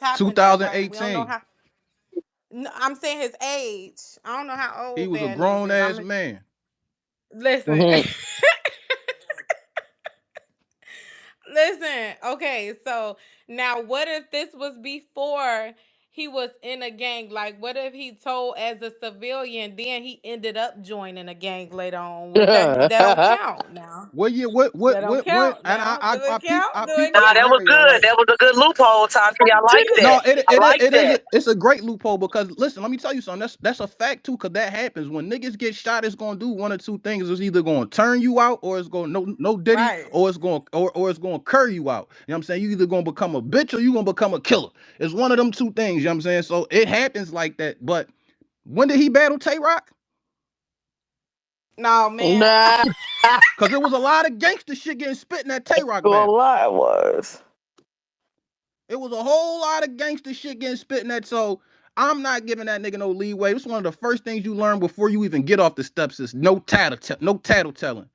Tapping that right. We don't know 2018. how. No, I'm saying his age. I don't know how He old was a Bad News grown is. ass I'm man. listen. Mhm. Listen, okay, so now what if this was before he was in a gang? Like, what if he told as a civilian, then he ended up joining a gang later on? Would that don't count now? What year? That don't What? count And now. Do it I count? Do peeped it the Nah, that was count? scenario, good. right? That was a good loophole, Tati. I like that. No, I like that. it's a great loophole because listen, let me tell you something. That's a fact too, cause that happens when niggas get shot. It's gonna do one or two things. It's either gonna turn you out, or it's gonna no diddy, Right. or it's gonna cur you out. You know what I'm saying? You either gonna become a bitch or you gonna become a killer. It's one of them two things. You know what I'm saying? So it happens like that. But when did he battle Tay Rock? No, man. Nah, Cause there was a lot of gangster shit getting spit in that Tay Rock a battle. lot was. It was a whole lot of gangster shit getting spit in that. So I'm not giving that nigga no leeway. It's one of the first things you learn before you even get off the steps is no tattle telling.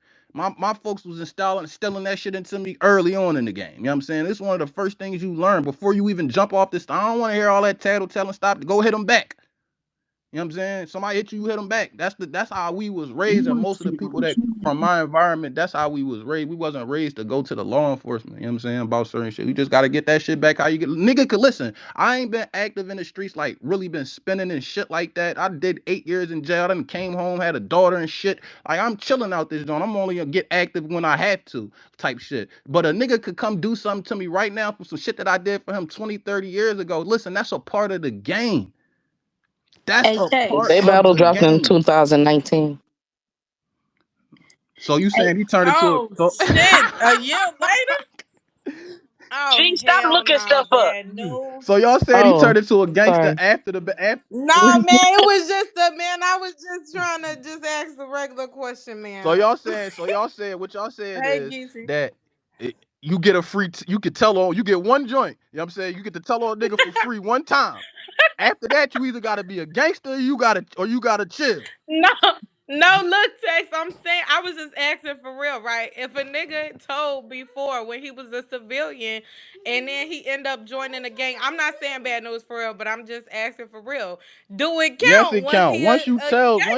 My folks was instilling that shit into me early on in the game. You know what I'm saying? It's one of the first things you learn before you even jump off this. I don't want to hear all that tattle telling. Stop. Go hit them back. You know what I'm saying? Somebody hit you, you hit them back. That's how we was raised, and most of the people that from my environment, that's how we was raised. We wasn't raised to go to the law enforcement. You know what I'm saying? About certain shit. You just gotta get that shit back. How you get nigga could listen. I ain't been active in the streets, like really been spinning and shit like that. I did 8 years in jail. Then came home, had a daughter and shit. Like I'm chilling out this joint. I'm only gonna get active when I have to, type shit. But a nigga could come do something to me right now for some shit that I did for him 20, 30 years ago. Listen, that's a part of the game. That's Hey a Tay. part They of battle the dropped in game. 2019. So you Hey, saying he turned into a Oh shit! A year later? Oh Gee, stop hell looking no, stuff up. bad news. so y'all saying he turned Oh, into a gangster sorry. after after. Nah, man, it was just a man. I was just trying to just ask a regular question, So man. y'all saying what y'all said Hey, is Geesey. that you get a free you could tell on you get one joint. You know what I'm saying? You get to tell on a nigga for free one time. After that, you either gotta be a gangster or you gotta chill. No, no, look, Tex. I'm saying I was just asking for real, right? If a nigga told before when he was a civilian, and then he end up joining a gang, I'm not saying bad news for real, but I'm just asking for real. Do it Yes, count? it Was count. he a gangster?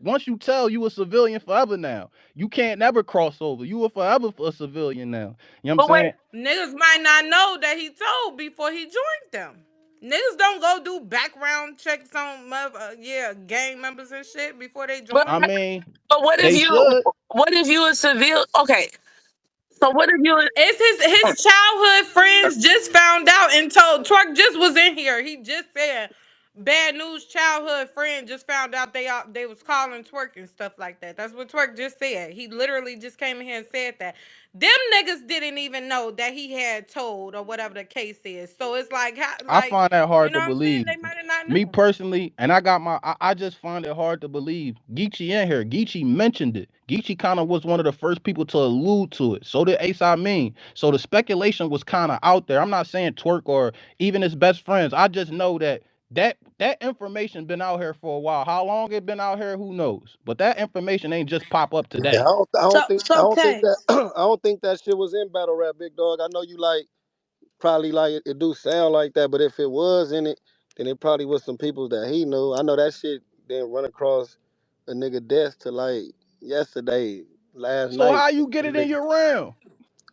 Once you tell you a civilian forever now. You can't never cross over. You are forever a civilian now. You know what I'm But wait, saying? Niggas might not know that he told before he joined them. Niggas don't go do background checks on yeah, gang members and shit before they but I join. mean, but they should. what if you a civil? Okay, so what if you? It's his childhood friends just found out and told Twerk just was in here. He just said bad news childhood friend just found out they was calling Twerk and stuff like that. That's what Twerk just said. He literally just came in here and said that. Them niggas didn't even know that he had told or whatever the case is. So it's like I find that you hard know to what I'm saying? believe. They might have not Me known. personally, and I just find it hard to believe. Geechee in here. Geechee mentioned it. Geechee kind of was one of the first people to allude to it. So did Ace I mean. So the speculation was kind of out there. I'm not saying Twerk or even his best friends. I just know that information been out here for a while. How long it been out here, who knows? But that information ain't just pop up Yeah, today. so I so don't think that Tay. I don't think that shit was in battle rap, big dog. I know you like probably like it do sound like that, but if it was in it, then it probably was some people that he knew. I know that shit didn't run across a nigga desk to like yesterday, last So night. how you get it in your round?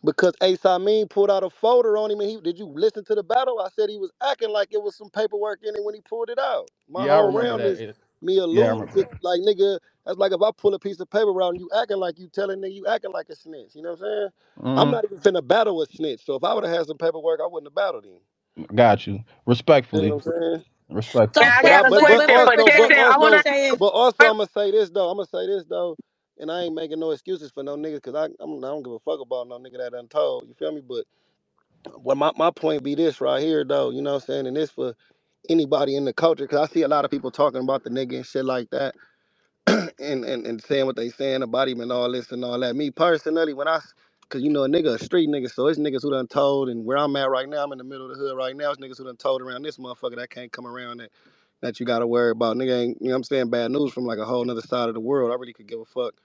Because Ace Amin pulled out a folder on him, and did you listen to the battle? I said he was acting like it was some paperwork in it when he pulled it out. My Yeah, I whole remember round that. is me Yeah, I alluding remember to that. like nigga. That's like if I pull a piece of paper out and you acting like you telling nigga you acting like a snitch. You know what I'm saying? I'm Hmm. not even finna battle a snitch. So if I would have had some paperwork, I wouldn't have battled him. Got you. You know Respectfully. what I'm saying? Yeah, Respectfully. I So, But got I a but but but question for also but testing. Tay, I what you also wanna. saying? but also I'm gonna say this though. I'm gonna say this though. And I ain't making no excuses for no niggas because I don't give a fuck about no nigga that untold. You feel me? But well, my point be this right here, though. You know what I'm saying? And this for anybody in the culture, because I see a lot of people talking about the nigga and shit like that, and saying what they saying about him and all this and all that. Me personally, because you know a nigga a street nigga, so it's niggas who done told, and where I'm at right now, I'm in the middle of the hood right now. It's niggas who done told around this motherfucker that can't come around that you gotta worry about. Nigga ain't, you know what I'm saying, bad news from like a whole nother side of the world. I really could give a fuck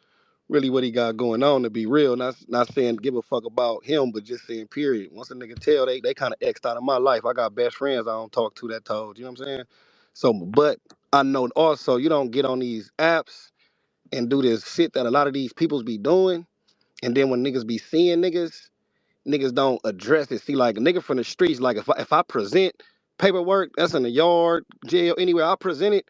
really what he got going on, to be real. Not saying give a fuck about him, but just saying period. Once a nigga tell, they kind of X'd out of my life. I got best friends I don't talk to that told. You know what I'm saying? So, but I know also you don't get on these apps and do this shit that a lot of these peoples be doing, and then when niggas be seeing niggas don't address it. See, like a nigga from the streets, like if I present paperwork that's in the yard, jail, anywhere, I present it,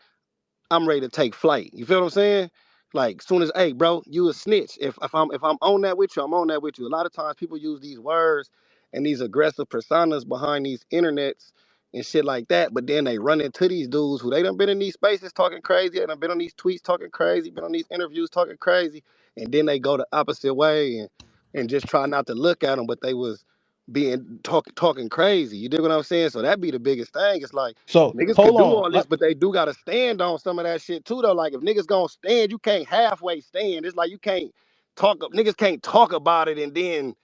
I'm ready to take flight. You feel what I'm saying? Like soon as, hey, bro, you a snitch. If I'm on that with you, I'm on that with you. A lot of times people use these words and these aggressive personas behind these internets and shit like that, but then they run into these dudes who they done been in these spaces talking crazy, and done been on these tweets talking crazy, been on these interviews talking crazy, and then they go the opposite way and just try not to look at them, but they was being talking crazy. You dig what I'm saying? So that be the biggest thing. It's like So niggas could hold do on. all this, but they do gotta stand on some of that shit too, though. Like if niggas gonna stand, you can't halfway stand. It's like you can't niggas can't talk about it and then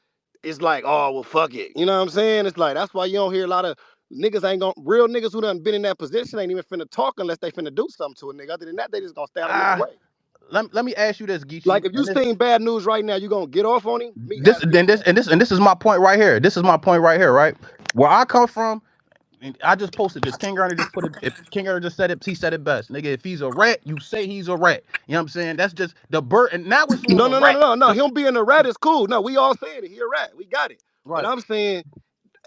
it's like, oh well, fuck it. You know what I'm saying? It's like that's why you don't hear a lot of niggas ain't gonna real niggas who done been in that position ain't even finna talk unless they finna do something to a nigga. Other than that, they just gonna stay out of niggas' Ah, way. let me ask you this, Like Geechee. if you seen bad news right now, you gonna get off on him? Me This asking then you this that. and this and this is my point right here. This is my point right here, right? Where I come from, and I just posted this. King Garner just put it. If King Garner just said it, he said it best, nigga. If he's a rat, you say he's a rat. You know what I'm saying? That's just the bird. And now it's on No, the no, no, rat. no, no, no. So Him being a rat is cool. No, we all saying it. He a rat. We got it. But right. I'm saying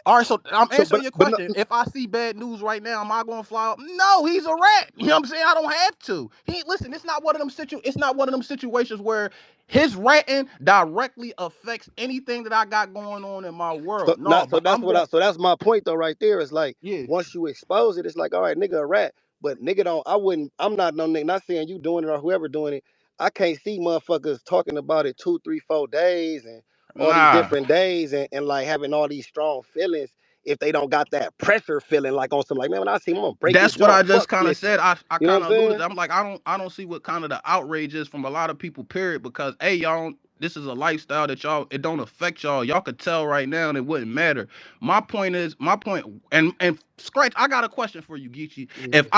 All right, so I'm so. answering your But no, question. If I see bad news right now, am I gonna fly up? No, he's a rat. You know what I'm saying? I don't have to. Listen. It's not one of them It's not one of them situations where his ratting directly affects anything that I got going on in my So world. No, not so but that's I'm what going. I so that's my point though right there. It's like Yeah. once you expose it, it's like all right, nigga a rat. But nigga don't I wouldn't I'm not no nigga, not saying you doing it or whoever doing it. I can't see motherfuckers talking about it 2, 3, 4 days and all these Nah. different days and like having all these strong feelings if they don't got that pressure feeling like on some like, man, when I see him, I'm gonna break his That's what jaw. I just Fuck kind of snitching. said. I You know what I'm kind of alluded saying? to. I'm like, I don't see what kind of the outrage is from a lot of people. Period. Because hey, y'all, this is a lifestyle that y'all it don't affect y'all. Y'all could tell right now, and it wouldn't matter. My point, and scratch. I got a question for you, Geechee. Mhm.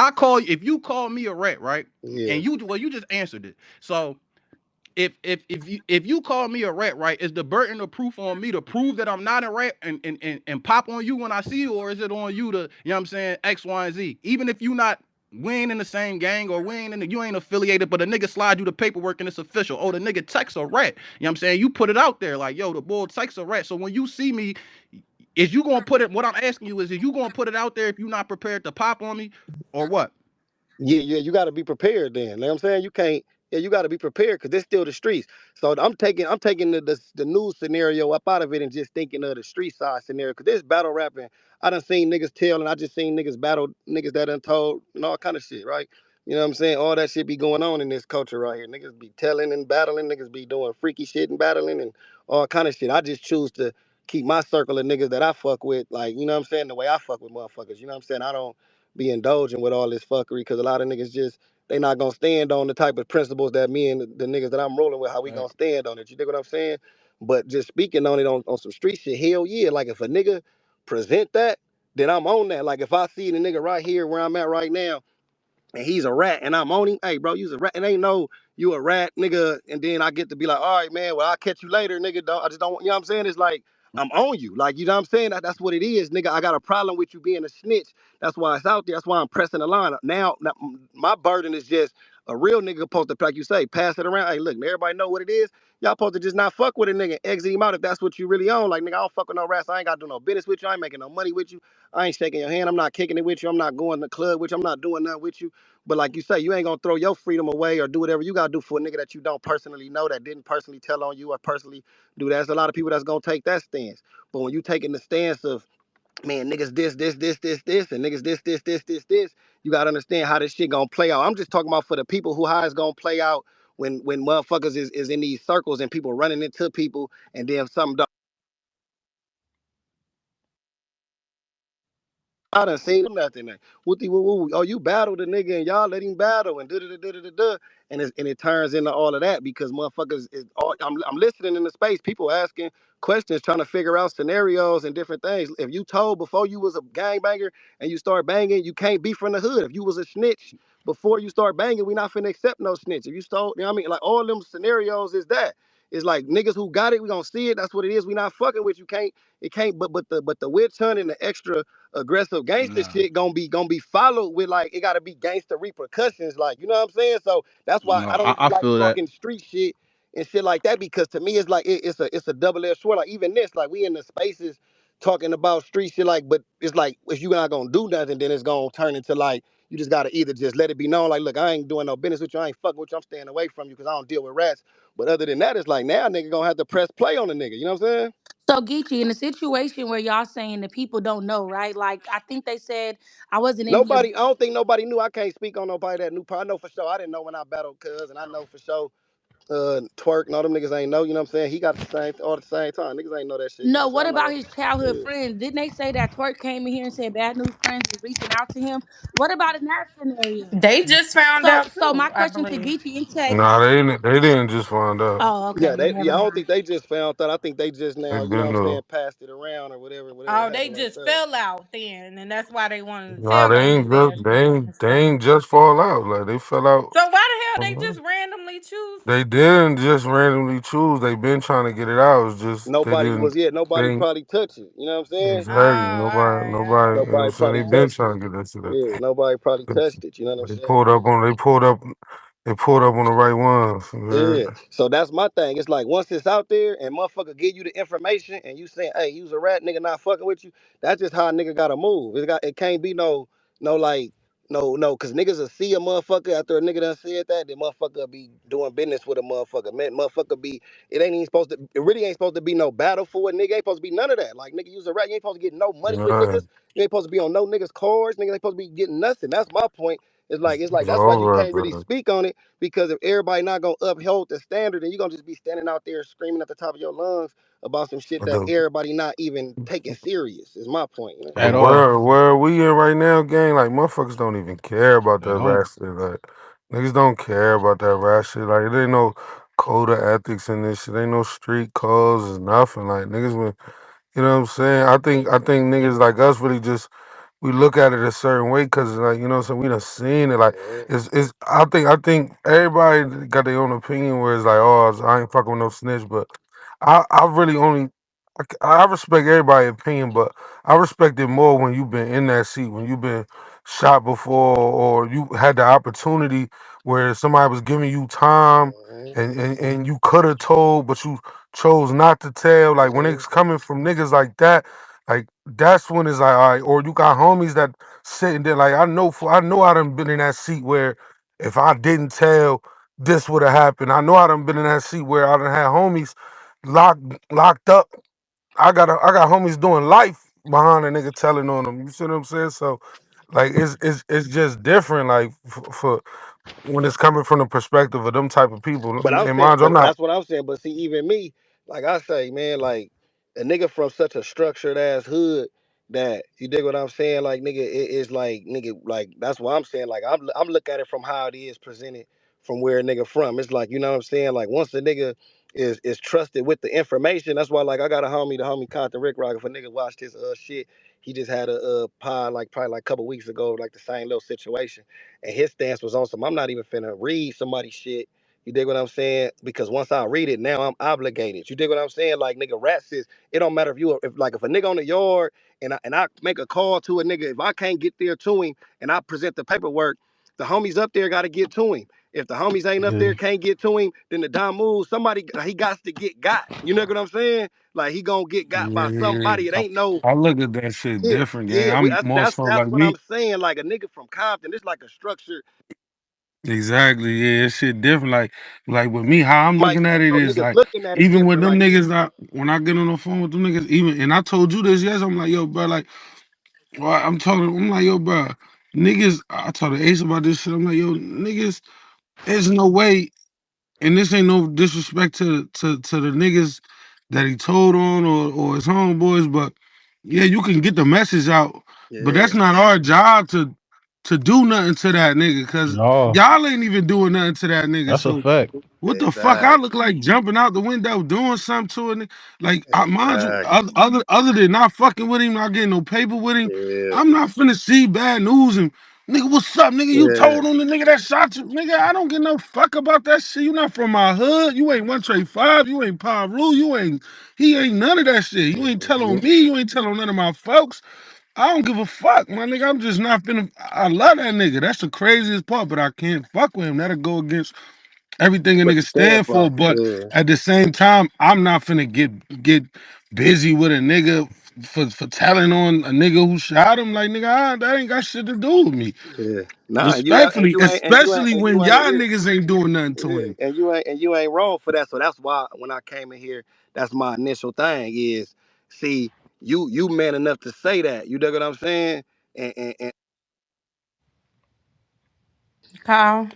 If you call me a rat, right, Yeah. and you just answered it. So if you call me a rat, right, is the burden of proof on me to prove that I'm not a rat and pop on you when I see you, or is it on you to, you know what I'm saying, X, Y, and Z? Even if you not we ain't in the same gang or you ain't affiliated, but a nigga slide you the paperwork and it's official. Oh, the nigga Tex a rat. You know what I'm saying? You put it out there like, yo, the bull Tex a rat. So when you see me, is you gonna put it, what I'm asking you is you gonna put it out there if you're not prepared to pop on me or what? Yeah, yeah, you got to be prepared then. You know what I'm saying? You can't, yeah, you got to be prepared because it's still the streets. So I'm taking the news scenario up out of it and just thinking of the street side scenario because this battle rapping, I done seen niggas tell and I just seen niggas battle niggas that done told and all kind of shit, right? You know what I'm saying? All that shit be going on in this culture right here. Niggas be telling and battling, niggas be doing freaky shit and battling and all kind of shit. I just choose to keep my circle of niggas that I fuck with, like, you know what I'm saying, the way I fuck with motherfuckers. You know what I'm saying? I don't be indulging with all this fuckery because a lot of niggas just they not gonna stand on the type of principles that me and the niggas that I'm rolling with, how we Right. gonna stand on it. You dig what I'm saying? But just speaking on it on some street shit, hell yeah. Like if a nigga present that, then I'm on that. Like if I see the nigga right here where I'm at right now, and he's a rat and I'm on him, hey bro, you's a rat. And ain't no you a rat, nigga, and then I get to be like, all right, man, well, I'll catch you later, nigga. Don't I just don't you know what I'm saying? It's like I'm on you. Like, you know what I'm saying? That's what it is, nigga. I got a problem with you being a snitch. That's why it's out there. That's why I'm pressing the line. Now my burden is just a real nigga supposed to, like you say, pass it around. Hey, look, everybody know what it is. Y'all supposed to just not fuck with a nigga, exit him out if that's what you really on. Like, nigga, I don't fuck with no rats. I ain't got to do no business with you. I ain't making no money with you. I ain't shaking your hand. I'm not kicking it with you. I'm not going to the club with you. I'm not doing nothing with you. But like you say, you ain't gonna throw your freedom away or do whatever you gotta do for a nigga that you don't personally know, that didn't personally tell on you or personally do that. There's a lot of people that's gonna take that stance. But when you taking the stance of, man, niggas this, and niggas this, you gotta understand how this shit gonna play out. I'm just talking about for the people who how it's gonna play out when motherfuckers is in these circles and people running into people and then something I done seen nothing. Wooty woo woo. Oh, you battled the nigga and y'all let him battle and da da da da da da. And it turns into all of that because motherfuckers is all I'm listening in the space, people asking questions, trying to figure out scenarios and different things. If you told before you was a gangbanger and you start banging, you can't be from the hood. If you was a snitch before you start banging, we not finna accept no snitch. If you stole, you know what I mean? Like all them scenarios is that. It's like niggas who got it, we gonna see it. That's what it is. We not fucking with you. Can't it can't but the witch hunt and the extra aggressive gangster Nah, shit gonna be followed with like it gotta be gangster repercussions, like you know what I'm saying. So that's why no, I don't I even like feel that. talking street shit and shit like that because to me it's like it's a double-edged sword. Like even this, like we in the spaces talking about street shit, like but it's like if you're not gonna do nothing, then it's gonna turn into like you just gotta either just let it be known, like look, I ain't doing no business with you, I ain't fucking with you, I'm staying away from you because I don't deal with rats. But other than that, it's like now nigga gonna have to press play on the nigga. You know what I'm saying? So Geechee, in a situation where y'all saying that people don't know, right? Like I think they said I wasn't in here. Nobody, I don't think nobody knew. I can't speak on nobody that knew. I know for sure. I didn't know when I battled Cuz, and I know for sure Twerk and all them niggas ain't know. You know what I'm saying? He got the same all at the same time. Niggas ain't know that shit. You know No, what I'm saying? what I'm not about gonna. his childhood Yeah. friends? Didn't they say that Twerk came in here and said Bad News Friends was reaching out to him? What about in that scenario? They just found So, out so my too, I question to believe. Geechee and Tay. Nah, they didn't just find out. Oh, Yeah, okay, then they. never Yeah, I don't mind. think they just found that. I think they just They now. You know what been I'm saying? though. Passed it around or whatever Oh, they happened like just that. fell out then, and that's why they wanted to Nah, tell they on his ain't ass just and they stuff. ain't just fall out. Like they fell out. So why the hell they just randomly choose? They didn't just randomly choose. They been trying to get it out. It's just they Nobody didn't. was. Yeah, nobody They probably touched it. You know what I'm saying? Oh, all exactly nobody right, all nobody. You right. know what I'm Nobody saying? probably They been touched it. trying to get that shit out. Yeah, nobody probably touched it. You know what I'm They saying? pulled up on. They pulled up on the right ones. You Yeah. heard? So that's my thing. It's like once it's out there and motherfucker give you the information and you saying, hey, you's a rat, nigga not fucking with you, that's just how a nigga gotta move. It can't be no like no, cause niggas will see a motherfucker after a nigga done said that, then motherfucker be doing business with a motherfucker. Man, motherfucker be it ain't even supposed to it really ain't supposed to be no battle for it, nigga. Ain't supposed to be none of that. Like nigga, you's a rat, you ain't supposed to get no money with Nah, niggas. You ain't supposed to be on no niggas' cars, niggas ain't supposed to be getting nothing. That's my point. It's like it's that's why all you right can't really there. speak on it because if everybody not gonna uphold the standard, then you're gonna just be standing out there screaming at the top of your lungs about some shit But that the everybody not even taking serious. Is my point. You know? But At all. where we in right now, gang, like motherfuckers don't even care about They that don't. rap shit. Like niggas don't care about that rap shit. Like it ain't no code of ethics in this shit. Ain't no street codes. It's nothing. Like niggas been, you know what I'm saying? I think niggas like us really just we look at it a certain way because like you know what I'm saying we done seen it. Like Yeah. it's I think everybody got their own opinion where it's like oh I ain't fucking with no snitch, but I really only I respect everybody's opinion, but I respect it more when you've been in that seat, when you've been shot before, or you had the opportunity where somebody was giving you time Mhm. and you could have told, but you chose not to tell. Like when Mhm. it's coming from niggas like that's when it's like, all right, or you got homies that sitting there, like I know I done been in that seat where if I didn't tell, this would have happened. I know I done been in that seat where I done had homies locked locked up. I got homies doing life behind a nigga telling on them. You see what I'm saying? So like it's just different. Like for when it's coming from the perspective of them type of people. But I'm And saying, mind you, I'm but not that's what I'm saying. But see, even me, like I say, man, like a nigga from such a structured ass hood that you dig what I'm saying. Like nigga, it is like nigga, like that's what I'm saying. Like I'm look at it from how it is presented from where a nigga from. It's like you know what I'm saying. Like once a nigga is trusted with the information, that's why like I got a homie, the homie Compton Rick Rock. If a nigga watched his shit, he just had a pod like probably like a couple weeks ago, like the same little situation, and his stance was on some. I'm not even finna read somebody's shit, you dig what I'm saying? Because once I read it, now I'm obligated. You dig what I'm saying? Like nigga, rat says it don't matter if a nigga on the yard and I make a call to a nigga, if I can't get there to him and I present the paperwork, the homies up there got to get to him. If the homies ain't up yeah, there, can't get to him, then the Don move somebody he got to get got. You know what I'm saying? Like he gonna get got by yeah. somebody. It ain't no I look at that shit yeah different, gang. yeah. I'm That's more that's so that's like what I'm me. saying. Like a nigga from Compton, it's like a structured. Exactly, yeah, it's shit different. Like with me, how I'm Might looking at it is niggas like looking at it even with different. them Like niggas, when I get on the phone with them niggas, even and I told you this, yes, I'm like, yo, bro, like well, I'm like, yo, bro, niggas. I told the Ace about this shit. I'm like, yo, niggas, there's no way, and this ain't no disrespect to the niggas that he told on or his homeboys, but yeah, you can get the message out But Yeah. that's not our job to do nothing to that nigga, cause No, y'all ain't even doing nothing to that nigga. that's a So fact. what the fuck? I Exactly. look like jumping out the window doing something to it. Like, mind you, Exactly. other than not fucking with him, not getting no paper with him, Yeah. I'm not finna see bad news and nigga, what's up, nigga? You Yeah. told on the nigga that shot you, nigga. I don't get no fuck about that shit. You not from my hood. You ain't 135. You ain't Paru. You ain't he ain't none of that shit. You ain't tell on Mhm. me. You ain't tell on none of my folks. I don't give a fuck, my nigga. I'm just not finna. I love that nigga. That's the craziest part, but I can't fuck with him. That'll go against everything a What nigga you stand stand for? for. But Yeah. at the same time, I'm not finna get busy with a nigga for telling on a nigga who shot him. Like nigga, that ain't got shit to do with me. Yeah. Nah, and Respectfully, you ain't and you ain't especially and when you ain't y'all yeah. niggas ain't doing nothing to Yeah, him. and you ain't wrong for that. So that's why when I came in here, that's my initial thing is, see, you man enough to say that. You dig what I'm saying? And Kyle.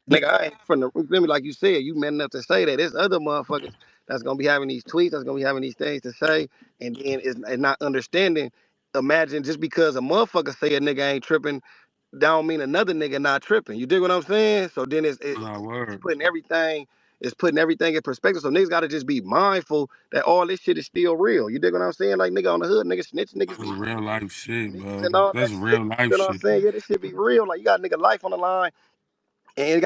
nigga, I ain't from the you feel me like you said, you man enough to say that. There's other motherfuckers that's gonna be having these tweets, that's gonna be having these things to say, and then it's not understanding. Imagine just because a motherfucker say a nigga ain't tripping, don't mean another nigga not tripping. You dig what I'm saying? So then Nah, it's word. putting everything in perspective. So niggas gotta just be mindful that all this shit is still real. You dig what I'm saying? Like nigga on the hood, niggas snitch, niggas That's be real life shit, niggas bro. and all That's that shit. real You life feel what I'm shit. saying? Yeah, this shit be real. Like you got nigga life on the line and it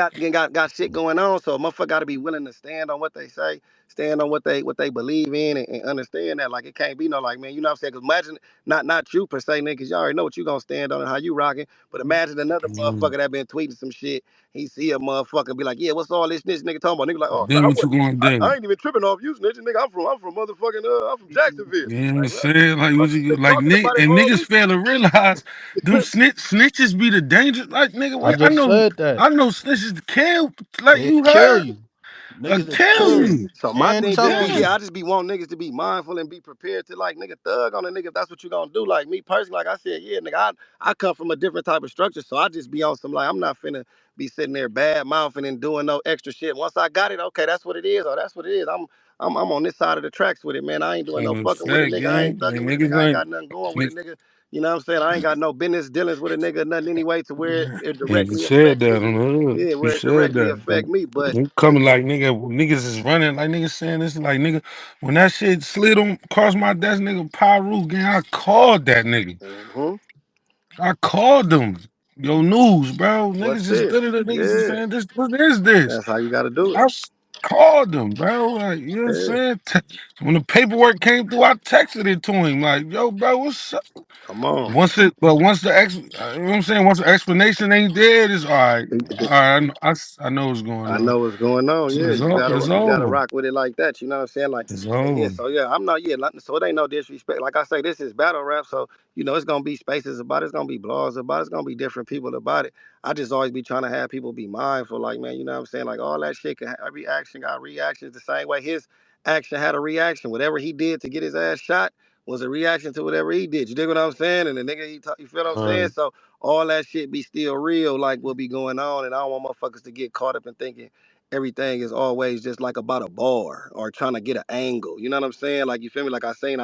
got shit going on. So a motherfucker got to be willing to stand on what they say, stand on what they believe in, and understand that like it can't be no like man, you know what I'm saying? Because imagine not you per se, nigga, 'cause you already know what you gonna stand on and how you rocking. But imagine another Mm. motherfucker that been tweeting some shit. He see a motherfucker and be like, yeah, what's all this snitch nigga talking about? Nigga like, oh, so Then what you gonna I do? ain't even tripping off you snitching, nigga. I'm from motherfucking I'm from Jacksonville. You know what I'm Like what? saying? Like Fuck what this you nigga like talking Nick about it, and niggas homie. fail to realize them snitches be the danger. Like nigga, I I just know said that. snitches to kill. Like They you kill heard? you. Niggas that Kill kill Yeah. you you. So my and thing tell just be, on Yeah. you. yeah, I just be wanting niggas to be mindful and be prepared to like nigga thug on a nigga if that's what you gonna do. Like me personally, like I said, yeah, nigga, I come from a different type of structure, so I just be on some like I'm not finna be sitting there bad mouthing and doing no extra shit. Once I got it, okay, that's what it is, or that's what it is. I'm on this side of the tracks with it, man. I ain't doing no In fucking with a effect, nigga. I yeah. ain't thugging And with a nigga. niggas I ain't ain't got nothing going with a nigg- nigga. You know what I'm saying? I ain't got no business dealings with a nigga, nothing anyway to where it yeah, you directly said affect that me. on the hood. Yeah, You where it said directly that. But affect me. But you coming like niggas is running like niggas saying this like nigga when that shit slid on across my desk, nigga Pyru gang, I called that nigga. mhm. I called them. Yo, news, bro. What's Niggas is this? good at it. Niggas is Yeah, saying this. What is this? that's how you got to do it. Called them, bro. Like, you know what I'm Yeah, saying? When the paperwork came through, I texted it to him. Like, yo, bro, what's up? come on. Once the you know what I'm saying? Once the explanation ain't there, it's all right. All right, I know what's going I on. know what's going on. Yeah, It's you gotta over. rock with it like that. You know what I'm saying? Like, It's and yeah. over. So yeah, I'm not. Yeah, so it ain't no disrespect. Like I say, this is battle rap. So it's gonna be spaces about it. It's gonna be blogs about it. It's gonna be different people about it. I just always be trying to have people be mindful. Like man, you know what I'm saying? Like all that shit. Every action got reactions the same way his action had a reaction. Whatever he did to get his ass shot was a reaction to whatever he did. You dig what I'm saying? And the nigga, you feel what I'm saying? So all that shit be still real, like what be going on. And I don't want motherfuckers to get caught up in thinking everything is always just like about a bar or trying to get an angle. You know what I'm saying? Like you feel me? Like I said,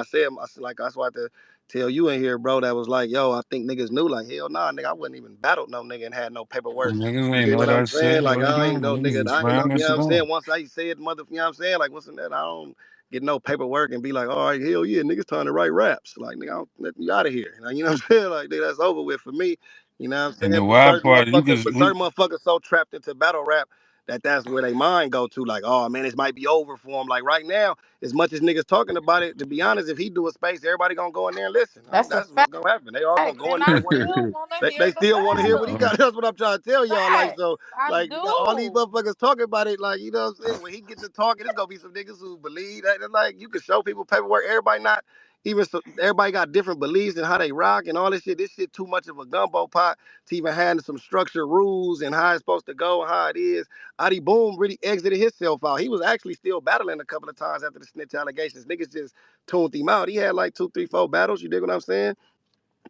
like that's why I had to tell you in here, bro. That was like, yo, I think niggas knew. Like hell, nah, nigga, I wouldn't even battled no nigga and had no paperwork. Niggas You ain't dig know what I'm that saying? shit. Like What it I do? ain't no Niggas nigga. just I ain't no. ran You that know what shit I'm saying? off. Once I said mother, you know what I'm saying? Like what's in that? I don't get no paperwork and be like, all right, hell yeah, niggas trying to write raps. Like nigga, I don't let you out of here. Like, you know what I'm saying? Like nigga, that's over with for me. You know what I'm And saying? the wild part, But certain motherfuckers so trapped into battle rap that that's where they mind go to. Like, oh man, this might be over for him. Like right now, as much as niggas talking about it, to be honest, if he do a space, everybody gonna go in there and listen. That's a That's what's fact. gonna happen. They all gonna go in And there I and want to hear. still want to They hear the still want to hear what he battle. got. That's what I'm trying to tell y'all. Like so, Facts. I like all these do. motherfuckers talking about it. Like you know what I'm saying? When he get to talking, it's gonna be some niggas who believe that. And, like you can show people paperwork. Everybody not even so. Everybody got different beliefs and how they rock and all this shit. This shit too much of a gumbo pot to even have some structured rules and how it's supposed to go and how it is. Adi Boom really exited himself out. He was actually still battling a couple of times after the snitch allegations. Niggas just tuned him out. He had like two, three, four battles. You dig what I'm saying?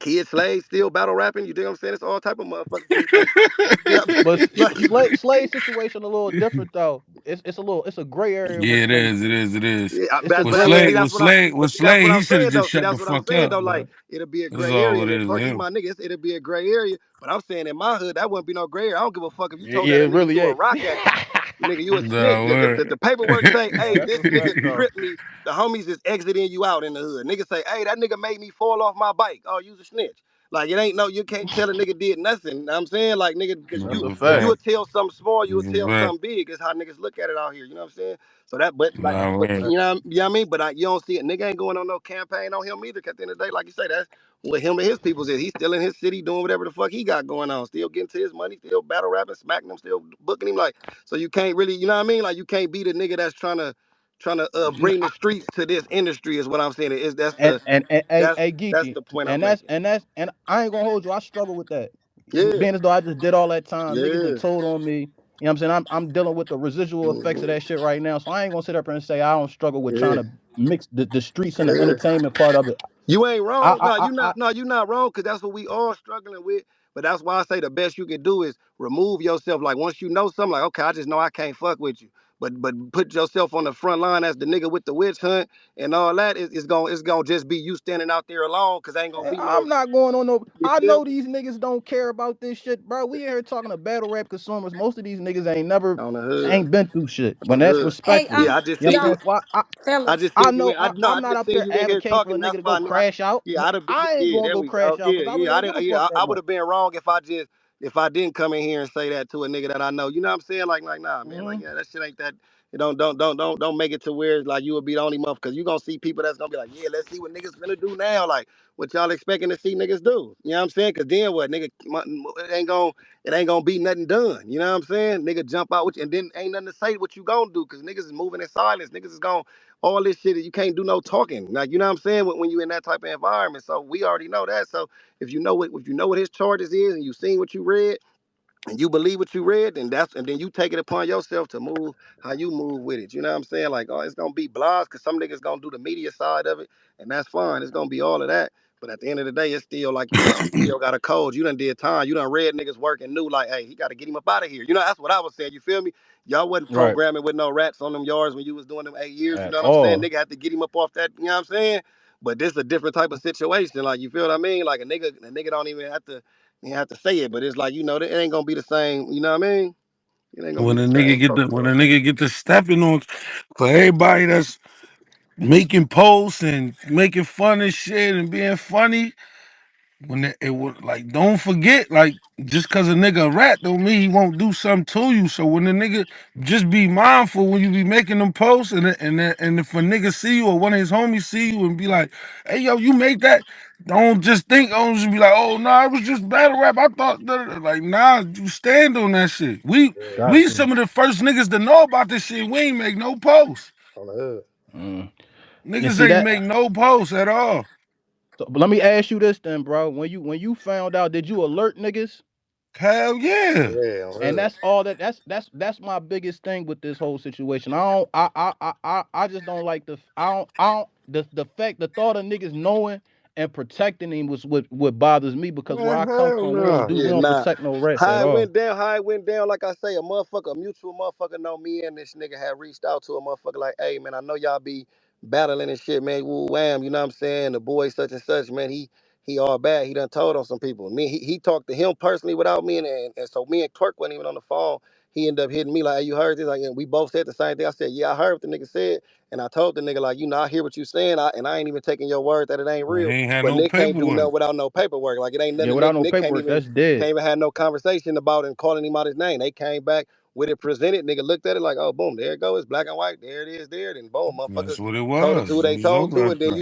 kid slaves still battle rapping. You dig what I'm saying? It's all type of motherfuckers. Like, yeah, But like you. slave situation a little different though. It's a gray area with Yeah, it slavery. is. It is. It is. Yeah, It's a but I gray mean, see, area. but With see, that's Slade, what he I'm should have saying though. just See, shut that's the what I'm fuck saying up, though. Like, but it'll be a that's gray all area, it and is to Twerky's him. my nigga. It'll be a gray area. But I'm saying in my hood, that wouldn't be no gray area. I don't give a fuck if you Yeah, told yeah, that a it nigga really you a ain't. rock addict. Nigga, you a snitch. Nah, The paperwork say, Nah, hey, that's this a nigga fact though. tripped me. The homies is exiting you out in the hood. Nigga say, hey, that nigga made me fall off my bike. Oh, you's a snitch. Like it ain't no, you can't tell a nigga did nothing. You know what I'm saying, like nigga, because That's that's you a a fact. you fact. would tell something small, you would That's a tell fact. something big. Is how niggas look at it out here. You know what I'm saying? So that, but like, Nah, but man. you know what I mean. But you don't see it. Nigga ain't going on no campaign on him either. 'Cause at the end of the day, like you say, that's what him and his people's is. He's still in his city doing whatever the fuck he got going on. Still getting to his money. Still battle rapping, smacking him. Still booking him. Like so, you can't really, you know what I mean? Like you can't be the nigga that's trying to bring the streets to this industry. Is what I'm saying. Is And that's hey that's Geechee, the point I'm making. and I ain't gonna hold you. I struggle with that. Yeah, Being as though I just did all that time, niggas done yeah. told on me. You know what I'm saying? I'm dealing with the residual effects of Hmm. that shit right now. So I ain't gonna sit up here and say I don't struggle with trying Yeah, to mix the streets and the yeah. entertainment part of it. You ain't wrong. I No, I you I, not. No, you not wrong. Cause that's what we all struggling with. But that's why I say the best you can do is remove yourself. Like once you know something, like okay, I just know I can't fuck with you. But put yourself on the front line as the nigga with the witch hunt and all that. It's gonna just be you standing out there alone. Cause ain't gonna be no. I'm not going on no. You I feel know me? these niggas don't care about this shit, bro. We here talking to battle rap consumers. Most of these niggas On the hood. ain't been through shit. On When the that's hood. Hey, respectfully. Yeah, I just You know what seen I'm you. y'all, saying? So I fellas. just I seen you know in. No, I'm I not just up seen there you in here advocating for a talking. nigga That's to why go I knew. I, crash out. yeah, I'd have been. I ain't Yeah, gonna there go we go. crash out Yeah, because I really yeah. I don't give didn't. a Yeah, fuck I that would much. have been wrong if I didn't come in here and say that to a nigga that I know. You know what I'm saying? Like nah, man. Like Hmm. yeah, that shit ain't that. You don't make it to where it's like you would be the only month because you gonna see people that's gonna be like, yeah, let's see what niggas finna do now. Like what y'all expecting to see niggas do. You know what I'm saying? Cause then what, nigga, it ain't gonna be nothing done. You know what I'm saying? Nigga jump out with you, and then ain't nothing to say what you gonna do because niggas is moving in silence. Niggas is gonna all this shit. You can't do no talking. Like you know what I'm saying? When you in that type of environment, so we already know that. So if you know what his charges is, and you seen what you read and you believe what you read, and then you take it upon yourself to move how you move with it. You know what I'm saying? Like, oh, it's gonna be blahs because some niggas gonna do the media side of it, and that's fine. It's gonna be all of that. But at the end of the day, it's still like you still got a code. You done did time. You done read niggas work and knew like, hey, he got to get him up out of here. You know, that's what I was saying. You feel me? Y'all wasn't Right. programming with no rats on them yards when you was doing them 8 years. You At know what I'm saying? all. Nigga had to get him up off that. You know what I'm saying? But this is a different type of situation. Like, you feel what I mean? Like a nigga don't even have to. You have to say it, but it's like it ain't gonna be the same. You know what I mean? It ain't gonna be When the a same nigga get the fucking when a world. nigga get the stepping on for everybody that's making posts and making fun of shit and being funny. When it was like, don't forget, like, just cause a nigga a rat don't mean he won't do something to you. So when the nigga, just be mindful when you be making them posts, and if a nigga see you or one of his homies see you and be like, hey yo, you make that. Don't just be like, oh no, it was just battle rap. I thought like nah, you stand on that shit. We Got to. some of the first niggas to know about this shit. We ain't make no posts. On the hood. Mm. You Niggas see ain't that? make no posts at all. So, but let me ask you this then, bro. When you found out, did you alert niggas? Hell yeah. Yeah, on the And hood. that's all that that's my biggest thing with this whole situation. I just don't like the fact the thought of niggas knowing and protecting him was what bothers me because where Man, I come hell from nah. we Yeah, don't nah. protect no rats at all. How it went down, like I say, a mutual motherfucker know me and this nigga had reached out to a motherfucker like, hey man, I know y'all be battling and shit, man. Woo wham, you know what I'm saying? The boy such and such, man, he all bad. He done told on some people. Me, he talked to him personally without me, and so me and Twerk wasn't even on the phone. He ended up hitting me like, hey, you heard this? Like, and we both said the same thing. I said, yeah, I heard what the nigga said. And I told the nigga, like, I hear what you saying, and I ain't even taking your word that it ain't He real. ain't had But no Nick can't do paperwork. nothing without no paperwork. Like it ain't Yeah, nothing. without no Nick paperwork, that's dead. can't even have no conversation about and calling him out his name. They came back with it presented. Nigga looked at it like, oh, boom, there it goes. It's black and white. There it is. There. Then boom, motherfucker That's what it told it to was. who It they was told to, over and after then that.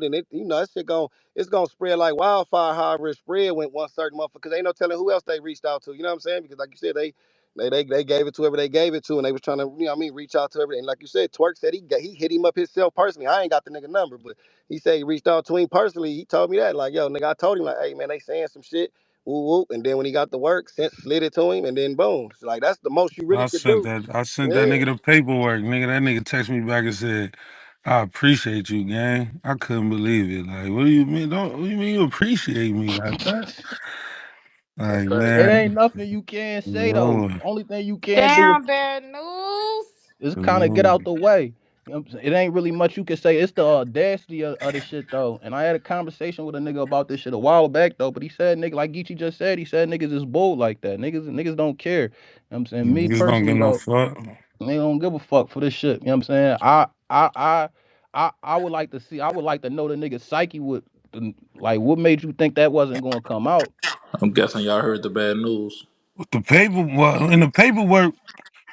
then that shit it's gonna spread like wildfire. However it spread when one certain motherfucker. Ain't no telling who else they reached out to. You know what I'm saying? Because like you said, they gave it to whoever they gave it to, and they was trying to, you know what I mean, reach out to everything. Like you said, Twerk said he hit him up himself personally. I ain't got the nigga number, but he said he reached out to him personally. He told me that, like, yo, nigga, I told him, like, hey, man, they saying some shit, whoop, whoop. And then when he got the work, slid it to him, and then boom. So, like, that's the most you really could do. I sent that Yeah. nigga the paperwork. Nigga, that nigga text me back and said, I appreciate you, gang. I couldn't believe it. Like, what do you mean? Don't what do you mean you appreciate me like that? That's Like, crazy. It ain't man, nothing you can say though. Lord, Only thing you can do Damn, bad news. is kind of get out Lord. the way. You know what I'm saying? It ain't really much you can say. It's the audacity of this shit though. And I had a conversation with a nigga about this shit a while back though. But he said nigga, like Geechee just said, he said niggas is bold like that. Niggas don't care. You know what I'm saying? Me Niggas don't get personally no though, fuck. they don't give a fuck for this shit. You know what I'm saying? I would like to see. I would like to know the nigga's psyche would like. What made you think that wasn't gonna come out? I'm guessing y'all heard the bad news. The paper, well, in the paperwork,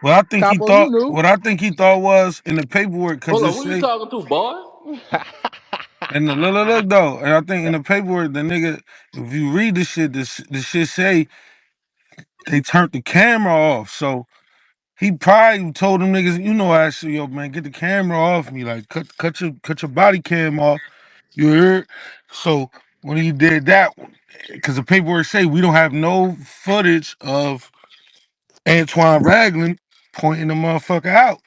what I think he Capo, you thought, knew. what I think he thought was in the paperwork, cause Hold it on, who you say, talking to, boy? and the look though, and I think in the paperwork, the nigga, if you read the shit, the shit say they turned the camera off, so. He probably told them niggas, you know, actually, yo, man, get the camera off me, like cut your body cam off. You heard? So when he did that, because the paperwork say we don't have no footage of Antoine Ragland pointing the motherfucker out.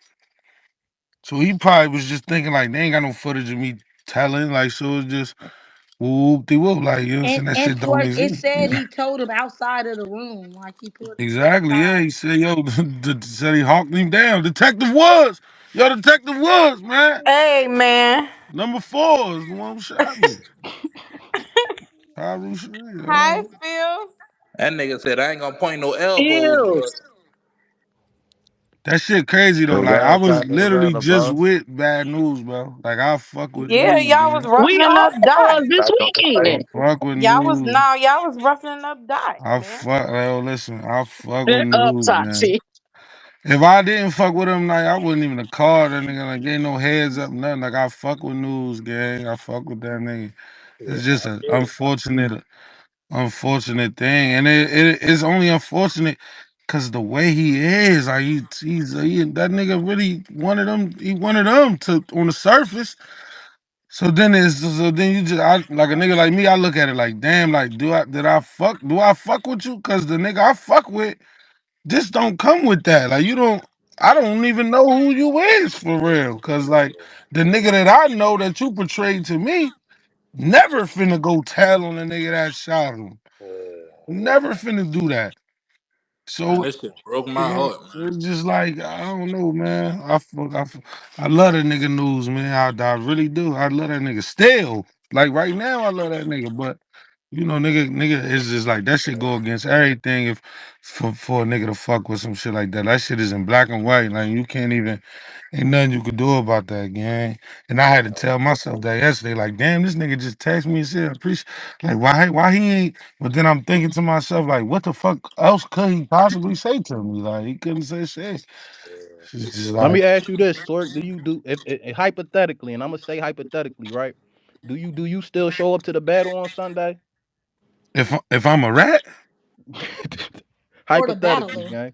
So he probably was just thinking like they ain't got no footage of me telling, like so it's just whoop de whoop, like you know what I'm saying? That And shit don't twerk, it exist. said he told him outside of the room, like he pulled him to the Exactly, yeah. side. He said, yo, said he hawked him down. Detective Woods. Yo, Detective Woods, man. Hey, man. Number 4 is the one who shot me. Pyru Shree, Hi, Spills. That nigga said I ain't gonna point no elbows, Ew. but that shit crazy though. So Like I y'all was talking literally about a just boss? with bad news, bro. Like I fuck with Yeah, news, y'all was man. We ruffling up all Dot. was this Back on the I weekend. same. fuck with Y'all was news. no, y'all was ruffling up Dot, I man. fuck. Yo, listen, I fuck with Shut up, news, man. Tati. If I didn't fuck with him, like I wouldn't even have called that nigga. Like ain't no heads up, nothing. Like I fuck with news, gang. I fuck with that nigga. Yeah, It's nah, just I an get it. unfortunate thing, and it's only unfortunate because the way he is, like that nigga really one of them. He one of them to on the surface. So then you just like a nigga like me. I look at it like, damn, like do I fuck with you? Cause the nigga I fuck with just don't come with that. Like you don't. I don't even know who you is for real. Cause like the nigga that I know that you portrayed to me never finna go tell on the nigga that shot him. Never finna do that. man, So this shit broke you my know, heart, so man. it's just like I don't know, man. I love that nigga news, man. I really do. I love that nigga still. Like right now, I love that nigga. But you know, nigga, it's just like that shit go against everything. If for a nigga to fuck with some shit like that, that shit is in black and white. Like you can't even. Ain't nothing you could do about that, gang. And I had to tell myself that yesterday, like, damn, this nigga just text me and said, appreciate, like, why he ain't? But then I'm thinking to myself, like, what the fuck else could he possibly say to me? Like, he couldn't say shit. It's just Let like, me ask you this, Twerk. Do you do if hypothetically, and I'm gonna say hypothetically, right? Do you still show up to the battle on Sunday? if I'm a rat, Or the Hypothetically, battler. gang.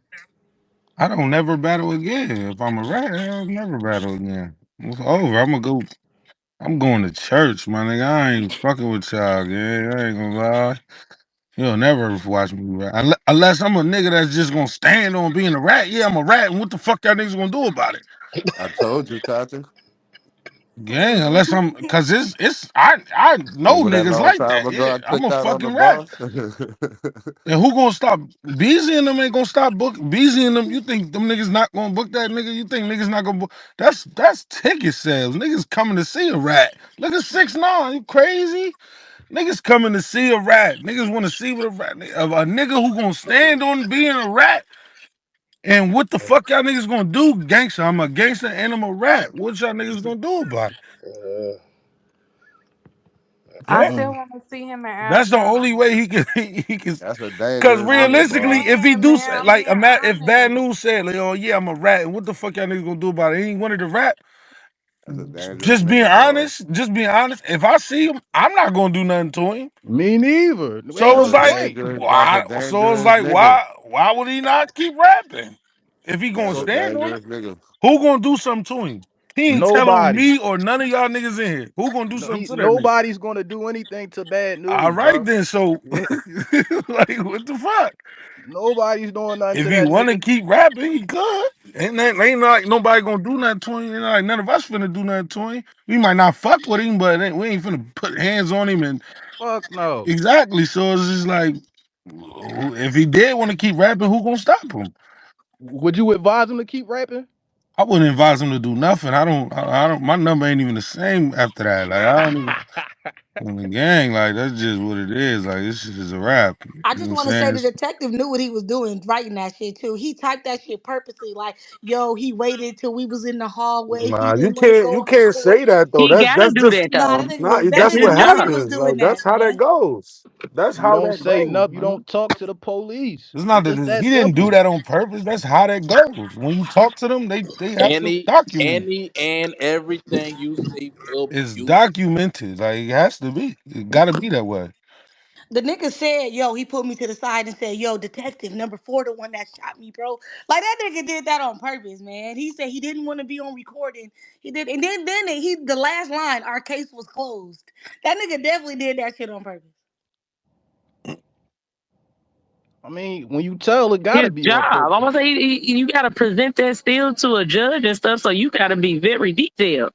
I don't never battle again. If I'm a rat, I'll never battle again. It's over. I'm going to church, my nigga. I ain't fucking with y'all, gang. I ain't gonna lie. You'll never watch me rap. Unless I'm a nigga that's just gonna stand on being a rat. Yeah, I'm a rat, and what the fuck y'all niggas gonna do about it? I told you, Tati. Gang, unless I'm cause I know Remember that niggas long like time that. ago Yeah, I I'm took a out on the fucking rat. boss? And who gonna stop? Beezy and them ain't gonna stop book Beezy and them. You think them niggas not gonna book that nigga? You think niggas not gonna book? That's ticket sales. Niggas coming to see a rat. Look at 6ix9ine. You crazy? Niggas coming to see a rat. Niggas want to see what a nigga who gonna stand on being a rat. And what the fuck y'all niggas gonna do, gangster? I'm a gangster and I'm a rat. What y'all niggas gonna do about it? I That, still Mm-mm. want to see him in that's the only Arizona. way he can he can. That's a Cause dangerous I'm nigga, just realistically, boy. if he saying, do man. I'm like being if Bad honest. News said, like, oh yeah, I'm a rat, and what the fuck y'all niggas gonna do about it? He ain't wanted to rap. That's a dangerous Just being honest. If I see him, I'm not gonna do nothing to him. Me neither. Ain't So That's no it's a like, point. dangerous. That's a dangerous nigga. why would he not keep rapping? If he gonna That's a So stand on it, dangerous nigga. who gonna do something to him? He ain't telling Nobody. me or none of y'all niggas in here. Who gonna do No, something to that nigga? nobody's gonna do anything to bad All news, right bro. then. So like, what the fuck? Nobody's doing nothing If to he that want to nigga. keep rapping, he could. Ain't like nobody gonna do nothing to him. Ain't like none of us finna do nothing to him. We might not fuck with him, but we ain't finna put hands on him and Fuck no. exactly. So it's just like, if he did want to keep rapping, who gonna stop him? Would you advise him to keep rapping? I wouldn't advise him to do nothing. I don't. My number ain't even the same after that. Like I don't even in the gang. Like that's just what it is. Like this shit is a rap. You I know what just I'm want to say saying? the detective knew what he was doing writing that shit too. He typed that shit purposely. Like, yo, he waited till we was in the hallway. He Nah, you didn't want to can't. You go on can't record. say that though. He That's gotta that's do just that Nah, though. that That's that's his nigga what really was job. happens. doing Like that, that's how that man. goes. That's You how don't that say goes, nothing. You man. don't talk to the police. It's It's not that just that he didn't do simple. that on purpose. That's how that goes. When you talk to them, they have to Any, document it. any, and everything you say will be It's used. documented. Like it has to be. It got to be that way. The nigga said, yo, he pulled me to the side and said, yo, detective number 4, the one that shot me, bro. Like that nigga did that on purpose, man. He said he didn't want to be on recording. He did, and then he the last line, our case was closed. That nigga definitely did that shit on purpose. I mean, when you tell, it gotta His be on job. I'm purpose. gonna say you gotta present that still to a judge and stuff, so you gotta be very detailed.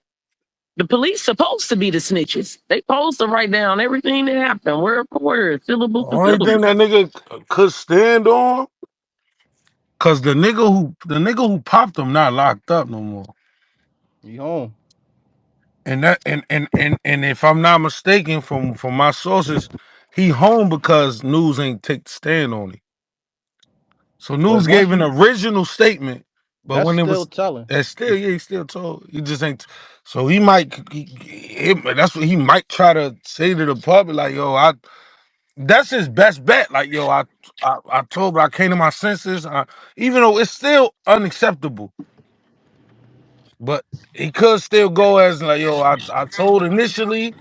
The police supposed to be the snitches. They supposed to write down everything that happened, word for word, The syllable for only thing syllable. that nigga could stand on, cause the nigga who popped him not locked up no more. He home. And that and if I'm not mistaken, from my sources, he home because news ain't take the stand on him. So But news once gave an you, original statement, but that's when it still was telling. that still, yeah, he still told. He just ain't. So he might. That's what he might try to say to the public, like, yo, I. That's his best bet. Like, yo, I told, but I came to my senses. Even though it's still unacceptable, but he could still go as like, yo, I told initially,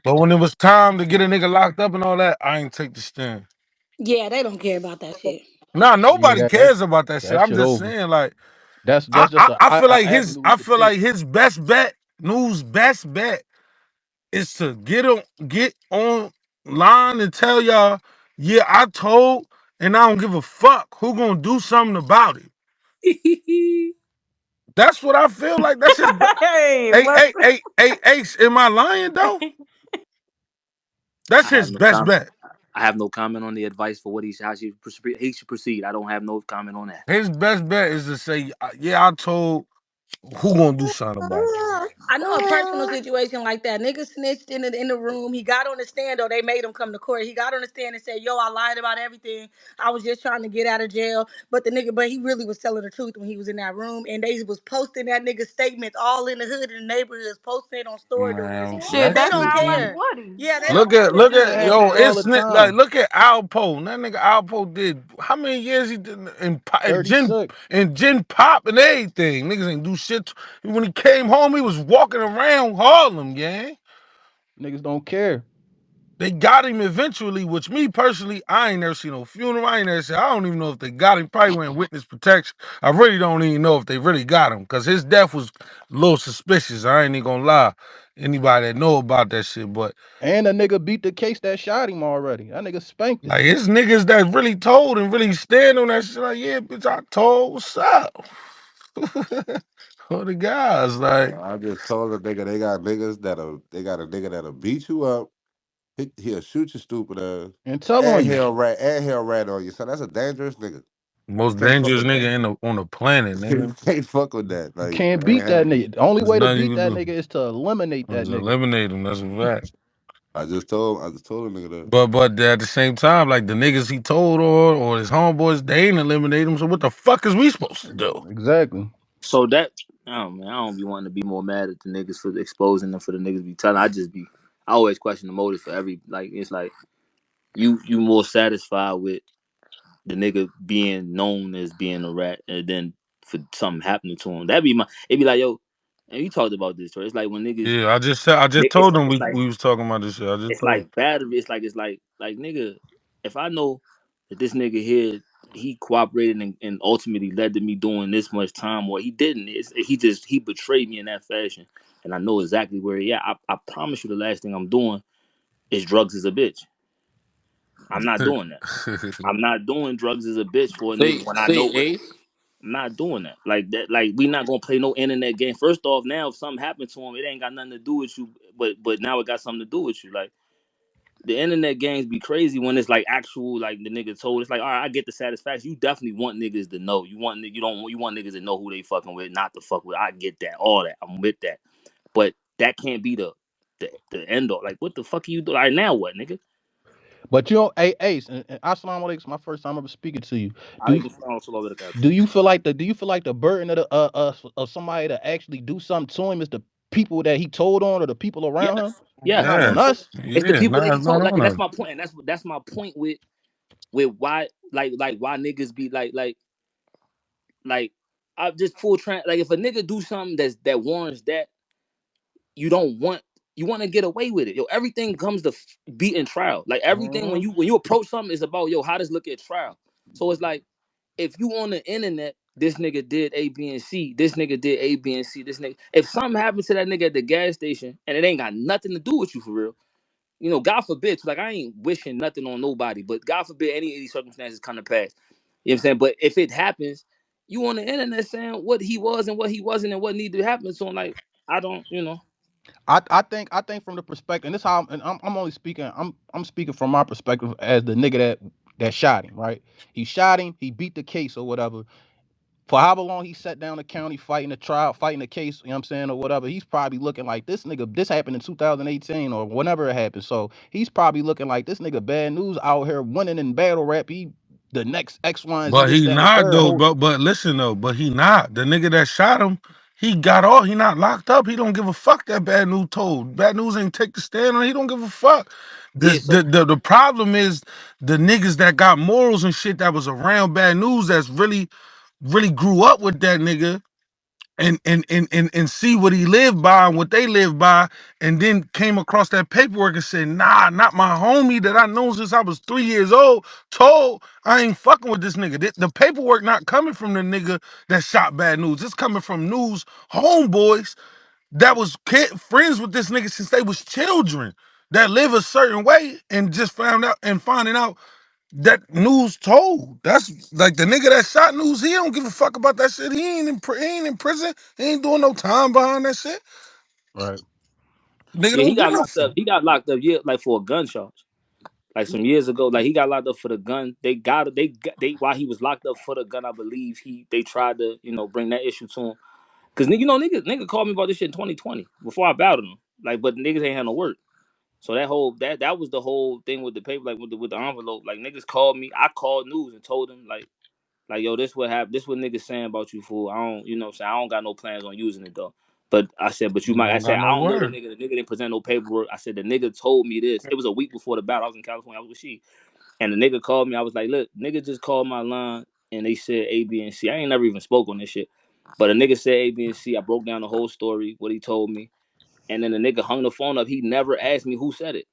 but when it was time to get a nigga locked up and all that, I ain't take the stand. Yeah, they don't care about that shit. Nah, nobody Yeah, that cares about that shit. that I'm shit just over. saying, like, That's just a, I feel like avenue I he could feel take. like his best bet, News' best bet, is to get online and tell y'all, yeah, I told, and I don't give a fuck who gonna do something about it. That's what I feel like. That's his. Hey, Hey, what? hey, hey, hey, Ace, am I lying though? That's I have his no best comment. bet. I have no comment on the advice for what he should proceed. I don't have no comment on that. His best bet is to say, yeah, I told. Who gonna do something about it? I know a personal situation like that. Nigga snitched in the room. He got on the stand though. They made him come to court. He got on the stand and said, "Yo, I lied about everything. I was just trying to get out of jail." But he really was telling the truth when he was in that room. And they was posting that nigga statements all in the hood and the neighborhoods, posting it on store doors. Man, Shit, But that they that don't shit sound like be. care. Woody. Yeah, they That don't care. Look that at happens yo, all it's the like time. look at Alpo. That nigga Alpo did how many years he did $36. in Gen Pop and everything. Niggas ain't do shit. When he came home, he was walking around Harlem, gang. Niggas don't care. They got him eventually, which me personally, I ain't never seen no funeral. I ain't never seen. I don't even know if they got him. Probably went witness protection. I really don't even know if they really got him because his death was a little suspicious. I ain't even gonna lie. Anybody that know about that shit, but And a nigga beat the case that shot him already. That nigga spanked it. like it's niggas that really told and really stand on that shit. Like, yeah, bitch, I told. What's up? All the guys, like, I just told a nigga they got a nigga that'll beat you up. He'll shoot you stupid ass. And tell on you. And he'll rat on you. So that's a dangerous nigga. You most can't fuck dangerous with that. nigga on the planet, You nigga. can't fuck with that. You Like can't that ain't beat that happening. nigga. The only There's way to nothing you beat can that do. nigga is to eliminate that Just nigga. eliminate him. That's a fact. I just told a nigga that. But at the same time, like the niggas he told or his homeboys, they ain't eliminate him. So what the fuck is we supposed to do? Exactly. So that I don't man, I don't be wanting to be more mad at the niggas for exposing them for the niggas be telling. I always question the motive for every like it's like you more satisfied with the nigga being known as being a rat and then for something happening to him. That'd be my it'd be like, yo, and you talked about this, right? It's like when niggas Yeah, I just it's told him it's like we was talking about this shit. I just it's told him. like battery. It's like nigga. If I know that this nigga here he cooperated and ultimately led to me doing this much time, or he didn't. He betrayed me in that fashion, and I know exactly where he at. I promise you, the last thing I'm doing is drugs as a bitch. I'm not doing that. I'm not doing drugs as a bitch for a nigga when I Say know what. Ace. I'm not doing that. Like that. Like we not gonna play no internet game. First off, now if something happened to him, it ain't got nothing to do with you. But now it got something to do with you. Like the internet games be crazy when it's like actual. Like the nigga told. It's like all right, I get the satisfaction. You definitely want niggas to know. You want niggas to know who they fucking with, not to fuck with. I get that. All that. I'm with that. But that can't be the end all. Like what the fuck are you doing? All right, now what, nigga? But you know, hey Ace, and Assalamu alaikum, my first time ever speaking to you. I Do ain't you gonna sound so over the guy. do you feel like the burden of the of somebody to actually do something to him is the people that he told on or the people around him? Yes, It's yes. not on Yes. us. It's the Yeah, people that nah, he it's not told. Like, on and that's us. my point. And that's my point with why like why niggas be like I just full like if a nigga do something that warrants that you don't want you want to get away with it. Yo, everything comes to beating trial. Like everything Mhm. when you approach something is about yo how does look at trial. So it's like if you on the internet. This nigga did A, B, and C. This nigga did A, B, and C. This nigga. If something happens to that nigga at the gas station and it ain't got nothing to do with you for real, God forbid, like I ain't wishing nothing on nobody, but God forbid any of these circumstances come to pass. You know what I'm saying? But if it happens, you on the internet saying what he was and what he wasn't and what needed to happen. So I'm like, I don't. I think from the perspective, and this how and I'm only speaking. I'm speaking from my perspective as the nigga that shot him. Right? He shot him. He beat the case or whatever. For however long he sat down the county fighting the trial, fighting the case, you know what I'm saying, or whatever, he's probably looking like this nigga, this happened in 2018 or whenever it happened. So he's probably looking like this nigga bad news out here winning in battle rap. He the next X, Y, and Z, But this, he that, and the not third though. whole. But listen though. But he not the nigga that shot him. He got off. He not locked up. He don't give a fuck that bad news told. Bad news ain't take the stand on. He don't give a fuck. Yeah, This so the problem is the niggas that got morals and shit that was around bad news that's really grew up with that nigga and see what he lived by and what they lived by, and then came across that paperwork and said, nah, not my homie that I know since I was 3 years old, told I ain't fucking with this nigga. The paperwork not coming from the nigga that shot bad news. It's coming from news homeboys that was friends with this nigga since they was children that live a certain way and just found out and finding out that news told. That's like the nigga that shot news. He don't give a fuck about that shit. He ain't in prison. He ain't doing no time behind that shit. Right. Nigga yeah, he don't give got no locked fuck. up. He got locked up like for a gun charge. Like some years ago, like he got locked up for the gun. They while he was locked up for the gun, I believe they tried to bring that issue to him. Cause nigga called me about this shit in 2020 before I battled him. Like, but niggas ain't had no work. So that was the whole thing with the paper, like with the envelope. Like niggas called me. I called news and told them like yo, this what happened. This what niggas saying about you, fool. I don't, you know what I'm saying? I don't got no plans on using it though. But I said, but you You might. I don't said, got I no don't know the word. nigga. The nigga didn't present no paperwork. I said the nigga told me this. It was a week before the battle. I was in California. I was with she, and the nigga called me. I was like, look, nigga just called my line, and they said A, B, and C. I ain't never even spoke on this shit. But a nigga said A, B, and C. I broke down the whole story, what he told me, and then the nigga hung the phone up. He never asked me who said it.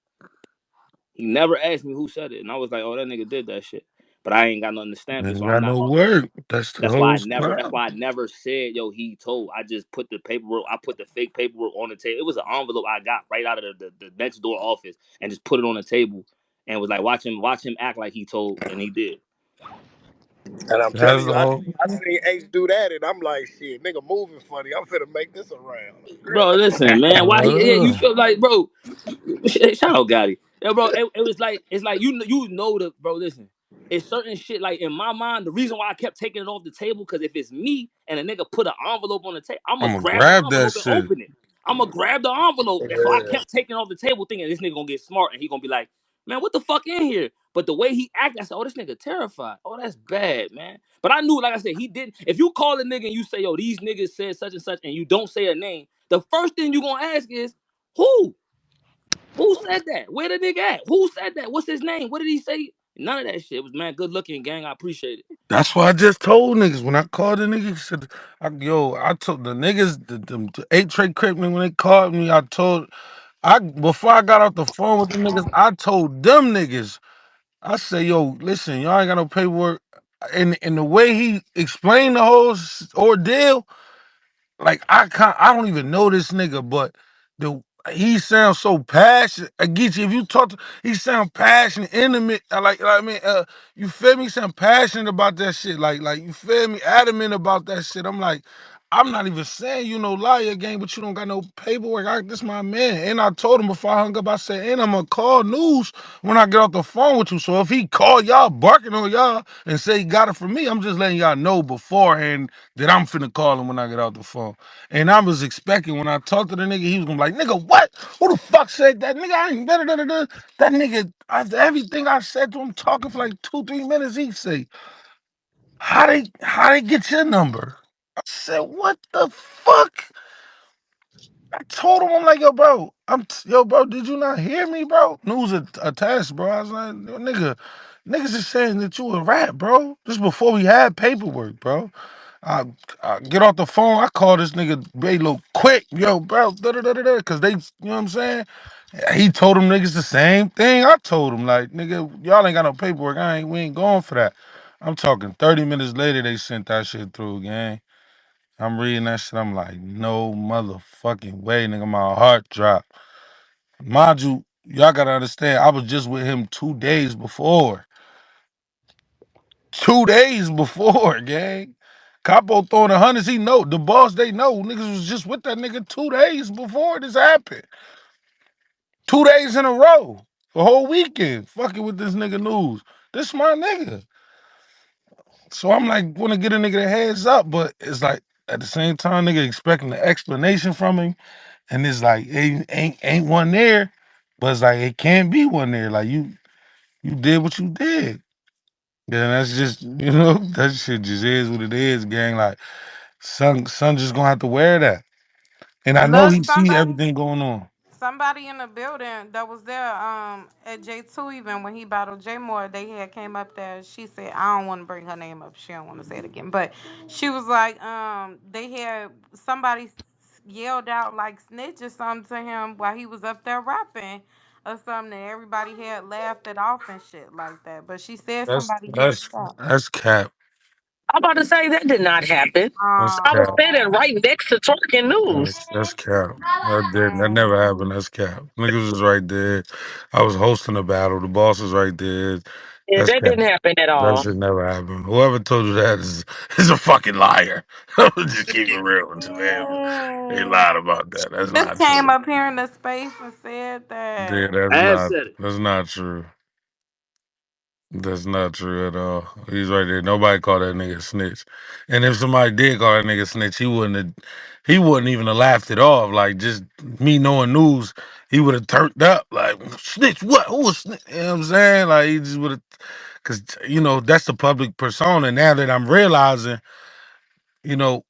He never asked me who said it, and I was like, "Oh, that nigga did that shit." But I ain't got nothing to stamp it, Ain't so I'm got not no gonna. word. That's the That's why whole I never. That's problem. why I never said, "Yo, he told." I just put the paperwork. I put the fake paperwork on the table. It was an envelope I got right out of the next door office, and just put it on the table, and was like, watch him act like he told," and he did. And I'm That's telling the you, whole. I seen Ace do that, and I'm like, shit, nigga moving funny. I'm finna make this around. Bro, listen, man. Why he? Yeah, you Uh, feel like, bro? Shout out Gotti. Yeah, bro. It was like it's like the bro. Listen, it's certain shit like in my mind. The reason why I kept taking it off the table because if it's me and a nigga put an envelope on the table, I'ma I'm gonna grab the grab that envelope and shit. open it. I'ma grab the envelope. And so I Yeah. kept taking it off the table, thinking this nigga gonna get smart and he gonna be like, man, what the fuck in here? But the way he acted, I said, oh, this nigga terrified. Oh, that's bad, man. But I knew, like I said, he didn't. If you call a nigga and you say, yo, these niggas said such and such, and you don't say a name, the first thing you gonna ask is, who? Who said that? Where the nigga at? Who said that? What's his name? What did he say? None of that shit. It was man, good looking gang. I appreciate it. That's what I just told niggas when I called the nigga. He said, I told the niggas, the 8 tray crip nigga, when they called me, I told, before I got off the phone with the niggas, I told them niggas, I say, yo, listen, y'all ain't got no paperwork. and the way he explained the whole ordeal, like I don't even know this nigga, but the he sounds so passionate. I get you. If you talk to, he sound passionate, intimate. I mean, you feel me? He sound passionate about that shit. Like you feel me? Adamant about that shit. I'm like, I'm not even saying you no liar gang, but you don't got no paperwork. This my man. And I told him before I hung up, I said, and I'm gonna call news when I get off the phone with you. So if he call y'all barking on y'all and say he got it from me, I'm just letting y'all know beforehand that I'm finna call him when I get off the phone. And I was expecting when I talked to the nigga, he was gonna be like, nigga, what? Who the fuck said that? Nigga, I ain't da. That nigga, after everything I said to him, talking for like 2, 3 minutes, he say, how they get your number? I said, what the fuck? I told him, I'm like, yo, bro, yo, bro, did you not hear me, bro? News attached, bro. I was like, nigga, niggas is saying that you a rat, bro. This before we had paperwork, bro. I, I get off the phone. I call this nigga Baylo quick, yo, bro, because they, you know what I'm saying? He told them niggas the same thing. I told him, like, nigga, y'all ain't got no paperwork. We ain't going for that. I'm talking 30 minutes later, they sent that shit through, gang. I'm reading that shit. I'm like, no motherfucking way, nigga. My heart dropped. Mind you, y'all gotta understand, I was just with him 2 days before. 2 days before, gang. Capo throwing the hundreds, he know. The boss, they know. Niggas was just with that nigga 2 days before this happened. 2 days in a row. The whole weekend. Fucking with this nigga news. This my nigga. So I'm like, wanna get a nigga the heads up, but it's like at the same time, nigga expecting an explanation from him. And it's like ain't one there, but it's like it can't be one there. Like you did what you did. Yeah, that's just that shit just is what it is, gang. Like son just gonna have to wear that. And I know Look, he see everything going on. somebody in the building that was there at J2 even when he battled J Moore, they had came up there. She said, I don't want to bring her name up. She don't want to say it again. But she was like, they had somebody yelled out like snitch or something to him while he was up there rapping or something, and everybody had laughed it off and shit like that. But she said That's somebody yelled that's it out. that's cap. I'm about to say that did not happen. That's I was cap. standing Oh. right next to twerking news. That's cap. That never happened. That's cap. Niggas was right there. I was hosting the battle. The boss was right there. Yeah, That's that cap. didn't happen at That all. shit never happened. Whoever told you that is a fucking liar. Just keep it real with you, man. They lied about that. That's Just not came true. up here in the space and said Yeah, that. I have said it. that's not true. That's not true at all. He's right there. Nobody called that nigga snitch. And if somebody did call that nigga snitch, he wouldn't even have laughed it off. Like just me knowing news, he would have turned up. Like snitch, what? Who was snitch? You know what I'm saying? Like he just would have, cause that's the public persona. Now that I'm realizing, you know,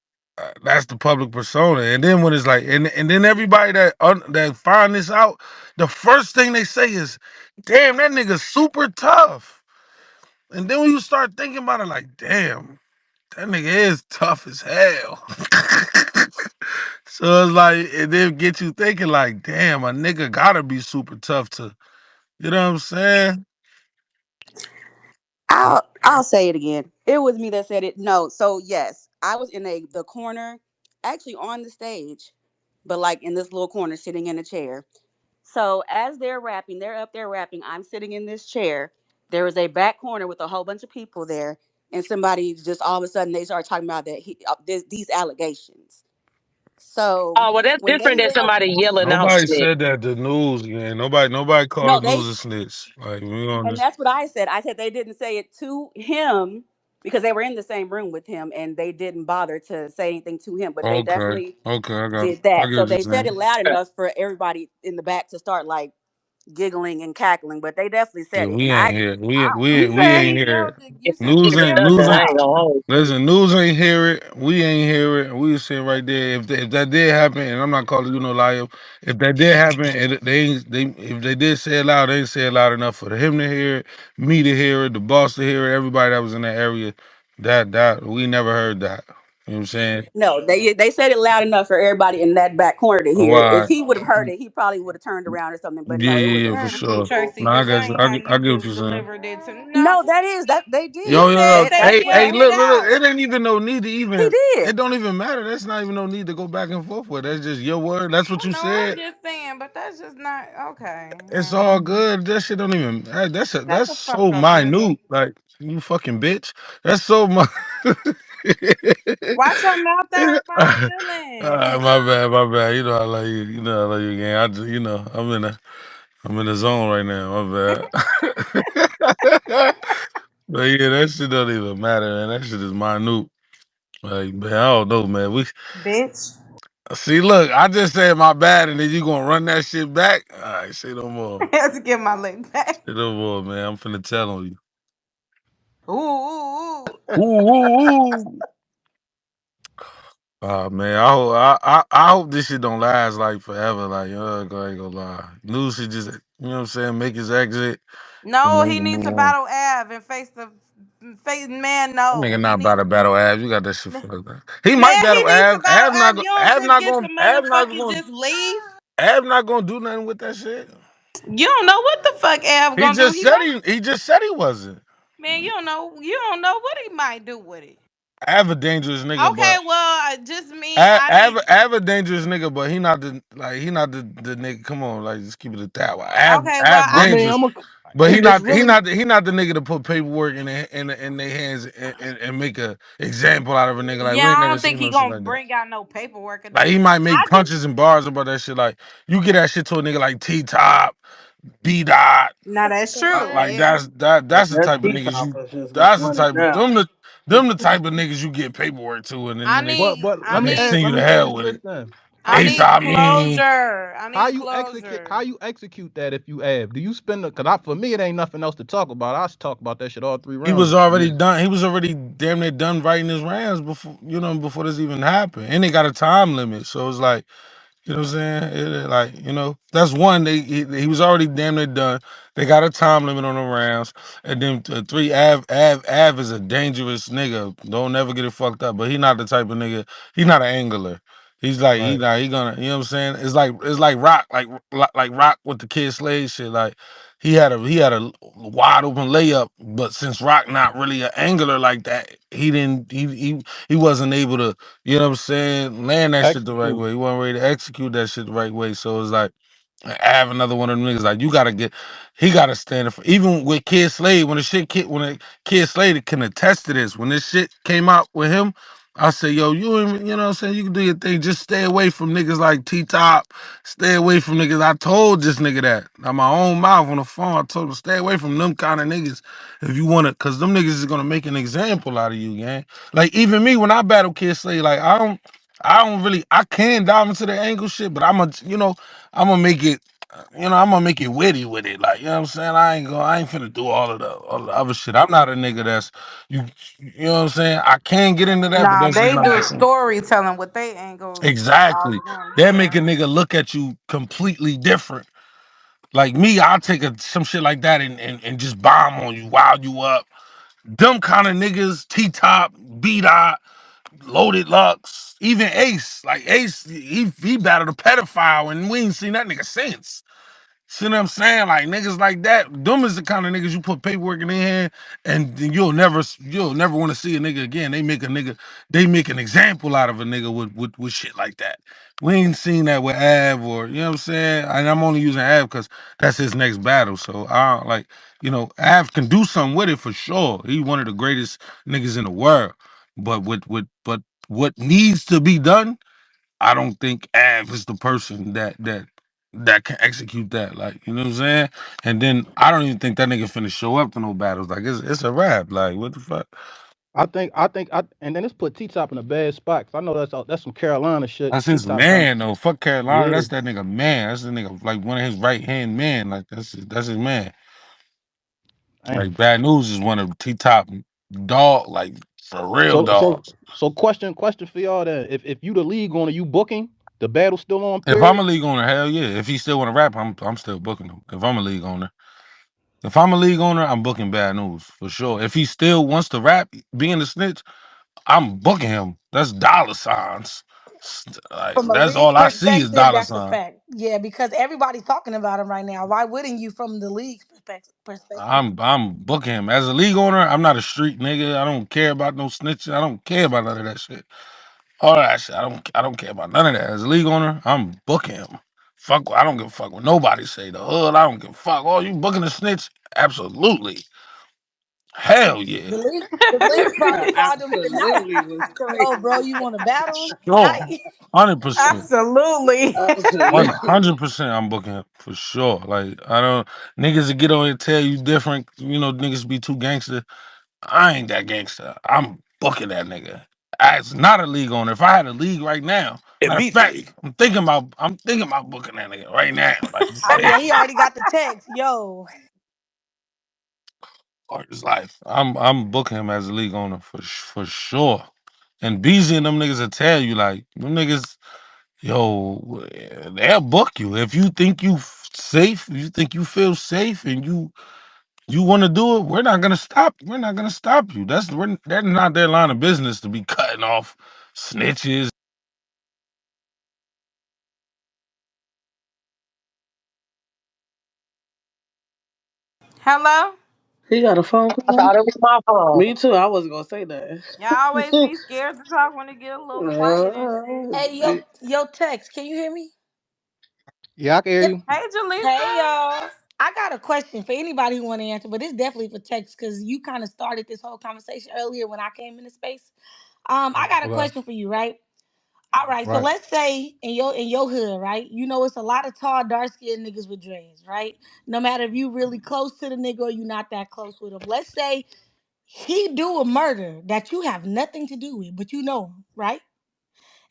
that's the public persona. And then when it's like, and then everybody that find this out, the first thing they say is, "Damn, that nigga's super tough." And then when you start thinking about it, like, damn, that nigga is tough as hell. So it's like, it then get you thinking, like, damn, a nigga gotta be super tough to, you know what I'm saying? I'll say it again. It was me that said it. No, so yes, I was in the corner, actually on the stage, but like in this little corner, sitting in a chair. So as they're rapping, they're up there rapping. I'm sitting in this chair. There is a back corner with a whole bunch of people there, and somebody just all of a sudden they start talking about that these allegations. So Oh, well, that's when different they than somebody yelling out Nobody snitch. said that the news, man. Nobody no called the they news a snitch. Like, we on and this. that's what I said. I said they didn't say it to him because they were in the same room with him and they didn't bother to say anything to him, but they Okay. definitely Okay, did I that. get So what you're they said saying. it loud enough for everybody in the back to start like giggling and cackling, but they definitely Yeah, said it. we And ain't here. He We said ain't he here. yelled it. You It's said he bigger than yelled it nothing. News I ain't ain't out. gonna hold. listen, news ain't hear it. We ain't hear it. We was sitting right there. If that did happen, and I'm not calling you no liar, if that did happen, and they if they did say it loud, they didn't say it loud enough for him to hear it, me to hear it, the boss to hear it, everybody that was in that area. That we never heard that. You know what I'm saying? No, they said it loud enough for everybody in that back corner to Oh, hear. If all he would have heard right. it, he probably would have turned around or something. But Yeah, no, it was yeah, a yeah, for few sure. people. Tracy, No, I this guess ain't how I you get what just you're saying. delivered it to no. No, that is that they You Yo, did. yo, said yo. that Hey, he That's hey, putting facts. it look. out. It ain't even no need to He even. did. It don't even matter. That's not even no need to go back and forth with. That's just your word. That's what I you know, I'm said. just saying, but that's just not okay. It's all good. That shit don't even. Shut That's the fuck so up, nigga. minute. Like you fucking bitch. That's so my. Watch your mouth. I hurt my feelings. My bad. You know I love you. You know I love you again. I just, I'm in the zone right now. My bad. But yeah, that shit don't even matter, man. That shit is minute. Like, man, I don't know, man. We Bitch. see, look, I just said my bad, and then you gonna run that shit back? All right, say no more. I have to get my leg back. Say no more, man. I'm finna tell on you. Ooh, ooh, ooh. Ooh, ooh, ooh. Man, I hope this shit don't last like forever. Like, I ain't gonna lie. News should just, you know what I'm saying, make his exit and No, then he needs to move on. battle Av and face the face man. That No, nigga he not about needs to battle Av. You got that shit to. fucked up. He might Man, he battle needs to Av. battle Av. You don't Av just not get gonna, to motherfucking just leave. Av not gonna do nothing with that shit. You don't know what the fuck Av gonna do. He might. He just said he wasn't. Man, you don't know. You don't know what he might do with it. Av a dangerous nigga, Okay, but well, just me. I need. Av a dangerous nigga, but he not the nigga. Come on, like just keep it at that. Okay, well, Av I I mean, need. dangerous, I'm a, but it's really he not the nigga to put paperwork in their hands and make a example out of a nigga. Like Yeah, we ain't I never don't think seen he no shit gonna like that. bring out no paperwork or Like nothing. he might make I just punches and bars about that shit. Like you get that shit to a nigga like T Top, B Dot. now that's true. Like Yeah. that's the That type of T niggas top you. is just That's the running type of down. them the type of niggas you get paperwork to, and then I need. but I let and me they need. ask send you let to me hell ask with this it. then. I How you Ace, need I mean, closure. I need closure. how you execute that if you have? Do you spend the? Cause for me it ain't nothing else to talk about. I talk about that shit all 3 rounds if you want. he was already damn near done writing his rounds before before this even happened, and they got a time limit, so it's like. You know what I'm saying? Like, that's one. He was already damn near done. They got a time limit on the rounds. And then three, Av is a dangerous nigga. Don't never get it fucked up. But he not the type of nigga. He not an angler. He's like Right. he gonna. You know what I'm saying? It's like Rock, like Rock with the Kid Slade shit. Like he had a wide open layup, but since Rock not really an angler like that, he didn't he wasn't able to you know what I'm saying? Land that shit the right Execute. way. You wasn't ready to execute that shit the right way. So it's like I have another one of them niggas. Like you gotta he gotta stand up for even with Kid Slade, when a Kid Slade can attest to this. When this shit came out with him, I said, yo, you know what I'm saying? You can do your thing. Just stay away from niggas like T Top. Stay away from niggas. I told this nigga that. Out my own mouth on the phone. I told him stay away from them kind of niggas if you wanna, cause them niggas is gonna make an example out of you, gang. Like even me when I battle Kid Slade, like I don't really I can dive into the angle shit, but I'm gonna make it I'm gonna make it witty with it. Like, you know what I'm saying? I ain't finna do all the other shit. I'm not a nigga that's you you know what I'm saying? I can get into that, but Nah, that's just they not do the same. storytelling with they angles. All Exactly. of them, That make yeah. a nigga look at you completely different. Like me, I'll take some shit like that and just bomb on you, wild you up. Them kind of niggas, T Top, B Dot, Loaded Lux, even Ace. Like Ace, he battled a pedophile and we ain't seen that nigga since. See what I'm saying? Like niggas like that, them is the kind of niggas you put paperwork in their hand, and then you'll never want to see a nigga again. They make an example out of a nigga with shit like that. We ain't seen that with Av or you know what I'm saying. And I'm only using Av because that's his next battle. So I don't, like Av can do something with it for sure. He's one of the greatest niggas in the world. But what needs to be done I don't think Av is the person that can execute that. Like, you know what I'm saying? And then I don't even think that nigga finna show up to no battles. Like it's a rap. Like, what the fuck? And then this put T Top in a bad spot. 'Cause I know that's some Carolina shit. That's T his Top kind of man though. Fuck Carolina. yeah. That's that nigga man. That's the nigga like one of his right hand man. Like that's his man. Damn. Like Bad News is one of T Top dog, like for real So so dogs. so question for y'all then. If you the league owner, you booking the battle still on If I'm period? a league owner, hell yeah. If he still wanna rap, I'm still booking him. If I'm a league owner. If I'm a league owner, I'm booking Bad News for sure. If he still wants to rap, being a snitch, I'm booking him. That's dollar signs. Like From a that's league all I see is perspective, dollar that's a sign. fact. Yeah, because everybody's talking about him right now. Why wouldn't you from the league's perspective? I'm booking him as a league owner. I'm not a street nigga. I don't care about no snitching. I don't care about none of that shit. All that shit. I don't care about none of that. As a league owner, I'm booking him. Fuck. I don't give a fuck what nobody say. The hood. I don't give a fuck. Oh, you booking a snitch? Absolutely. Hell yeah. The league probably called him tonight. Absolutely was Yo, crazy. bro, you want to battle Sure. tonight? 100%. Absolutely. One Absolutely. hundred percent, I'm booking him for sure. Like I don't niggas that get on here tell you different. You know, niggas be too gangster. I ain't that gangster. I'm booking that nigga. As not a league owner. If I had a league right now, And matter of me fact, three. I'm thinking about booking that nigga right now. Like Oh damn, yeah, he already got the text. Yo, or his life. I'm booking him as a league owner for sure. And BZ and them niggas will tell you like them niggas. Yo, they'll book you if you think safe. You think you feel safe, and you want to do it. We're not gonna stop. We're not gonna stop you. That's not their line of business to be cutting off snitches. Hello? He got a phone I call? thought it was my phone. Me too. I wasn't gonna say that. Y'all always be scared to talk when it get a little quiet and shit. hey, yo, text. Can you hear me? Yeah, I can hear Yeah. you. Hey, Jaleesa. Hey, y'all. I got a question for anybody who want to answer, but it's definitely for text because you kind of started this whole conversation earlier when I came into space. I got a Okay. question for you, right? All right, so Right. let's say in your hood, right? You know it's a lot of tall, dark skinned niggas with dreads, right? No matter if you really close to the nigga or you not that close with him. Let's say he do a murder that you have nothing to do with, but you know him, right?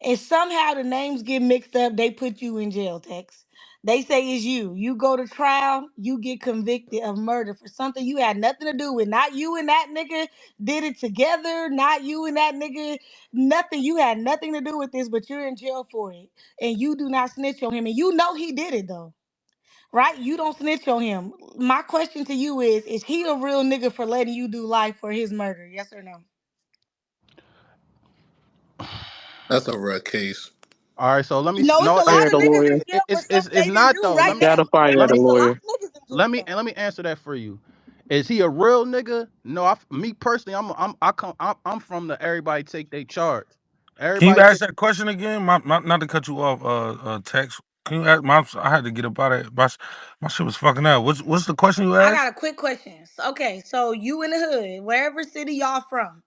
And somehow the names get mixed up, they put you in jail, Tex. They say it's you. You go to trial, you get convicted of murder for something you had nothing to do with. Not you and that nigga did it together. Not you and that nigga, nothing. You had nothing to do with this, but you're in jail for it. And you do not snitch on him. And you know he did it though, right? You don't snitch on him. My question to you is he a real nigga for letting you do life for his murder? Yes or no? That's a rare case. All right. So let me No, it's no. a It, lot Fire of the niggas lawyer. in jail for something it's they didn't not do though. right Gotta now. fire Let the me It's a lot lawyer. of niggas in let me jail. and let me answer that for you. Is he a real nigga? No, me personally, I'm from the everybody take they charge. Can you Everybody ask take. that question again? Not to cut you off. Text. Can you ask? I had to get up out of it. My shit was fucking up. What's the question you I got asked? a quick question. Okay, so you in the hood, wherever city y'all from,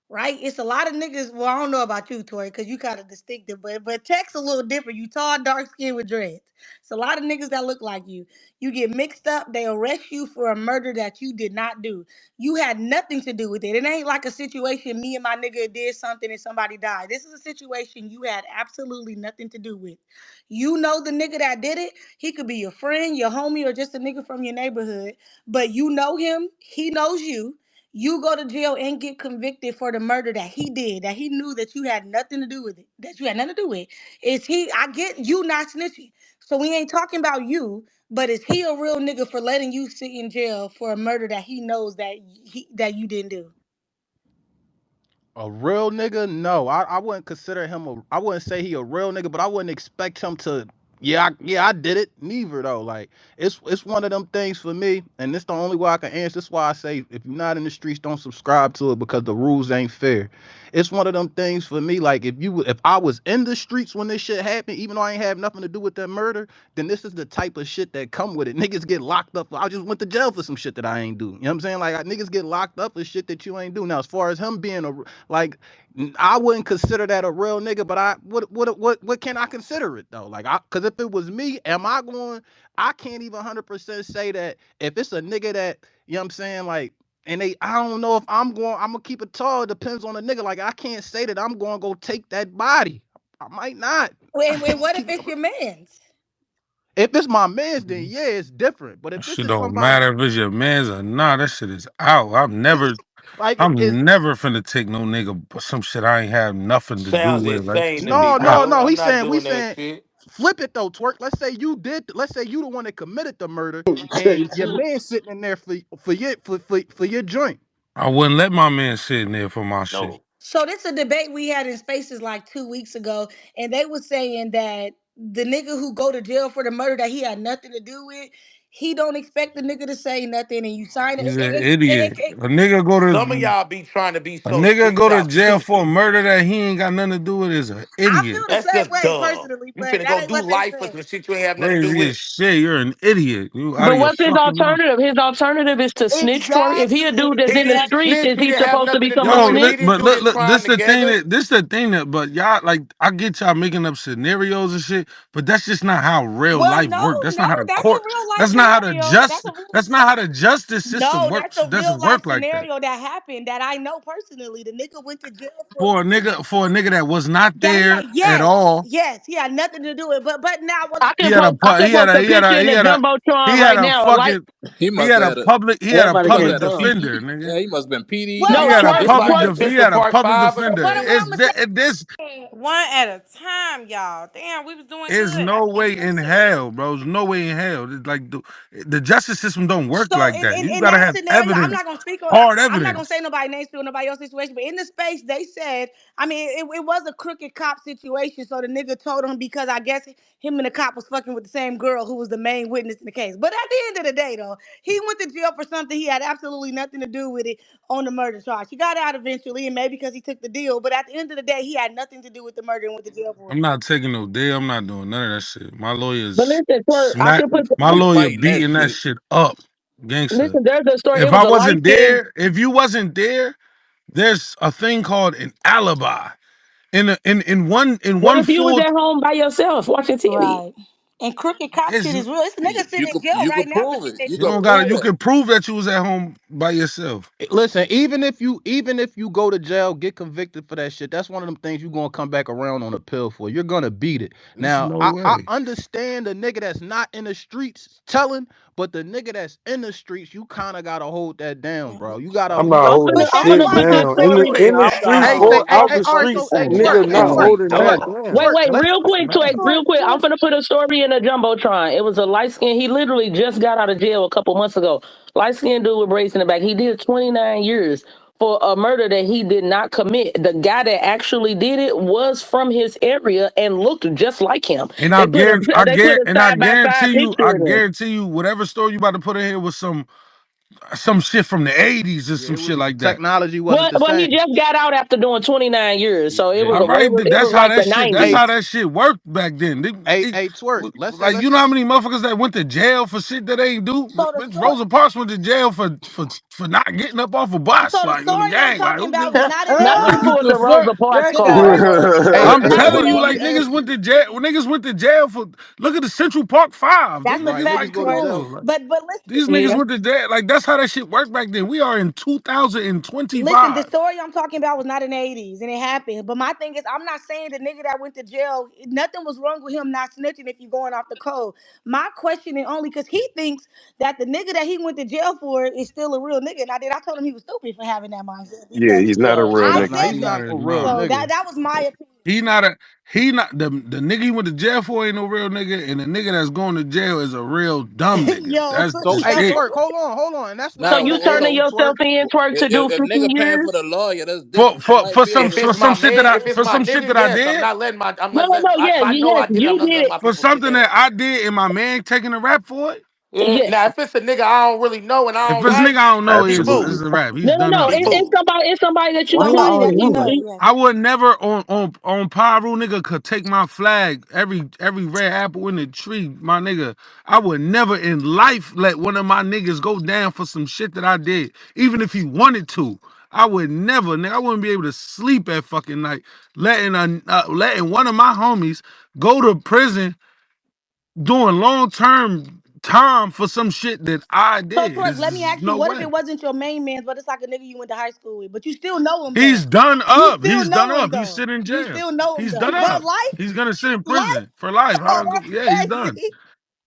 right? It's a lot of niggas. Well, I don't know about you, Tori, because you kind of distinctive, but Tech's a little different. You tall, dark skin with dreads. It's a lot of niggas that look like you. You get mixed up. They arrest you for a murder that you did not do. You had nothing to do with it. It ain't like a situation me and my nigga did something and somebody died. This is a situation you had absolutely nothing to do with. You know the nigga that did it. He could be your friend, your homie, or just a nigga from your neighborhood. But you know him. He knows you. You go to jail and get convicted for the murder that he did, that he knew that you had nothing to do with it, that you had nothing to do with. Is he, I get you not snitching. So we ain't talking about you, but is he a real nigga for letting you sit in jail for a murder that he knows that you didn't do? A real nigga? No, I wouldn't consider him a. I wouldn't say he a real nigga, but I wouldn't expect him to. Yeah, I did it. Neither though. Like it's one of them things for me, and this the only way I can answer. This is why I say if you're not in the streets, don't subscribe to it because the rules ain't fair. It's one of them things for me. Like if I was in the streets when this shit happened, even though I ain't have nothing to do with that murder, then this is the type of shit that come with it. Niggas get locked up. I just went to jail for some shit that I ain't do. You know what I'm saying? Like niggas get locked up for shit that you ain't do. Now as far as him being a like, I wouldn't consider that a real nigga, but what can I consider it though? Like, cause if it was me, am I going? I can't even 100% say that if it's a nigga that you know what I'm saying, like, and I don't know if I'm gonna keep it tall. It depends on the nigga. Like, I can't say that I'm gonna go take that body. I might not. And what if Keep it it's your man's? if it's my man's, then yeah, it's different. But That if this shit is don't somebody matter if it's your man's or not. That shit is out. like is I'm never finna take no nigga some shit I ain't have nothing to do Sounds with. Like, insane to me, no, out. no, bro. no. I'm He's not saying we doing that saying shit. flip it though, twerk. Let's say you the one that committed the murder and your Taty. man sitting in there for your joint. I wouldn't let my man sit in there for my No. shit. So this is a debate we had in Spaces like 2 weeks ago, and they were saying that the nigga who go to jail for the murder that he had nothing to do with, he don't expect the nigga to say nothing, and you sign it. He's an idiot. Some of y'all be trying to be A so nigga street go to y'all jail for a stupid. murder that he ain't got nothing to do with is an I idiot. feel the That's same just way dumb. personally, You but finna that go ain't do what they life for said. some shit you ain't have nothing to do Crazy with. as shit. You're an idiot. You out of But your what's his fucking mind. alternative? His alternative is to snitch twerk. If he a dude Exactly. that's He in the didn't streets, Exactly. snitch. is He he didn't have supposed to nothing to become a do Yo, with it. snitch? He didn't but do this this crime the thing together. that this the thing that but y'all like I get y'all making up scenarios and shit, but that's just not how real Well, life no, works. That's no, not how the that's a court real life that's not how the scenario. just that's not how the justice system No, that's works. a real Doesn't life work like that. scenario that happened that I know personally. The nigga went to jail for For a nigga that was not that. He had, there at yes, all. yes, he had nothing to do with. But now, well, I He can had a post I pu- can post a picture in the he jumbotron had right a now. Like fucking He he must had have a had a public he had a Everybody he must getting public have had a drunk. defender, PD. nigga. Yeah, he must have been PD well, He no then. had a well, twerk This I'm like public twerk. the def- he Central had a Park public Five or but defender. what something. I'm gonna say. This One at a time, y'all. Damn, we was doing is good. I no can't way in listen. hell, bro. There's no way in hell. It's like the justice system don't work So like that. You in gotta that have scenario, I'm not evidence, gonna speak on. hard I'm not gonna evidence. say nobody names to nobody else's situation, but in the space they said, I mean, it was a crooked cop situation. So the nigga told him because I guess him and the cop was fucking with the same girl who was the main witness in the case. But at the end of the day, though, he went to jail for something he had absolutely nothing to do with it on the murder charge. He got out eventually, and maybe because he took the deal. But at the end of the day, he had nothing to do with the murder and went to jail for I'm it. not taking no deal. I'm not doing none of that shit. My But lawyer's listen, twerk. I smack. can put. My He lawyer fighting that beating that shit. shit up, gangster. Listen, there's a story. If It was I a light wasn't skinned. there, if you wasn't there, there's a thing called an alibi. In What one if you was full, at home by yourself watching TV? Right. And crooked cop it's shit is real. It's a nigga sitting You in could jail you right could now for prove shit it. that You he you could don't didn't got to. prove do. You that. can prove that you was at home by yourself. Listen, even if you go to jail, get convicted for that shit, that's one of them things you're gonna come back around on a pill for. You're gonna beat it. There's Now, no I way. understand the nigga that's not in the streets telling, but the nigga that's in the streets, you kind of gotta hold that down, bro. I'm You not gotta. holding But I'm that's gonna shit why put this down. Taty. story. Yeah, In the I'm not streets Hey, holding say, or hey, shit out hey, the all down. right, so, streets, hey, Taty, twerk, nigga, hey, not twerk, holding hold twerk, that on. down. Wait, twerk. wait, Let's real quick, Man, Twig, real quick. I'm finna put a story in the jumbotron. It was a light skin. He literally just got out of jail a couple months ago. Light skinned dude with braids in the back. He did 29 years for a murder that he did not commit. The guy that actually did it was from his area and looked just like him. and They put a I side by side I picture of them. guarantee you, whatever story you about to put in here was some shit from the '80s or yeah, some shit like that. technology wasn't Well, the well, he same. just got out after doing 29 years, so it Yeah. was All a right, it that's was how like the that shit. That's Hey, 90s. how that shit worked back then. twerk. Let's say, Like you know how many motherfuckers that went to jail for shit that they ain't do. So the Bitch, story, Rosa Parks went to jail for not getting up off a bus, so the like on the story I'm gang. Like talking who about gives? was not in the Not you Like '80s. what pulled the the Rosa fuck? Parks that The guy. card. story hey, was I'm hey, not in telling twerk. the you, Let like me '80s. ask niggas you. went to jail. Niggas went to jail for look at the Central Park Five. That's a Right, niggas fact, go to Come Twerk. jail. on, like, But listen, these niggas Yeah. went to jail. Like that's how that shit worked back then. We are in listen, the 2025. story I'm talking about was not in the '80s, and it happened. But my thing is, I'm not saying the nigga that went to jail, nothing was wrong with him not snitching if you're going off the code. My question is only because he thinks that the nigga that he went to jail for is still a real nigga. And I told him he was stupid for having that mindset Yeah, because he's not a real I Nah, nigga. nah, said he's Not not that. a his real So mind. nigga. that was my opinion. He not the nigga he went to jail for ain't no real nigga, and the nigga that's going to jail is a real dumb nigga. Yo, That's So, the hey, yo. shit. twerk. Hold on, and that's what So I Now, you was turning asking so yourself twerk. in, Twerk, to do if 50 nigga paying for years? the lawyer, that's different. That might be a If For it's difference. my some shit man, if it's for my some shit nigga, that I yes, I'm did, not letting my. I'm No, not no, letting. no. If Yes, I know yes, I did it, I'm you not did letting it. my for people sit something down. that I did, and my man taking a rap for it. Yeah. Yeah. Now, if it's a nigga I don't really know and I If don't this nigga like, I don't know, he Absolutely. smooth. is a rap. He's No, no, done no. up. He It's smooth. somebody. It's somebody that you Why don't Somebody y'all that on you mute? know, know. yeah. I would never on Pyro nigga could take my flag every red apple in the tree, my nigga. I would never in life let one of my niggas go down for some shit that I did, even if he wanted to. I would never, nigga. I wouldn't be able to sleep at fucking night letting one of my homies go to prison doing long term time for some shit that I So did. Twerk, let me There's ask you, no what if way. it wasn't your main man, but it's like a nigga you went to high school with, but you still know him He's though? done You up. still He's done know him up. He's though. sitting in You jail. still know him He's though. done But up. life, He's gonna sit in life, prison for life. I oh, don't give. Yeah, he's that's done. crazy.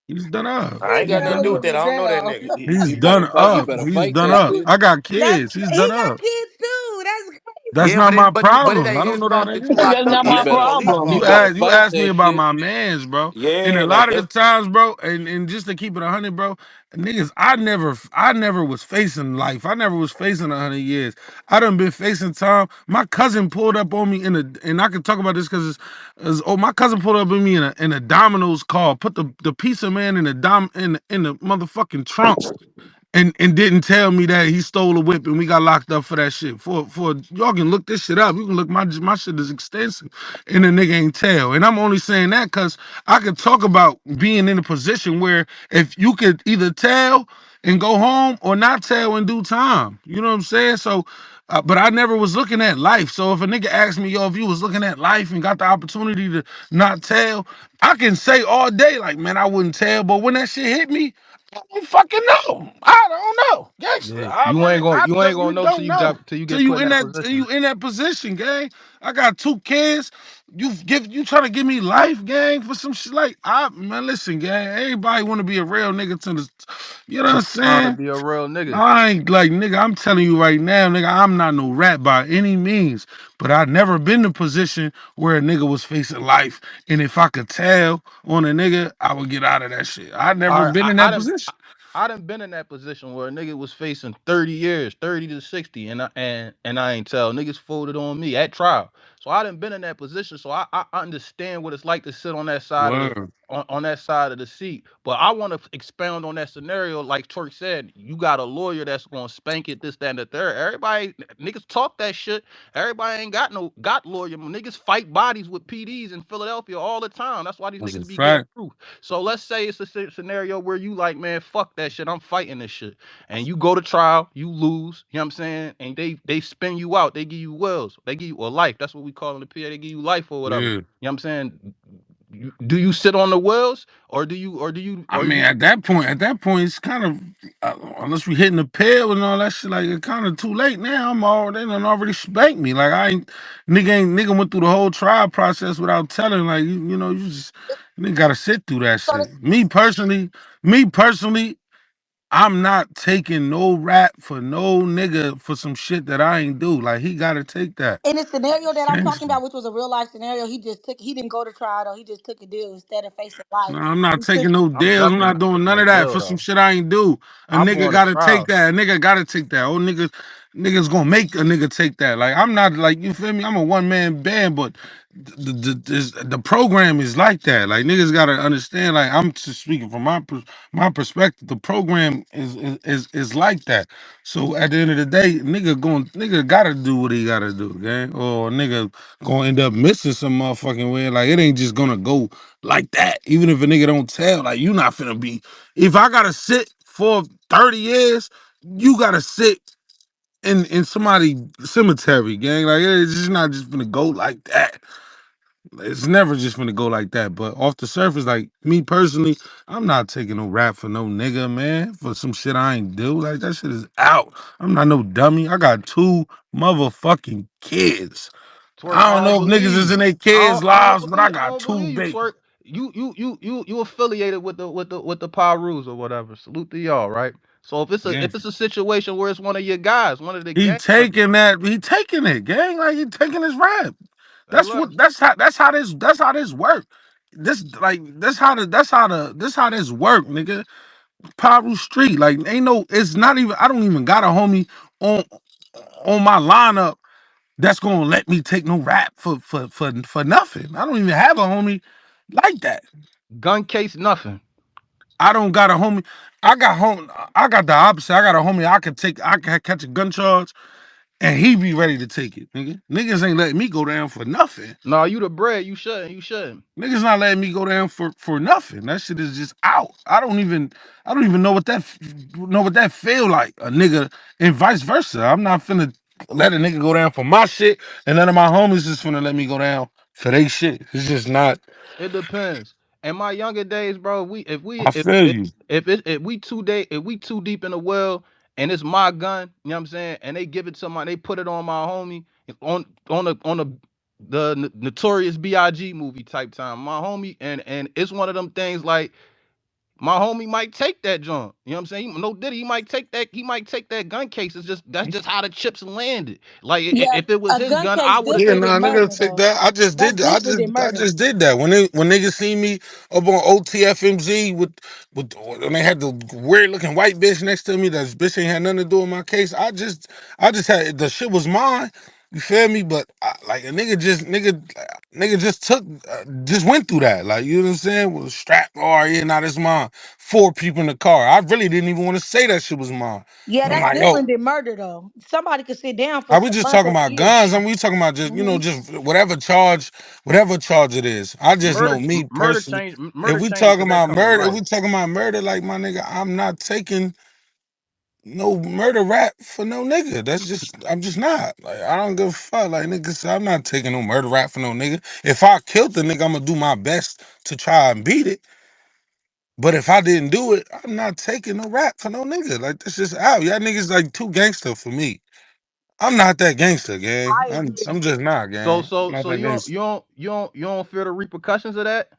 He's done up. I He ain't He's got said nothing he to done do with went up. to that. I don't know that jail. nigga. He's He done better up. he better He's fight done that up. shit. I got That's kids. He's done he got up. kids too. That's crazy. That's Yeah, not but my it problem. ain't I don't his know that fault ain't that you it. That's locked up not You my behind the better police problem. You better bro. asked fight me that about shit. my mans, bro. And a Yeah, like lot of the times, bro, and just to keep it 100, bro, niggas, I never was facing life. I never was facing 100 years. I done been facing time. My cousin pulled up on me and I can talk about this because my cousin pulled up on me in a Domino's car, put the pizza man in the motherfucking trunk and didn't tell me that he stole a whip and we got locked up for that shit. For y'all can look this shit up. You can look my shit is extensive and the nigga ain't tell. And I'm only saying that because I could talk about being in a position where if you could either tell and go home or not tell in due time. You know what I'm saying? So but I never was looking at life. So if a nigga asked me, yo, if you was looking at life and got the opportunity to not tell, I can say all day, like, man, I wouldn't tell. But when that shit hit me, I don't fucking know. I don't know. Gangsta. Yeah, I really, I you ain't don't, gonna you know till don't you know. got till you Till get you put in in that that, till position. you in that position, gang. I got 2 kids. You trying to give me life, gang, for some shit like man, listen, gang. Everybody wanna be a real nigga to the, you know what To I'm learn to saying? be a real nigga. I ain't like nigga, I'm telling you right now, nigga, I'm not no rat by any means. But I've never been in a position where a nigga was facing life. And if I could tell on a nigga, I would get out of that shit. I All never right, been in I that done position. I done been in that position where a nigga was facing 30 years, 30 to 60, and I ain't tell. Niggas folded on me at trial. So I done been in that position. So I understand what it's like to sit on that side of the Word. on that side of the seat. But I want to expound on that scenario, like Twerk said, you got a lawyer that's gonna spank it, this, that, and the third. Everybody niggas talk that shit. Everybody ain't got lawyer. Niggas fight bodies with PDs in Philadelphia all the time. That's why these That's a niggas be getting fact. proof. So let's say it's a scenario where you like, man, fuck that shit. I'm fighting this shit. And you go to trial, you lose, you know what I'm saying? And they spin you out. They give you wills. They give you a life. That's what we call in the PA. They give you life or whatever. You Yeah. know what I'm saying? Do you sit on the wills or do you I mean, at that point, it's kind of unless we hitting the pill and all that shit, like it's kind of too late now. They done already spanked me. Like nigga went through the whole trial process without telling. Like you just nigga gotta sit through that So shit. Me personally, I'm not taking no rap for no nigga for some shit that I ain't do. Like he gotta take that. in the scenario that I'm talking Gangsta. about, which was a real life scenario, he didn't go to trial though. He just took a deal instead of facing life. No, I'm not He took taking no I'm deals. I'm definitely not not doing taking none no of that deal for some though. shit I ain't do. A I'm nigga going to gotta take trial. that. A nigga gotta take that. Niggas gonna make a nigga take that. Like I'm not like you feel me. I'm a one man band, but the program is like that. Like niggas gotta understand. Like I'm just speaking from my perspective. The program is like that. So at the end of the day, nigga gotta do what he gotta do, gang. Or a nigga gonna end up missing some motherfucking way. Like it ain't just gonna go like that. Even if a nigga don't tell, like you not finna be. If I gotta sit for 30 years, you gotta sit in somebody cemetery, gang. Like it's just not just gonna go like that. It's never just gonna go like that. But off the surface, like me personally, I'm not taking no rap for no nigga, man. For some shit I ain't do. Like that shit is out. I'm not no dummy. I got 2 motherfucking kids. Twerk, I I don't don't know if niggas believe is you. in their kids' lives, but I I got don't two believe you, babies. Twerk. You affiliated with the Pyrus or whatever. Salute to y'all, right? So Yeah. if it's a situation where it's one of your guys, one of the He gang members, taking that. He taking it, gang. Like he taking his rap. say That's less. what. That's how this work. This like this how this work, nigga. Paru Street, like ain't no. It's not even. I don't even got a homie on on my lineup that's gonna let me take no rap for nothing. I don't even have a homie like that. Gun case, nothing. I don't got a homie. I got home. I got the opposite. I got a homie. I could take. I can catch a gun charge and he be ready to take it, nigga. Niggas ain't letting me go down for nothing. No, you the bread. You shouldn't. You shouldn't. Niggas not letting me go down for nothing. That shit is just out. I don't even know what that feel like. A nigga and vice versa. I'm not finna let a nigga go down for my shit, and none of my homies is finna let me go down for they shit. It's just not. It depends. In my younger days, bro, I feel you. if we too deep in the well and it's my gun, you know what I'm saying, and they give it to they put it on my homie on the Notorious B.I.G. movie type time. My homie and it's one of them things like My homie might take that joint. You know what I'm saying? No Diddy, he might take that gun case. It's just that's just how the chips landed. Like Yeah, if it was a his gun gun, case I would have Yeah, different taken than nah, the nigga, murder, take though. that. I just That's did that. I different just than I murder. just did that. When niggas see me up on OTFMZ with when they had the weird looking white bitch next to me, that bitch ain't had nothing to do with my case. I just had the shit was mine. You feel me? But like a nigga just took just went through that. Like you know what I'm saying? Was strapped. Oh yeah, now this mine. 4 people in the car. I really didn't even want to say that shit was mine. Yeah, But I'm that's like, yo, different than murder, though. Somebody could sit down for are we some just talking murder about years. guns? I mean, we talking about just Hmm. just whatever charge it is. I just know me personally. If murder we change talking because that about come to murder, if life. we talking about murder, like my nigga, I'm not taking no murder rap for no nigga. I'm just not. Like I don't give a fuck. Like niggas, I'm not taking no murder rap for no nigga. If I killed the nigga, I'm gonna do my best to try and beat it. But if I didn't do it, I'm not taking no rap for no nigga. Like this just out. Y'all niggas like too gangster for me. I'm not that gangster, gang. I agree. I'm just not, So gang. I'm so not so that gangster. you don't feel the repercussions of that?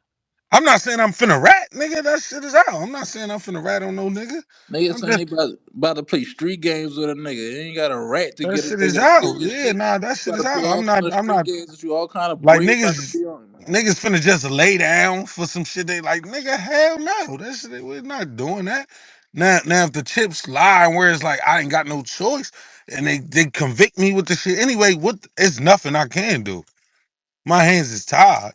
I'm not saying I'm finna rat, nigga. That shit is out. I'm not saying I'm finna rat on no nigga. Niggas I'm saying they just about to play street games with a nigga. They ain't got a rat to that get a shit is nigga out. serious Yeah, shit. nah, that You shit about is to play out. all kind of I'm street not games with you, all kind of like bread about to niggas. be on, man. Niggas finna just lay down for some shit. They like, nigga, hell no. That shit, we're not doing that. Now, if the chips lie, where it's like I ain't got no choice, and they convict me with the shit anyway, it's nothing I can do. My hands is tied.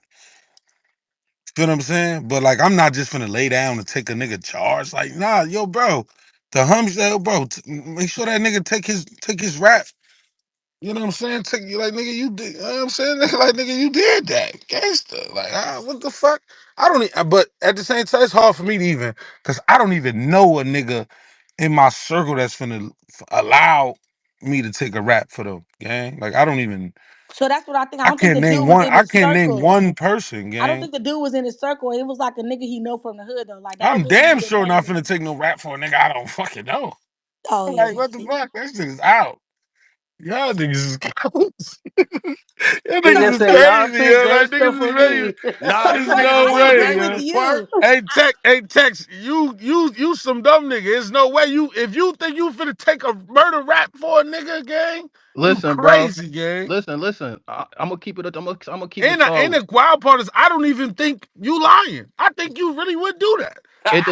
Feel what I'm saying? But like, I'm not just finna lay down and take a nigga charge. Like, nah, yo, bro, the homies, yo, bro, make sure that nigga take his rap. You know what I'm saying? Take you like nigga, you did. You know what I'm saying? Like nigga, you did that, gangster. Like, what the fuck? I don't. But at the same time, it's hard for me to even, cause I don't even know a nigga in my circle that's finna allow me to take a rap for them, gang. Like, I don't even. So that's what I think. I I don't think can't the name dude was one. in I his can't name circle. one person, I don't gang. think the dude was in his circle. It was like a nigga he know from the hood, though. Like, that I'm don't mean he damn was a sure not gang finna member. take no rap for a nigga I don't fucking know. Oh, I'm yeah. like, what the See? fuck? That shit is out. Y'all niggas is crazy. Y'all So, Nigga niggas is say y'all crazy, too yo. Like gangster niggas for is ready. me. so Nah, There's Twerk, niggas no I still way, agree gangster with yo. to twerk. you. Hey, Tex, you some dumb nigga. There's no way if you think you finna take a murder rap for a nigga, gang, you Listen, bro. crazy, gang. Listen. I'm gonna keep it. I'm gonna keep it And solid. the wild part is I don't even think you lying. I think you really would do that. It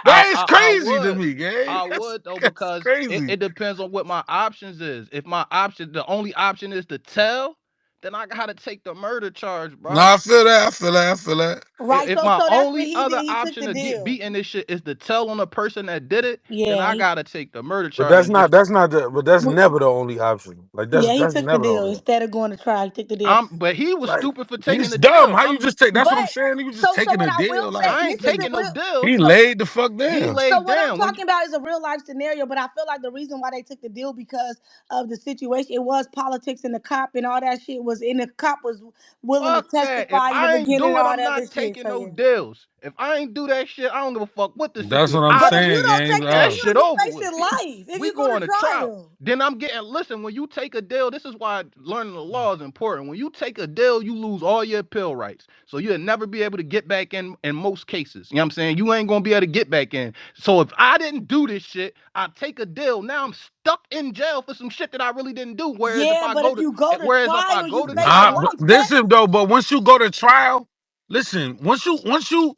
That is I crazy to would. me, gang. I would though That's because crazy. it depends on what my options is. If my option, the only option is to tell, then I gotta take the murder charge, No, bro. I feel that. I feel that. I feel that. Right. If So, my that's what only he did. other He took option the to get deal. beaten this shit is to tell on the person that did it, then Yeah. I gotta take the murder But charge that's and not just that's not the but that's never the only option. Like Yeah, he that's took the never the deal. only option. Instead of going to try, he took the deal. but he was Like stupid for taking he's the dumb. deal. How you just take that's what I'm But saying? He was just so taking what a I will deal. say, Like I and ain't this is a taking no real deal. he so laid the fuck He down. so laid what I'm down when talking about is a real life scenario, but I feel like the reason why they took the deal because of the situation. It was politics and the cop and all that shit was and the cop was willing to fuck that. If testify in the I ain't beginning and do it, all I'm that not other shit. taking So no yeah. deals. If I ain't do that shit, I don't give a fuck what the That's situation. what I'm I But if just you saying, don't gang. take that that deal, shit you over with. facing life if We you go to going to trial. trial. Then I'm getting listen, when you take a deal, this is why learning the law is important. When you take a deal, you lose all your appeal rights. So you'll never be able to get back in most cases. You know what I'm saying? You ain't gonna be able to get back in. So if I didn't do this shit, I take a deal. Now I'm stuck in jail for some shit that I really didn't do. Yeah, but if you go to Whereas if I trial, go you to facing Nah, trial, but life, cut. listen though, but once you go to trial, listen, once you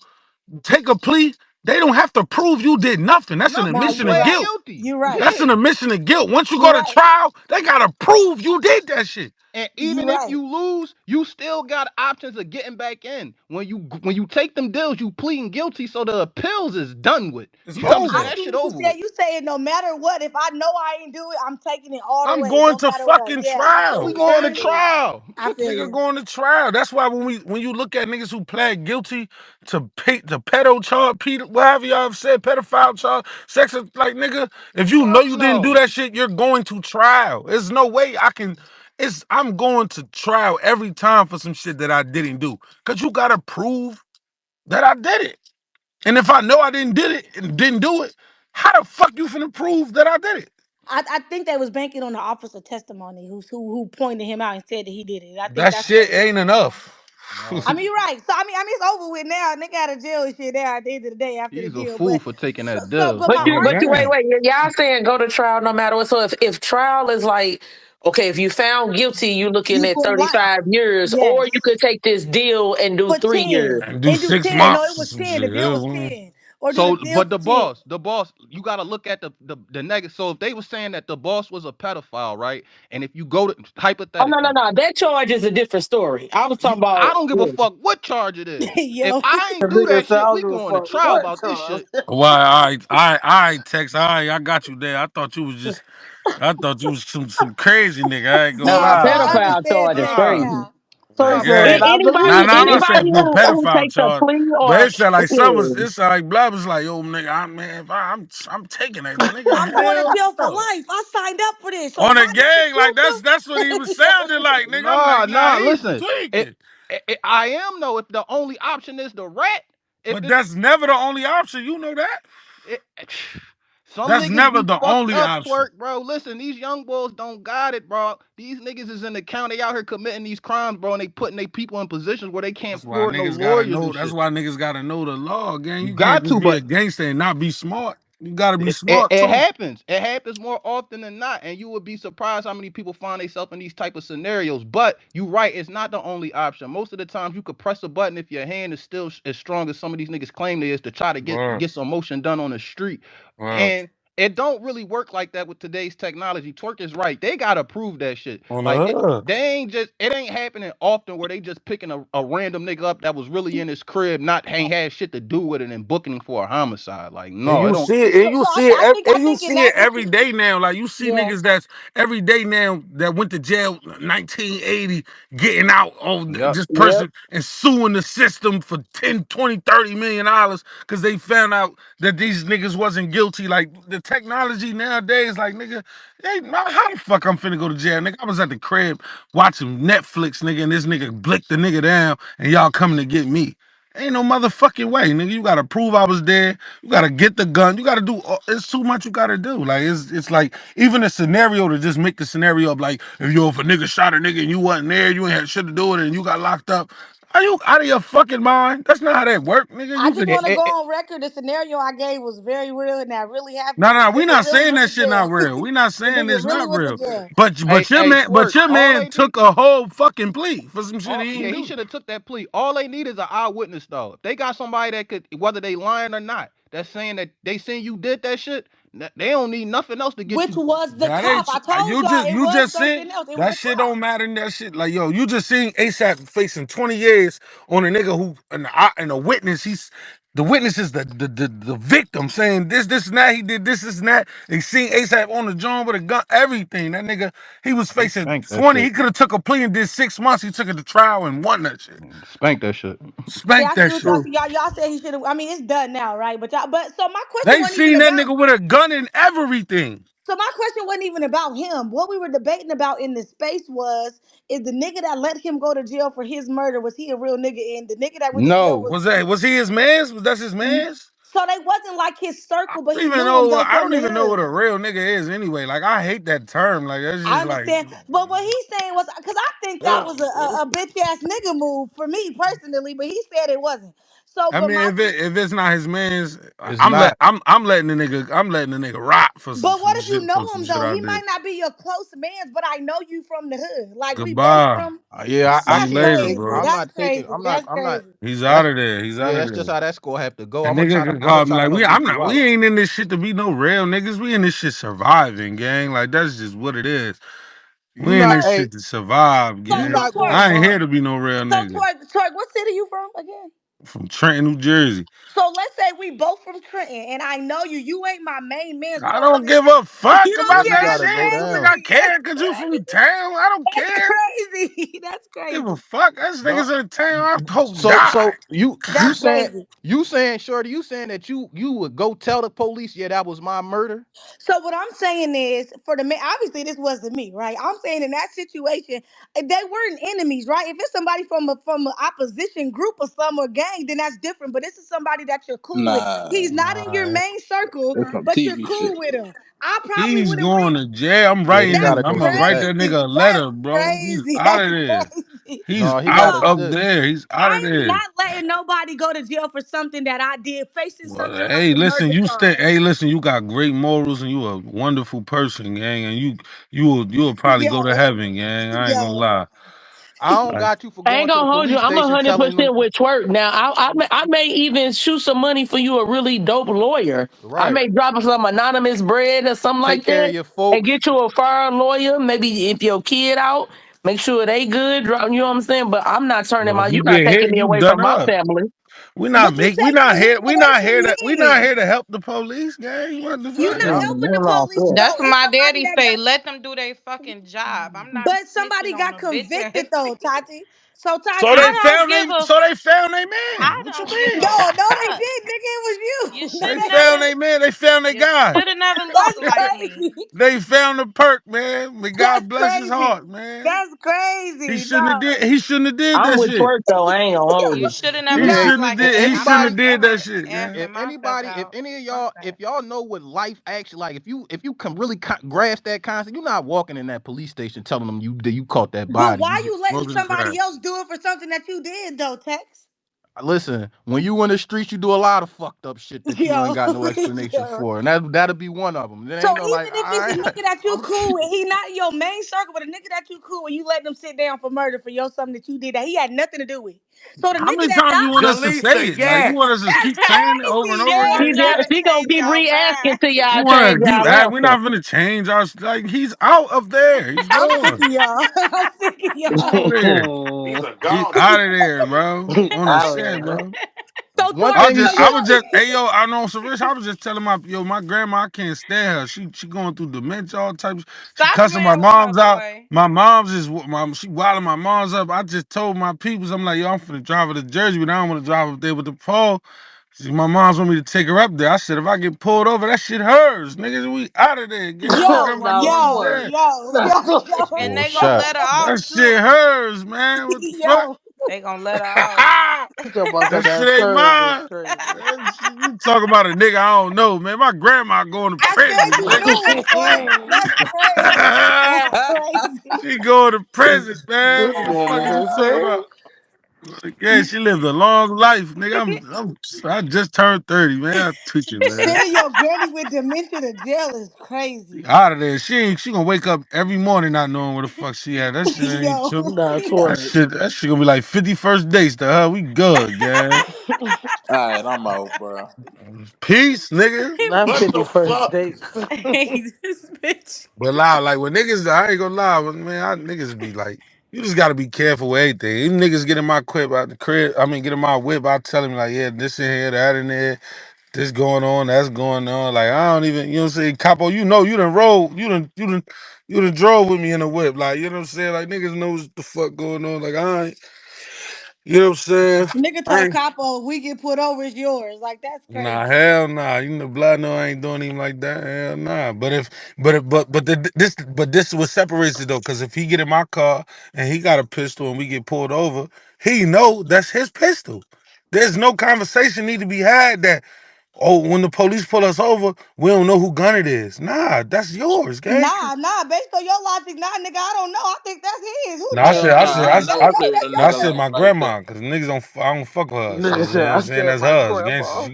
take a plea, they don't have to prove you did nothing. That's an nothing, Nah, you admission you're of pled right. guilt. guilty. You're right. That's an Yeah. admission of guilt. Once you You're go to right. trial, they gotta prove you did that shit. And You're even if right. you lose, you still got options of getting back in. When you take them deals, you pleading guilty, so the appeals is done with. It's You know what I'm I saying? over. That see shit what you over said. with. You saying no matter what, if I know I ain't do it, I'm taking it all the I'm way, going no to matter what. fucking Yeah, I feel We trial, you. I going to feel gang. you. trial. I feel Nigga you. going to trial. That's why when you look at niggas who pled guilty to pedo charge, whatever y'all have said, pedophile charge, like nigga, if you know Fuck you didn't do no. that shit, you're going to trial. There's no way I can. I'm going to trial every time for some shit that I didn't do, cause you gotta prove that I did it. And if I know I didn't did it and didn't do it, how the fuck you finna prove that I did it? I think they was banking on the officer testimony who pointed him out and said that he did it. I think That that's what they shit was ain't banking on. enough. No, I mean, you're right. So I mean, it's over with now. Nigga out of jail and shit now. At the end of the day, after the he's a deal, fool but for taking so, that so deal. but But my you, Oh but you, wait, argument, damn. wait. Y'all saying go to trial no matter what. So if trial is like, okay, if you found guilty, you looking you at for life. 35 years, or Yes. you could take this deal and do For 3 years. 10 And do and do six 10. No, it months or was some 10. The shit. deal Yeah, was well, 10. Or do the So, deal but for 10. the boss, you got to look at the negative. So, if they were saying that the boss was a pedophile, right? And if you go to Oh no, no, hypothetically, no. That charge is a different story. I was talking I about. don't give a fuck what charge it is. If Yo. I The ain't do nigga that said, I shit, don't we give a going to fuck trial what about this Charles. shit. why? Text. I got you there. I thought you was just. I thought you was some crazy nigga. I ain't gonna Yeah, Nah, so lie. I pedophile understand charge is text Nah, crazy. now. So he Like, nah, said, yeah. not the Anybody, Nah, I'm weed. not saying anybody no who pedophile takes a charge, plea but or it sound like some was. yeah. It sound like blood was like, yo, nigga, man, if I'm taking that nigga. I'm going to Hell jail for no. life. I signed up for this. So On a why did you gang, like feel that's what he was so sounding like, nigga. I'm like, nah, nah. he Listen, it, tweaking. I am though. If the only option is the rat, if But it's that's never the only option. You know that. it, some That's niggas never be the fucked only up, option. twerk, bro. Listen, these young boys don't got it, bro. These niggas is in the county out here committing these crimes, bro, and they putting they people in positions where they can't That's why afford no niggas gotta lawyers know. and That's shit. why niggas gotta know the law, gang. You You can't got just to, be but a gangster and not be smart. You gotta be it, smart it too. happens. It happens more often than not, and you would be surprised how many people find themselves in these type of scenarios. But you're right, it's not the only option. Most of the times, you could press a button if your hand is still as strong as some of these niggas claim they is to try to Word, get some motion done on the street, word. and it don't really work like that with today's technology. Twerk is right; they gotta prove that shit. On the Like hood. they ain't just it ain't happening often where they just picking a random nigga up that was really in his crib, not ain't had shit to do with it, and booking him for a homicide. Like And no, it you don't. see it, so I think and I you think in see that it every situation, day now. Like you see yeah. niggas that's every day now that went to jail 1980, getting out on Yep. just Yep. person and suing the system for 10, 20, 30 million dollars because they found out that these niggas wasn't guilty. Like the technology nowadays, like nigga, hey, how the fuck I'm finna go to jail? Nigga, I was at the crib watching Netflix, nigga, and this nigga blicked the nigga down and y'all coming to get me. Ain't no motherfucking way, nigga. You gotta prove I was there. You gotta get the gun. You gotta do. It's too much you gotta do. Like it's like even a scenario to just make the scenario of like if a nigga shot a nigga and you wasn't there, you ain't had shit to do with it, and you got locked up. Are you out of your fucking mind? That's not how that work, nigga. I You just could. want to go on record. The scenario I gave was very real, and that really happened. No, And the no, we nigga not really saying went that to shit not jail. real. We not The saying nigga it's really not went to real. jail. But your man, but Twerk. your All man they need. took a whole fucking plea for some shit All, he yeah, ain't he do. should have took that plea. All they need is an eyewitness, though. If they got somebody that could, whether they lying or not, that's saying that they seen you did that shit. They don't need nothing else to get Which you. was the That cop. ain't I told y'all it you was just seen something else. It was that a shit cop. don't matter in that shit. Like yo, you just seen ASAP facing 20 years on a nigga who and a witness. He's the witness is the victim saying this and that. He did this and that. They seen ASAP on the joint with a gun, everything. That nigga he was He facing spanked that 20. He shit. could have took a plea and did 6 months. He took it to trial and won that shit. Spanked that shit. Yeah, Spanked I see that what shit. y'all True. see. Y'all said he should have. I mean, it's done now, right? But y'all. But so my question They wasn't even seen that about. nigga with a gun and everything. So my question wasn't even about him. What we were debating about in the space was: is the nigga that let him go to jail for his murder, was he a real nigga? And the nigga that went to jail No, was. Was he his man's? Was that his Mhm. man's? So they wasn't like his circle, but don't he even knew him know. though I from don't the even know what a hood. real nigga is anyway. Like I hate that term. Like that's I just like. understand, but what he's saying was because I think that was a bitch ass nigga move for me personally, but he said it wasn't. So, I but mean, my if it's not his man's, it's not. I'm letting the nigga rock for but what if you shit know for some him shit though? I He did. might not be your close man, but I know you from the hood. Like we both Goodbye. from. Yeah, See I you That's can't later, take. crazy. bro. I'm That's not taking. crazy. That's I'm not. crazy. He's out That's of there. He's out yeah. of That's just there. how that score have to go. And I'm gonna nigga try to. could I'm gonna call me try to like help get you we out. ain't in this shit to be no real niggas. We in this shit surviving, gang. Like that's just what it is. You We in not. this So, Hey, shit to survive, you so gang. not gonna Twerk. I ain't find. here to be no real So nigga. Twerk. What city you from again? From Trenton, New Jersey. So let's say we both from Trenton, and I know you. You ain't my main man. We I don't don't really. give a fuck You don't Yeah, about you care. that That's gotta shit. go You think down. I crazy. That's care because you from crazy. town? I don't That's care. crazy. That's Give a crazy. fuck. That's No. niggas in town. I hope So die. you That's saying crazy. shorty, you saying that you would go tell the police, yeah, that was my murder? So what I'm saying is, for the man, obviously this wasn't me, right? I'm saying in that situation, they weren't enemies, right? If it's somebody from an opposition group or some or gang, then that's different. But this is somebody that you're cool with. Nah, He's not in your Nah, main circle, that's some but you're TV cool shit. with him. I probably he's would have going went. to jail. I'm Yeah, he writing That's gotta him. I'm go gonna sit write that. that crazy. nigga a That's letter, bro. He's crazy. out That's of there. crazy. He's No, he out gotta Yo, of sit. there. He's out I of am there. not letting nobody go to jail for something that I did, facing Well, such a hey, fucking listen, murder you stay. charge. Hey, listen, you got great morals and you a wonderful person, gang. And you'll probably go to Yo, heaven, gang. I ain't gonna yo. lie. I don't Like, got you for I ain't going to the gonna hold you. police I'm station telling them 100% with twerk. Now, I may even shoot some money for you, a really dope lawyer. I right. may drop some anonymous bread or something Take like care of that, your and folks. get you a foreign lawyer. Maybe if your kid out, make sure they good. You know what I'm saying? But I'm not turning well, my. if you You're not get taking hit, me you away done from my up. family. But you We taking not him here. away from We not me. here to help the police, gang. What the You fuck? not No, helping the nothing wrong police with That's though. what It's my somebody daddy that say. got, Let them do their fucking job. I'm not but somebody snitching on got a bitch convicted ass though, nigga. Tati. So So Tati, they I don't found give a. their man. I What you don't give no, a mean? no, they fuck. did, nigga. It was You you. No, should They have they found never. their man. They found their You guy. should have never looked That's like me. crazy. They found the perk, man. May That's God bless his crazy. heart, man. That's crazy. No, He shouldn't have did I'm that with shit. twerk though. I ain't gonna hold You you. should have never He Yeah. looked shouldn't have like If me. did he I'm shouldn't not anybody have did never that shit, gang. if effing myself anybody, if out. any of Fuck y'all, that. if y'all know what life actually like, if you can really grasp that concept, you're not walking in that police station telling them you caught that but body. why you letting Smoking crack. somebody else do it for something that you did though, Tex? Listen, when you in the streets, you do a lot of fucked up shit that you ain't Yo, got no explanation yo. for, and that'll be one of them. There So ain't no like, even if it's a nigga that you I'm, cool with, he not in your main circle, but a nigga that you cool with, you let them sit down for murder for your something that you did that he had nothing to do with. So the How nigga many that times you want died, us to say Jaleesa, it? Like you want yes. us to that's keep saying it over and crazy, over You man. again? gotta She gonna change keep your re-asking mind. till You y'all want change to keep? y'all We're answer. not gonna change our like. He's out of there. He's I'm sick gone. of y'all. I'm sick of Out of y'all. there. He's a He's goner. out of there, bro. On the Out set, there. bro. So one Tori, thing is I sure. was just, hey yo, I know some rich. I was just telling my grandma I can't stand her. She going through dementia, all types. She Stop cussing my playing with my mom's out. boy. My mom's is she wilding my mom's up. I just told my peoples, I'm like, yo, I'm finna drive her to Jersey, but I don't want to drive up there with the pole. See, my mom's want me to take her up there. I said, if I get pulled over, that shit hers. Niggas, we out of there. Get my yo, grandma No, going to yo, twerk. jail. yo, No, yo, That's yo, And they gonna bullshit. let her off That too. shit hers, man. What the fuck? yo. They gonna let her off. Talking about That some shit that's ain't hers is mine. crazy. You talk about a nigga I don't know, man. My grandma going to I said prison, you nigga. knew it, Tori. That's crazy. That's crazy. She going to prison, man. This What the man fuck is you nigga talking say. about? Like, yeah, she lived a long life, nigga. I just turned 30, man. I tweak it, man. Sending your granny with dementia to jail is crazy. Out of there. She gonna wake up every morning not knowing where the fuck she at. That shit ain't Yo, true. Nah, yo. twerk. That shit gonna be like 51st dates to her. We good, gang. Alright, I'm out, bro. Peace, nigga. Not What the 51st fuck? dates. Hey, this bitch. But loud, like when niggas, I ain't gonna lie, but man, niggas be like, you just gotta be careful with everything. Even niggas get in my crib out the crib, get in my whip, I tell him like, yeah, this in here, that in there, this going on, that's going on. Like I don't even, you know what I'm saying, Capo, you know, you done roll, you done drove with me in the whip, like you know what I'm saying, like niggas knows what the fuck going on, like I ain't, you know what I'm saying. Nigga I told ain't, Capo, we get put over, it's yours. Like, that's Nah, crazy. hell nah. You know, blood. No, I ain't doing him like that. Hell nah. But this what separates it though. Because if he get in my car and he got a pistol and we get pulled over, he know that's his pistol. There's no conversation need to be had that when the police pull us over, we don't know who gun it is. Nah, that's yours, gang. Nah, based on your logic, nah, nigga, I don't know. I think that's his. Who No, the fuck Hell you think? nah, I That's never play your, with that's a No, your I nigga said gun. life my like that. grandma, because niggas don't, I don't fuck with her. So Nigga you know said, what I'm I saying? said That's my hers. Gangster. grandma.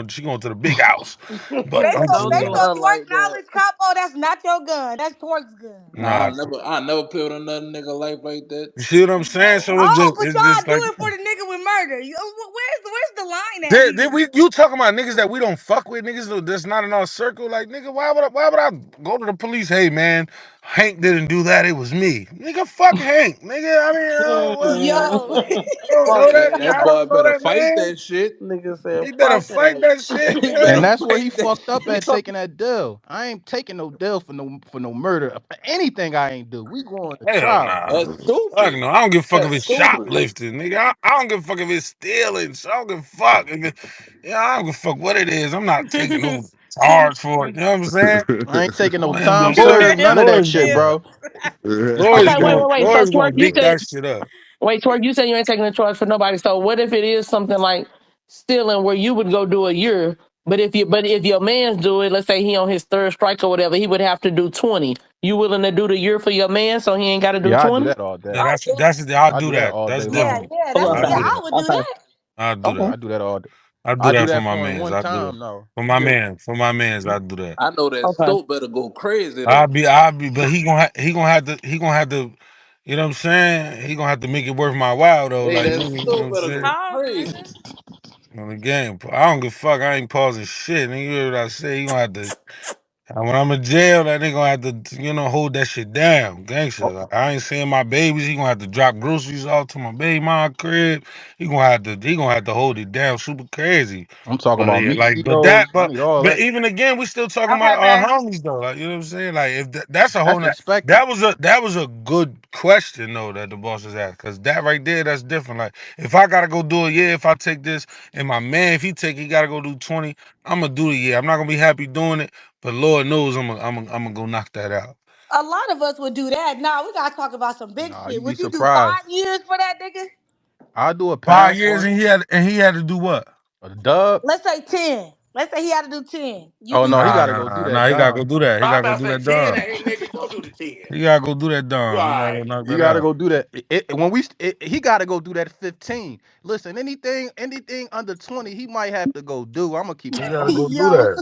She going to the big house. But I'm just, Based Don't you on do know, her twerk like that. knowledge, Capo, that's not your gun. That's twerk's gun. Nah, nah. I never play with another nigga life like that. You see what I'm saying? No. So Oh, but it's just y'all do like it for the nigga with murder. Where's the line at did here? we you talking about niggas that we don't fuck with, niggas that's not in our circle? Like nigga, why would I go to the police? Hey man, Hank didn't do that. It was me. Nigga, fuck Hank. Nigga, I mean, Yo, I don't Fuck know that that. That I nigga. boy don't know better that fight man. that shit. Nigga said, He better fuck fight Hank. that shit, He man. And better that's where fight he that fucked up at shit. taking that deal. I ain't taking no deal for no murder. For anything I ain't do. We going to Hell trial. nah. That's Fuck stupid. no. I don't give a fuck if That's it's stupid. shoplifting, nigga. I don't give a fuck if it's stealing. So I don't give a fuck. Yeah, I don't give a fuck what it is. I'm not taking no charge for it. You know what I'm saying? I ain't taking no Man, time but He served. said None of that lawyers shit, gonna steals. bro. lawyers Okay, wait, gonna wait, wait. So lawyers gonna twerk, you beat said that shit up. wait, twerk, you said you ain't taking the charge for nobody. So what if it is something like stealing where you would go do a year, but if your man's do it, let's say he on his third strike or whatever, he would have to do 20. You willing to do the year for your man so he ain't got to do Yeah, I do 20? that all day. Oh, yeah. that's I'll I do do that that. all That's day Yeah, long. definitely yeah, Okay, that's I'll yeah. do okay, that. I would do okay, that. I'll do okay. I that. do that all day. I'll do I do that for that my for him mans. one I'll do that time. No, for he my get man. For my mans, I'll do that. I know that Okay. stove better go crazy though. I'll be, but he gonna have to, you know what I'm saying? He gonna have to make it worth my while though. Hey, Like, that nigga, you know what stove I'm better go saying? Pause, crazy. nigga. On the game, I don't give a fuck. I ain't pausing shit. Nigga, you hear what I say? He gonna have to. When I'm in jail, that nigga gonna have to, hold that shit down, gangster. oh, Like, I ain't seeing my babies. He gonna have to drop groceries off to my baby mom crib. He gonna have to hold it down, super crazy. I'm talking But about yeah, meat like, Cheetos. I need all but that. even again, we still talking about Okay, our babe. homies though. Like, you know what I'm saying? Like, if that's a whole That's expected. that was a good question though that the boss is asked, because that right there, that's different. Like, if I gotta go do it, yeah, if I take this, and my man, if he gotta go do 20, I'm gonna do it. Yeah, I'm not gonna be happy doing it. But Lord knows I'm gonna go knock that out. A lot of us would do that. Now we gotta talk about some big Nah, shit. you be Would you do surprised. 5 years for that nigga? I do a 5 pound years for and he had to do what? a dub. Let's say 10. Let's say he had to do 10. You Oh do no, he five. gotta go do that Nah. He gotta go dime. do that. He I'm gotta go about do to say that 10 done. ain't nigga. Go do the 10. He gotta go do that You done. He gotta go alright. knock He that gotta out. go do that. When he gotta go do that 15. Listen, anything under 20, he might have to go do. I'm gonna keep He it a gotta go buck. do Yo. that.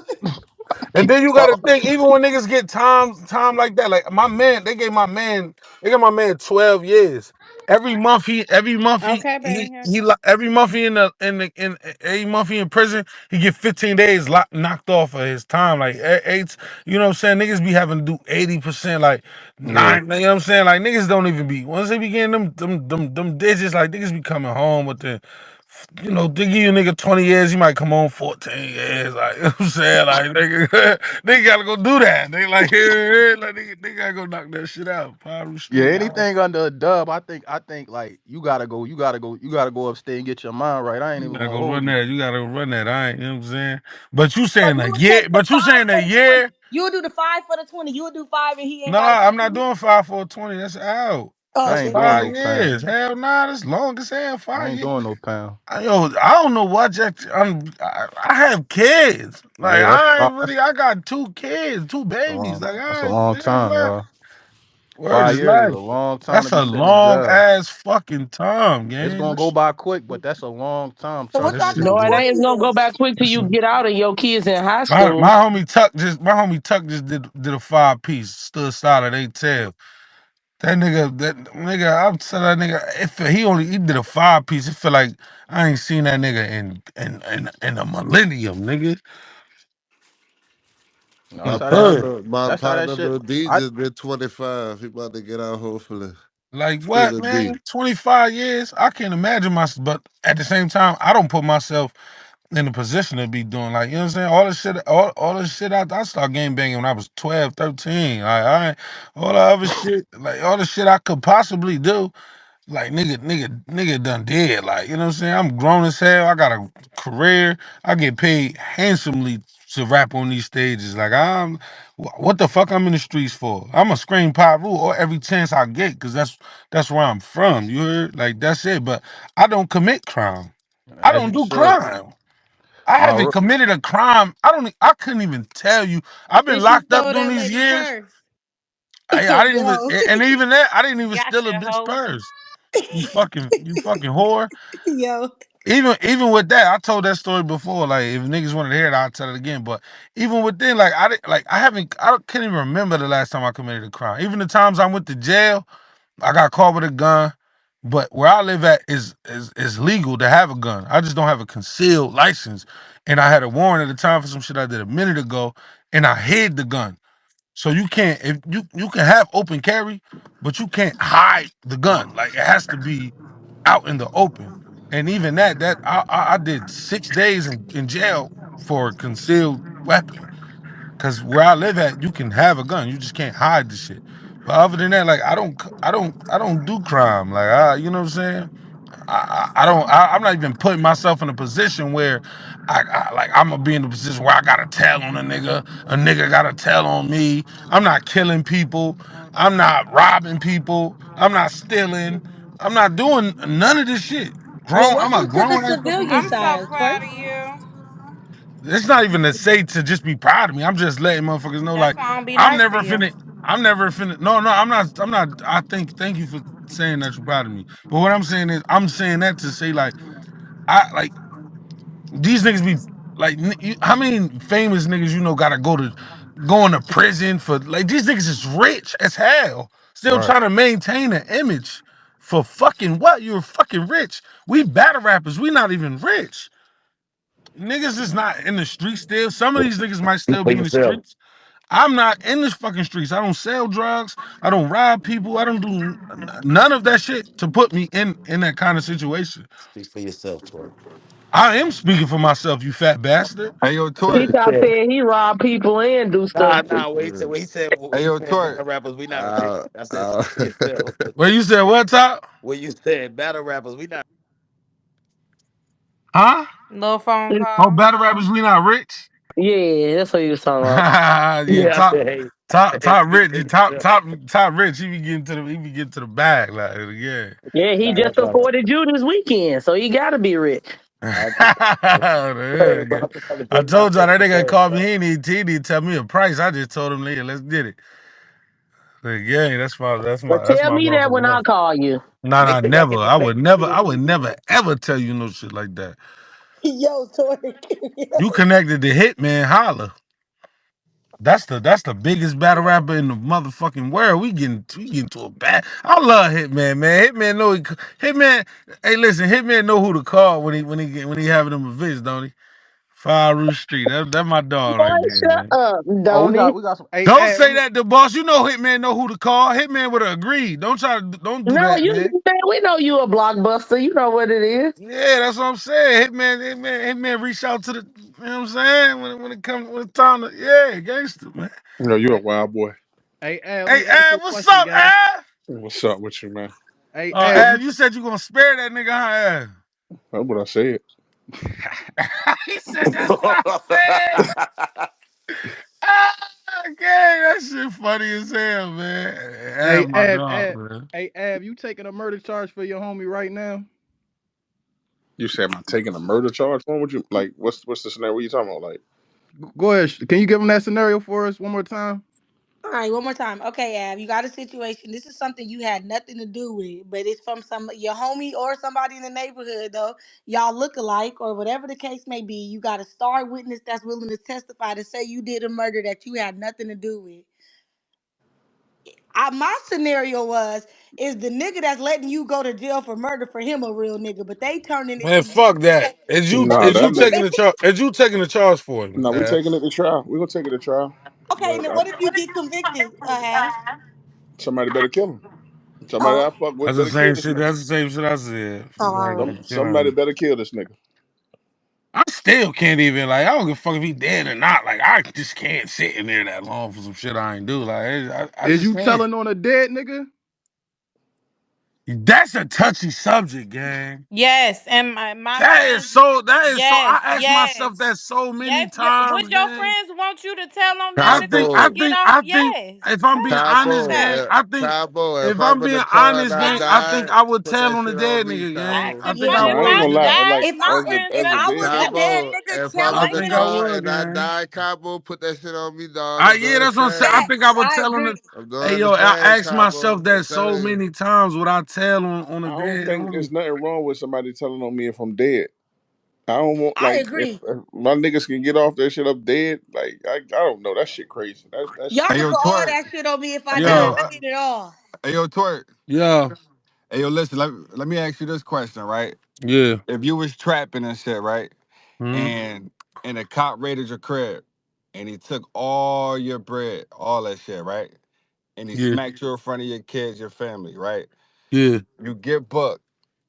And then you gotta think, even when niggas get time like that, like my man, they gave my man 12 years. Okay, baby. Every month he in every month he in prison, he get 15 days knocked off of his time. Like, eight, you know what I'm saying? Niggas be having to do 80%, like Yeah. nine, you know what I'm saying? Like, niggas don't even be, once they be getting them digits, like, niggas be coming home with the, they give you a nigga 20 years, he might come on 14 years. Like, you know what I'm saying? Like, nigga, they gotta go do that. They like, like they gotta go knock that shit out. Power Yeah, street. anything under a dub, I think like you gotta go upstate and get your mind right. I ain't You even gotta gonna go hold run you. that. You gotta run that. I ain't, you know what I'm saying? But you So saying you a would year, take the but you five saying a for the 20. year? You would do the 5 for the 20. You would do five and he ain't gotta Nah, do I'm not 20. doing 5 for 20. That's out. Oh I That's ain't shit. doing Okay. 5 no pound. years. Hell nah, that's long as hell. I 5 ain't years. doing no pound. Yo, I don't know what I have kids. Like, Yeah, that's I fi- ain't really. I got 2 kids, two that's a babies. long Like, that's a I long nigga, time, what? y'all. Word 5 is years is a life. long time to That's be a sitting in long jail. ass fucking time, It's gang. gonna go by quick, but that's a long time So trying what to y'all sit That's in think No, them it 20 bitches. ain't gonna go is? back quick till you get out and your kids in high my school. homie Tuck just did a 5 piece, stood solid, they tell. I'm telling that nigga, he did a 5 piece. It feel like I ain't seen that nigga in a millennium, nigga. No, My that's how that shit. partner, my That's how that partner, shit. Lil D I just did 25. He about to get out hopefully. Like, Free what, Lil D. man? 25 years? I can't imagine myself, but at the same time, I don't put myself in the position to be doing, like, you know what I'm saying? All this shit I started game banging when I was 12, 13. Like, all the other shit, like all the shit I could possibly do. Like, nigga done dead. Like, you know what I'm saying? I'm grown as hell. I got a career. I get paid handsomely to rap on these stages. Like, what the fuck I'm in the streets for? I'm a scream pop rule or every chance I get, because that's where I'm from. You heard? Like, that's it. But I don't commit crime. I as don't you do should. crime. I No, haven't committed a crime. I couldn't even tell you. I've been Did she locked up stole during that these lady years. purse? I didn't even, Yo. and even that, I didn't even steal a Gotcha, bitch hoe. purse. You fucking whore. Yo. Even with that, I told that story before. Like, if niggas wanted to hear it, I'll tell it again. But even within, like, can't even remember the last time I committed a crime. Even the times I went to jail, I got caught with a gun. But where I live at is legal to have a gun. I just don't have a concealed license. And I had a warrant at the time for some shit I did a minute ago, and I hid the gun. So you can't, if you can have open carry, but you can't hide the gun. Like, it has to be out in the open. And even I did 6 days in jail for a concealed weapon. Cause where I live at, you can have a gun. You just can't hide the shit. But other than that, like, I don't do crime. Like, you know what I'm saying? I don't. I'm not even putting myself in a position where I'm gonna be in a position where I gotta tell on a nigga. A nigga gotta tell on me. I'm not killing people. I'm not robbing people. I'm not stealing. I'm not doing none of this shit. Well, I'm a welcome to the grown ass civilian man. I'm so side, proud Twerk. of you. It's not even to say to just be proud of me. I'm just letting motherfuckers know, That's like, why I don't be I'm nice to never you. finna. I'm never finna. No, no, I'm not. I'm not. I think. Thank you for saying that you're proud of me. But what I'm saying is, I'm saying that to say like, I like these niggas be like, how many famous niggas you know gotta going to prison for like these niggas is rich as hell, still Right. trying to maintain an image for fucking what? You're fucking rich. We battle rappers. We not even rich. Niggas is not in the streets still. Some of these niggas might still For be in the yourself. streets. I'm not in the fucking streets. I don't sell drugs. I don't rob people. I don't do none of that shit to put me in that kind of situation. Speak for yourself, twerk. I am speaking for myself, you fat bastard. Hey yo, He Twerk. thought said he rob people and do stuff. Nah. Yeah. Hey When he yo, said Twerk. battle rappers, we not rich. Uh, I said uh, speak for yourself. Well, you said what, Top? When you said battle rappers, we not. Huh? Little phone Oh, call. battle rappers, we not rich. Yeah, that's what he was talking about. Yeah, Yeah, I top, said hey, top, hey, top speak rich. for Top, yourself. top, top rich. He be getting to the bag, like yeah. Yeah, he Nah, just supported you this weekend, so he gotta be rich. I Yeah, but I'm talking I to my told y'all that fucking nigga self, called me. bro. He didn't tell me a price. I just told him, "Nigga, let's get it." Like, yeah, But that's tell my me that motherfucking when I love. call you. Nah, They nah, think I never. get the same shit I as would you. never ever tell you no shit like that. Yo, Tori. You connected to Hitman, holla. That's the biggest battle rapper in the motherfucking world. We getting to a bad. I love Hitman, man. Hitman. Hey, listen, Hitman know who to call when he having them events, don't he? Fire Roof Street. That my dog Boy, right there, shut man. up, Oh, don't he? we got some. Hey, Don't Ad, let say me. that to boss. You know Hitman know who to call. Hitman would have agreed. Don't do No, that, you man. man, we know you a blockbuster. You know what it is. Yeah, that's what I'm saying. Hitman reach out to the, you know what I'm saying? When it's time to, yeah, gangster, man. You know, you're a wild boy. Hey, Ad, let Hey, me ask you Av, a what's question, up, gang. Av? What's up with you, man? Hey, Ad, Av, you said you gonna spare that nigga, huh, That's what I said. Av? He said, that's what I said. Ah, okay, that shit funny as hell, man. hey, Av, my Ad, dog, Ad, man. hey, Ad, you taking a murder charge for your homie right now? You said, "Am I taking a murder charge?" Wrong with you? Like, what's the scenario? What you talking about? Like, Go ahead. Can you give him that scenario for us one more time? All right, one more time. Okay, Ab, you got a situation. This is something you had nothing to do with, but it's from some your homie or somebody in the neighborhood though. Y'all look alike or whatever the case may be. You got a star witness that's willing to testify to say you did a murder that you had nothing to do with. My scenario was is the nigga that's letting you go to jail for murder for him a real nigga, but they turning it Man, to you. fuck that. Is you nah, is that you nigga. taking the charge? Is you taking the charge for him, No, we Av? taking it to trial. We gonna take it to trial. Okay, and But then what if you get convicted, Av? somebody better kill him. Somebody Oh, I fuck with That's the better kill same this shit. nigga. That's the same shit I said. oh, all Somebody right. gonna kill Somebody him. better kill this nigga. I still can't even like. I don't give a fuck if he dead or not. Like I just can't sit in there that long for some shit I ain't do. Like I Is just you can't. telling on a dead nigga? That's a touchy subject, gang. Yes, and my That is friends. so. That is so. I Yes, asked myself yes, that so many yes. times, Would your gang. friends want you to tell on them I to think. come I and Capo, get think. off? I think. Yes. If I'm being Yes, I do honest, Capo, gang, that. I think. Capo. If If I'm I'm in being the car and honest, I gang, My I think die, I would put tell that on the shit on dead me, nigga, gang. Capo. I if think my I Nah, if I ain't I would, gonna lie. gang. die, If my I friends As if a gonna I come was dad. the tell on dead Capo, me. nigga, if I'm tell I in on the think me. I car would, and I gang. die, Capo, put that shit on me, dog. I I'm yeah, doing the that's what I'm saying. I fast. think I Facts. would I tell on the. agree. I'm Hey doing the yo, I fast, asked Capo. myself I'm that so telling you. many times. Would I tell on the I don't dead think homie? there's nothing wrong with somebody telling on me if I'm dead. I don't want I like agree. if my niggas can get off that shit up dead. Like I don't know. That shit crazy. That shit Y'all Hey can yo, put crazy. all Twerk. that shit on me if I Hey did it. yo, Yo, I did it all. hey yo, Twerk. yo, Hey yo, listen. Let me ask you this question, right? yeah. If you was trapping and shit, right, Hmm. and a cop raided your crib, and he took all your bread, all that shit, right, and he Yeah, smacked you in front of your kids, your family, right? yeah. You get booked.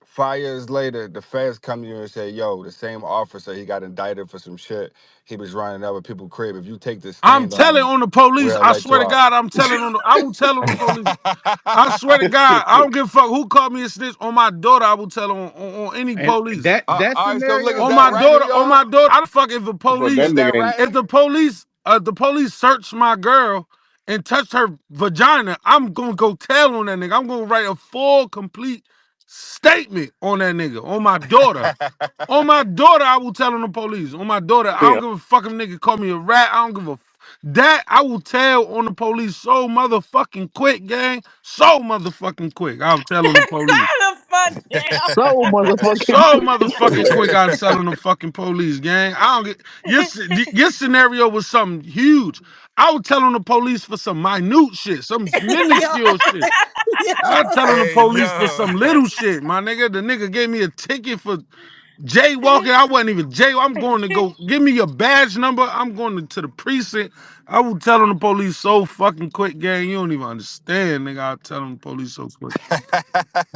5 years later, the feds come to you and say, "Yo, the same officer, he got indicted for some shit. He was running over people's crib. If you take the I'm stand on telling him, on the police. we'll I let swear you to out." God, I'm telling on the. I will tell on the police. I swear to God, I don't give a fuck who called me a snitch on my daughter. I will tell on any And police. that All right, so look, is scenario. On that my ratting, daughter, on y'all? my daughter. I don't fuck if the but that Is police, that nigga ain't. if ratting? the police search my girl and touch her vagina, I'm gonna go tell on that nigga. I'm gonna write a full, complete statement on that nigga, on my daughter. On my daughter, I will tell on the police. On my daughter, I don't Yeah. give a fuck if nigga call me a rat. I don't give a. That I will tell on the police so motherfucking quick, gang. So motherfucking quick. I'll tell on the police. How the fuck down? So motherfucking So quick. motherfucking quick, I tell on the fucking police, gang. I don't get your scenario was something huge. I would tell on the police for some minute shit, some Yo, minuscule shit. I tell on the Hey, police for yo. some little shit, my nigga. The nigga gave me a ticket for jaywalking. I wasn't even jay. I'm going to go give me your badge number. I'm going to the precinct. I will tell on the police so fucking quick, gang. You don't even understand, nigga. I'll tell on the police so quick.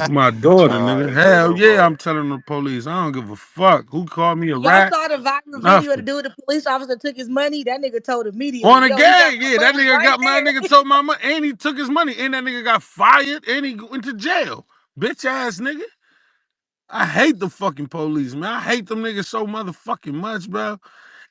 My daughter, nigga. Alright, say Hell no yeah, more. I'm telling the police. I don't give a fuck. Who called me a y'all rat? saw the viral video of the Nothing. dude, the police officer took his money. That nigga told On immediately, the yo, he got gang, my yeah, that money nigga right got my there. nigga told my money, and he took his money, and that nigga got fired, and he went to jail. Bitch ass nigga. I hate the fucking police, man. I hate them niggas so motherfucking much, bro.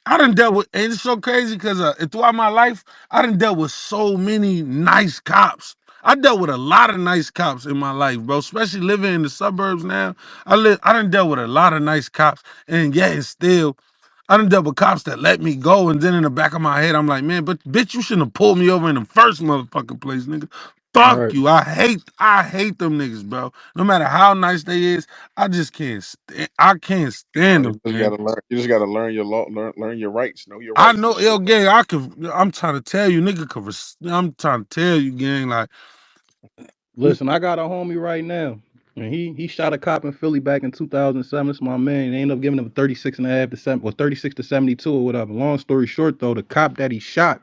I done dealt with, and it's so crazy because throughout my life, I done dealt with so many nice cops. I dealt with a lot of nice cops in my life, bro. Especially living in the suburbs now. I done dealt with a lot of nice cops, and yet and still, I done dealt with cops that let me go, and then in the back of my head, I'm like, man, but bitch, you shouldn't have pulled me over in the first motherfucking place, nigga. Fuck Right. you. I hate them niggas, bro. No matter how nice they is, I just can't. I can't stand You them, just man. gotta learn. You just gotta learn your law. Learn your rights. Know your I rights know, and shit. yo, gang. I'm trying to tell you, nigga. I'm trying to tell you, gang. Like, Listen, I got a homie right now. And he shot a cop in Philly back in 2007. It's my man. They ended up giving him 36 and a half to 7 or 36 to 72 or whatever. Long story short, though, the cop that he shot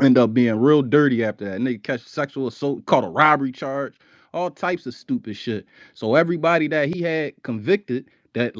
end up being real dirty after that. And they catch sexual assault, caught a robbery charge, all types of stupid shit. So everybody that he had convicted that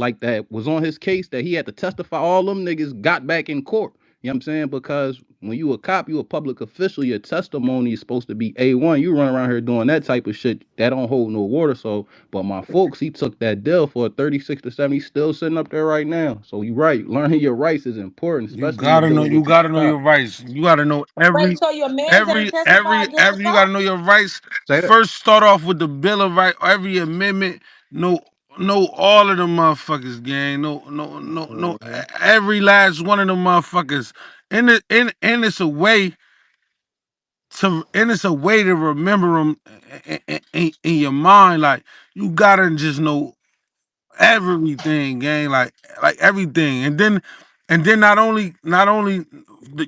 was on his case that he had to testify, all them niggas got back in court. You know what I'm saying? Because when you a cop, you a public official, your testimony is supposed to be A1. You run around here doing that type of shit, that don't hold no water. So, but my folks, he took that deal for a 36 to 70, still sitting up there right now. So you right, learning your rights is important, especially when you're dealing you with these gotta know cops. your rights. You gotta know Wait, so your man's ain't testify against you gotta cops? know your rights. Say that. First, start off with the Bill of Rights. Every amendment. Know all of them motherfuckers, gang. No. Mm-hmm. Every last one of them motherfuckers. And it's a way it's a way to remember them in your mind. Like you gotta just know everything, gang. Like everything, and then not only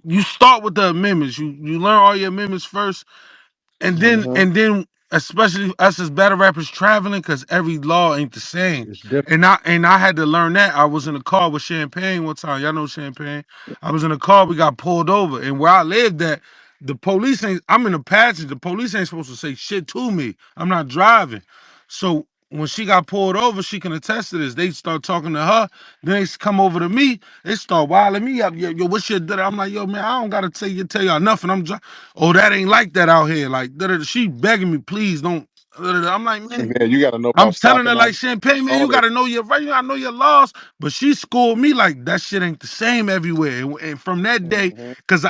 you start with the amendments. You learn all your amendments first, and then Mm-hmm. and then especially us as battle rappers traveling, because every law ain't the same. It's different. And I had to learn that. I was in a car with Champagne one time. Y'all know Champagne. I was in a car, we got pulled over. And where I lived at, the police ain't, I'm in the passenger. The police ain't supposed to say shit to me. I'm not driving. So when she got pulled over, she can attest to this. They start talking to her, then they come over to me, they start wilding me up. Yo, what's your da-da? I'm like, yo, man, I don't gotta tell y'all nothing. Oh, that ain't like that out here. Like, da-da-da. She begging me, please don't. Da-da-da. I'm like, man, And then you gotta know I'm about telling her stopping like out, Champagne, man, all you that. gotta know your right, you gotta know your laws. But she schooled me like that shit ain't the same everywhere. And from that day, Mm-hmm. because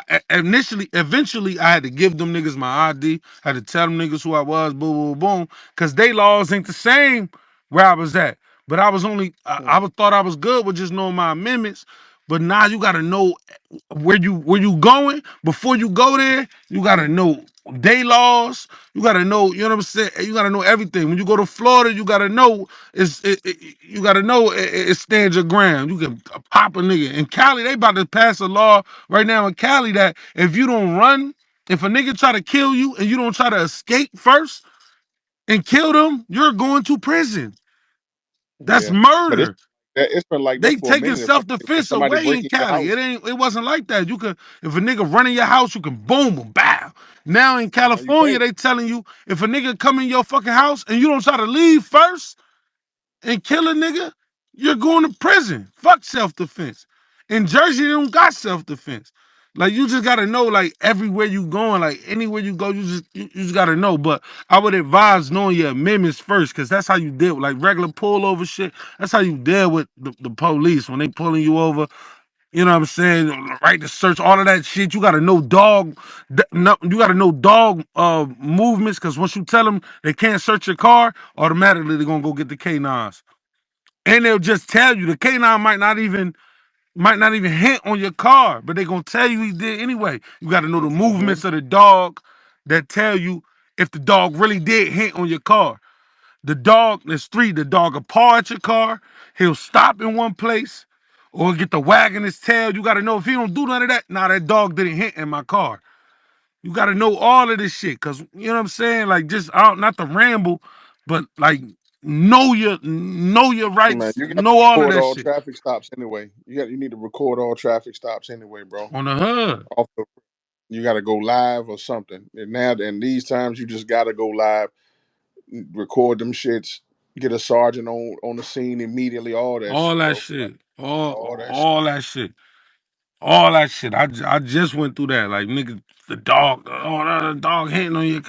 eventually, I had to give them niggas my ID, had to tell them niggas who I was, boom, boom, boom, because they laws ain't the same where I was at. But I was only, thought I was good with just knowing my amendments. But now you gotta know where you going before you go there. You gotta know day laws. You gotta know, you know what I'm saying. You gotta know everything. When you go to Florida, you gotta know you gotta know it stands your ground. You can pop a nigga. In Cali, they about to pass a law right now in Cali that if you don't run, if a nigga try to kill you and you don't try to escape first and kill them, you're going to prison. That's Yeah, but murder. it's been like They that for a taking minute. self If defense somebody away break in in your Cali. house, It wasn't like that. You could, if a nigga run in your house, you can boom boom bow. Now in no, you California, can't. they telling you if a nigga come in your fucking house and you don't try to leave first and kill a nigga, you're going to prison. Fuck self defense. In Jersey, they don't got self defense. Like you just gotta know, like everywhere you going, like anywhere you go, you just gotta know. But I would advise knowing your amendments first, because that's how you deal with like regular pullover shit. That's how you deal with the police when they pulling you over. You know what I'm saying? Right to search, all of that shit. You gotta know you gotta know dog movements, because once you tell them they can't search your car, automatically they're gonna go get the canines. And they'll just tell you the canine might not even might not even hit on your car, but they gonna tell you he did anyway. You got to know the Mm-hmm. movements of the dog that tell you if the dog really did hit on your car. The dog, there's three. The dog will paw at your car. He'll stop in one place, or get the wagging his tail. You got to know if he don't do none of that. Nah, that dog didn't hit in my car. You got to know all of this shit, cause you know what I'm saying. Like just out, not to ramble, but like know your Man, rights, you got to know all of record that all shit traffic stops anyway. You need to record all traffic stops anyway, bro. on the hood. Off the, you got to go live or something. And these times you just got to go live, record them shits, get a sergeant on the scene immediately. All that All shit, that bro. shit. All that shit. All that shit. All that shit. I just went through that. Like, nigga, the dog. Oh, the dog hitting on you.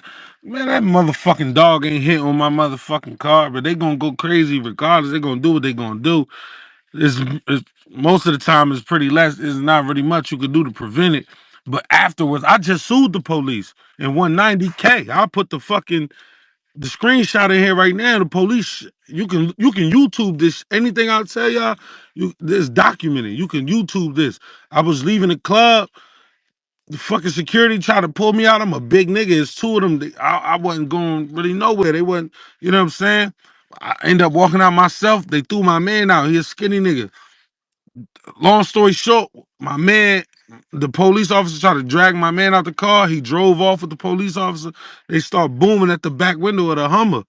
Man, that motherfucking dog ain't hitting on my motherfucking car, but they gonna go crazy regardless. They gonna do what they gonna do. It's most of the time it's pretty less. It's not really much you could do to prevent it. But afterwards, I just sued the police and won 90K. I'll put the screenshot in here right now. The police, you can YouTube this. Anything I tell y'all, this documented. You can YouTube this. I was leaving the club. The fucking security tried to pull me out. I'm a big nigga. It's two of them. I wasn't going really nowhere. They wasn't. You know what I'm saying? I ended up walking out myself. They threw my man out. He a skinny nigga. Long story short, my man, the police officer tried to drag my man out the car. He drove off with the police officer. They start booming at the back window of the Hummer.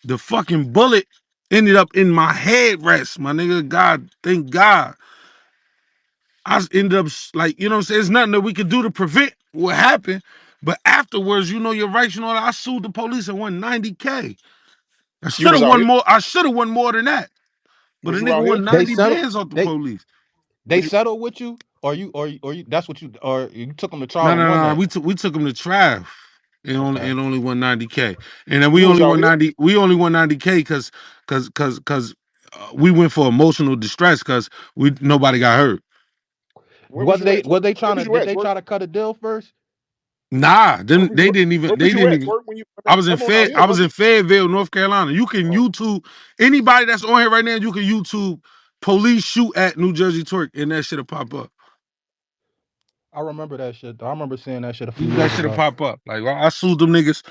The fucking bullet ended up in my headrest, my nigga. God, thank God. Ended up like, you know what I'm saying? There's nothing that we could do to prevent what happened. But afterwards, you know your rights, you know that I sued the police and won 90K. I You should was have out won here? more. I should have won more than that. But a Was you nigga out here? won They 90 settle. bands off the They police. they Was you? settled with you, or you. That's what you. Or you took them to No, trial and no, won no. that. We took him to trial and only Okay. and only won 90K. And then we You was only out won here? 90. We only won 90K because we went for emotional distress because we nobody got hurt. Where was Was you they at, was twerk? they Where trying was to you did at, they twerk? try to cut a deal first? Nah, Where then was you? Where they was you didn't at, even twerk? When you? I was in Come on out here, I was brother. in Fayetteville, North Carolina. You can Oh, YouTube anybody that's on here right now. You can YouTube police shoot at New Jersey Twerk and that shit'll pop up. I remember that shit. I remember seeing that shit a few That years shit'll ago. pop up. Like I sued them niggas.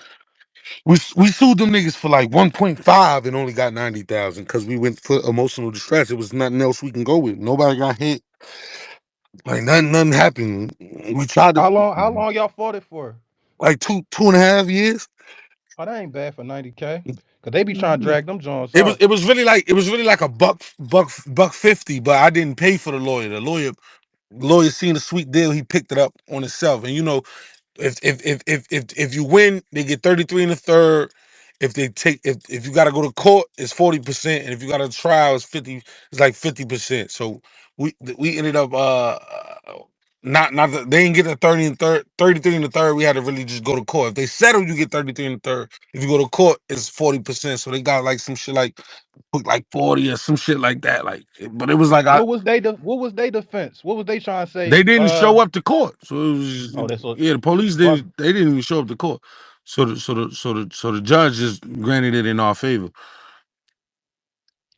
We sued them niggas for like 1.5 and only got 90,000 because we went for emotional distress. It was nothing else we can go with. Nobody got hit. Like nothing happened. We tried to How long y'all fought it for? like 2.5 years. Oh, that ain't bad for 90K. Cause they be trying to drag them Jones It was out. it was really like a buck 50, but I didn't pay for the lawyer. The lawyer seen a sweet deal, he picked it up on himself. And you know, if you win, they get 33 in the third. If you gotta go to court, it's 40%, and if you got a trial, it's like 50%. So we ended up not they didn't get the 30 and third 33 in the third. We had to really just go to court. If they settle, you get 33 in the third. If you go to court, it's 40%. So they got like some shit like 40 or some shit like that. Like, but it was like What was they defense? What was they trying to say? they didn't show up to court. So it was Oh, that's what. yeah, the police Fuck. they didn't even show up to court. So the judge just granted it in our favor.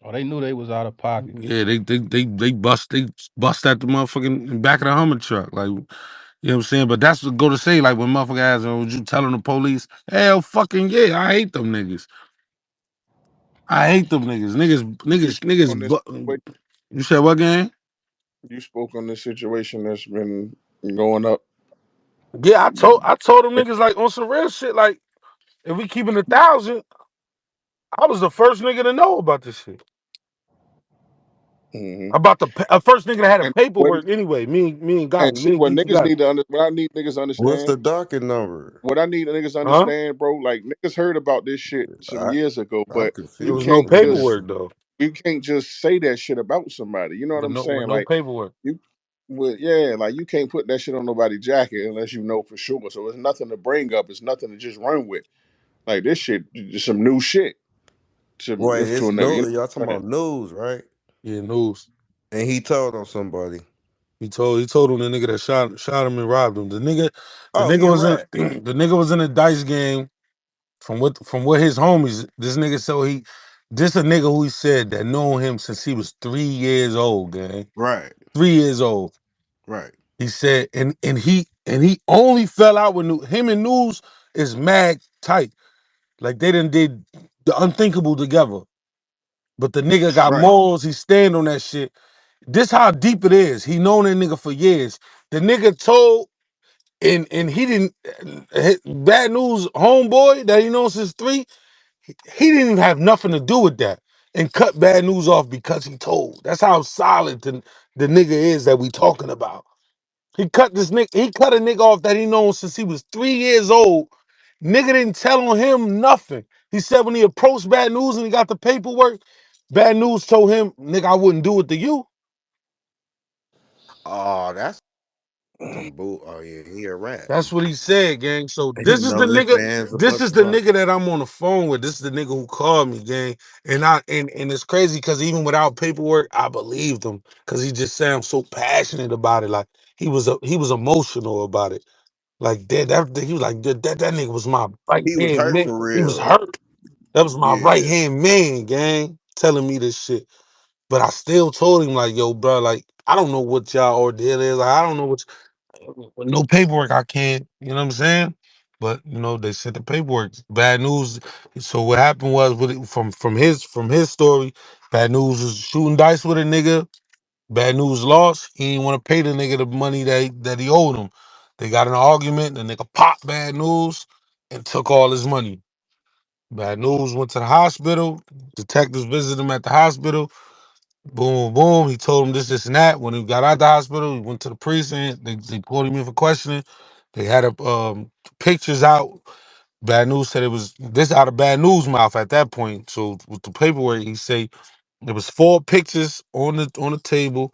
Oh, they knew they was out of pocket. Yeah, they bust at the motherfucking back of the Hummer truck. Like, you know what I'm saying? But that's what go to say, like when motherfucker ass was you telling the police, hell fucking yeah, I hate them niggas. I hate them niggas. you spoke on this. You said what gang? You spoke on this situation that's been going up. Yeah, I told them niggas like on some real shit, like if we keeping 1,000, I was the first nigga to know about this shit. Hmm. About the first nigga that had a And what paperwork anyway. Me and and God, see me and what Geechee niggas got it. need to what I need niggas to What's understand. the docket number? What I need niggas to Huh? understand, bro. Like niggas heard about this shit some I years ago, I'm but There you was confused. no can't What is just paperwork though. you can't just say that shit about somebody. You know what I'm With saying? no Like paperwork. you, well, yeah, like you can't put that shit on nobody's jacket unless you know for sure. So it's nothing to bring up. It's nothing to just run with. Like this shit, just some new shit to Wait, if to it's a nigga. You no know y'all what talking I'm saying? about news, right? Yeah, news. And he told on somebody. He told him the nigga that shot him and robbed him. The Oh, nigga he a was in rat. the nigga was in a dice game from what his homies. This nigga this a nigga who he said that known him since he was 3 years old, gang. Right. 3 years old. Right. He said, and he only fell out with him and News is mad tight. Like they done did the unthinkable together. But the nigga got Right. morals. He stand on that shit. This how deep it is. He known that nigga for years. The nigga told and he didn't bad news homeboy that he knows since 3. He didn't even have nothing to do with that. And cut bad news off because he told. That's how solid the nigga is that we talking about. He cut a nigga off that he known since he was 3 years old. Nigga didn't tell on him nothing. He said when he approached Bad News and he got the paperwork, Bad News told him, nigga, I wouldn't do it to you. Oh, that's some boo. Oh yeah, he a rat. That's what he said, gang. So He this is the know his nigga. fans a This bunch is of the fuck. nigga that I'm on the phone with. This is the nigga who called me, gang. And it's crazy because even without paperwork, I believed him because he just sounds so passionate about it. Like he was emotional about it. Like he was like that nigga was my right He was hand hurt man. for He was real. hurt. That was my right Yeah. hand man, gang, telling me this shit. But I still told him like, yo, bro, like I don't know what y'all ordeal is. Like I don't know with no paperwork. I can't. You know what I'm saying? But they sent the paperwork. Bad news. So what happened was from his story, bad news was shooting dice with a nigga. Bad news lost. He didn't want to pay the nigga the money that he owed him. They got in an argument. The nigga popped bad news and took all his money. Bad news went to the hospital. Detectives visited him at the hospital. Boom, boom. He told him this, and that. When he got out the hospital, he went to the precinct. They pulled him in for questioning. They had pictures out. Bad news said it was this out of bad news mouth at that point. So with the paperwork, he say there was 4 pictures on the table.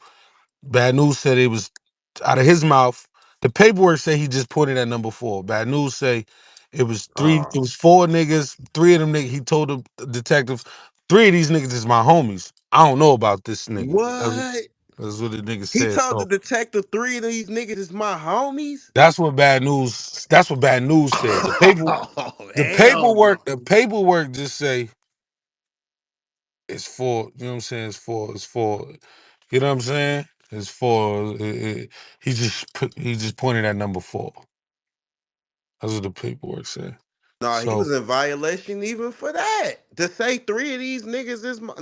Bad news said it was out of his mouth. The paperwork say he just pointed at number 4. Bad news say it was 3. Oh. It was 4 niggas. 3 of them niggas. He told the detectives, 3 of these niggas is my homies. I don't know about this nigga. What? That's what the nigga He said. told the So detective 3 of these niggas is my homies? that's what bad news. That's what bad news said. Oh, The hell no. paperwork just say it's for. You know what I'm saying? It's for. You know what I'm saying? It's for. He just pointed at number 4. That's what the paperwork said. Nah, he So was in violation even for that. To say 3 of these niggas is my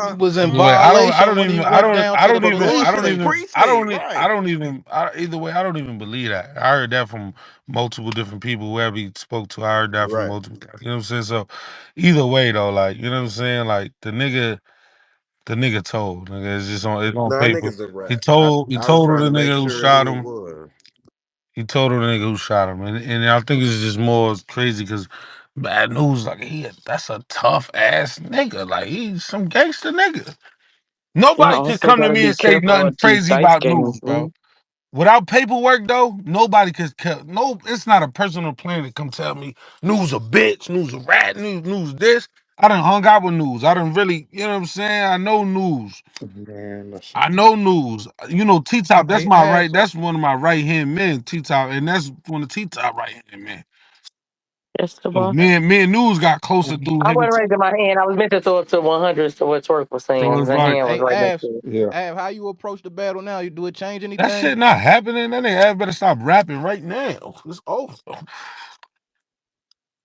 He nah. was in either way, I violation don't when he even I went don't down I to the don't For even going I to don't the police. even I don't precinct, even right. I don't even either way I don't even believe that. I heard that from multiple different people whoever he spoke to. I heard that from Right. multiple. You know what I'm saying? So either way though, like you know what I'm saying, like the nigga told. Nigga, it's on Nah, paper. niggas a He rat. told he I was told who trying the to make nigga who sure shot who it him. was. He told her the nigga who shot him, and I think it's just more crazy because bad news. Like that's a tough ass nigga. Like he's some gangster nigga. Y'all Nobody can also come to gotta me be and say careful nothing with these crazy dice about games, news, man. bro. Without paperwork though, nobody could. No, it's not a person on the planet come tell me news a bitch, news a rat, news this. I done hung out with news. I done really, you know what I'm saying. I know news. Man, listen. I know news. T Top. That's Hey, my Av, right. so That's one of my right hand men. T Top, and that's one of T Top right hand men. Yes, the So boss. me and News got closer through I him. wasn't raising my hand. I was meant to throw up to 100 to what Twerk was So saying. it's The like hand was hey, right next Av, to it. Yeah. Av, how you approach the battle now? You do it change that anything? shit not happening. That nigga better stop rapping right now. It's over.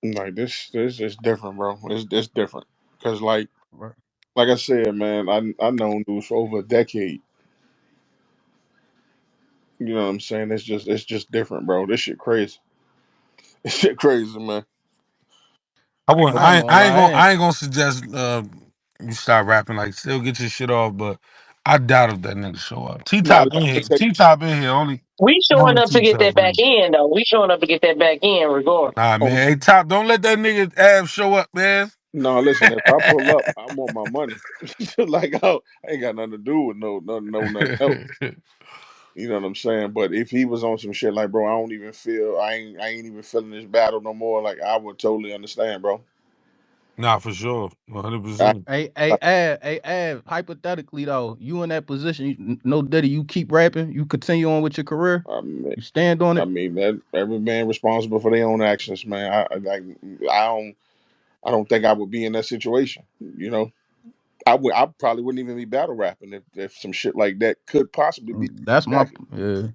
Like this is different, bro. It's different. Cause Right. like I said, man, I known dudes for over a decade. You know what I'm saying? It's just different, bro. This shit crazy. This shit crazy, man. I wouldn't. I ain't gonna lie, I ain't. I ain't gonna suggest you start rapping. Like, still get your shit off, but I doubt if that nigga show up. T Nah, Top let in here. me tell T Top in here. We showing Only up to T get Top that back in. in, though. We showing up to get that back in, regardless. Nah, you. man. Hey, Top, don't let that nigga Av show up, man. No, listen. If I pull up, I want my money. I ain't got nothing to do with nothing else. You know what I'm saying? But if he was on some shit like, bro, I don't even feel, I ain't even feeling this battle no more. Like, I would totally understand, bro. Nah, for sure. I, 100%. Av, hypothetically though, you in that position, no daddy, you keep rapping, you continue on with your career, I mean, you stand on I it. mean that every man responsible for their own actions, man. I don't think I would be in that situation. You know, I probably wouldn't even be battle rapping if some shit like that could possibly be That's my happening. yeah.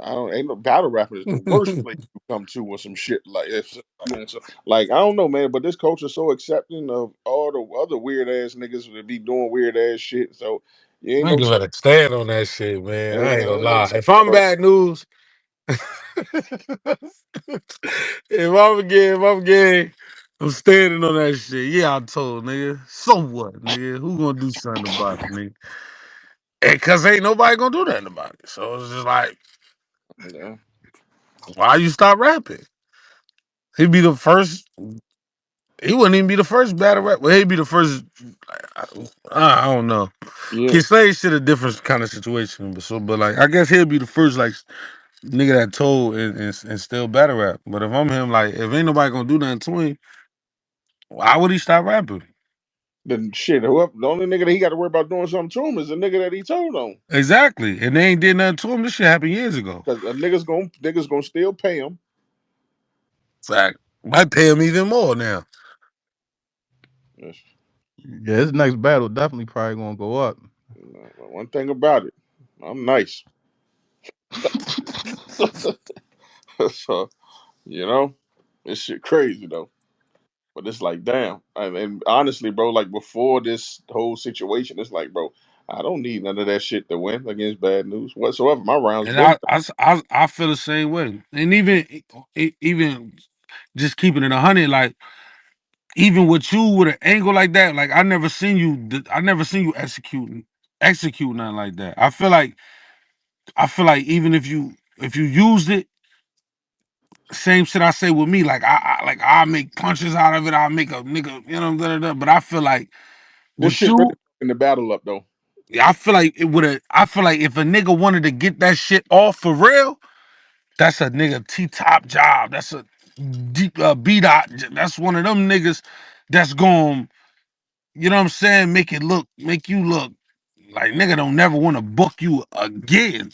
I don't ain't no battle rapping is the worst place to come to with some shit like if man, so, like I don't know, man, but this culture's so accepting of all the other weird ass niggas that be doing weird ass shit. So you ain't no Niggas better stand on that shit, man. I ain't gonna ain't no lie. telling, If I'm bro. bad news, if I'm gay, I'm standing on that shit. Yeah, I told nigga. So what, nigga? Who gonna do something about it, nigga? And cause ain't nobody gonna do nothing about it. So it's just like, Yeah. why you stop rapping? He'd be the first. He wouldn't even be the first battle rap. Well, he'd be the first. I don't know. Yeah. Can say shit a different kind of situation, but like I guess he'll be the first like nigga that told and still battle rap. But if I'm him, like if ain't nobody gonna do nothing to him, why would he stop rapping? Then shit, whoever the only nigga that he got to worry about doing something to him is the nigga that he told on. Exactly, and they ain't did nothing to him. This shit happened years ago. Cause niggas gonna still pay him. Fact, might pay him even more now. Yes. Yeah, his next battle definitely probably gonna go up. One thing about it, I'm nice. So this shit crazy though. But it's like, damn. And honestly, bro, like before this whole situation, it's like, bro, I don't need none of that shit to win against bad news whatsoever. My rounds And been I feel the same way. And even just keeping it 100, like even with you with an angle like that, like I never seen you execute nothing like that. I feel like even if you used it, same shit I say with me. Like I make punches out of it. I make a nigga, da, da, da. But I feel like this with shit really you, in the battle up though. I feel like it would have. I feel like if a nigga wanted to get that shit off for real, that's a nigga T top job. That's a deep B dot. That's one of them niggas that's going. You know what I'm saying? Make you look like nigga don't never want to book you again.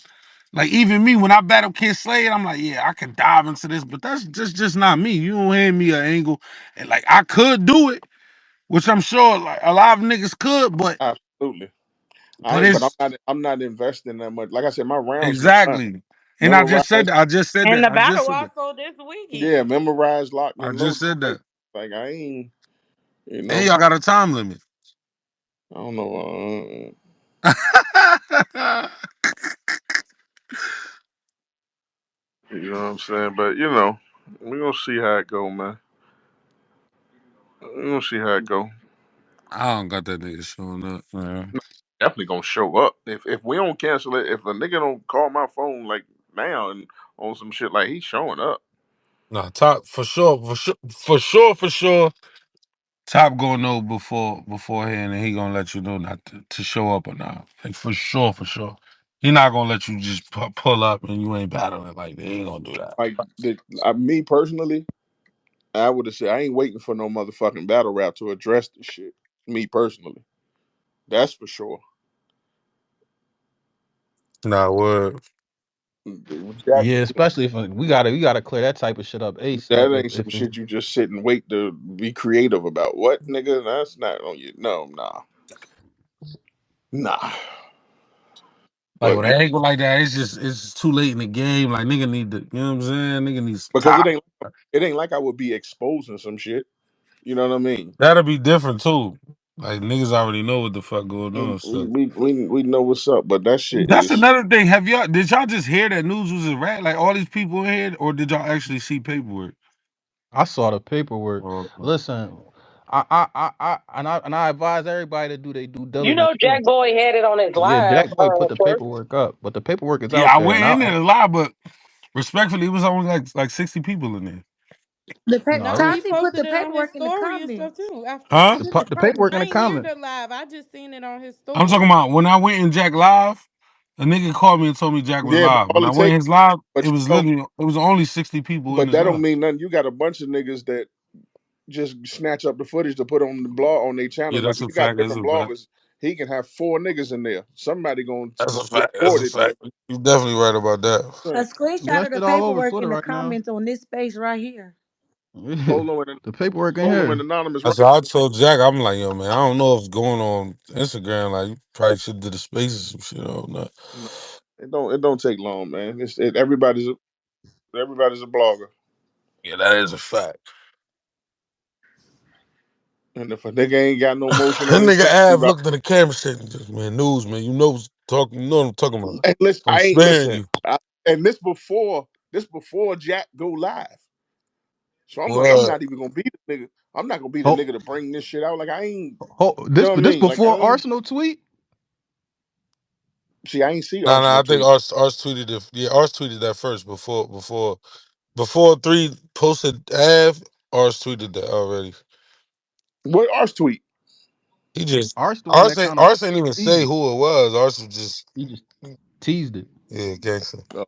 Like even me, when I battle Kid Slade, I'm like, yeah, I can dive into this, but that's just not me. You don't hand me an angle, and like I could do it, which I'm sure like a lot of niggas could, Absolutely. I but ain't, but it's I'm not investing that much. Like I said, my rounds be done. exactly. And I just said Memorized, that. I just said And that. the I just battle said that. also this yeah, weekend. memorized, locked I and just loaded. said Like, that. like I ain't, you And know, y'all got a time limit. I don't know. You know what I'm saying? But we gonna see how it go, man. We gonna see how it go. I don't got that nigga showing up, man. Definitely gonna show up. If we don't cancel it, if a nigga don't call my phone like now and on some shit, like he's showing up. No, top for sure, for sure. Top gonna know beforehand, and he gonna let you know not to show up or not. Like for sure, for sure. He not gonna let you just pull up and you ain't battling. Like they ain't gonna do that. Like me personally, I would have said I ain't waiting for no motherfucking battle rap to address this shit. Me personally, that's for sure. Nah, word. That Yeah, especially if we gotta clear that type of shit up ASAP. that If ain't some if it, shit you just sit and wait to be creative about. What nigga? That's not on you. No, nah. Like But with an angle like that, it's too late in the game. Like nigga need to, you know what I'm saying? Nigga needs some because time. it ain't like I would be exposing some shit. You know what I mean? That'll be different too. Like niggas already know what the fuck going We on. So know what's up, but that shit that's is another thing. Did y'all just hear that news was a rat? Like all these people in here, or did y'all actually see paperwork? I saw the paperwork. Or, Listen, I advise everybody to do their due You diligence know, too. Jack Boy had it on his Yeah, live Jack Boy put the first. paperwork up, but the paperwork is yeah, out I there, went and in there a lot, but respectfully, it was only like 60 people in there. No, he no, Tati put posted the it on his paperwork in the story and stuff comments. too. After Huh? the paperwork in I the ain't hear comment. the live. I just seen it on his I'm talking story. about when I went in Jack live, a nigga called me and told me Jack was yeah. But live. When all I it went in takes, his live, but it was only 60 people in but his that don't live. mean nothing. You got a bunch of niggas that just snatch up the footage to put on the blog on their Yeah, channel. Like that's if a you got fact. That's different a fact. bloggers, he can have four niggas in there. Somebody gonna That's a fact. That's record a it. fact. You definitely right about that. A Right. Yeah, screenshot that of the shit all over paperwork in Twitter the right now. comments on this space right here. Polo and The paperwork in Polo and here. Anonymous, right? That's what I told Jack. I'm like, yo, man, I don't know if it's going on Instagram. Like, you probably should do the spaces some shit. I don't know. No, it don't take long, man. Everybody's a blogger, Yeah, that is a fact. and if a nigga ain't got no motion That on his nigga page, he Av about. looked in the camera shit and just, man, news, man. You know what I'm talking about. And listen, I'm I ain't sparing listen. you. And this before Jack go live. So I'm like, I'm What? not even gonna be the nigga. I'm not gonna be the Ho, nigga to bring this shit out. Like I ain't, you this know what I this mean? Like I before ain't. Arsenal tweet. See, I ain't see Nah, I Arsenal think tweet. Ars tweeted it. Yeah, Ars tweeted that first before 3 posted Av. Ars tweeted that already. What Ars tweet? He just Ars the one that kind of Ars ain't even teased say it. who it was. Ars was just He just teased it. yeah, gangster. Oh,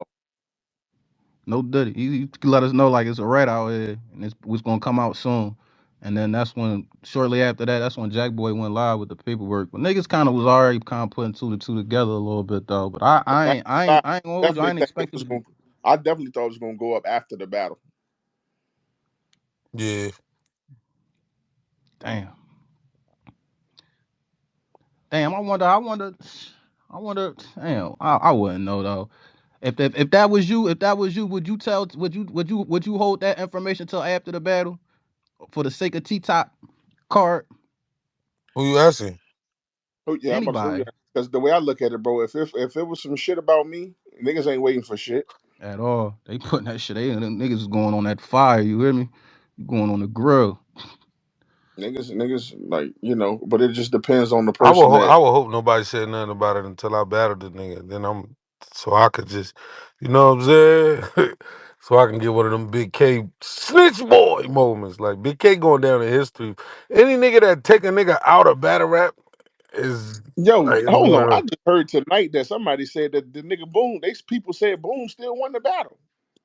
No diddy. He let us know like it's a rat out here and it's was gonna come out soon. And then that's when shortly after that, that's when Jack Boy went live with the paperwork. But niggas kind of was already kind of putting two to two together a little bit though. But I, I I ain't gonna hold you. I definitely ain't think it expected was to. going. I definitely thought it was gonna go up after the battle. Yeah. Damn. Damn. I wonder. Damn. I wouldn't know though. If that was you, would you tell? Would you hold that information till after the battle for the sake of T top card? Who you asking? Oh yeah, I'm about to say Anybody because the way I look at it, bro, if it was some shit about me, niggas ain't waiting for shit. at all? They putting that shit. Them niggas is going on that fire. You hear me? You going on the grill? Niggas like but it just depends on the person that. I would hope nobody said nothing about it until I battled the nigga. Then so I could just, you know what I'm saying? So I can get one of them Big K snitch boy moments. Like Big K going down in history. Any nigga that take a nigga out of battle rap is Yo, like hold one on. of I the. just heard tonight that somebody said that the nigga Boom, people said Boom still won the battle.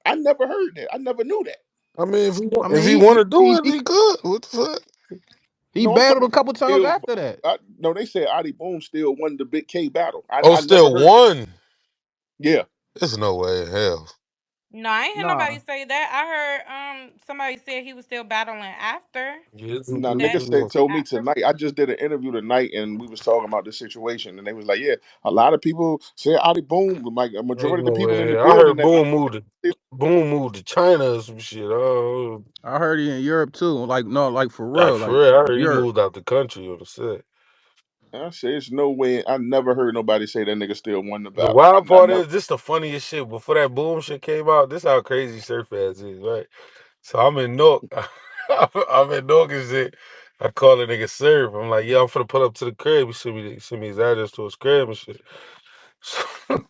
I never heard that. I never knew that. I mean, I if mean, he want to do it, he good. What the fuck? he No, I'm battled talking a couple about times still. after that. No, they said Adi Boom still won the Big K battle. Oh, I never still heard that. one. Yeah. There's no way in hell. No, I ain't hear nobody Nah, say that. I heard somebody said he was still battling after Yeah, Now that. niggas told me tonight. I just did an interview tonight, and we was talking about the situation, and they was like, "Yeah, a lot of people say Adi Boom, like a majority Ain't of the no people way in in the hell. I building heard that Boom moved to China or some shit. Oh, I heard he in Europe too. Like no, like for like real, for like real, I heard he Europe. moved out the country on the set. I said, "There's no way." I never heard nobody say that nigga still won the The battle. wild I part never. is this the funniest shit. Before that Boom shit came out, this how crazy Surf ass is, right? So I'm in Newark. I'm in Newark and shit. I call the nigga Surf. I'm like, yeah, I'm finna pull up to the crib. He send me his address to his crib and shit. So, look.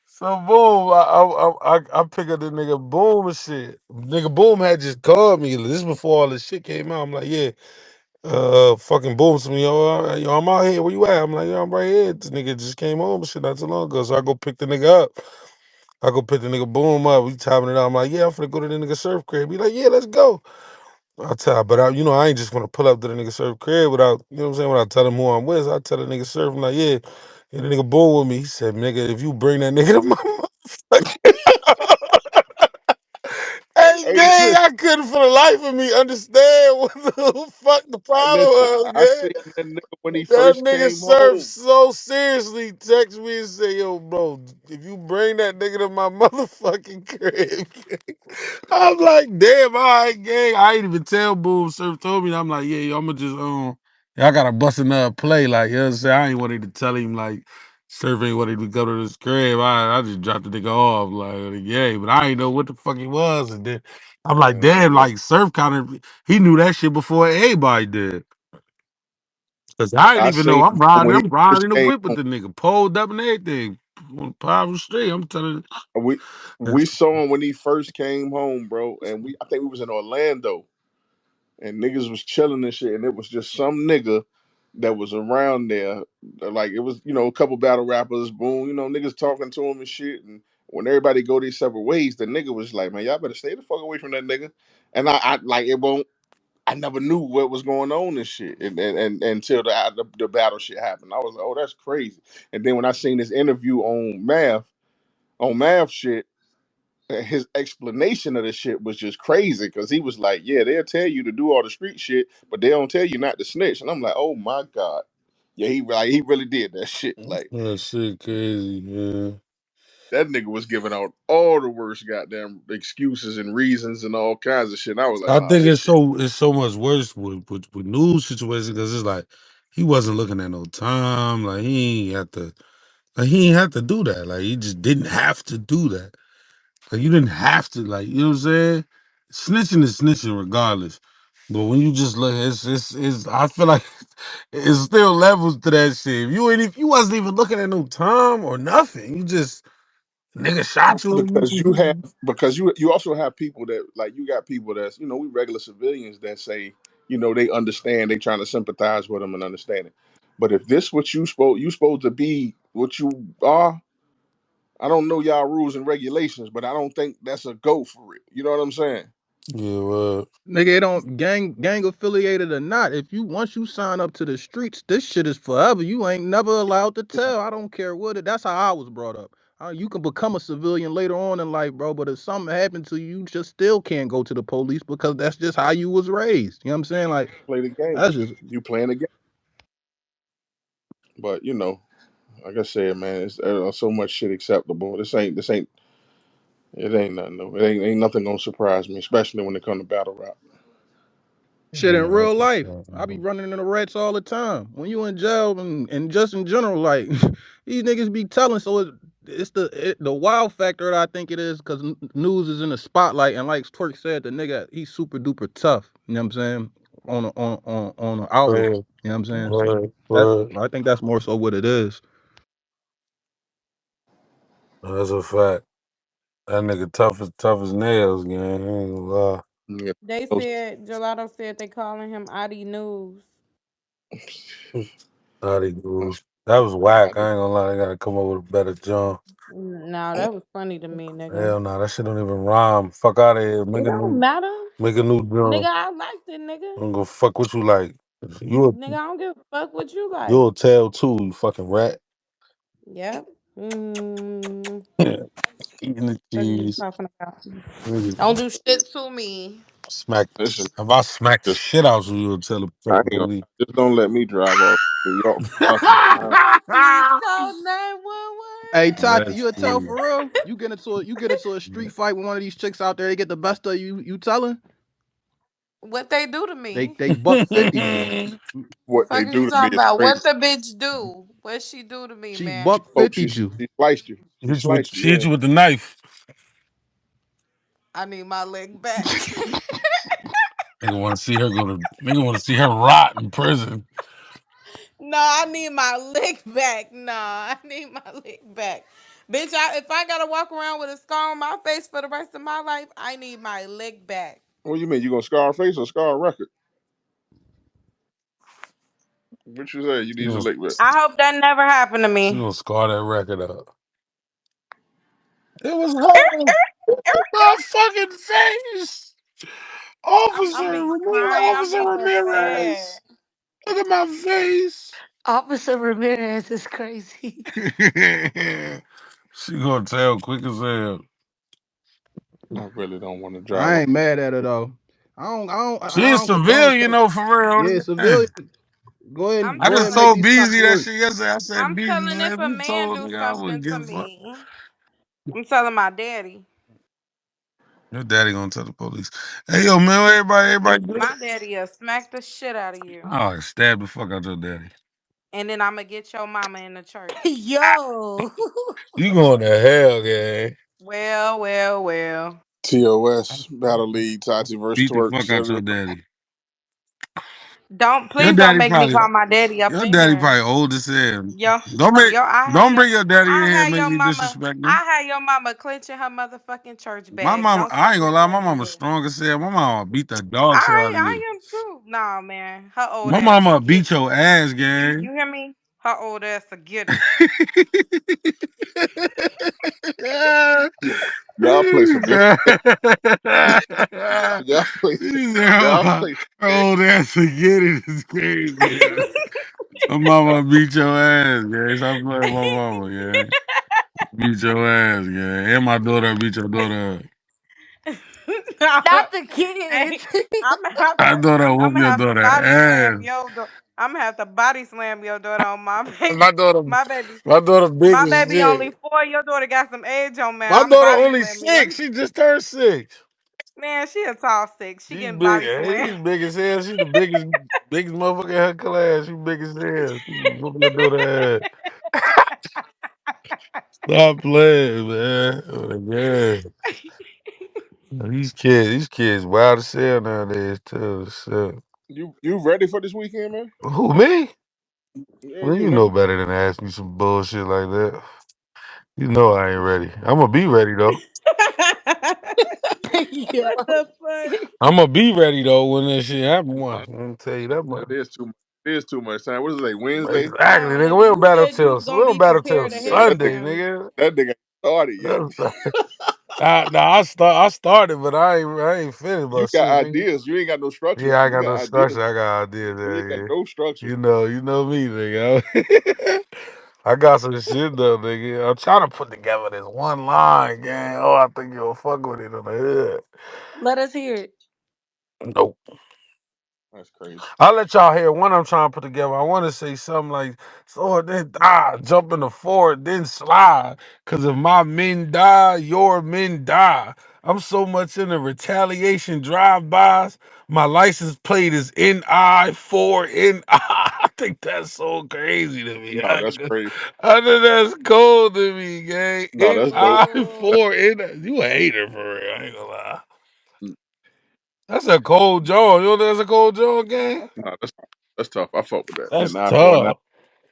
So boom, I pick up the nigga Boom and shit. Nigga Boom had just called me. This is before all this shit came out. I'm like, yeah, fucking Boom to me, yo, I'm out here. Where you at? I'm like, yo, I'm right here. This nigga just came home and shit not too long ago. So I go pick the nigga up. I go pick the nigga Boom up. We timing it out. I'm like, yeah, I'm finna go to the nigga Surf crib. He like, yeah, let's go. I tell, but I ain't just gonna pull up to the nigga Surf crib without, you know what I'm saying, without telling him who I'm with. I tell the nigga Surf, I'm like, yeah, the nigga Boom with me. He said, nigga, if you bring that nigga to my motherfucking hey, Hey, gang, listen, I couldn't for the life of me understand what the fuck the problem listen. was, I gang. seen that nigga when he That first nigga came Surf home. so seriously text me and say, yo, bro, if you bring that nigga to my motherfucking crib, I'm like, damn, all right, gang. I ain't even tell Boom. Surf told me. I'm like, yeah, yo, I'm gonna just yeah, I gotta bust another play. Like, you know what I'm saying? I ain't wanted to tell him like Surf ain't wanted to go to this crib. I just dropped the nigga off like, yeah, but I ain't know what the fuck he was. And then I'm like, damn, Yeah. like Surf kind of he knew that shit before anybody did. Cause I didn't I even know seen when he I'm riding first in the came whip with home. the nigga, pulled up and everything on Power Street. I'm telling We you. we saw him when he first came home, bro. And I think we was in Orlando, and niggas was chilling and shit, and it was just some nigga that was around there. Like it was, a couple battle rappers, boom, niggas talking to him and shit. And when everybody go their separate ways, the nigga was like, "Man, y'all better stay the fuck away from that nigga." And I like it won't. I never knew what was going on and shit, and until the battle shit happened. I was like, "Oh, that's crazy." And then when I seen this interview on Math shit, And his explanation of the shit was just crazy because he was like, "Yeah, they'll tell you to do all the street shit, but they don't tell you not to snitch." And I'm like, "Oh my god, yeah, he really did that shit. Like That shit crazy, man. that nigga was giving out all the worst goddamn excuses and reasons and all kinds of shit." And I was like, I "Oh, think this shit." it's so much worse with news situations because it's like he wasn't looking at no time. Like he ain't have to do that. Like he just didn't have to do that. Like you didn't have to. Like you know what I'm saying? Snitching is snitching regardless. But when you just look, it's I feel like it's still levels to that shit. If you wasn't even looking at no time or nothing, you just nigga shot Because you have you. because you also have people that like you got people that's we regular civilians that say they understand, they trying to sympathize with them and understand it. But if this what you supposed to be what you are, I don't know y'all rules and regulations, but I don't think that's a go for it. You know what I'm saying? Yeah, well, Nigga, it don't gang affiliated or not. If you once you sign up to the streets, this shit is forever. You ain't never allowed to tell. I don't care what it. That's how I was brought up. You can become a civilian later on in life, bro. But if something happened to you, you just still can't go to the police because that's just how you was raised. You know what I'm saying? Like Play the game. that's just You playing the game. But like I said, man, it's so much shit acceptable. This ain't it ain't nothing. No. It ain't nothing gonna surprise me, especially when it come to battle rap. shit in that's real what's life. up, I be man. running into the rats all the time. When you in jail and just in general, like these niggas be telling. So it's the wild factor that I think it is because news is in the spotlight. And like Twerk said, the nigga he's super duper tough. You know what I'm saying? On an outlet. Right, You know what I'm saying? So right, that right. I think that's more so what it is. That's a fact. That nigga tough as nails, gang. I ain't gonna lie. Yeah. They Those- said Gelato said they calling him Adi News. Naughty dudes. That was whack. I ain't gonna lie. I gotta come up with a better jump. No, that was funny to me, nigga. Hell nah, that shit don't even rhyme. Fuck out of here. It don't matter. Make a new Nigga, drum. I liked it, nigga. I'm gonna fuck what you like. You Nigga, I don't give a fuck what you like. you'll tell too, you fucking rat. Yep. Eating the What are you cheese. talking about? Nigga, Don't do shit to me. smack. Listen, If I smack the just shit out of you, you'll tell the I fucking ain't gonna police. just don't let me drive off to New York for nothing. Please call 911. Hey Tati, That's you a tell cool. for real? You get into a street fight with one of these chicks out there, they get the best of you. You telling? What they do to They me? they buck 50'd you. What they Fuck is you do to me talking is about? crazy. What the bitch do? What she do to me, She man? buck Oh, she 50'd you. she sliced you. She sliced you. She hit Yeah. you with the knife. I need my leg back. Nigga want to see her go to. Nigga want to see her rot in prison. No, I need my lick back. No, I need my lick back. Bitch, if I gotta walk around with a scar on my face for the rest of my life, I need my lick back. What you mean? You gonna scar a face or scar a record? What you say? You She need your gonna, lick back. I hope that never happened to she me. gonna scar that record up. It was her. My fucking face. I'm Officer, be remove crying. I'm Officer be so sad. Ramirez. Look at my face. Officer Ramirez is crazy. She gonna tell quick as hell. I really don't want to drive I up. ain't mad at her though. She a I don't get down with civilian that. though, for Yeah, real. civilian. I'm I Go ahead just and make telling, told these cuts Beezy that work. shit yesterday. I said, I'm Beezy, telling man, if if a you man told do nigga, I something wouldn't to give a fuck. me, I'm telling my daddy. Your daddy gonna tell the police. Hey, yo, man, everybody good? My daddy'll smack the shit out of you. Oh, stab the fuck out your daddy. And then I'ma get your mama in the church. Yo. You going to hell, gang. Well, well, well. TOS Battle League Tati versus Beat the Twerk fuck out 7. your daddy. Your Please don't daddy make me probably, call my daddy up your in daddy here. probably old as hell. Yo, Don't make, yo, don't bring your daddy in I here and had make your me mama, disrespect him. I had your mama clenching her motherfucking church My bag. mama, Don't I say ain't gonna you lie, my ain't mama do. strong as hell. My mama beat the dog shit out of you. I am too. Nah, man, her old My ass a mama get beat it. your ass, gang. You hear me? Her old ass a get it. Y'all play some different. Y'all play. Y'all Her play. old ass forget it is crazy. My mama beat your ass, gang. Stop playing with my mama, gang. Beat your ass, yeah. And my daughter beat your daughter Not the Hey, kids. I'm gonna have I to, thought I I'm whoop gonna your have to daughter body slam ass. yo. I'm gonna have to body slam your daughter on my My baby. daughter, My baby, my daughter big my as baby only shit. 4. Your daughter got some age on man. My I'm daughter body only slamming your 6. She just turned 6. man. She a tall 6. She She getting big. body Hey, slammed. she big as hell. She the biggest motherfucker in her class. She big as hell. She whoop your daughter ass. Stop playing, man. Oh, yeah. These kids wild as hell nowadays too. So. You ready for this weekend, man? Who, me? Yeah, Well, you you know. know better than to ask me some bullshit like that. You know I ain't ready. I'm gonna be ready though. Yeah. What the fuck? I'm gonna be ready though when that shit happen. Nah, I'm gonna tell you that much. that is too much. It is too much time. What is it, like Wednesday? Exactly, Nah, nigga. nigga, We don't you battle said you till was gonna be Yeah, that Sunday, prepared ahead of nigga, time. nigga. that nigga ain't started yet. I started, but I ain't finished. You But got shit, nigga. ideas. You ain't got no structure. Yeah, I You got got no ideas. structure. I got ideas. You ain't got Yeah, yeah. no structure. You know me, nigga. I got some shit though, nigga. I'm trying to put together this one line, gang. Oh, I think you'll fuck with it on the head. Let us hear it. Nope. That's crazy. I'll let y'all hear one I'm trying to put together. I want to say something like, so then jump in the forward, then slide. Cause if my men die, your men die. I'm so much in the retaliation drive-bys. My license plate is NI4NI. I think that's so crazy to me. No, that's crazy. I think that's cold to me, gang. No, that's dope. That, NI4NI. You a hater for real. I ain't gonna lie. no, That's a cold jaw. You know that's a cold jaw, gang? that's tough. I fuck with that. That's And I for now, tough.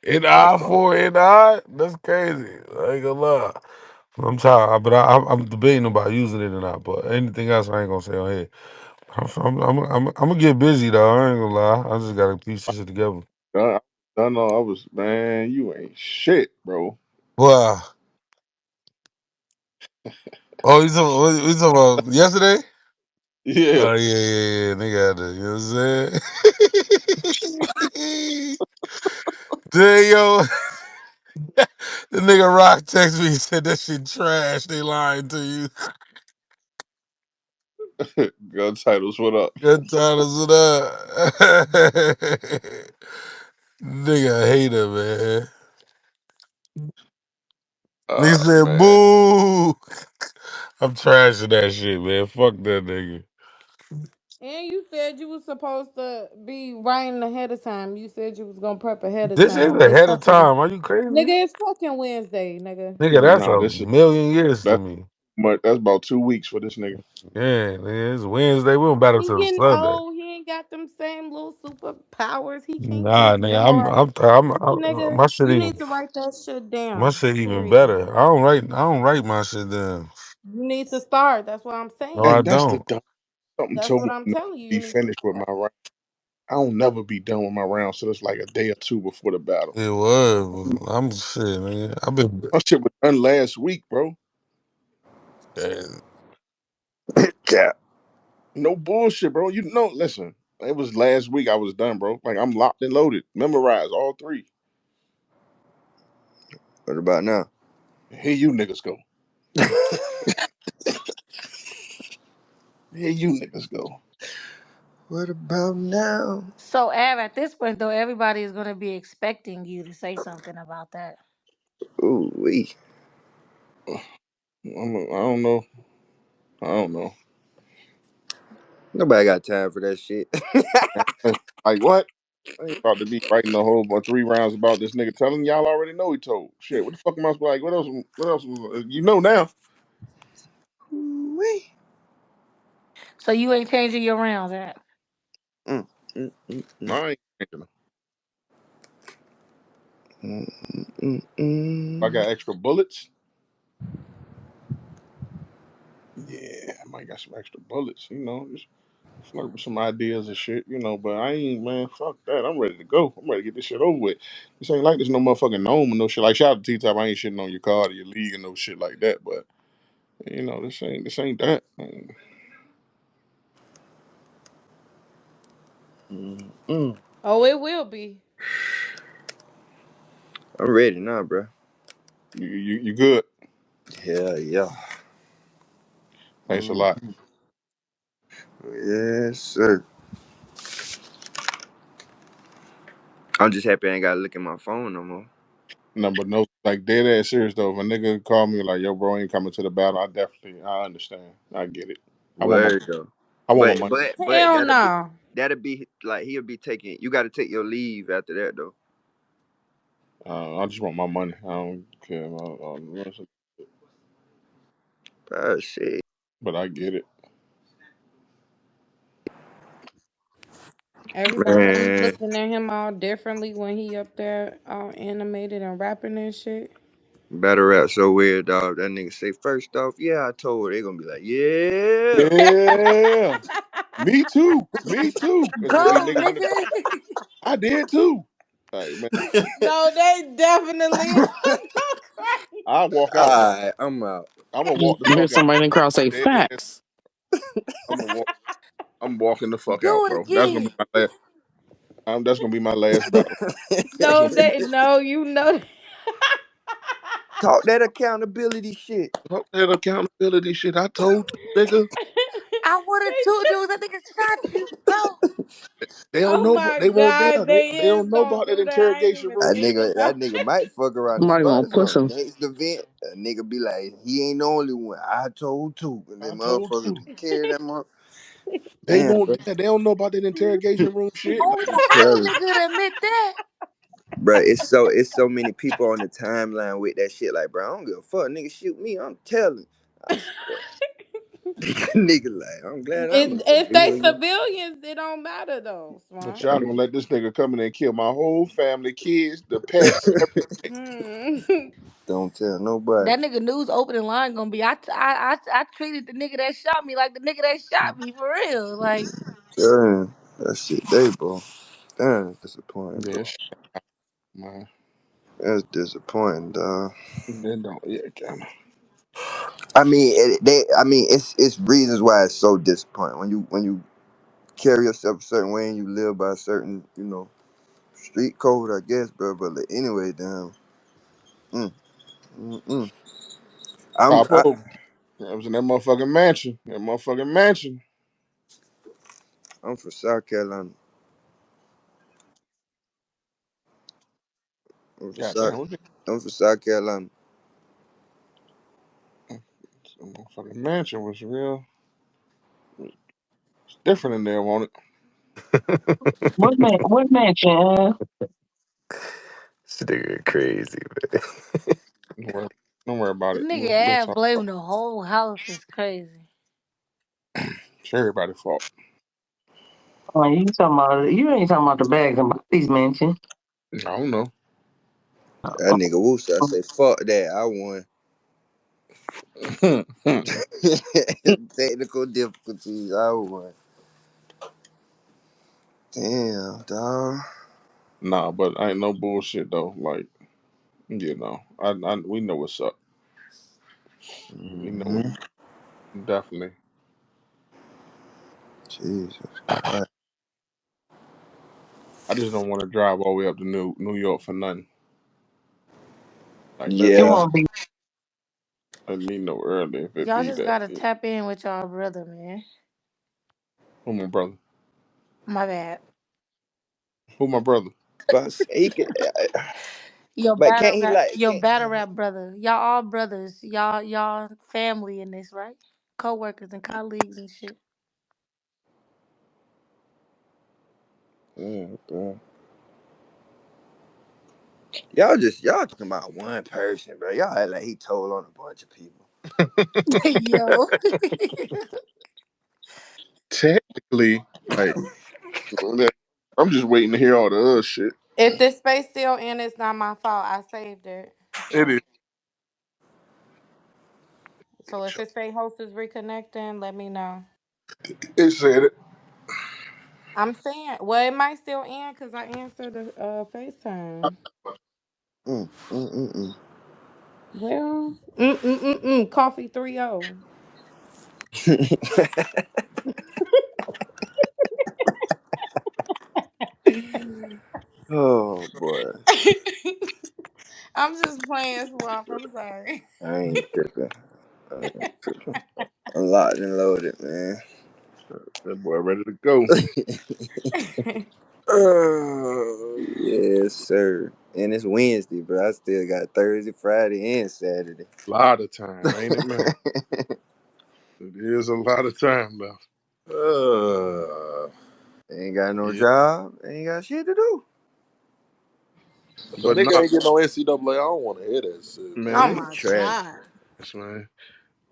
In that's I tough. four in I, that's crazy. I ain't gonna lie. I'm trying, but I'm debating about using it or not. But anything else, I ain't gonna say on here. I'm gonna get busy though. I ain't gonna lie. I just gotta piece this shit together. I was man. You ain't shit, bro. Wow. Oh, you talking about yesterday? Yeah. Oh yeah. Nigga had to, you know what I'm saying? Damn, yo, the nigga Rock texted me. He said that shit trash. They lying to you. Gun titles. What up? Good times it up. Nigga hater, man. Nigga said Man. boo. I'm trashing that shit, man. Fuck that nigga. And you said you was supposed to be writing ahead of time. You said you was gonna prep ahead of This is time. It's ahead of fucking time. Are you crazy? nigga. It's fucking Wednesday, nigga. Nigga, that's Nah, a this is million years to that's me. that's about 2 weeks for this nigga. Yeah, nigga, it's Wednesday. We don't battle He till getting Sunday. old. He ain't got them same little superpowers. He can't Nah, just nigga, memorize. I'm Nigga, my shit you even need to write that shit my down. shit even Period. better. I don't write my shit down. You need to start. That's what I'm No, I saying. That's the don't. dumb. Something That's told what me I'm not telling you. to You be need to finished with my start. round. I don't never be done with my round, so it's like a day or two before the battle. It was. I'm shit, nigga. I've been. My shit was done last week, bro. Cap. No bullshit, bro. You know, listen. It was last week I was done, bro. Like I'm locked and loaded. Memorized all three. What about now? Here you niggas go. Here you niggas go. What about now? So, Av, at this point, though, everybody is going to be expecting you to say something about that. Ooh, wee. I don't know. I don't know. Nobody got time for that shit. Like what? I ain't about to be writing a whole bunch 3 rounds about this nigga telling y'all already know he told. Shit, what the fuck am I supposed to like? What else? What else? You know now. Ooh, wee. So, you ain't changing your rounds, Av. Mm, mm, mm, No, mm, I ain't changing them. mm, mm, If I mm. got extra bullets, yeah, I might got some extra bullets. You know, just flirt with some ideas and shit. You know, but I ain't man. Fuck that. I'm ready to go. I'm ready to get this shit over with. This ain't like there's no motherfucking gnome or no shit. Like shout out to T-Top. I ain't shitting on your card or your league and no shit like that. But you know, this ain't that. Man. Mm, mm. Oh, it will be. I'm ready now, bro. You good? Hell yeah. Thanks a lot. Mhm. Yes, sir. I'm just happy I ain't gotta look at my phone no more. No, but no, like dead ass serious though. If a nigga call me like, "Yo, bro, ain't coming to the battle," I understand. I get it. I want my, Word though. I want But my money. but but Hell no. that'll be like he'll be taking. You got to take your leave after that though. I just want my money. I don't care Oh shit. but I get it. Everybody be Man, looking at him all differently when he up there all animated and rapping and shit. battle rap so weird, dog. That nigga say first off, yeah, I told her. They gonna be like, yeah. Yeah, me too. Me too. There's gonna be Go, niggas in the car. nigga. I did too. Like man, No, they definitely is crazy. I walk out though. Alright, I'm out. I'm gonna You walk the hear fuck out. somebody in the crowd say Dead ass. facts. I'm gonna walk. I'm walking the fuck out, Do it bro. That's gonna be again. my last. That's gonna be my last battle. That's No, gonna be they no, you know. Talk that accountability shit. fuck that accountability shit. I told you, nigga. I would have They told you that nigga shot you, bro. They don't oh know. my They weren't there. god, They they is don't know gonna about that do that. I ain't interrogation even That room shit. thinking nigga, about that nigga might fuck around and Somebody gonna start push something. him. Next event, a nigga be like, he ain't the only one. I told two. And I then told motherfucker you. be carrying that mother. They Damn, won't. bro. Yeah, they don't know about that interrogation room shit. Oh, Like, the real Tell you. nigga to admit that. Bro, it's so many people on the timeline with that shit. Like, bro, I don't give a fuck. Nigga shoot me. I'm telling. I swear. Nigga, like, I'm glad I'm a if they civilian. civilians, it don't matter though, but Swan. y'all gonna let this nigga come in and kill my whole family, kids, the pets, everything. Hmm. Don't tell nobody. That nigga news opening line gonna be. I treated the nigga that shot me like the nigga that shot me for real. Like Damn, that shit, they, bro. Damn, it's disappointing, Yeah, bro. shit, man. That's disappointing, dog. They don't. Yeah, damn. I mean, it's reasons why it's so disappointing when you carry yourself a certain way and you live by a certain, street code, I guess, bro. But like, anyway, damn. Mm, mm, mm. Capo. I was in that motherfucking mansion. That motherfucking mansion. I'm from South Carolina. I'm from South, Goddamn, what I'm from South Carolina. the motherfucking mansion was real. It's different in there, won't it? What mansion? This nigga crazy, man. Don't worry, don't worry about the it. nigga We'll ad talk about blaming the whole house is crazy. it. It's everybody's fault. Oh, you ain't talking about the bags and bodies mansion. I don't know. That nigga Woosa, I say, fuck that. I won. Technical difficulties. I won. Damn, dog. Nah, but I ain't no bullshit though. Like, we know what's up. We know Hmm. definitely. Jesus Christ. I just don't want to drive all the way up to New York for nothing. Like, It Yeah. won't be. let me know early if it Y'all be just that. gotta tap in with y'all brother, man. Who my brother? My bad. Who my brother? But he can, Your but battle can't he rap, like your can't battle rap brother. Y'all all brothers. Y'all family in this, right? Co-workers and colleagues and shit. yeah, bro. Y'all talking about one person, bro. Y'all act like he told on a bunch of people. Yo. Technically, like, I'm just waiting to hear all the other shit. If this space still in, it's not my fault. I saved it. It So is. if it say host is reconnecting, let me know. It said it. I'm saying, well, it might still end because I answered the FaceTime. Mm, mm, mm, mm. Well, coffee 3-0. Oh boy. I I'm just playing, Swamp. I'm sorry. I ain't tripping. I ain't tripping. I'm locked and loaded, man. That boy ready to go. Oh, yes, sir. And it's Wednesday, bro. I still got Thursday, Friday, and Saturday. A lot of time, ain't it, man? It is a lot of time left. uh, ain't got no Yeah, job. Ain't got shit to do. If a but nigga not, ain't get no NCAA, I don't want to hear that shit. Oh man. my Trash. god. Yes, man.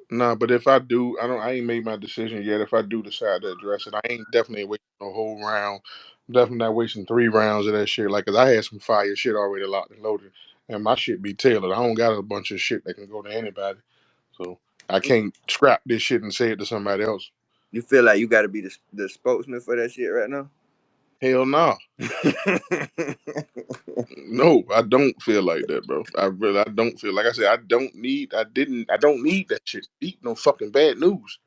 Nah, but if I do, I ain't made my decision yet. If I do decide to address it, I ain't definitely wasting a whole round. I'm definitely not wasting 3 rounds of that shit. Like, cause I had some fire shit already locked and loaded, and my shit be tailored. I don't got a bunch of shit that can go to anybody, so I can't scrap this shit and say it to somebody else. You feel like you got to be the spokesman for that shit right now? Hell no, no, I don't feel like that, bro. I don't feel like I said I don't need that shit. Eat no fucking bad news.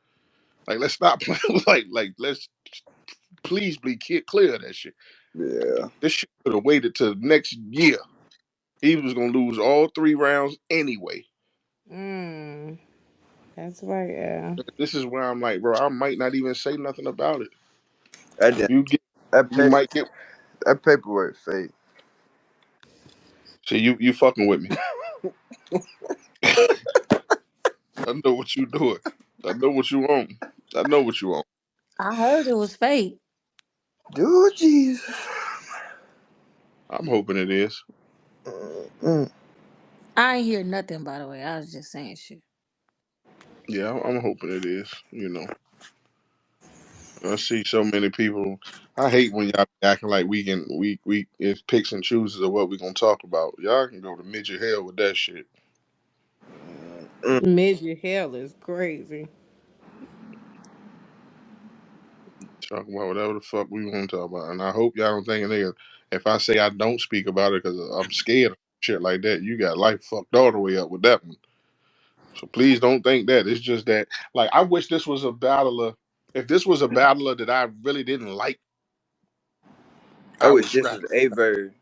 Like, let's stop playing. Let's please be clear of that shit. Yeah. This shit could have waited till next year. He was gonna lose all 3 rounds anyway. Mm, that's right, yeah. This is where I'm like, bro, I might not even say nothing about it. That If damn, that you paper, might get. that paperwork fake. See, you fucking with me. I know what you doing. I know what you on. I know what you on. I heard it was fake. Dude, Jesus. I'm hoping it is. Mm. I ain't hear nothing, by the way. I was just saying shit. Yeah, I'm hoping it is. I see so many people. I hate when y'all be acting like we it's picks and chooses of what we gonna talk about. Y'all can go to midget hell with that shit. Mm. Midget hell is crazy. Talk about whatever the fuck we want to talk about, and I hope y'all don't think a nigga. If I say I don't speak about it because I'm scared of shit like that, you got life fucked all the way up with that one. So please don't think that. It's just that, like, I wish this was a battler. If this was a battler that I really didn't like, I I wish would this scrap was it. a verb.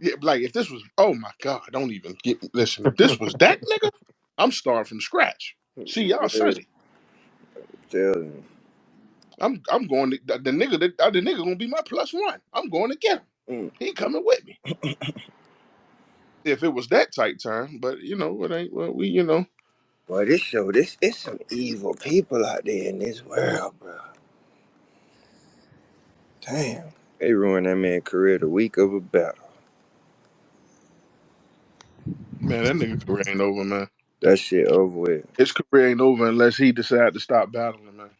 Yeah, like if this was, oh my god, don't even get. Listen, if this was that nigga, I'm starting from scratch. See y'all Yeah, Sunday. tell them. I'm going to the nigga gonna be my +1. I'm going to get him. Mm. He coming with me. If it was that tight time, but it ain't. Well, Boy, this show, this it's some evil people out there in this world, bro. Damn. They ruined that man's career the week of a battle. man, that nigga career ain't over, man. That shit over with. His career ain't over unless he decide to stop battling, man.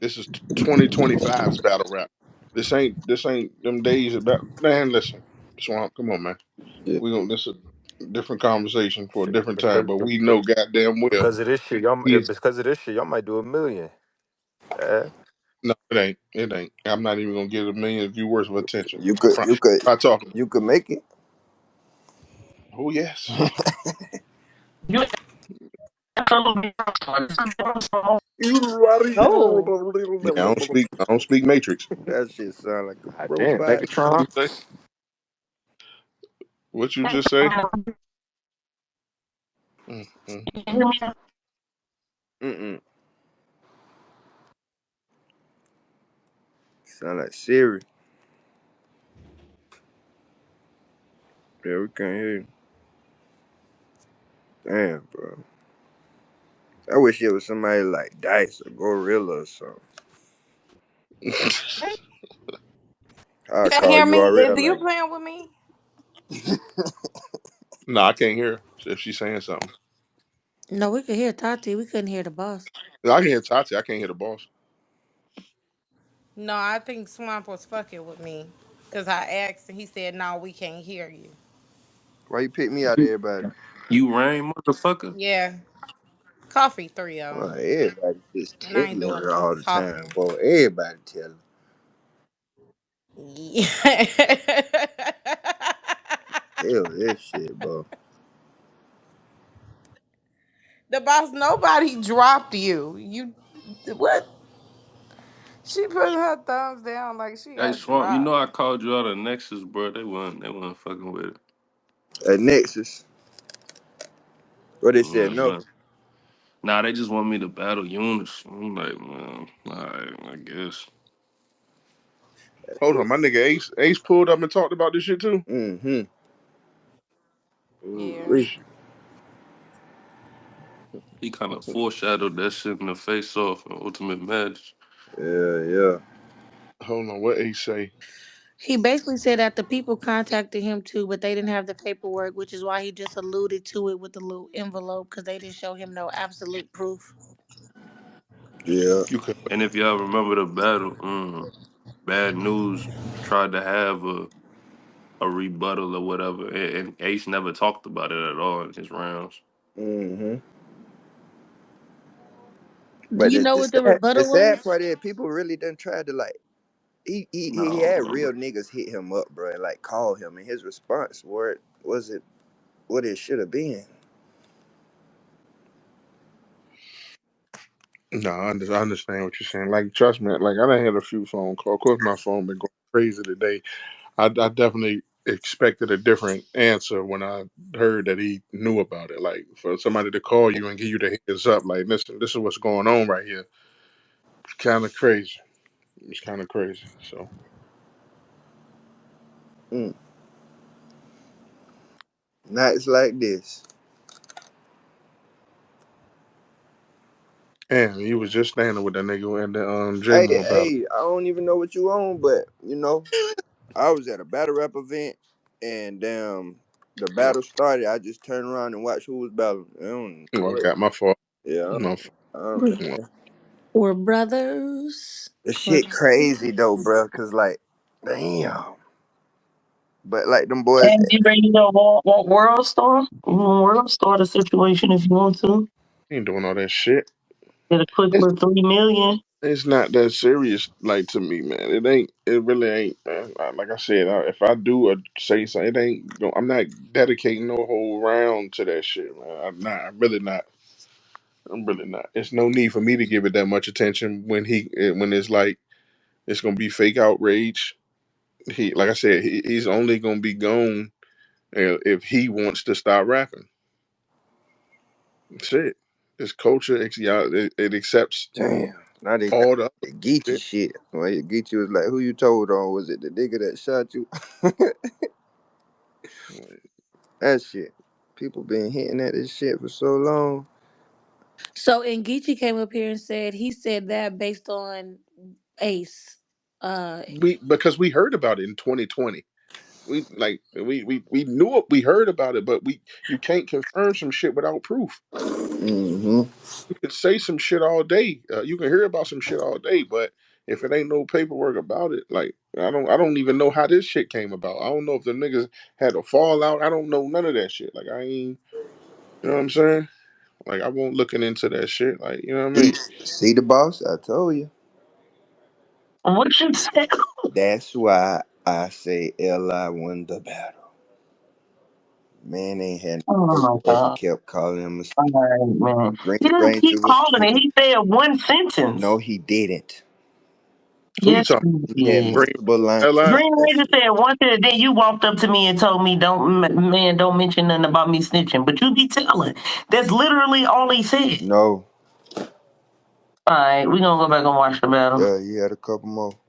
This is 2025's battle rap. This ain't them days about, man. Listen, Swamp, come on, man. Yeah. We gonna this is a different conversation for a Shit, different time, but we know goddamn well because of this shit, y'all. he If is. it's because of this shit, y'all might do 1 million. Yeah. No, it ain't. It ain't. I'm not even gonna get a million view worth of attention. You could, you could, By talking. you could make it. Oh yes. You absolutely Oh, Yeah, I don't speak. I don't speak Matrix. That shit sound like a God damn, robot. What Megatron. you say? What you just say? Mm, mm, mm. Mm-mm. Sound like Siri. Yeah, we can't hear you. Damn, bro. I wish it was somebody like Dice or Gorilla or something. You I'll can't call hear you me? already Is you like, playing with me? No, I can't hear her if she's saying something. no, we could hear Tati. We couldn't hear the boss. No, I can hear Tati. I can't hear the boss. No, I think Swamp was fucking with me. Cause I asked and he said, no, we can't hear you. why you pick me out of everybody? You rang, motherfucker. Yeah. Coffee 3 Well, on. everybody just And I ain't telling doing her no all the talking. time, boy. Everybody telling. Yeah. Hell, this shit, bro. The boss, nobody dropped you. You what? She putting her thumbs down like she Hey, got Swamp, you know dropped. I called you out of Nexus, bro. They wasn't fucking with it. At Nexus, what they said Look, no. man. Nah, they just want me to battle Eunice. I'm like, man, all right, I guess. Hold on, my nigga Ace pulled up and talked about this shit too. Mm-hmm. Yeah. Ooh-wee. He kind of foreshadowed that shit in the face off in Ultimate Match. Yeah, yeah. Hold on, what Ace say? He basically said that the people contacted him too, but they didn't have the paperwork, which is why he just alluded to it with the little envelope because they didn't show him no absolute proof. Yeah. You could. And if y'all remember the battle, Bad News tried to have a rebuttal or whatever, and Ace never talked about it at all in his rounds. Mm-hmm. Do But you the, know the what the sad the rebuttal sad was? part is people really done tried to like he No, had bro. real niggas hit him up, bro, and like call him, and his response word was it what it should have been. No, I understand what you're saying. Like, trust me, like I done had a few phone calls. Of course, my phone been going crazy today. I definitely expected a different answer when I heard that he knew about it. Like for somebody to call you and give you the heads up, like, listen, this is what's going on right here. It's kind of crazy. It's kind of crazy. So, Mm. Nights like this. and he was just standing with that nigga in the J Hey, Mo battle. hey, I don't even know what you on, but I was at a battle rap event, and the battle started. I just turned around and watched who was battling. I don't Oh, I know. got my fault. Yeah, My fault. We're, we're brothers. the We're shit crazy though, bro. Cause like, damn. But like them boys, And you ready to want World Star? You want World Star the situation if you want to. He ain't doing all that shit. Get a quick It's little 3 million. it's not that serious. Like to me, man. It ain't. It really ain't, man. Like I said, if I do say something, it ain't. I'm not dedicating no whole round to that shit, man. I'm not. I'm really not. I'm really not. It's no need for me to give it that much attention when it's like it's gonna be fake outrage. Like I said, he's only gonna be gone if he wants to stop rapping. Shit, this culture, it accepts damn. Now they got all the other the Geechee shit. shit. Well, Geechee was like, "Who you told on? Was it the nigga that shot you?" That shit. People been hitting at this shit for so long. So Ngechi came up here and said he said that based on Ace. Uh, Because we heard about it in 2020. We knew it. We heard about it, but you can't confirm some shit without proof. Mm-hmm. You can say some shit all day. You can hear about some shit all day, but if it ain't no paperwork about it, like I don't even know how this shit came about. I don't know if the niggas had a fallout. I don't know none of that shit. Like I ain't, you know what I'm saying? Like I won't looking into that shit. Like you know what I mean? See the boss? I told you. What you say? That's why I say Li won the battle. Man ain't had Oh no my paperwork and god. kept calling him a All right, man. bring He didn't bring keep to his calling it. team. He said one sentence. No, he didn't. Who you Yes, talking? he He had did. Green multiple lines. Li? Green That Ranger shit. said one thing, then you walked up to me and told me, "Don't, man, don't mention nothing about me snitching." But you be telling. That's literally all he said. No. All right, we gonna go back and watch the battle. Yeah, he had a couple more.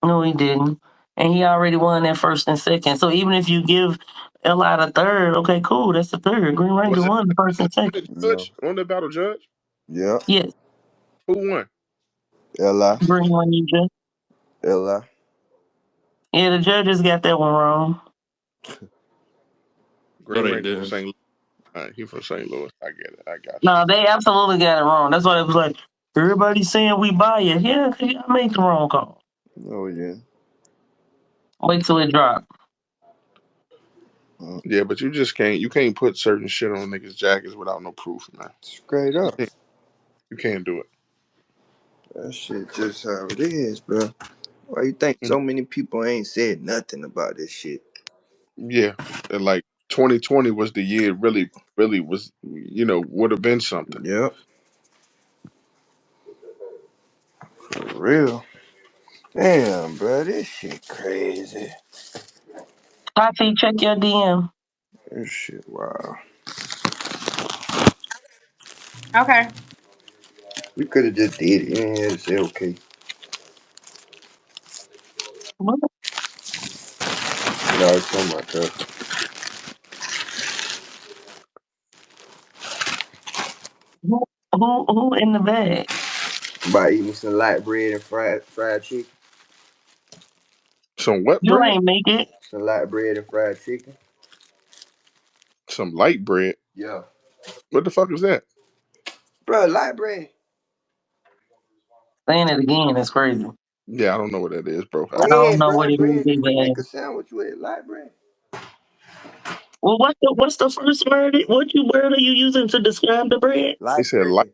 No, he didn't, and he already won that first and second. So even if you give Li the third, okay, cool, that's the third. Green Ranger Was it won the first and second. No. judge on the battle judge? Yeah. Yes, Who won? Li. Green Ranger. Li. Yeah, the judges got that one wrong. No, Green they Ranger from didn't. St. Louis. He from St. Louis. I get it. I got you. No, they absolutely got it wrong. That's why it was like everybody's saying we biased. Yeah, 'cause y'all made the wrong call. No, yeah. Wait till it drop. Mm. Yeah, but you can't put certain shit on niggas' jackets without no proof, man. Straight You up. can't, you can't do it. That shit just how it is, bro. Why you think You know? so many people ain't said nothing about this shit? Yeah, and like 2020 was the year. Really, really was. Would have been something. Yep. For real. Damn, bro. This shit crazy. Taty, check your DM. This shit, wow. Okay. We could have just did it. You ain't had to say okay. What? No, it's something like that. Who in the bag? By eating some light bread and fried chicken. Some what You bread? ain't make it. Some light bread and fried chicken. Some light bread. Yeah. What the fuck is that? Bro, light bread. Saying it again is crazy. Yeah, I don't know what that is, bro. I Bread, don't know bro. what it is Bread you either. make a sandwich with. Light bread. Well, what's the first word? Word are you using to describe the bread? They Light said light, bread.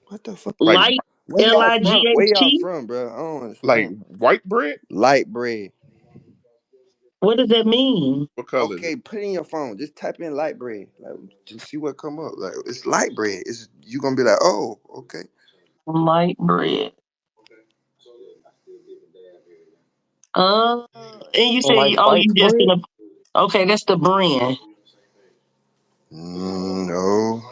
What the fuck? like Light, Where y'all from? Where y'all Light. from, bro? I don't like understand. white bread. Light bread. What does that mean? What color is it? Okay, put in your phone. Just type in light bread. Like, just see what come up. Like, it's light bread. It's you gonna be like, oh, okay. Light bread. And you say, Like oh, white you just bread? gonna. Okay, that's the brand. No.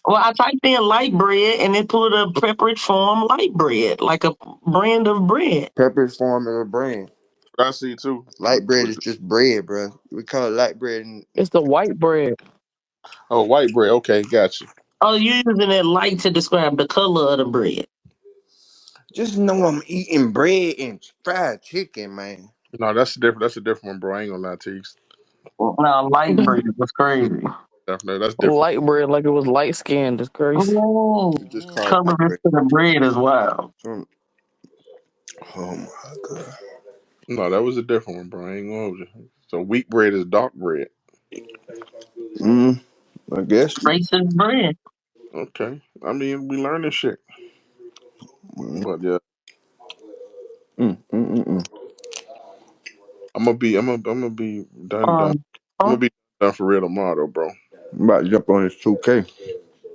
Well, I typed in light bread and it put a prepared form light bread, like a brand of bread. Pepperidge Farm is a brand. What I see too. Light bread is just bread, bro. We call it light bread. And It's the white bread. Oh, white bread. Okay, gotcha. Oh, you're using that light to describe the color of the bread. just know I'm eating bread and fried chicken, man. No, that's different. That's a different one, bro. I ain't gonna lie to you. Now, light bread was Mm, crazy. definitely, that's different. Light bread like it was light skinned. It's crazy. Oh, We just call it color light to bread. the bread as well. So, oh my god. No, that was a different one, bro. I ain't gonna hold you. So wheat bread is dark bread. Mm, I guess. Racist bread. Okay. I mean, we learning shit. Mm, But yeah, mm. I'm gonna be done. Um, I'm huh? gonna be done for real tomorrow, though, bro. I'm about to jump on this 2K.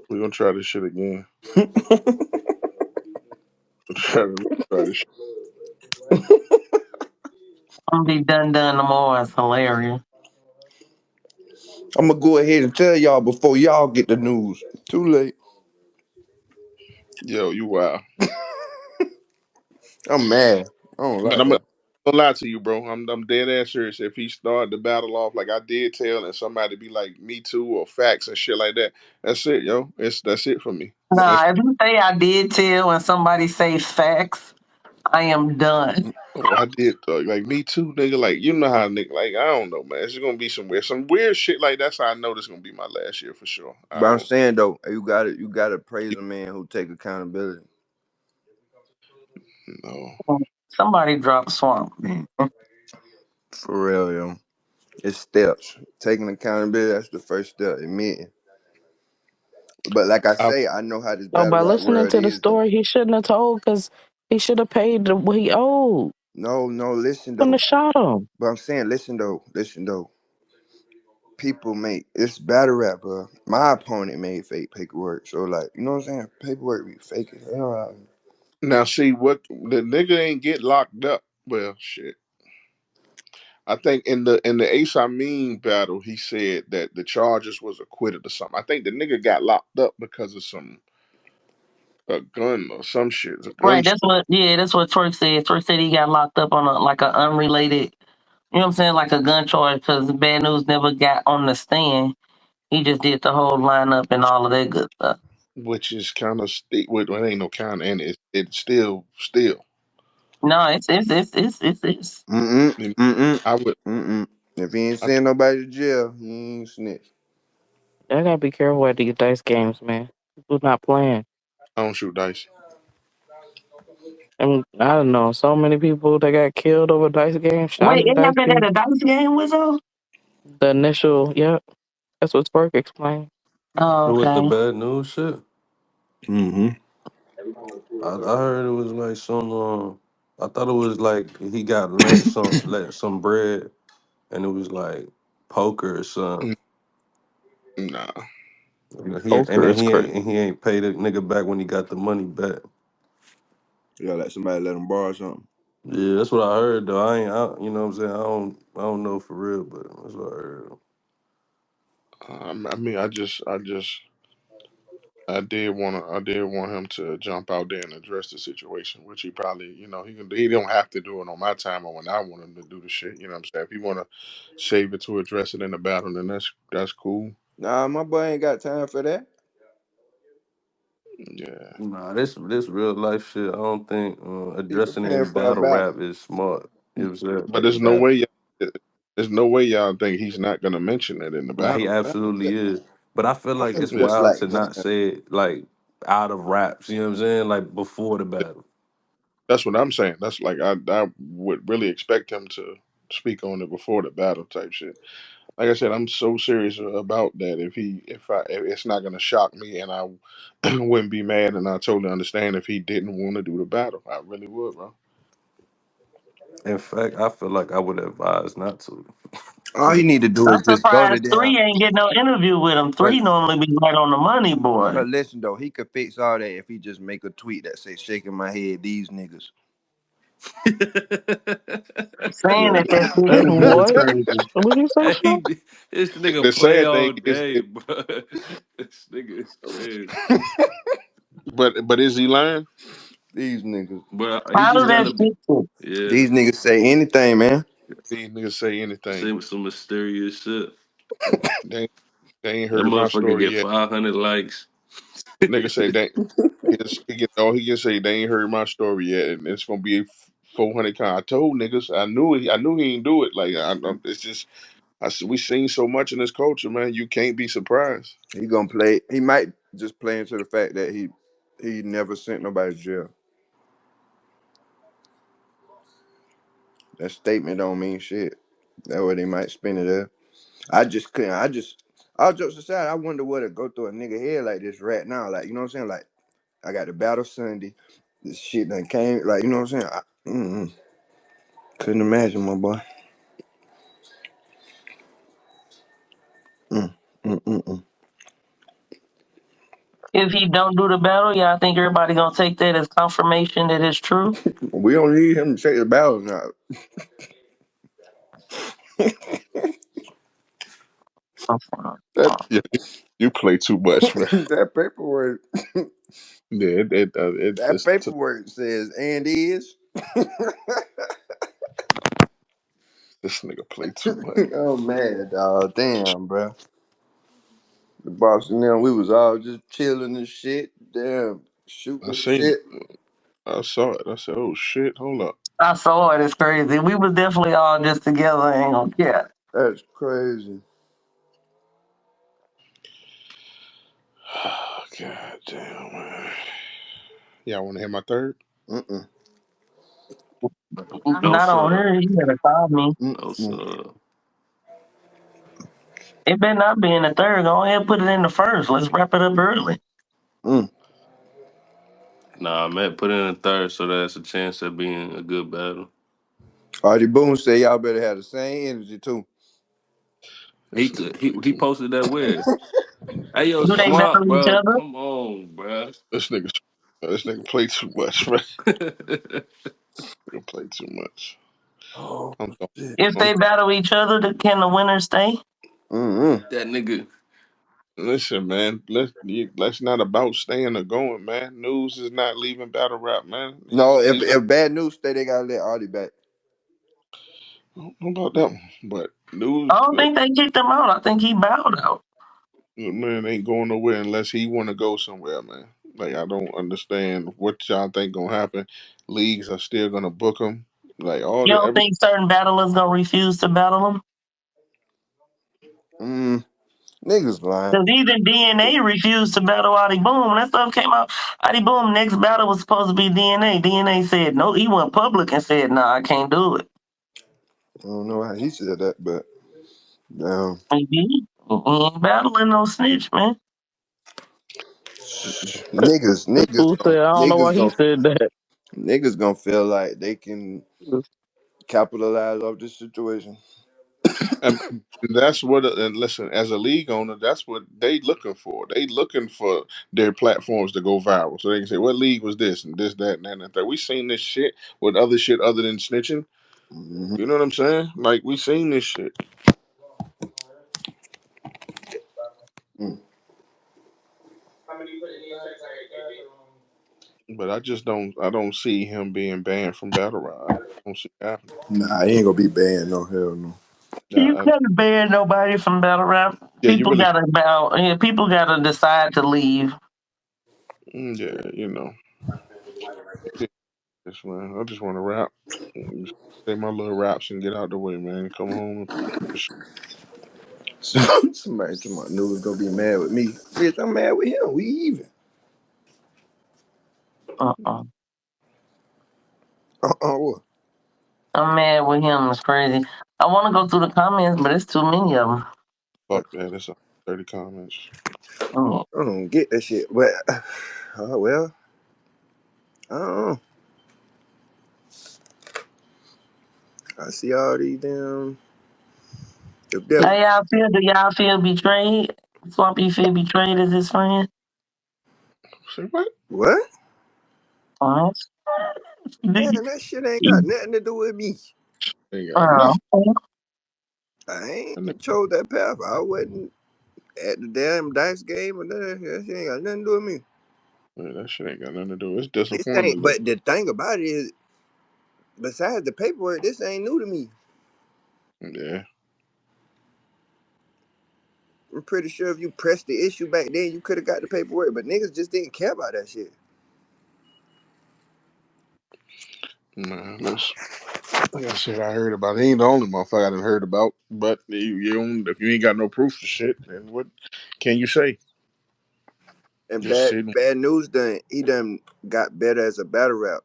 We're gonna try this shit again. Try this shit. I'm gonna be done tomorrow. It's hilarious. I'm gonna go ahead and tell y'all before y'all get the news. Too late. Yo, you wild. I'm mad. I don't But like I'm her. gonna lie to you, bro. I'm dead ass serious. If he started the battle off like I did tell, and somebody be like me too or facts and shit like that, that's it, yo. That's it for me. That's Nah, if you say I did tell and somebody says facts, I am done. oh I did like me too, nigga. Like you know how nigga like I don't know, man. It's gonna be some weird shit like that's how I know this gonna be my last year for sure. I But I'm don't saying though, you gotta praise a man who take accountability. know. Somebody drop swamp. For real, yo. It's steps. Taking accountability, that's the first step, admitting. But like I I say, I know how this So battle by rap listening world to the is though. story, he shouldn't have told because he should have paid what he owed. No, listen Shouldn't though. have shot him. But I'm saying, listen though. People make it's battle rap, bro. My opponent made fake paperwork, so like, you know what I'm saying? Paperwork be fake as hell. now see what the nigga ain't get locked up. Well, shit. I think in the Ace I Mean battle, he said that the charges was acquitted or something. I think the nigga got locked up because of some a gun or some shit. A gun. Right, that's what Twerk said. Twerk said he got locked up on like an unrelated, you know what I'm saying, like a gun charge because Bad News never got on the stand. He just did the whole lineup and all of that good stuff. Which is kind of well, it ain't no kind of, and it's still. No, it's. Mm-mm, You know, mm-mm, I would. mm-mm. If he ain't I can't, send nobody to jail, he ain't snitch. I gotta be careful at these dice games, man. People not playing. I don't shoot dice. And I don't know, so many people that got killed over dice games, shot Wait, at it dice happened at games. a dice game, was on? The initial, yeah, that's what Spark explained. Oh, With the okay. bad news shit, Mm-hmm. I heard it was like some. I thought it was like he got lent some bread, and it was like poker or something. Mm, nah, And Poker then is crazy. he ain't paid the nigga back when he got the money back. You gotta let somebody let him borrow something. Yeah, that's what I heard though. You know what I'm saying? I don't know for real, but that's what I heard. I mean, I did want him to jump out there and address the situation, which he probably, he don't have to do it on my time or when I want him to do the shit. You know what I'm saying? If he want to save it to address it in the battle, then that's cool. Nah, my boy ain't got time for that. Yeah, Nah, this real life shit. I don't think He addressing it preparing in for a battle rap battle. is smart. You know what I'm saying? but Like a battle. there's no way y'all think he's not gonna mention it in the Nah, he battle. absolutely is. But I feel like I'm it's Yeah, just wild like, to not man, say it like out of raps. You know what I'm saying? Like before the battle. that's what I'm saying. That's like I would really expect him to speak on it before the battle type shit. Like I said, I'm so serious about that. If it's not gonna shock me, and I wouldn't be mad, and I totally understand if he didn't want to do the battle. I really would, bro. In fact, I feel like I would advise not to. all he need to do I'm is just go to surprised them. Three ain't get no interview with him. But Three normally be right on the money, boy. but listen though, he could fix all that if he just make a tweet that say shaking my head, these niggas. Saying Yeah. that that shit is is What? crazy. What did you say, Snow? Hey, this nigga The play sad all thing is, day, bro. This nigga is crazy. but is he lying? These niggas. But he How just do that gotta be. shit fit? Yeah, These niggas say anything, man. These niggas say anything. say some mysterious shit. They they ain't That heard my motherfucker story get yet. 500 likes. Nigga say they he can say they ain't heard my story yet, and it's gonna be 400. I told niggas I knew he ain't do it. Like it's just we seen so much in this culture, man. You can't be surprised. He gonna play. He might just play into the fact that he never sent nobody to jail. That statement don't mean shit. That way they might spin it up. I just couldn't. All jokes aside, I wonder what it go through a nigga head like this right now. Like, you know what I'm saying? Like, I got the battle Sunday. This shit done came. Like, you know what I'm saying? Couldn't imagine, my boy. Mm, mm, mm, mm. If he don't do the battle, yeah, I think everybody gonna take that as confirmation that it's true. We don't need him to take the battle now. That Yeah, you play too much, man. that paperwork. Yeah, That paperwork says and is. this nigga play too much. Oh man, dog. Damn, bro. The boss and them, we was all just chilling and shit. Damn, shooting I and seen it. shit. I saw it. I said, "Oh shit, hold up." I saw it. It's crazy. We was definitely all just together. Ain't gonna care. That's crazy. God damn, man. Y'all want to hear my third? Mm-mm. No, Not on sir. her. You gotta call me. No, Mm-mm. sir. It better not be in the third. Go ahead, and put it in the first. Let's wrap it up early. Mm. Nah, man, put in a third so that's a chance at being a good battle. Artie Boone said y'all better have the same energy too. He This t- nigga he play he too much. posted that where? Hey, yo, Do they Swamp, battle each bro. other? Come on, bro. This nigga play too much, man. Nigga play too much. Oh I'm, I'm, shit. If I'm they battle each other, can the winner stay? Mm-mm. That nigga. listen, man. Let's not about staying or going, man. News is not leaving battle rap, man. No, if He's not. bad news stay, they gotta let Artie back. I don't know about that one, but news, I don't think they kicked him out. I think he bowed out. man, ain't going nowhere unless he want to go somewhere, man. Like I don't understand what y'all think gonna happen. Leagues are still gonna book him. Like all You the don't every think certain battlers gonna refuse to battle him? Mm. Niggas lying. Because even DNA refused to battle Adi Boom. When that stuff came out, Adi Boom next battle was supposed to be DNA. DNA said no. He went public and said, "Nah, I can't do it." I don't know how he said that, but damn. Maybe he ain't battling no snitch, man. Niggas, This fool said, I don't know why niggas he gonna, said that. niggas gonna feel like they can capitalize off this situation. And that's what. And listen, as a league owner, that's what they looking for. They looking for their platforms to go viral, so they can say, "What league was this and this, that, and that, and that." We seen this shit with other shit other than snitching. Mm-hmm. You know what I'm saying? Like we seen this shit, Mm. but I just don't. I don't see him being banned from battle rap. I don't see it happening. Nah, he ain't gonna be banned. No hell no. You Yeah, can't ban nobody from battle rap. yeah, you really. People gotta decide to leave. Yeah, you know. Yes, man. I just want to rap. Just say my little raps and get out the way, man. Come home. Somebody to my news gonna be mad with me. Bitch, I'm mad with him. We even. Uh-uh. What? I'm mad with him. It's crazy. I want to go through the comments, but it's too many of them. Fuck that. That's 30 comments. I don't get that shit. But well, I don't know. I see all these damn. If that How y'all feel? Do y'all feel betrayed? Swampy feel betrayed as his friend? Say what? what? Oh, Man, that shit ain't got nothing to do with me. Ain't got oh, nothing. I That nigga, ain't chose that path. I wasn't at the damn dice game or nothing. That shit ain't got nothing to do with me. man, that shit ain't got nothing to do. It's This disappointing ain't. to look. But the thing about it is, besides the paperwork, this ain't new to me. Yeah. I'm pretty sure if you pressed the issue back then, you could have got the paperwork. But niggas just didn't care about that shit. Man, listen. Like I said, I heard about it. He ain't the only motherfucker I done heard about. But you don't, if you ain't got no proof of shit, then what can you say? And Just bad sit. bad news done. He done got better as a battle rap.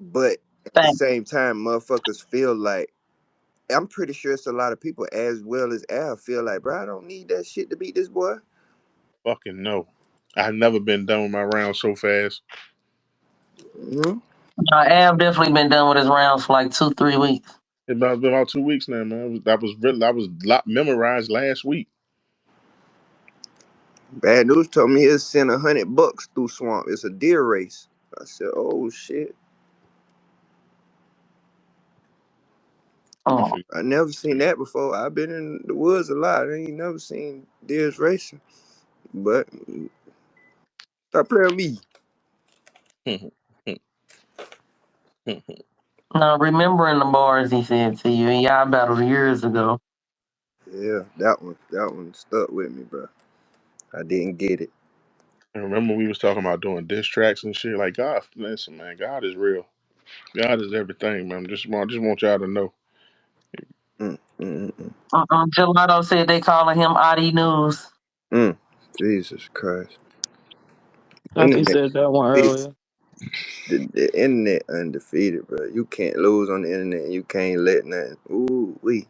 But at the thanks. same time, motherfuckers feel like I'm pretty sure it's a lot of people as well as Al feel like, bro, I don't need that shit to beat this boy. Fucking no. I've never been done with my round so fast. Hmm. Av definitely been done with his rounds for like 2-3 weeks. It's been about 2 weeks now, man. I was memorized last week. Bad news told me he'll send $100 through swamp. It's a deer race. I said, oh shit. I Oh, forget. I never seen that before. I've been in the woods a lot. I ain't never seen deers racing. But stop playing with me. now remembering the bars he said to you, and y'all battled years ago. Yeah, that one stuck with me, bro. I didn't get it. And remember we was talking about doing diss tracks and shit. Like God, listen, man, God is real. God is everything, man. Just want y'all to know. Mm, mm, mm, Gelato said they calling him Adi News. mm. Jesus Christ. Taty Internet said that one undefeated. earlier. The internet undefeated, bro. You can't lose on the internet. You can't let nothing. Ooh, we.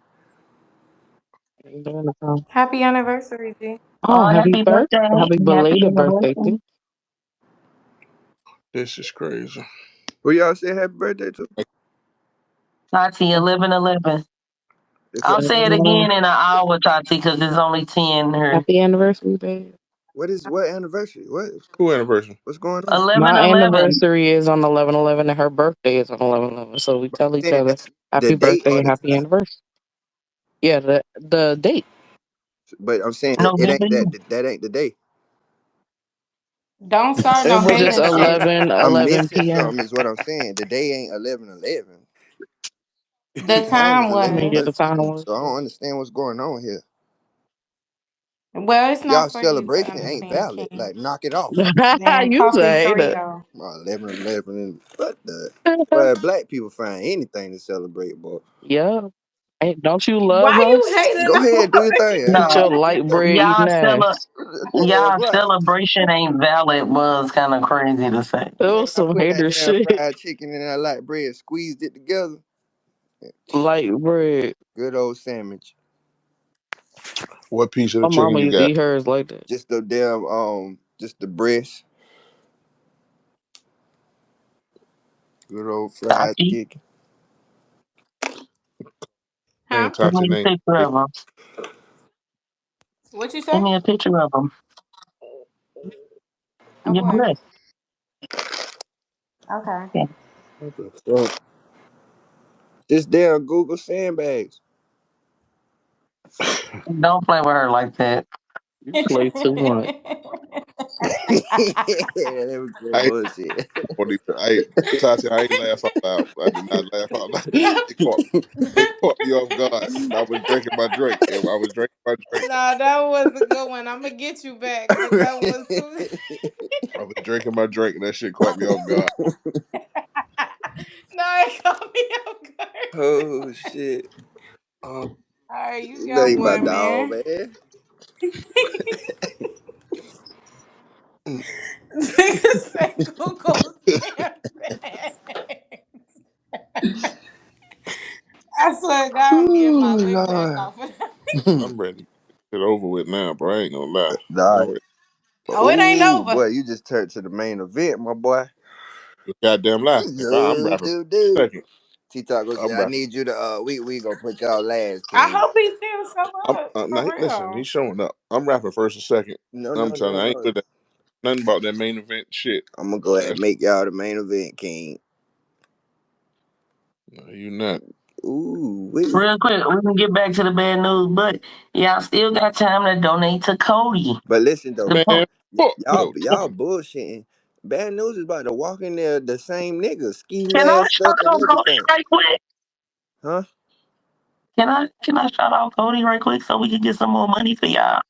Happy anniversary, G. Oh, Oh, happy happy birthday. birthday. Happy Happy belated birthday, anniversary. too. This is crazy. Who y'all say happy birthday to? Tati, 11/11. It's a, I'll say it Uh, again in an hour, Tati, because it's only 10 here. happy anniversary, babe. what anniversary? Who anniversary? What's going on? 11 My 11. anniversary is on 11/11, and her birthday is on 11/11. So we tell each Saying other the happy date birthday or and the happy time. anniversary. Yeah, the date. But I'm saying it November. ain't that ain't the day. Don't start It no was just hating shit. I'm 11 missing p.m. something is what I'm saying. The day ain't 11/11. The Mine time was I mean, yeah, was. the time 11/11. was. So I don't understand what's going on here. Well, it's Y'all not for you to celebration ain't understand, valid. King. Like knock it off. Man, You coffee say free that. though. 11/11 and what the well black people find anything to celebrate, boy. Yeah. Hey, don't you love Why you us hating Go ahead, do your on thing. with No, your light bread y'all eating ass? y'all Boy, celebration ain't valid was kind of crazy to say. It man, was I some put that hater damn shit. fried chicken in that light bread, squeezed it together. Light bread. Good old sandwich. What piece of the My chicken mama you used to got? eat hers like that. Just the damn just the breast. Good old fried Tati, chicken. Huh? Send Tati me a name. picture of them. What you Send say? me a picture of them. Oh You're boy. blessed. Okay. Yeah. What the fuck? This damn Google sandbags. Don't play with her like that. You play too much. That was good I bullshit. ain't, Tati, I ain't laugh out loud. I did not laugh out loud. It caught me off guard. I was drinking my drink. If I was drinking my drink, Nah, that was a good one. I'm gonna get you back, but that was too. I was drinking my drink, and that shit caught me off guard. No, it caught me off guard. Oh shit. All right, you You know got you my one, dog, man. man. Nigga say Google Sandbag. I swear to God, I'm getting my Ooh, lick back Lord. off of that. I'm ready to get it over with now, bro. I ain't gonna lie. Nah. I'm ready. Oh, it ain't Ooh, over. boy, you just turned to the main event, my boy. You goddamn lie. If I'm Do rapping do for a do. second, T Taco I'm said, "I rapping. need you to we gonna put y'all last, I King." hope he still show up Now, for listen, real. he's showing up. I'm rapping first and second. No, I'm no, telling no, you, I ain't no. with that. Nothing about that main event shit. I'm gonna go ahead and That's make y'all the main event, King. no, you not. Ooh, wait. Real quick, we can get back to the bad news, but y'all still got time to donate to Cody. But listen though, The Man, fuck y'all Coach. y'all bullshitting. Bad news is about to walk in there the same niggas, ski Can I mask shout up and out Cody everything. right quick? Huh? Can I shout out Cody right quick so we can get some more money for y'all?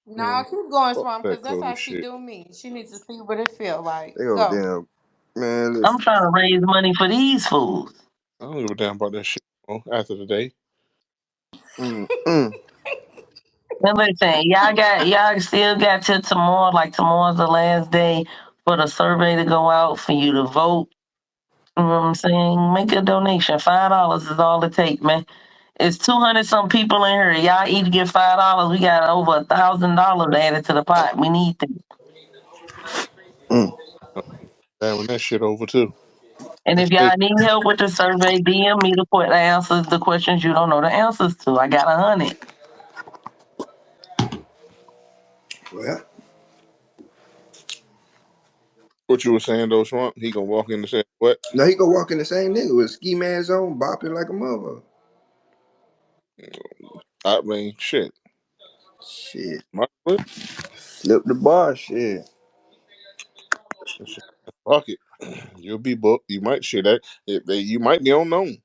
Nah, Man, keep going, fuck Swamp, that because that's Cody how she shit. do me. She needs to see what it feel like. They go Go. damn man, I'm listen. trying to raise money for these fools. I don't give a damn about that shit. After the day, Mm. And listen, y'all still got till tomorrow. Like tomorrow's the last day for the survey to go out for you to vote. You know what I'm saying? Make a donation. $5 is all it takes, man. It's 200 some people in here. Y'all each get $5. We got over $1,000 added to the pot. We need that. Mm. damn, when that shit over too. And That if shit. y'all need help with the survey, DM me to put the answers, the questions you don't know the answers to. I got 100. Well, What you were saying though, Swamp? He gonna walk in and say what? now he go walk in the same nigga with ski mask on, bopping like a mother. I mean, shit. Shit. My what? Flip the bar, shit. Shit. Fuck it. You'll be booked. You might shit that. You might be unknown.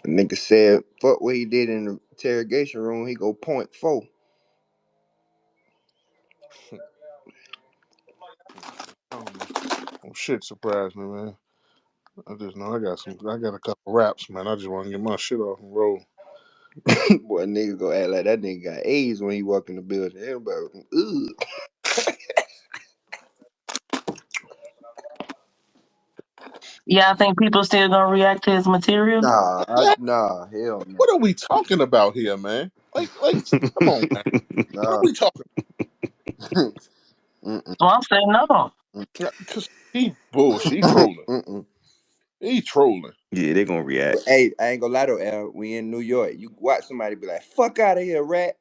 The nigga said, fuck what he did in the interrogation room, he go .4. I don't know. Oh, shit surprised me, man. I just know I got some. I got a couple raps, man. I just want to get my shit off and roll. Boy, nigga go act like that nigga got AIDS when he walk in the building. Everybody, ugh. Yeah, I think people still gonna react to his material. Man, Nah, hell no. what are we talking about here, man? Like, come on, man. What are Nah. we talking? Mm-mm. So I'm saying no. Cause he bullshit. He trolling. Mm-mm. He trolling. Yeah, they gonna react. But hey, I ain't gonna lie though, Al. We in New York. You watch somebody be like, fuck out of here, rat.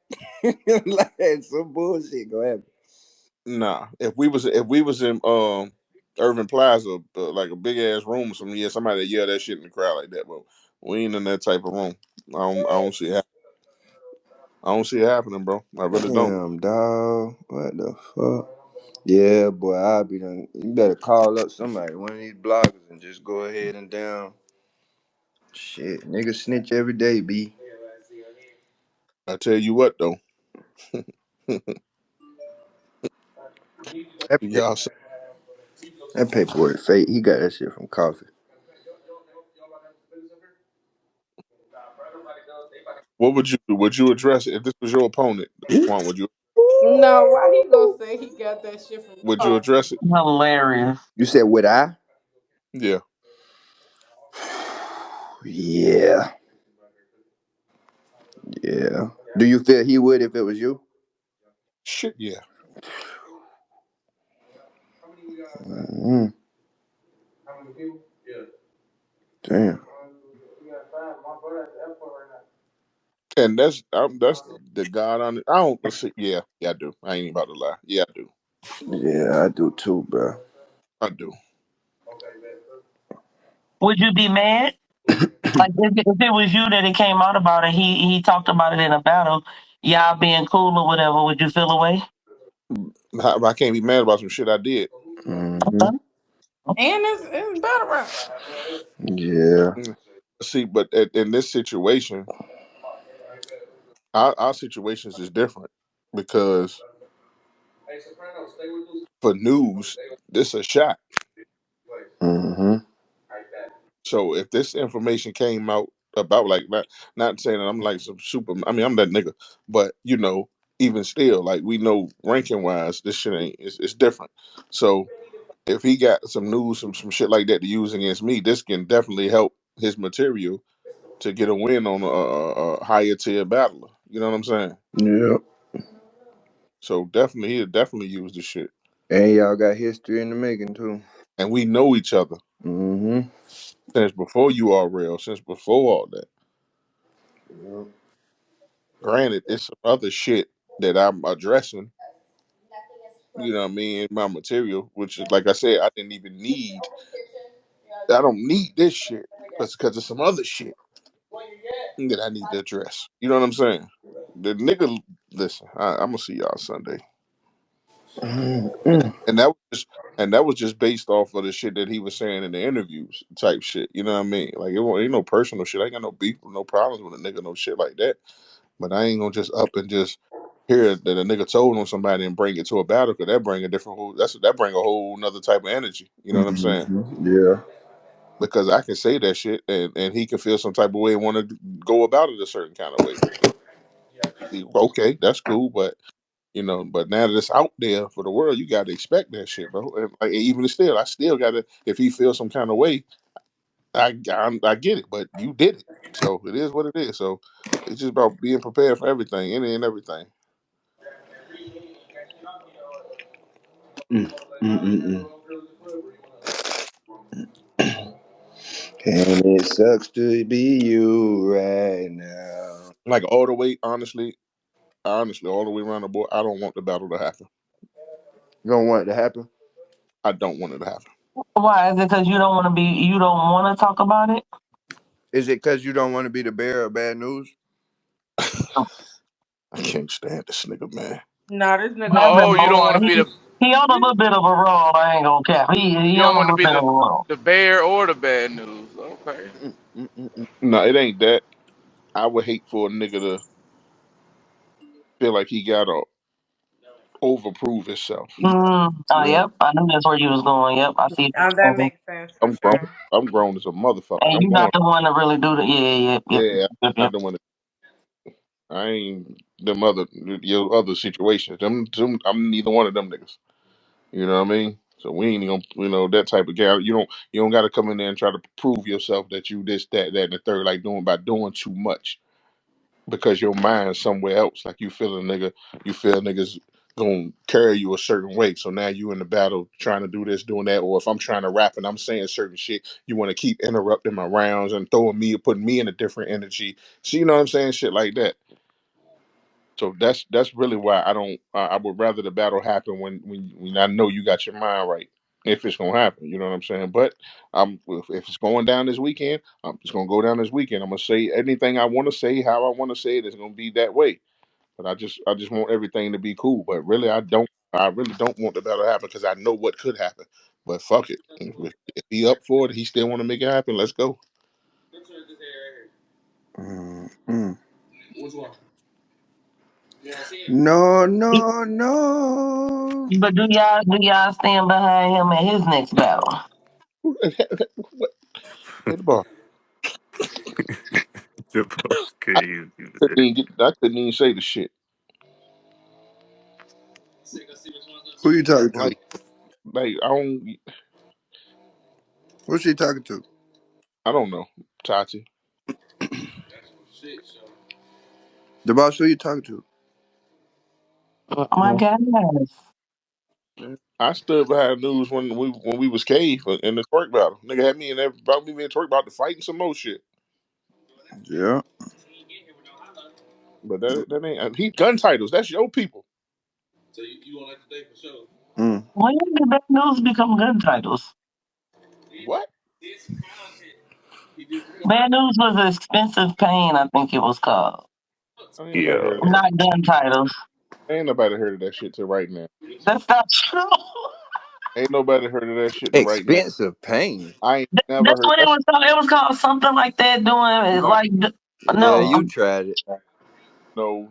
Like some bullshit go happen. Nah. If we was in Irving Plaza, like a big ass room or something, yeah, somebody yell that shit in the crowd like that. But we ain't in that type of room. I don't see it. I don't see it happening, bro. I really don't. Damn, dog. What the fuck? Yeah, boy, I'll be done. You better call up somebody, one of these bloggers, and just go ahead and down. Shit, niggas snitch every day, B. I tell you what though, That, y'all. that paperwork fake. He got that shit from coffee. What would you do? Would you address it if this was your opponent? Juan, No, why he gonna say he got that shit from would you coffee? address it? Hilarious. You said, would I? Yeah. Yeah, yeah. Do you feel he would if it was you? Shit, yeah. Mm, damn. And that's the God on it. I don't see. Yeah, yeah, I do. I ain't even about to lie. Yeah, I do. Yeah, I do too, bro. I do. Would you be mad? Like if it was you that it came out about it, he talked about it in a battle, y'all being cool or whatever, would you feel away? I can't be mad about some shit I did. Hmm. Okay. And it's battle rap. Yeah. Mm. See, but in this situation, our situations is different because for news, this a shot. Hmm. So if this information came out about like not saying that I'm like some super. I mean, I'm that nigga, but even still, like we know ranking wise, this shit ain't. It's different. So if he got some news, some shit like that to use against me, this can definitely help his material to get a win on a higher tier battler. You know what I'm saying? Yep. So definitely, he'll definitely use the shit. And y'all got history in the making too. And we know each other Hmm. since before URL, since before all that. Yep. Granted, it's some other shit that I'm addressing, what I mean, in my material, which is like I said, I didn't even need. I don't need this shit, because there's some other shit that I need to address. You know what I'm saying? The nigga, listen, I'm gonna see y'all Sunday, Mm-mm. and that was just based off of the shit that he was saying in the interviews, type shit. You know what I mean? Like ain't no personal shit. I ain't got no beef, no problems with a nigga, no shit like that. But I ain't gonna just up and just hear that a nigga told on somebody and bring it to a battle, because that bring a different whole. That bring a whole another type of energy. You know what I'm saying? Yeah. Because I can say that shit, and he can feel some type of way and want to go about it a certain kind of way. Okay, that's cool, but but now that it's out there for the world, you got to expect that shit, bro. And like, even still, I still got to. If he feels some kind of way, I get it, but you did it, so it is what it is. So it's just about being prepared for everything, any and everything. Mm. Mm-mm-mm. And it sucks to be you right now. Like all the way, honestly, all the way around the board, I don't want the battle to happen. You don't want it to happen? I don't want it to happen. Why? Is it because you don't want to talk about it? Is it because you don't want to be the bearer of bad news? I can't stand this nigga, man. Nah, this nigga That's on been Oh, you don't want boring. to be the He on a little bit of a roll. I ain't gonna cap. you He on don't a want to little be bit of a roll. the bear or the bad news. Okay. Mm-mm-mm. No, it ain't that. I would hate for a nigga to feel like he gotta overprove himself. Oh, Yeah. yep. I knew that's where you was going. Yep. I see. Oh, that makes sense for I'm grown. sure. I'm grown as a motherfucker. And I'm you're not going. the one to really do the. Yeah, yep, Yeah, yep, I'm yep. not the one. I ain't them other your other situations. I'm neither one of them niggas. You know what I mean? So we ain't gonna, that type of guy. You don't got to come in there and try to prove yourself that you this, that, and the third, like doing too much, because your mind's somewhere else. Like you feel niggas gonna carry you a certain way. So now you in the battle trying to do this, doing that, or if I'm trying to rap and I'm saying certain shit, you want to keep interrupting my rounds and putting me in a different energy. So you know what I'm saying? Shit like that. So that's really why I don't. I would rather the battle happen when I know you got your mind right. If it's gonna happen, you know what I'm saying. But if it's going down this weekend, I'm just gonna go down this weekend. I'm gonna say anything I want to say, how I want to say it. It's gonna be that way. But I just want everything to be cool. But really, I don't. I really don't want the battle to happen, because I know what could happen. But fuck it. If he up for it, he still want to make it happen. Let's go. Mm-mm. No, no, no. But do y'all stand behind him in his next battle? What? Hit the bar. That's I crazy. couldn't even say the shit. Who you talking to? Like Who's she talking to? I don't know, Tati. The boss, who you talking to? My gosh. I stood behind news when we was cave in the twerk battle. Nigga had me in there, brought me in twerk about to fight and some more shit. Yeah. But that ain't he gun titles. That's your people. Mm. When did Bad News become gun titles? What? Bad News was Expensive Pain, I think it was called. I ain't nobody Yeah. heard of that. Not gun titles. Ain't nobody heard of that shit till right now. That's not true. Ain't nobody heard of that shit till right now. Expensive pain. I ain't never That's heard. what it That's was called. It was called something like that. Doing no, like Yeah, no, you tried it.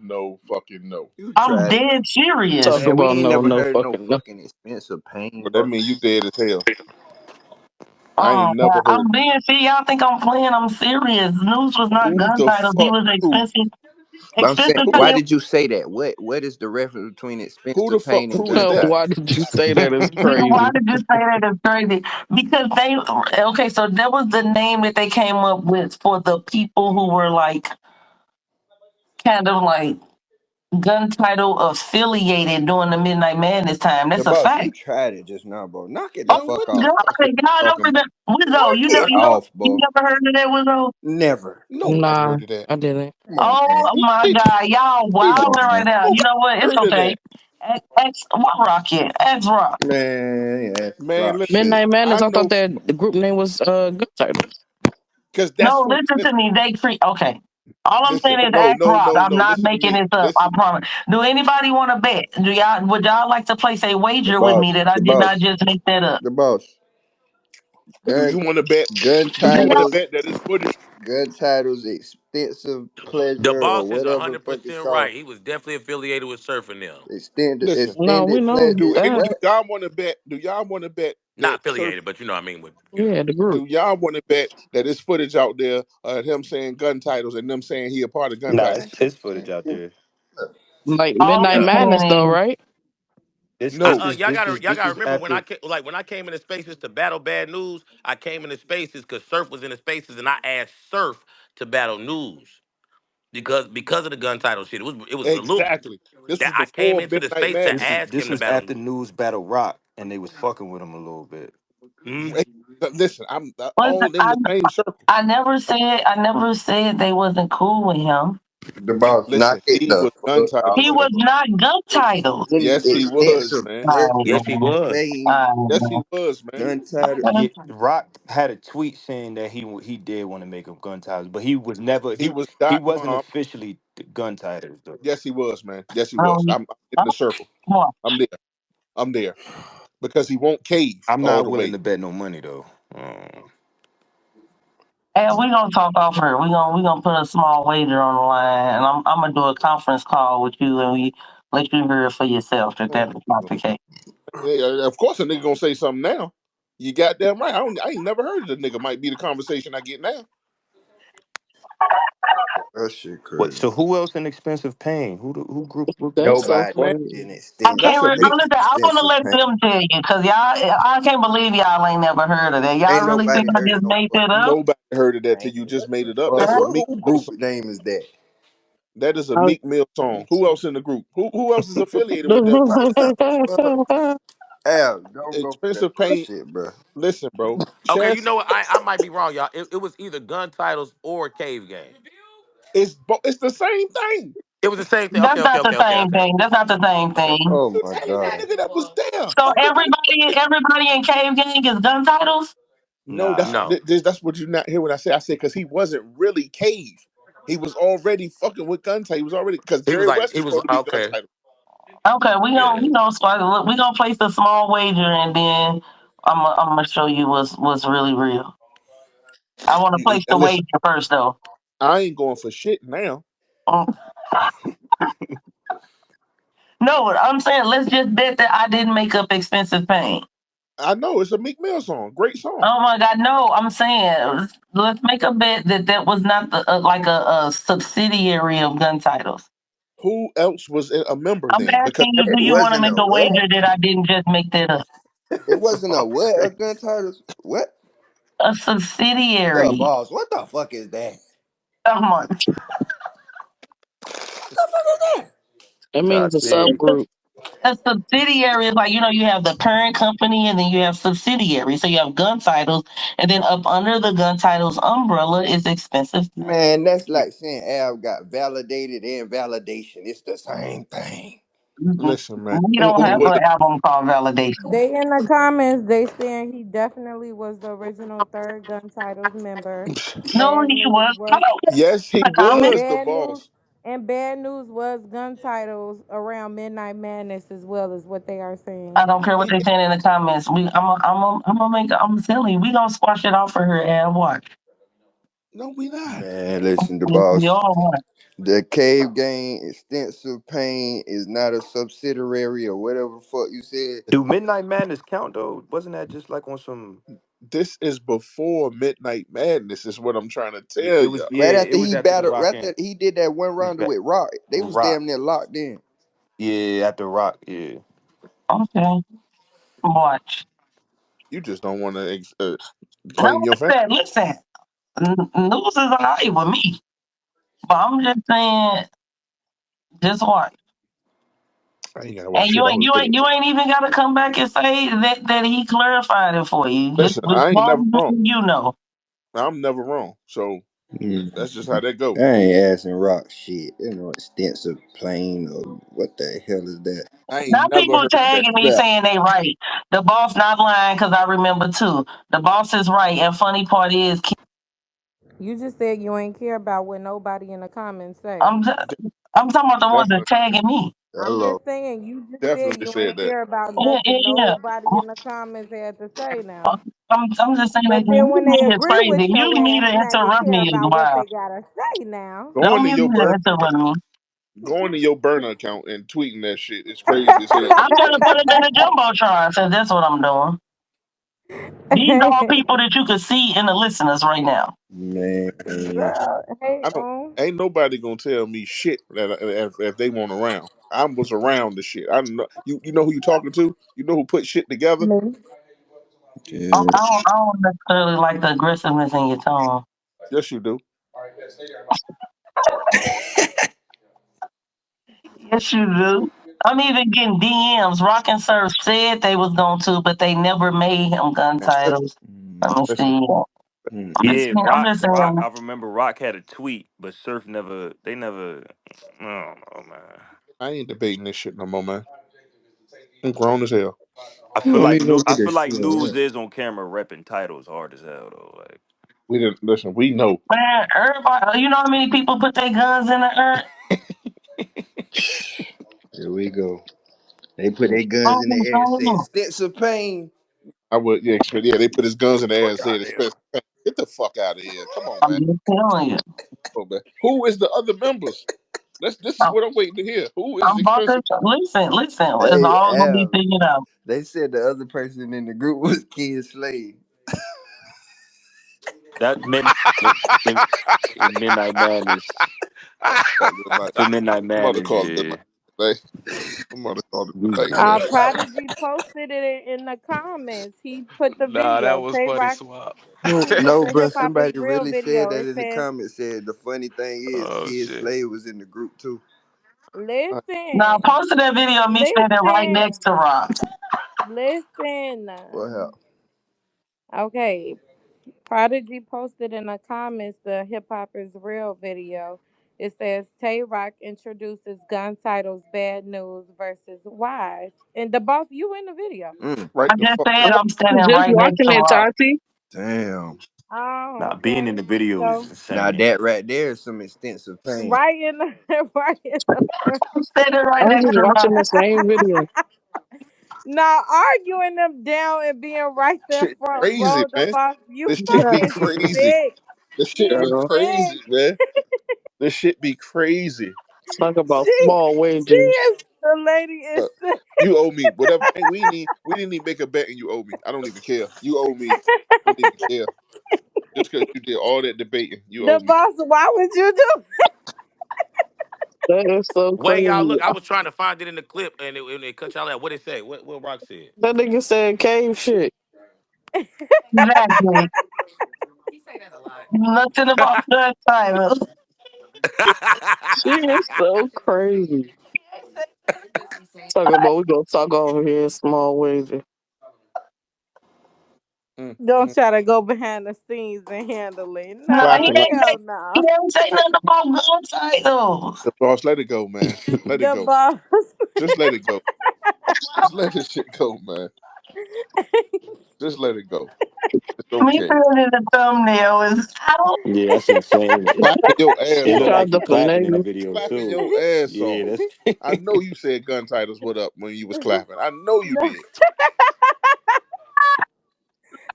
no, fucking no. You I'm tried it. dead serious. Talk Man, we about ain't no, never no heard no fucking no. fucking expensive pain, But that bro. mean you dead as hell. I Oh, ain't never heard. I'm being see. Y'all think I'm playing? I'm serious. News was not Who gun the titles. He fuck? was Who? expensive. But I'm saying, Expensive Who? why pain. did you say that? What is the reference between Who the expensive fuck? pain and Who is gun that? Why titles? did you say that? It's Why crazy. did you say that? It's crazy. Because they okay. So that was the name that they came up with for the people who were like kind of like gun title affiliated during the Midnight Madness time. The That's a boss, you fact. tried it just now, bro. Knock it the Oh Man, fuck what my the off. God, Stop being y'all don't fucking. remember Wizzo? Knock it off, You bro. never heard of that Wizzo? Never. nobody Nah, heard of that. I didn't. Come on, Oh man. my He, God, y'all he, Come wilding on, right man. now. You nobody know what? It's heard of okay. that. X what Rocket? X Rock. Man, yeah, Man, rock listen. shit. Midnight Madness. I I thought know that the group name was gun titles. because that's No, who. listen to Listen, me. They free. Okay. All I'm listen. saying is No, X no, Rock. no, I'm no. not Listen to making me. this up. I Listen. promise. Do anybody want to bet? Would y'all like to place a The wager with me boss. that I The did not boss. just make that up? The boss. Do you Gun want to bet? gun Do You want to y'all, titles. bet that it's footage? Gun titles, extensive The pleasure, or boss is whatever the fuck it's 100% called. right. He was definitely affiliated with surfing them. Listen. No, we Extended know pleasure. Do that. do What? y'all want to bet? Do y'all want to bet Not that surf? affiliated, but you know what I mean with, you know. Yeah, the group. Do y'all want to bet that it's footage out there of him saying gun titles and them saying he a part of gun Nah, titles? Man, it's footage out there. Like all Midnight I'm Nah, Madness though, saying is, right? this No. this is Y'all this gotta is y'all this gotta is remember when after. when I came into spaces to battle bad news, I came into spaces because Surf was in the spaces and I asked Surf to battle news because of the gun title shit. It was a little Exactly. This that was I came before into the Midnight space to This Madness. is ask this him to was battle. after News Battle Rock, and they was fucking with him a little bit. Hmm? Hey, listen, I'm listen, all in the same circle. I never said they wasn't cool with him. the boss. Knock Listen, it he the was gun fuck title. He off. was not gun titles. Yes, he was, Extensive man. All right, pleasure, Yes, he man. was. pain, All right, Yes, he man. was, man. gun title. Yeah, Rock had a tweet saying that he did want to make him gun titles, but he was never He was he dot wasn't com. officially gun titles though. Yes, he was, man. Yes, he was. Um, I'm in oh, the circle. come on. I'm there. I'm there because he won't cave I'm all not the willing way. to bet no money though. And we gonna talk off here. We gonna put a small wager on the line, and I'm gonna do a conference call with you, and we let you hear it for yourself if Man, that is not the case. yeah, of course, a nigga gonna say something now. You goddamn right. I ain't never heard of the nigga. Might be the conversation I get now. That shit What? crazy. So who else in expensive pain? Who group? What group That's is that? so Nobody Man, funny. in I that's can't a remember. meek. Listen, I want to extensive let pain. them tell you because I can't believe y'all ain't never heard of that. Y'all Ain't really think nobody I heard just no made that fucking up? Nobody heard of that till pain. you just made it up. Boss, That's a Huh? Meek who Mill group song. name is that? That is a I- Meek Mill song. Who else in the group? Who else is affiliated with them? Al, don't go for that Expensive Pain. bullshit, bro. Listen, bro. Okay, you Chess know what? I might be wrong, y'all. It was either gun titles or cave game. it's the same thing. It was the same thing. That's Okay, okay, not the okay, okay, same okay. thing. That's not the same thing. Oh The my same god. nigga that was there. So Fuck about it. everybody in Cave Gang is gun titles. No, Nah. No. that's what you not hear what I say. I said because he wasn't really Cave. He was already fucking with gun title. He was already because He was Jerry like West he is was supposed to be gun okay. title. Okay, Yeah. we gonna place a small wager, and then I'm gonna show you what's really real. I want to place the And listen, wager first, though. I ain't going for shit now. Mm. No, I'm saying let's just bet that I didn't make up expensive pain. I know it's a Meek Mill song, great song. Oh my God, no! I'm saying let's make a bet that that was not like a subsidiary of gun titles. Who else was a member I'm then? Because asking you, It do you want to wasn't make a a what? wager that I didn't just make that up? It wasn't a Oh, what? A crazy. gun titles? What? A The subsidiary. boss. What the fuck is that? Come on. What the fuck is that? That means a Taty. subgroup. A subsidiary is like, you have the parent company and then you have subsidiary. So you have gun titles, and then up under the gun titles umbrella is expensive. Man, that's like saying Al got validated and validation. It's the same thing. Listen, man. We And, don't and have what an album called Validation. They in the comments, they saying he definitely was the original third Gun Titles member. No, Bad he News was. I was don't get yes, he the and comments. was the Bad News boss. and Bad News was Gun Titles around Midnight Madness as well as what they are I saying. don't care what they're saying in the comments. I'm telling you, we gonna squash it off for her and watch. No, we not. Man, listen, the We boss. all watch. The cave game, extensive pain is not a subsidiary or whatever the fuck you said. Do Midnight Madness count though? Wasn't that just like on some? This is before Midnight Madness, is what I'm trying to It, tell it you. was yeah. Right It after was he after the battled, Rock right and after he did that one he was rounder back with Rock, they was Rock. damn near locked in. Yeah, after Rock. Yeah. Okay, watch. You just don't want to Now claim your family. listen. News is alright with me, but I'm just saying, just watch. I ain't gotta watch And shit. I was there. you ain't even gotta come back and say that he clarified it for you. Just Listen, as I ain't long never wrong. as you know. I'm never wrong. So Mm. that's just how that I go. ain't asking Rock shit. You know, extensive plane or what the hell is that? I Now ain't never people heard that. tagging me Yeah. saying they right. The boss not lying because I remember too. The boss is right. And funny part is, You just said you ain't care about what nobody in the comments say. I'm I'm talking about the ones that Definitely, tagging me. I'm Hello. just saying you just said definitely you said ain't that. care about Yeah, yeah, nothing yeah. nobody in the comments had to say now. I'm just saying that But then when using they me is agree with crazy. your Using me ass, to now you interrupt care me is about what wild. they gotta say now. Going Don't to use your me to burner interrupt account, me. going to your burner account and tweeting that shit is crazy as hell. I'm gonna put it in the jumbotron, so that's what I'm doing. These are all people that you can see in the listeners right now. Man. Girl, hey, I don't. Ain't nobody gonna tell me shit that if they want around. I was around the shit. I know you. You know who you talking to. You know who put shit together. me. Yeah. I don't necessarily like the aggressiveness in your tone. Yes, you do. Yes, you do. I'm even getting DMs. Rock and Surf said they was going to, but they never made him gun Man, shut. titles. Let me Listen. see. Mm. Yeah, I'm Rock. just Rock. saying. I remember Rock had a tweet, but Surf never. They never. I don't know, man. I ain't debating this shit no more, man. I'm grown as hell. Let me go I get feel this like shit on News that. is on camera repping titles hard as hell though. Like We didn't listen. We know. Man, everybody, you know how many people put their guns in the earth? Here we go. They put their guns Oh, in the I'm air and telling said, you. extensive pain. I would. Yeah, yeah. They put his guns in the air and fuck said, out of here. "Expensive." Get the fuck out of here. Come on, I'm man. just telling you. Come on, man. Who is the other members? This is I'm, what I'm waiting to hear. Who is I'm about expensive? to listen. It's Hey, all gonna be Al. figured out. They said the other person in the group was Kid Slade. That men in Midnight Madness. Fuck this night. For Midnight I'm about to Madness, call it the yeah. night today. I'm about to call it We the night, man. Prodigy posted it in the comments. He put the Nah, that video. was Tay funny Rock. swap. He put No, the bro. hip hop is Somebody real really said video. that It in the says, comments. Said the funny thing is, Oh Kid shit. Slade was in the group too. Now, listen, posted that video of me standing right next listen, to Rock. listen. What happened? Okay, Prodigy posted in the comments the hip hop is real video. It says Tay Rock introduces gun titles Bad News versus Wise. And the boss, you in the video. Mm, Right I the just fuck. said I I'm was standing just right next watching to it, Rock. Tati. damn. Oh, Nah, being in okay. the video is So Now insanity. that right there is some extensive pain. right in the right in the front. I'm standing I right was next just to Rock. watching the same video. Now arguing them down and being right there Shit front crazy, row, the man. boss, you This shit be Yeah. fucking crazy. sick. This shit be He's Uh, crazy, sick. man. This shit be crazy. talk about She small she wages. is the lady is Uh, sick. you owe me whatever. Ain't we didn't even make a bet and you owe me. I don't even care. You owe me. I don't even care. Just because you did all that debating, you owe The me. boss, why would you do? That is so Wait, y'all crazy. look. I was trying to find it in the clip, and it cut y'all out. What it say? What Rock said? That nigga said cave shit. Exactly. Nothing about gun titles. She is so crazy. Talking about we gonna talk over here, small wager. Mm, Don't mm. try to go behind the scenes and handle it. No, No, he Clapping like ain't hell he no. didn't say nothing about gun titles. the boss. Let it go, man. Let it The go. boss. Just let it go. Just let this shit go, man. Just let it go. It's Me okay. putting in the thumbnail is out. Yeah, that's insane. Clapping your He ass It looked off. tried like to he clapping finagle in the you. video Clapping too. your ass Yeah, off. that's I know you said gun titles what up when you was clapping. I know you No. did.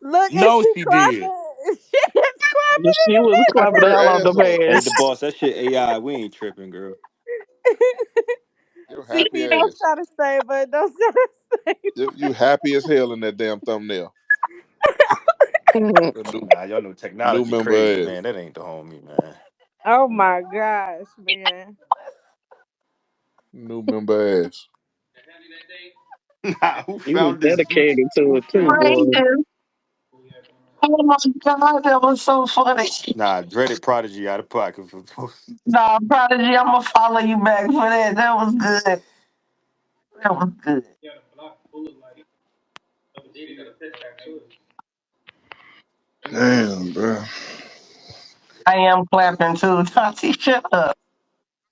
Look, is No, she she did. clapping? She is The she was clapping Clapping the your hell out the ass off. hey the pants. boss. That shit AI. We ain't tripping, girl. clapping. You're happy See, don't ass. try to say, but don't try to say. You happy as hell in that damn thumbnail. Mhm. A Nah, y'all know new technology member crazy, ass. man. That ain't the homie, man. Oh my gosh, man. New member ass. Nah, who He was found this? dedicated to Who it too, found this? boy. Gracious. Oh my God, that was so funny. Nah, dreaded prodigy out of pocket for Nah, Prodigy, I'm gonna follow you back for that. That was good. That was good. Damn, bro. I am clapping too. Tati, shut up.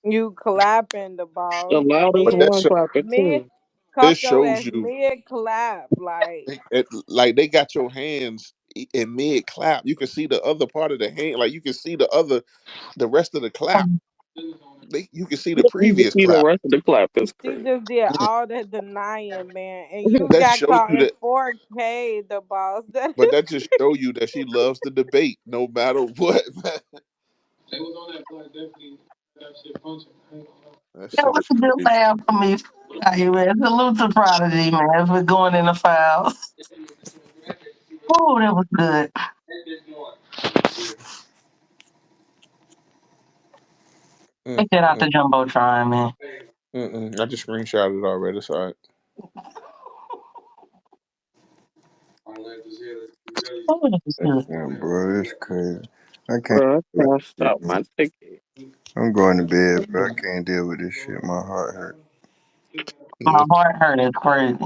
You clapping the The balls loudest But that one mid show clapping mid too. cuff it your shows ass you mid clap. Like like they got your hands in mid clap. You can see the other part of the hand. Like you can see the rest of the clap. You can see the You can previous see the clap. rest of the clap. It's she crazy. just did Mm. all that denying, man. And you That got shows caught you in that. 4K, the balls. That But that just show you that she loves the debate no matter what, man. That That shit was is a good crazy. laugh for me. Hey, man. Salute to Prodigy, man, for going in the files. Oh, that was good. Mm, Take that out mm, the Jumbotron, man. I just screenshotted it already. It's all right. Oh, that was good. Damn, bro, it's crazy. I can't Bro, I deal with can't this stop shit, man. my ticket. I'm going to bed, bro. I can't deal with this shit. My heart hurt. Yeah, My heart hurt is crazy.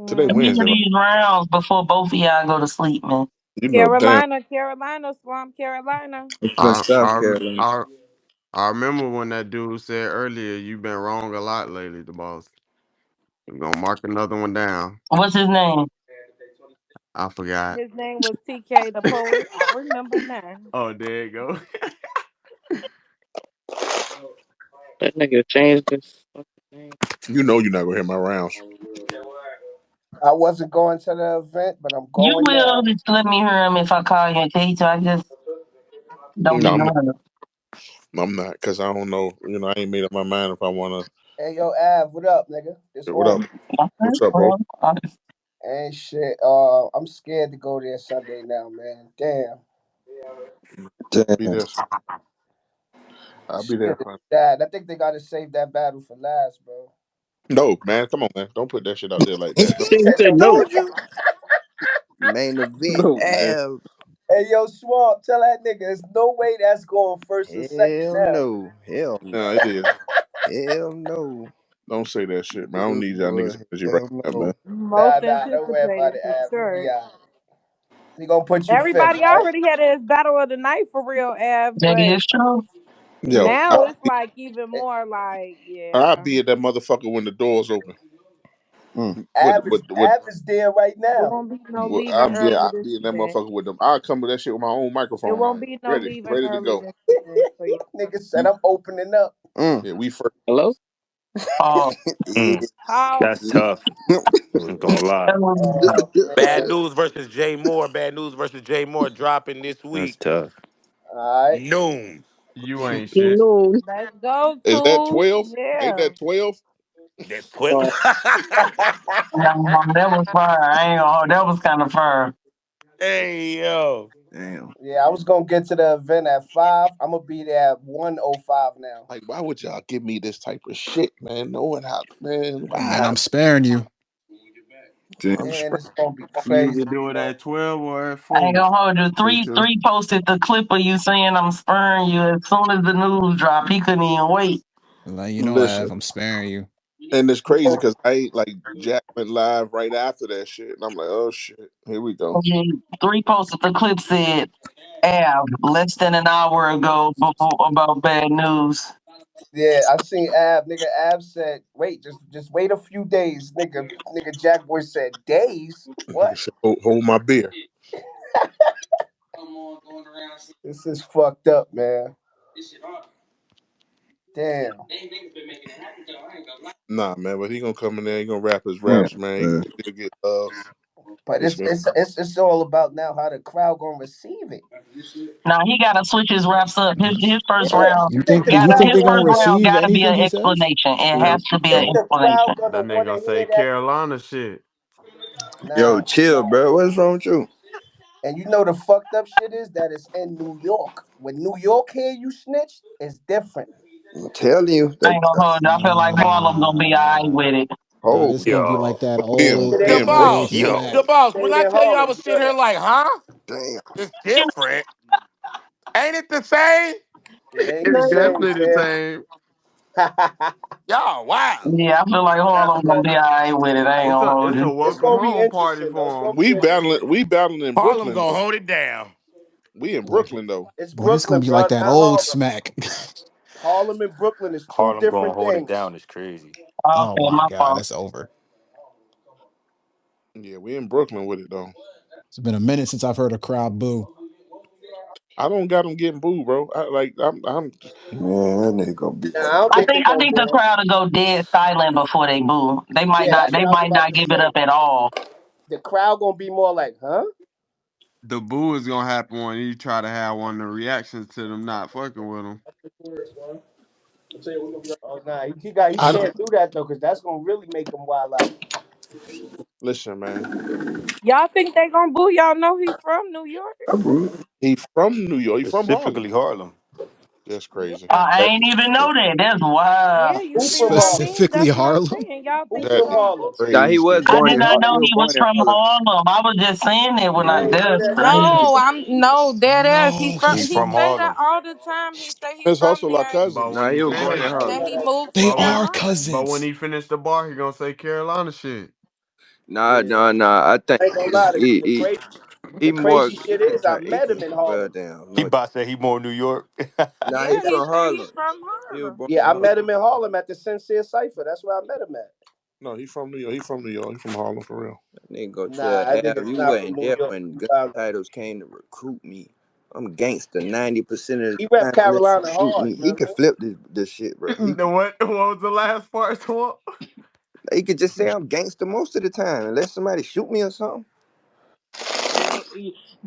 today Give me Wednesday, right? these rounds before both of y'all go to sleep, man. You know, damn. Carolina, Swamp Carolina. I'm from I South I Carolina. I I remember when that dude said earlier, "You've been wrong a lot lately, the boss." We're gonna mark another one down. What's his name? I forgot. His name was TK the poet. I remember now. Oh, there you go. That nigga changed his fucking name. You know you're not gonna hit my rounds. I wasn't going to the event, but I'm You going will now. just let me hear him if I call you and tell you so I just don't No, be I'm not. nervous. I'm not because I don't know. You know, I ain't made up my mind if I want Hey, yo, Av, what up, nigga? This to. What up? one. Okay, What's up, bro? well, Ain't shit. I'm scared to go there Sunday now, man. Damn. Be Damn. there. I'll be there. Shit is sad. I think they gotta save that battle for last, bro. No, man. Come on, man. Don't put that shit out there like that. No, He He said said no. no. Told you. Main event. no, man. Ab. Hey, yo, Swamp, tell that nigga there's no way that's going first or second Hell now. no. Hell No, no. it is. Hell no. Don't say that shit, man. I don't Good need y'all niggas boy. energy right Hell now, man. no. Most Nah, don't worry about anticipated it, for Av. We be sure. out. We gonna put you fifth, Everybody right? already had his battle of the night for real, Av, that but is true. Yo, now it's like even Eh, more like, I'll yeah. be at that motherfucker when the doors open. Mm. Av is there right It now. won't be no leaving I'll early this be in that event. motherfucker with them. I'll come with that shit with my own It microphone won't on, be no ready, leaving ready to early go. this event. So yeah. Nigga said We, I'm opening up. Mm. yeah, we first. Hello? Oh, Yeah. Mm, How that's tough. I ain't gonna lie. that was good. Oh Bad man. News versus Jay Moore. Bad News versus Jay Moore dropping this That's week. tough. Alright. Noon. You ain't You shit. know. let's go Is that to 12? Ain't yeah. that 12? That's 12. Uh, That was fire. I ain't gonna, that was kind of fire. Hey, yo. Damn. Yeah, I was gonna get to the event at 5. I'm gonna be there at 1:05 now. Like, why would y'all give me this type of shit, man? Knowing how, man, I I know. know. why? Man, I'm I'm, sparing you. I'm Man, spraying. it's gonna be You either crazy, do it bro. at 12 or at I ain't 4. gonna hold you. Pick Three, two. three posted the clip of you saying I'm spurring you as soon as the news dropped. He couldn't even wait. Like you know, Listen, Av, I'm sparing you. And it's crazy because like Jack went live right after that shit, and I'm like, oh shit, here we go. Okay, three posts of the clip said, Av, less than an hour ago before, about bad news. Yeah, I seen Ab. Nigga, Ab said, "Wait, just wait a few days." Nigga, Jack Boy said, "Days? Nigga What? said, hold my beer. This is fucked up, man. Damn." Nah, man, but he gonna come in there, he gonna rap his Yeah, raps, man. He man. gonna still get love. But It's been it's all about now how the crowd gonna receive it. Now he gotta switch his raps up. His first Yeah, round you think the gotta crowd his gonna first round want? receive gotta be anything an he says? explanation. It yep. has to You be an think the crowd explanation. gonna That nigga want gonna to say hear that? Carolina shit. Yo, Nah, chill, nah. bro. What's wrong with you? And you know the fucked up shit is that it's in New York. When New York hear you snitch, it's different. I'm telling you I that. ain't gonna hold you. I feel like Harlem gonna be alright Nah, with it. nah, Oh, this gonna be like Yo, that We old It the ain't in Brooklyn, old boss, nigga. the smack. boss. It When ain't I in tell you I Harlem. was You sitting know here that. like, huh? damn. It's different. Ain't it the same? It ain't the It's same, definitely the fam. same. Y'all, wow. Yeah, I feel like Nah, Harlem gonna be alright with it. I ain't It's gonna a hold it's a you. it's welcome gonna be home party interesting though. It's for gonna him. be interesting. we battling in Harlem Brooklyn gonna though. hold it down. We in Boy, Brooklyn though. It's boy, this gonna Brooklyn, be bro, like that not old Harlem. smack. Harlem and Brooklyn is two Harlem gonna different hold it things. down is crazy. Oh Okay, my my god, fault. that's over. Yeah, we in Brooklyn with it though. It's been a minute since I've heard a crowd boo. I don't got them getting booed, bro. I'm Man, that nigga gonna be Nah, I don't think they I gonna think the boo him. crowd will go dead silent before they boo. Yeah, that's They what I was might about not to give it say. up at all. The crowd gonna be more like, huh? The boo is gonna happen when you try to have one of the reactions to them not fucking with them. Oh nah, he I don't can't do that though, cause that's gonna really make him wild out. listen, man. Y'all think they gonna boo? Y'all know he from New York? He from New York. He from Harlem. Specifically Harlem. That's crazy. Yeah. I ain't even know that. That's wild. Yeah, you Who see from what I Harlem? mean? Specifically That's what I'm Harlem. saying. Y'all Who think he That's from gonna Harlem? boo? Nah, he crazy. was I born did in not Harlem. know He was he was born in from Harlem. Harlem. I was just saying that when You I ain't know that's that, Smith? crazy. No, I'm no dead ass. He No, from He he's he from say that Harlem. all the time. He say he Let's from hustle our there but cousins. when Nah, he he was Yeah, born in finished, and nah, Harlem. that nah, he nah. moved to they Hold are on. Carolina. cousins. But when he finished the bar, he gonna say Carolina shit. Nah, Yeah. nah, nah. I think I ain't gonna lie. he The more crazy shit is I met him in well Harlem. damn He no. about to say he more New York. Nah, he Yeah, he from say he Harlem. from He was Harlem. born Yeah, in I Harlem. met him in Harlem at the Sincere Cipher. That's where I met him at. No, he from New York. He from New York. He from Harlem for real. Nigga go Nah, tell that Av nigga's you not from wasn't New there York. when You gun wildin'. titles came to recruit me. I'm gangster 90% of the He rep time unless you Carolina shoot hard. me. You know He what I can mean? flip this shit, bro. What was the last part? Swamp? He could just say I'm gangster most of the time unless somebody shoot me or something.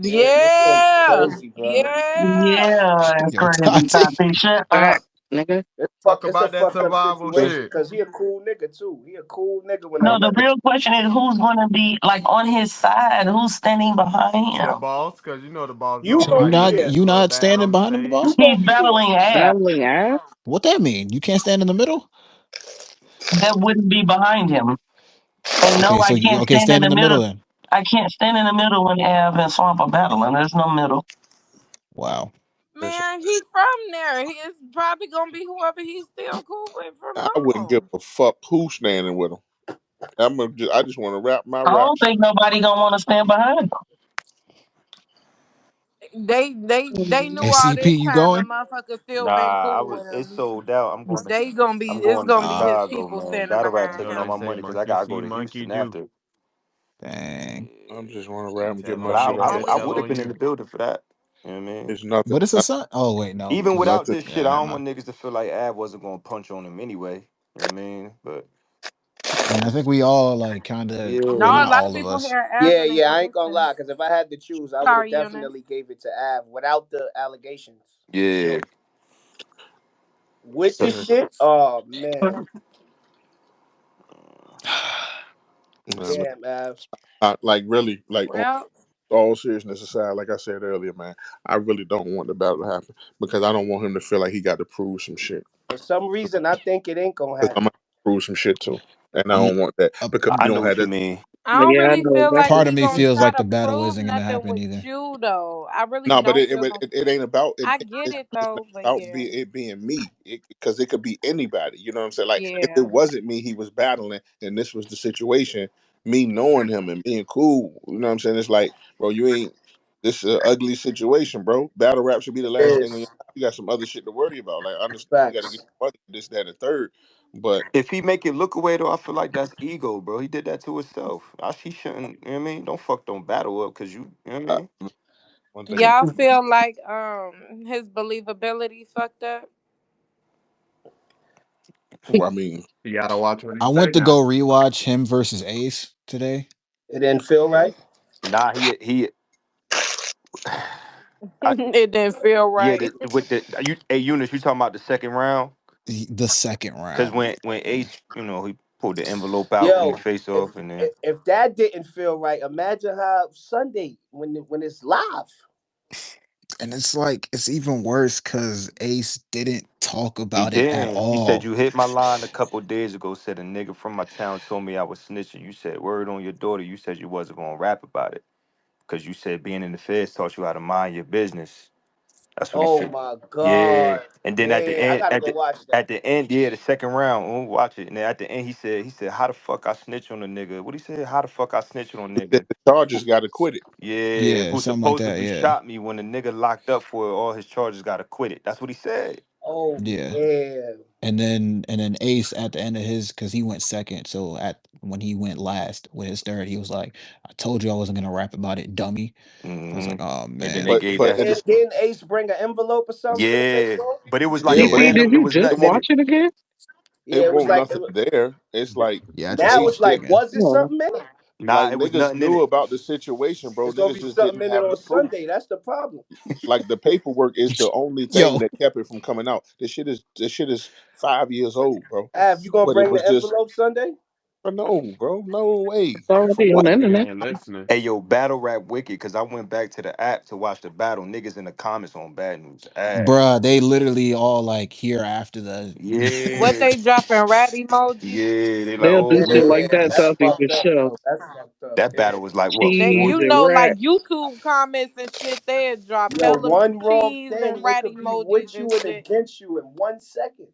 Yeah, this nigga Yeah, crazy, bro. yeah. Yeah, it's Yo, crazy. Tati. Taty, shut up. Up, nigga. Talk It's a about that fucked up survival The, situation shit. because he a cool nigga too. He a cool nigga when I No, the met him. real question is who's gonna be like on his side? Who's standing behind The him? boss, cause you know the boss You don't gonna fight be there. nothing You slow down standing on the behind him, the stage. you You He's boss? gonna be there. battling Ab. Battling ass. What that mean? You can't stand in the middle? That wouldn't be behind him. And no, Okay, I so you can't okay, stand in stand in the the middle middle. then. I can't stand in the middle when Ab and Swamp are battling. There's no middle. Wow. Listen, Man, he from there. He is probably gonna be whoever he's still cool with from I wouldn't give home. a fuck who's standing with him. I just want to rap my I don't raps. think nobody gonna want to stand behind They knew all SCP, this you time and going? motherfuckers still Nah, been I cool was. with It's him. sold out. I'm It's going to gonna be his Chicago, people man. standing Battle rap behind taking What all they my him. say, money because I monkey gotta go see, to monkey Houston do. after. Dang. I'm just want to rap and get Tell my But on I shit you, off. I, he'll I tell would have on been in you. the building for that. You know what I mean? It's nothing. But it's a son. Oh wait, no. Even without Nothing. this shit, Yeah, I never don't mind. want niggas to feel like Ab wasn't gonna punch on him anyway. You know what I mean? But I mean, I think we all like kind of, No, well, yeah, a not lot of all of people us. here Yeah, answering their yeah. I ain't gonna questions. lie, because if I had to choose, I would have Sorry, Eunice. definitely gave it to Av without the allegations for yeah. sure. With So, the shit, oh man, him. Nah, but damn, Av. like really, like on Well, all seriousness aside, like I said earlier, man, I really don't want the battle to happen because I don't want him to feel like he got to prove some shit. For some reason, I think it ain't gonna Because I'm happen. gonna prove some shit too, and I Yeah. don't want that Uh, because we I know don't have what you that. mean. I But don't yeah, I really know feel like exactly Part what of he me you gonna mean. feels try like to the battle prove isn't gonna nothing happen with either. you though. I really No, but don't feel like it ain't about I get it it's not though, but about yeah. it being me because it could be anybody. You know what I'm saying? Like if it Yeah. wasn't me, he was battling, and this was the situation. Me knowing him and being cool. You know what I'm saying? It's like, bro, you ain't. This is an ugly situation, bro. Battle rap should be the last thing on your. Is You got some other shit to worry about. Like I understand you got to get facts. your money, this, that, and the third. But If he make it look away though, I feel like that's ego, bro. He did that to himself. He shouldn't. You know what I mean? Don't battle up because you know what I uh, mean? one thing about Y'all feel like his believability fucked up? who I mean, You gotta watch what he I say went to go now. rewatch him versus Ace today. It didn't feel right. Nah, he I, It didn't feel yeah, right. with the you hey Eunice, you talking about the second round? The second Because round. when Ace, he pulled the envelope out in the Yo, face off, and then if that didn't feel right, imagine how Sunday when it's live. And it's like it's even worse because Ace didn't talk he about it at did. He said all. you hit my line a couple days ago. Said a nigga from my town told me I was snitching. You said word on your daughter. You said you wasn't gonna rap about it because you said being in the feds taught you how to mind your business. That's what he Oh said. my Yeah, god. and then at the Yeah, I end, gotta go watch that. at the end, yeah, the second round, we'll watch it. And then at the end, he said, how the fuck I snitch on a nigga? What he said? How the fuck I snitch on a that nigga? the Chargers got to quit it. Yeah, Yeah, who something like that. supposedly Yeah, shot me when the nigga locked up for it, all his charges got acquitted. That's what he said. Oh yeah. yeah. And then Ace at the end of his because he went second. So at when he went last with his third, he was like, "I told you I wasn't gonna rap about it, dummy." I was hmm like, "Oh And then they man." gave But that. at the Didn't Ace bring an envelope or something for the Yeah, face off? but it was like yeah, a but DC, it random. did It you was just nothing in watch it. it again? Yeah, it it was won't like nothing there. It's like Yeah, I just now Ace it's watched it like did again. was it Oh, something in it? Nah, like it was niggas nothing in knew it. about the situation, bro. It's gonna Niggas be just didn't something in it have on the proof. Sunday. That's the problem. Like the paperwork is the only thing Yo, that kept it from coming out. This shit is 5 years old, bro. Av, you gonna But it bring was the just envelope Sunday? no, bro, no way. it's For already on what? the He internet. ain't listening. Hey yo, battle rap wicked because I went back to the app to watch the battle. Niggas in the comments on Bad News ass. bruh, they literally all like here after the. What Yeah, they dropping rat emojis? yeah. They like, They'll do shit oh, Yeah, like that to that's other fucked people's up, show. though. That's fucked up. that Yeah. battle was like what They, Cheese you 40? and know, like rat. YouTube comments and shit, they drop Yo, hella one wrong cheese thing, and it rat could be emojis with and you and shit. against you in 1 second.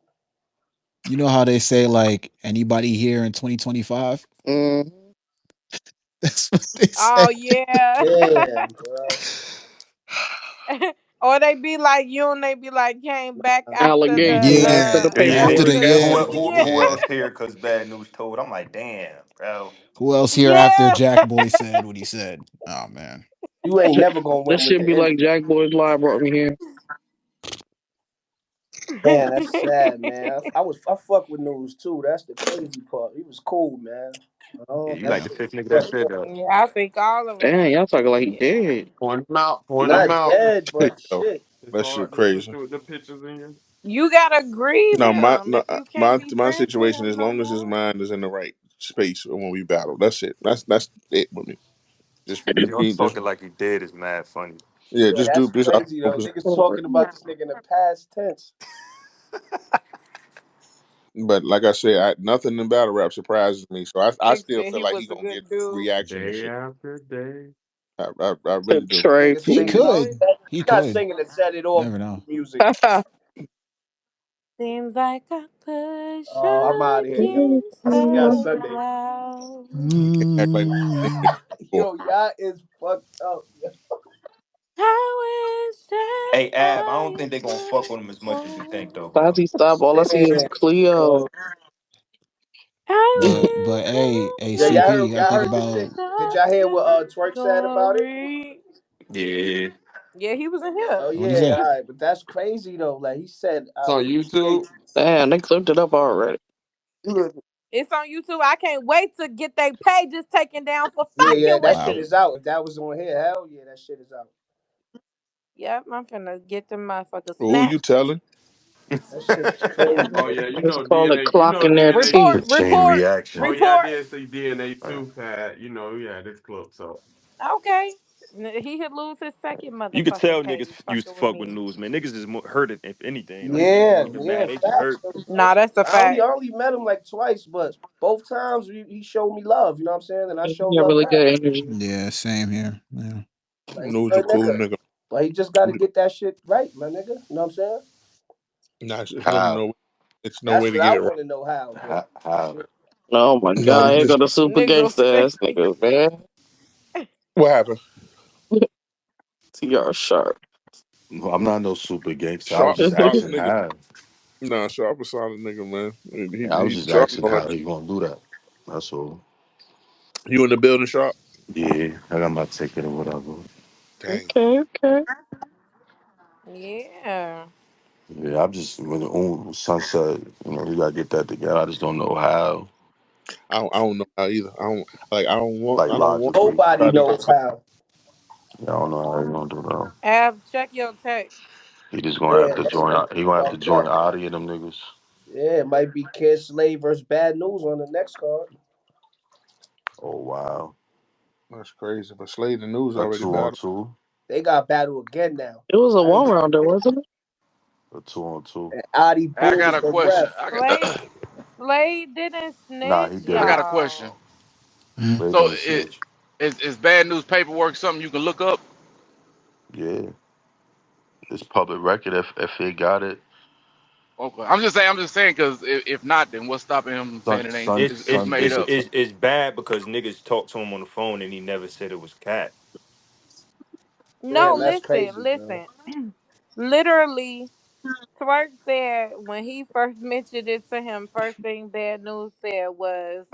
You know how they say like anybody here in 2025? Mm, That's what they say. Oh yeah. Damn, bro. Or they be like you and they be like came back after allegations after Yeah, the Hey, after paperwork the the out. yeah, Who yeah. yeah. else here? Cause Bad News told. I'm like, damn, bro. Who else here after Yeah. Jack Boy said what he said? Oh man. You ain't never gonna That win with should the be like envelope. Jack Boy's Live brought me here. Man, that's sad, man. I fuck with news too. That's the crazy part. He was cool, man. Yeah, Oh, you that like the shit fifth nigga that fucked said up. that. Yeah, I think all of us Damn, y'all talking like he did. dead. point him out. Point him Not out. dead, but Yo, shit. It's that shit hard to crazy. sister with the pictures in you. You gotta grieve No, my him no, if you can't my be my drinking situation, him as no long as his more. mind is in the right space when we battle, that's it. That's it with me. Y'all talking like he dead is mad funny. Yeah, Yeah, just do that's this. crazy though. Niggas talking about this nigga in the past tense. But like I said, nothing in battle rap surprises me. So I Nick still said feel he like was he a gonna get good dude. reaction and Day shit. after day. I really Tip do. Trey, Niggas He singing. please. could. He He's not could. singing to set it off Never know. music. Seems like I push I'm out of here, yo. against I'll see y'all the Sunday. wall. Act like we didn't before. Yo, y'all is fucked up. Yo. I wish that Hey, Ab, I don't I think they gonna fuck with him as much as you think, though, bro. Tati, stop. All I see is Damn, Cleo. bro. But I hey, Yeah, CP, you gotta y'all think heard this wish shit. about. Did that y'all hear what the Twerk said about it? story. Yeah. Yeah, he was in here. Oh What'd he yeah, say? all right, but that's crazy though. Like he said, It's I on appreciate YouTube. Damn, they clipped it up already. you. It's on YouTube. I can't wait to get their pages taken down for Yeah, fucking that with shit Wow. me. is out. If that was on here, hell yeah, that shit is out. Yep, I'm finna get them motherfuckers Who you snatched. telling? That shit is Yeah. crazy. Oh yeah, you Let's know call it DNA. You know clocking their DNA. Report, teeth. Chain report, reaction. Oh yeah, I report. did see DNA too, Pat. You know, yeah, this clip. So Okay. He could lose his second You could tell motherfucking niggas case used to fucking with fuck with me. news, man. Niggas is hurt if anything. Like they ain't Yeah, even yeah, mad. They just facts. hurt. Nah, that's a I fact. only met him like twice, but both times he showed me love. You know what I'm saying? And I He showed got love really back. good energy. Yeah, same here. Yeah. Like, he's a News a good cool nigga. nigga. But he just got to get that shit right, my nigga. You know what I'm saying? Nah, it's really How? no. It's no That's way to what I get it right. want to know how. But How? Oh my No, god, you here go just the super Nigga, gangster ass niggas, man. what happened? TR sharp. No, I'm not no super gangster. I was Sharp, just solid asking nigga. how. Nah, Sharp a solid nigga, man. I was He just Sharp asking know how how to. you gonna do that. That's all. You in the building, Sharp? Yeah, I got my ticket or whatever. Dang. Okay, okay. yeah. Yeah, I'm just when the sunset, you gotta get that together. I just don't know how. I don't know how either. I don't like. Like I don't want logically. nobody nobody to knows say how. Yeah, I don't know how you gonna do that. Ab, check your text. He just gonna have Yeah, to that shit join out. He gonna have to fucked join up. Adi and them niggas. Yeah, it might be Kid Slave versus Bad News on the next card. Oh wow. that's crazy. But Slade the News A already battled. 2-on-2. They got battle again now. It was a I one ain't rounder, wasn't it? A 2-on-2. and Adi I Boom got is a the question. ref. Slade didn't Nah, snitch, he I did it. got a question. y'all. Mm. Slade So didn't snitch. is bad news paperwork something you can look up? Yeah, it's public record if he got it. Okay, I'm just saying. I'm just saying because if not, then what's stopping him saying Son, it ain't? son, It's It's it's son made did it's up. it. it's, it's bad because niggas talked to him on the phone and he never said it was cat. No, Damn, that's listen, crazy, bro. listen. Literally, Twerk said when he first mentioned it to him, first thing Bad News said was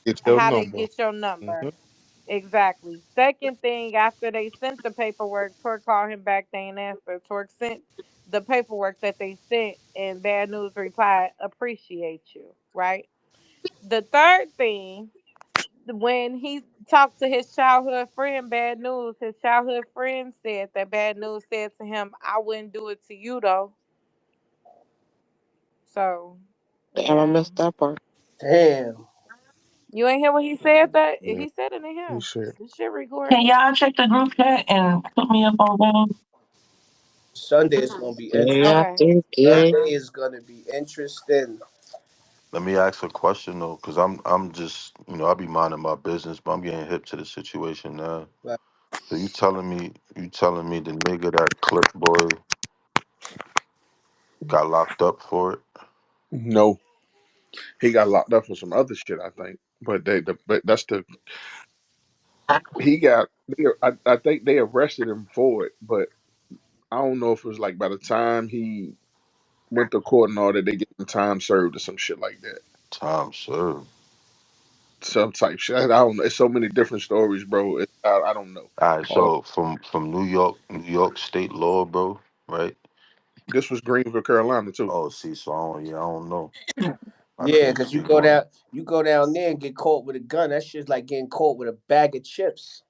Get your how they number. get your number. Hmm. Exactly. Second thing, after they sent the paperwork, Twerk called him back. They ain't answer. Twerk sent the paperwork that they sent, and Bad News replied, "Appreciate you." Right. The third thing, when he talked to his childhood friend, Bad News, his childhood friend said that Bad News said to him, "I wouldn't do it to you though." So, Damn, I yeah. missed that part. Damn. You ain't hear what he said? That Yeah, he said it in he here. said. This shit Can recorded. y'all check the group chat and put me up on game? Sunday is gonna be Day interesting. Okay. after day. Sunday is gonna be interesting. Let me ask a question though, cause I'm just I be minding my business, but I'm getting hip to the situation now. Like, So you telling me the nigga that Clipboy got locked up for it? No, he got locked up for some other shit, I think. But that's the he got. I think they arrested him for it, but I don't know if it was like by the time he went to court and all that, they get him time served or some shit like that. Time served. Some type shit. I don't know. It's so many different stories, bro. I don't know. All right, All so from New York state law, bro, right? this was Greenville, Carolina, too. Oh, see, so I don't know. I yeah, can't cause you speak go on down, it. you go down there and get caught with a gun. That shit's like getting caught with a bag of chips.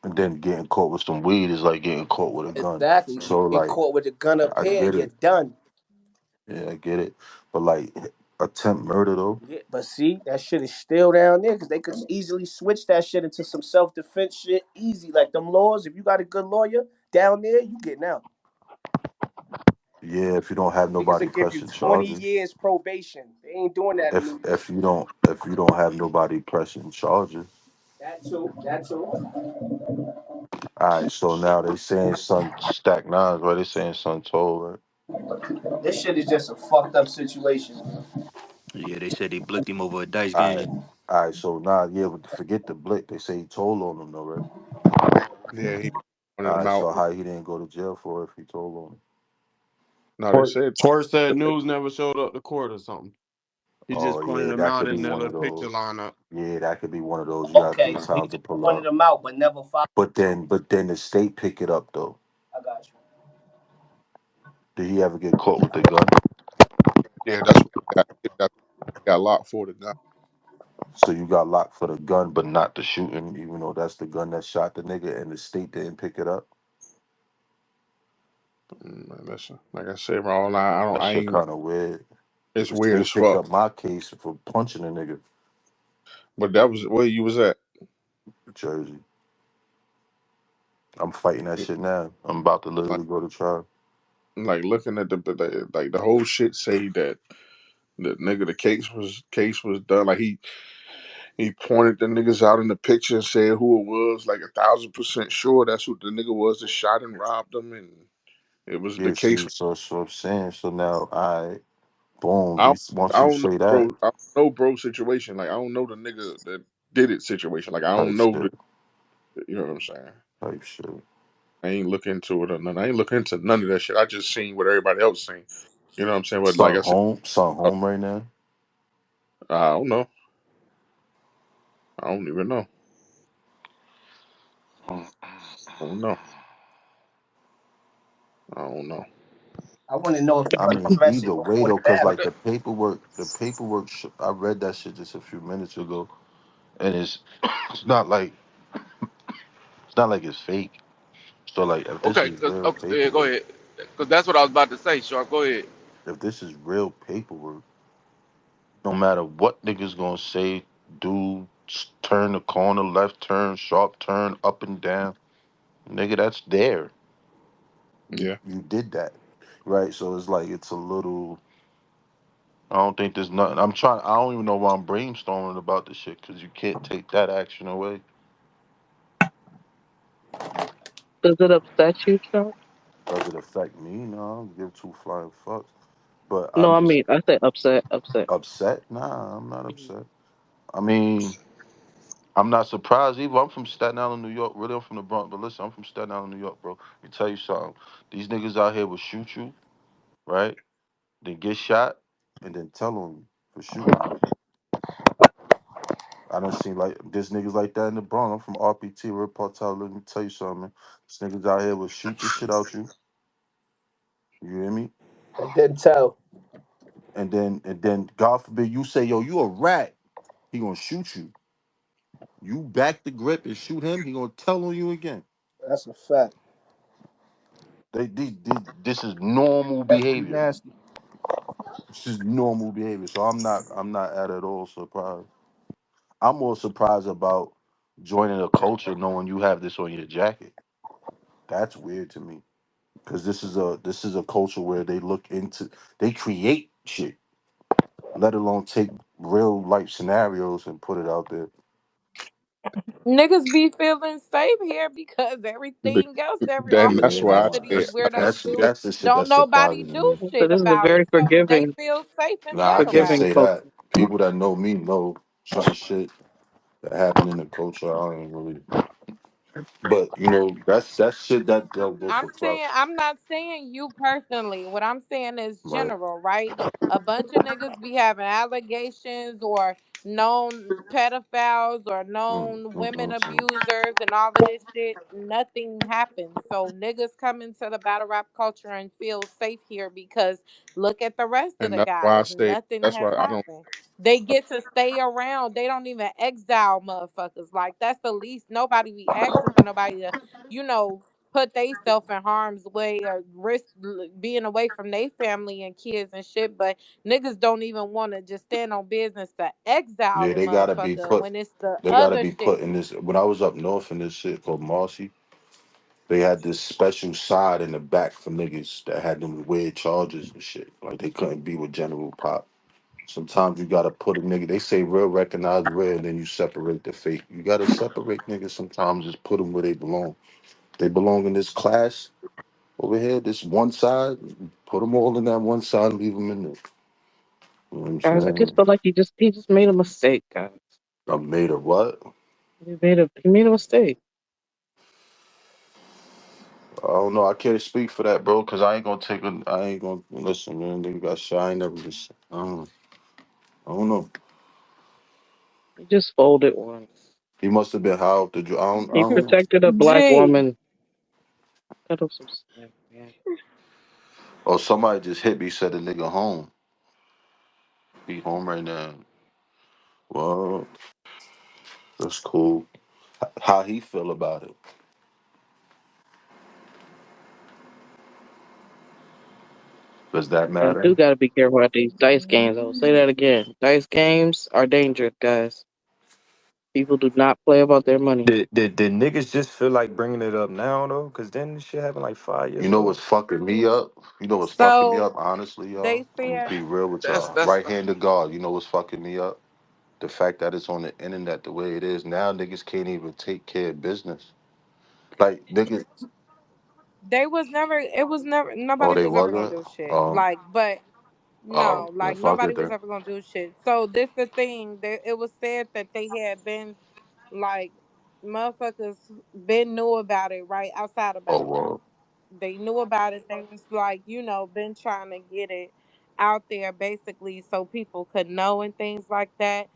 And then getting caught with some weed is like getting caught with a gun. Exactly. You So get like, caught with a gun up I here, get you're it. done. Yeah, I get it. But like attempt murder though, Yeah, but see, that shit is still down there because they could easily switch that shit into some self defense shit easy. Like them laws, if you got a good lawyer down there, you getting out. yeah, if you don't have Niggas nobody will give you pressing 20 charges. years probation. They ain't doing that in If New York. if you don't if you don't have nobody pressing charges. That too. That too. All right, so now they saying son stack nines, right? They saying son told, right? This shit is just a fucked up situation, bro. Yeah, they said they blicked him over a dice All right, game. all right. So now, yeah, but forget the blick. They say he told on them, though, right? Yeah, he pointed All them right, out. so how he didn't go to jail for it if he told on them? No, they Twerk, said Twerk said news never showed up to court or something. He Oh just pointed yeah, them that out could be in the one little of picture those. lineup. Yeah, that could be one of those. You gotta Okay, take so he time to just pull pointed up. them out, but never followed. But then the state pick it up though. I got you. Did he ever get caught with the gun? yeah, that's what he got locked for the guy. So you got locked for the gun, but not the shooting, even though that's the gun that shot the nigga, and the state didn't pick it up. Man, listen, like I said, bro, I don't. That I shit ain't. kind of weird. It's The weird as state picked fuck. up my case for punching a nigga But that was where you was at. in Jersey. I'm fighting that shit now. I'm about to Like literally go to trial. looking at the whole shit say that the nigga the case was done. Like he pointed the niggas out in the picture and said who it was. Like 1,000% sure that's who the nigga was that shot and robbed him, and it was the Yeah, case. see, so I'm saying, so now I boom. I don't, These once I you don't know, say that bro. I don't know, bro. Situation. Like I don't know the nigga that did it. Situation. Like I type don't know shit, you know what I'm saying. type shit. I ain't look into it or nothing. I ain't look into none of that shit. I just seen what everybody else seen. You know what I'm saying? But like I said, Son uh, home right now. I don't know. I don't even know. I don't know. I don't know. I want to know if I he got mean, arrested either way before the though, cause battle. like the paperwork. I read that shit just a few minutes ago, and it's not like it's not like it's fake. So like, if this Okay, is real yeah, go paperwork, ahead. Because that's what I was about to say, Sharp. Go ahead. if this is real paperwork, no matter what niggas gonna say, do turn the corner, left turn, sharp turn, up and down, nigga, that's there. You Yeah. you did that, right? So it's like it's a little. I don't think there's nothing. I'm trying. I don't even know why I'm brainstorming about this shit because you can't take that action away. Does it upset you, Chuck? Does it affect me? No, I don't give two flying fucks. But No, I'm I just mean I say upset, upset. upset. Nah, I'm not upset. I mean, I'm not surprised either. I'm from Staten Island, New York. Really, I'm from the Bronx. But listen, I'm from Staten Island, New York, bro. Let me tell you something. These niggas out here will shoot you, right? Then get shot, and then tell on you for shooting you. I done seen like there's niggas like that in the Bronx. I'm from RPT, Red Partel. Let me tell you something, man. These niggas out here will shoot the shit out you. You hear me? And then tell. And then God forbid you say, yo, you a rat. He gonna shoot you. You back the grip and shoot him. He gonna tell on you again. That's a fact. This is normal Definitely behavior. nasty. This is normal behavior. So I'm not at all surprised. I'm more surprised about joining a culture knowing you have this on your jacket. That's weird to me. Because this is a culture where they create shit, let alone take real life scenarios and put it out there. Niggas be feeling safe here because But everything else then all that's the Yeah, why rest I of nah, these said that's I weirdos that's do. that's the shit Don't that's nobody surprising to do me. So shit this is a about very it. So they forgiving, feel safe and Nah, I light can't about forgiving say it. culture. that. People that know me know certain shit that happened in the culture. I don't really, but that's shit that goes I'm for saying trust, I'm not saying you personally. What I'm saying is right? general, right? A bunch of niggas be having allegations or known pedophiles or Mm, known mm, women mm, mm. abusers and all of this shit. Nothing happens. So niggas come into the battle rap culture and feel safe here because look at the rest of and the that's why I guys. said Nothing that's has why I don't. happened. They get to stay around. They don't even exile motherfuckers. Like that's the least. Nobody be asking for nobody to, you know, put themselves in harm's way or risk being away from their family and kids and shit. But niggas don't even want to just stand on business to exile Yeah, a motherfucker when it's the they gotta other be shit. put in this. When I was up north in this shit called Marcy, they had this special side in the back for niggas that had them weird charges and shit. Like they couldn't be with General Pop. Sometimes you gotta put a nigga. They say real recognize real, and then you separate the fake. You gotta separate niggas. Sometimes just put them where they belong. They belong in this class over here. This one side. Put them all in that one side. Leave them in there. You know what I'm Guys, I just saying? feel like he just made a mistake, guys. I made a what? He made a mistake. I don't know. I can't speak for that, bro. Cause I ain't gonna take a. I ain't gonna listen, man. Nigga got shot. I ain't never just. I don't know. He just folded once. He must have been high off the. I don't. I He don't know. protected a black G. woman. Cut up some slack, man. Oh, somebody just hit me. Said the nigga home. He home right now. Well, that's cool. How he feel about it? Does that I do matter? gotta be careful at these dice games. I will say that again. Dice games are dangerous, guys. People do not play about their money. Did niggas just feel like bringing it up now though? Cause then this shit happened like 5 years You know ago. what's fucking me up? You know what's fucking me So up, honestly, they y'all? I'm gonna said be real with y'all. That's Right hand to God, you know what's fucking me up? The fact that it's on the internet the way it is now, niggas can't even take care of business. Like niggas, they was never. It was never. oh Nobody they was ever gonna wasn't. do shit. Like, but Oh, no, then like fuck nobody it was then. ever gonna do shit. So this the thing. It was said that they had been like motherfuckers been knew about it right outside of Oh battle rap. well, They knew about it. They was like, been trying to get it out there basically so people could know and things like that.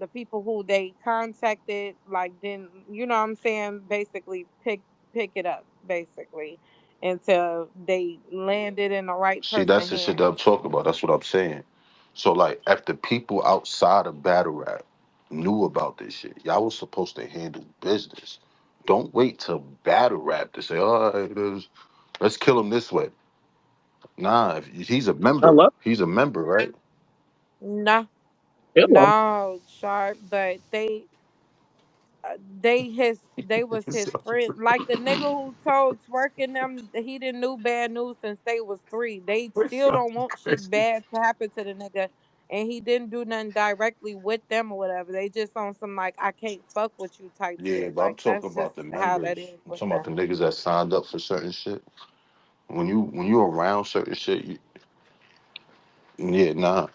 The people who they contacted like didn't, what I'm saying, basically pick it up basically until they landed in the right see person that's the shit that I'm hands. talking about. That's what I'm saying. So like, if the people outside of battle rap knew about this shit, y'all was supposed to handle business. Don't wait till battle rap to say, "Oh, let's kill him this way." Nah, if he's a member. Hello? He's a member, right? No, Hello? no, sharp, but they was his friend, like the nigga who told twerking them that he didn't knew bad news since they was 3. They still don't want shit bad to happen to the nigga, and he didn't do nothing directly with them or whatever. They just on some like I can't fuck with you type Yeah, shit. but I'm Like talking that's just about the how that members. is I'm with talking about them. the niggas that signed up for certain shit. When you around certain shit, yeah, nah.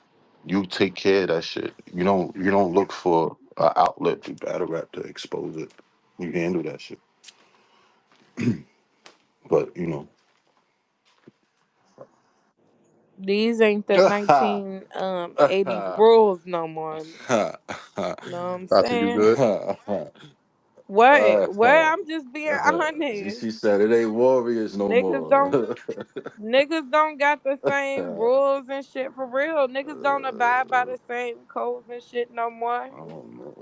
You take care of that shit. You don't look for an outlet through battle rap to expose it. You handle that shit. But These ain't the Taty, 1980s rules no more. Know what I'm You saying? good? What? I'm just being she, honest. she said it ain't Warriors no Niggas more. don't Niggas don't got the same rules and shit for real. Niggas don't abide by the same codes and shit no more. I don't know.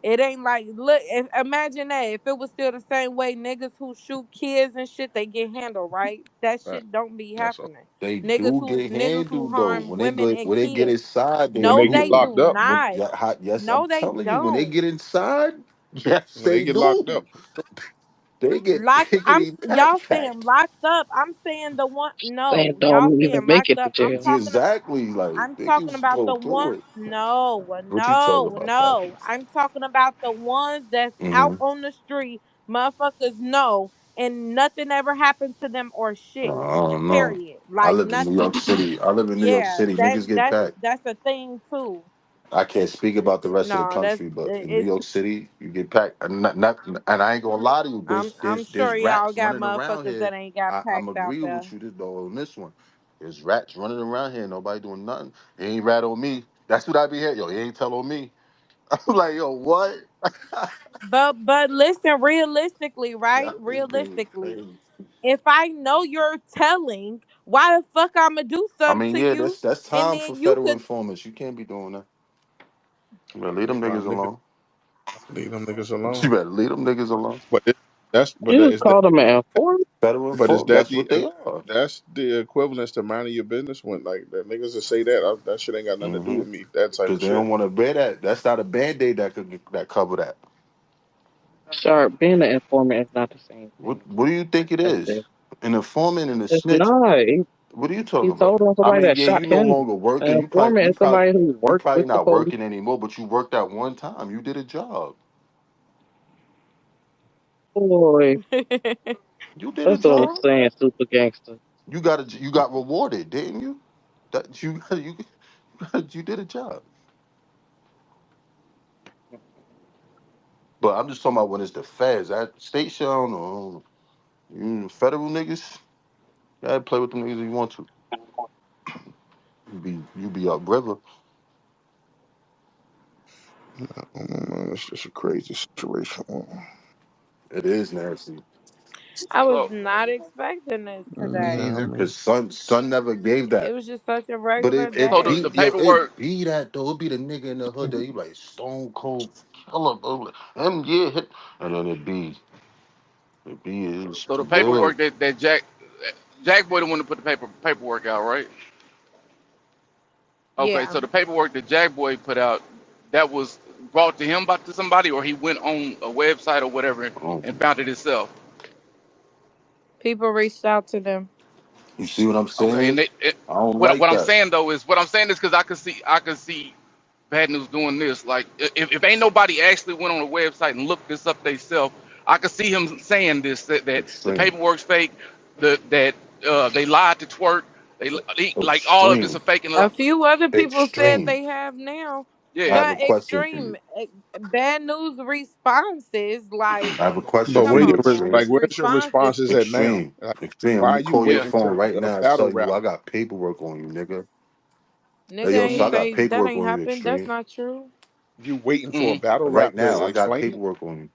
It ain't like look. Imagine that if it was still the same way, niggas who shoot kids and shit, they get handled right. That Right. shit don't be That's all. happening. They Niggas do who get niggas who handled though. harm When they women go, and when they get kids. inside, they When they No, get they do. locked do up, not. Yes, I'm No, they telling you, when they don't. get inside, yes, when they they get locked do. up, They get Locked. pickety pack Y'all pack. saying locked up. I'm saying the one. Saying No, y'all don't even saying make locked it to up. I'm jail. talking. Exactly, like I'm talking niggas about go the through one. it. No, What you talking no, about, Pappy? no. I'm talking about the ones that's out Mm-hmm. on the street. Motherfuckers know, and nothing ever happened to them or shit. I don't know. Period. I Like live in New nothing. York City. I live in New York Yeah, City. Niggas get packed. that's a thing too. I can't speak about the rest of the No, country, but in New it's. York City, you get packed. And I ain't gonna lie to you. I'm There's I'm there's sure there's y'all rats got running around motherfuckers here. that ain't got I'm packed out agreeing there. with you this though on this one. There's rats running around here. Nobody doing nothing. He ain't rat on me. That's what I be hearing. Yo, he ain't tell on me. I'm like, yo, what? But listen, realistically, right? Y'all niggas Realistically, crazy. if I know you're telling, why the fuck I'ma do I something mean, to yeah, you, that's and time for then you federal could. informants. You can't be doing that. You better leave them nah, niggas niggas alone. leave them niggas You alone. better leave them niggas alone. But You just called them an informant? Federal but is inform. that That's the what they are. that's the equivalence to minding your business when like the niggas that say that that shit ain't got nothing to do Mm-hmm. with me. That type Because of they shit. don't want to bear that. That's not a band-aid that cover that. Sharp, being an informant is not the same thing. What do you think it That's is? it. An informant and a It's snitch. not. What are you talking He about? told on I somebody mean, that yeah, shot you no him. longer working. An You probably informant you is probably somebody who you worked probably with the not police. working anymore, but you worked at one time. You did a job. Boy, You did a that's what I'm job. saying, super gangster. You got rewarded, didn't you? That you did a job. But I'm just talking about when it's the feds. That state shit, I don't know. Federal niggas, you gotta play with them niggas if you want to. You be upriver. It's just a crazy situation. It is nasty. I was So not expecting this Yeah, today. I Neither, mean, cause son never gave It that. was just such a But regular so it the, day. the be yo, it paperwork. be that though. It be the nigga in the hood that you like stone cold killer, bro. Him yeah, hit, and then it be it's So the real. paperwork that Jack Boy the one to put the paperwork out, right? Okay, Yeah. so the paperwork that Jack Boy put out, that was brought to him by to somebody, or he went on a website or whatever Oh, and found it himself? People reached out to them. you see what I'm Okay, and saying? I don't like what I'm that. saying though is what I'm saying is because I could see Bad News doing this. Like if ain't nobody actually went on a website and looked this up themselves, I could see him saying this that the Extreme. paperwork's fake, that they lied to twerk, like all of this are Extreme. fake and A few other people said Extreme. they have now. I yeah. have a But question for you. extreme Bad News responses, like, I have a Mm-hmm. question But come for where you, your on, man, Extreme. like, his where's your responses. responses at now? Extreme. Like, Extreme. Let why me are you call your Yeah. waiting phone to right a now and battle tell you rap? I got paperwork on you, nigga. Hey, Nigga yo, so ain't I got say that paperwork ain't on you, happened. That's Extreme. not true. You waiting for a Mm-hmm. battle Right rap now, to I got explain it? paperwork on you.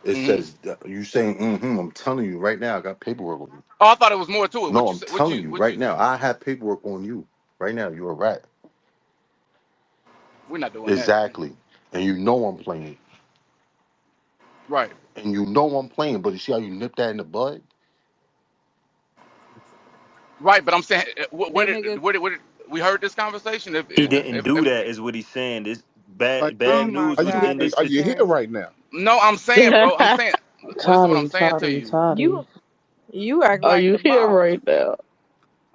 It Mm-hmm. says, you saying, mm-hmm, I'm telling you right now, I got paperwork on you. Oh, I thought it was more to it. No, What you I'm said? What telling you? you What right you? now, I have paperwork on you. Right now, you're a rat. We're not doing that. Exactly. And you know I'm playing. Right. And you know I'm playing, but you see how you nip that in the bud? Right. But I'm saying, That nigga, where did we heard this conversation? He didn't do that, is what he's saying. This Like, oh bad my news are was you in God, this are you situation. here extreme. right now? No, I'm saying, bro. I'm saying. Listen to what I'm Toddy, saying to Toddy, you. Toddy. You act Are like you the here boss. right now?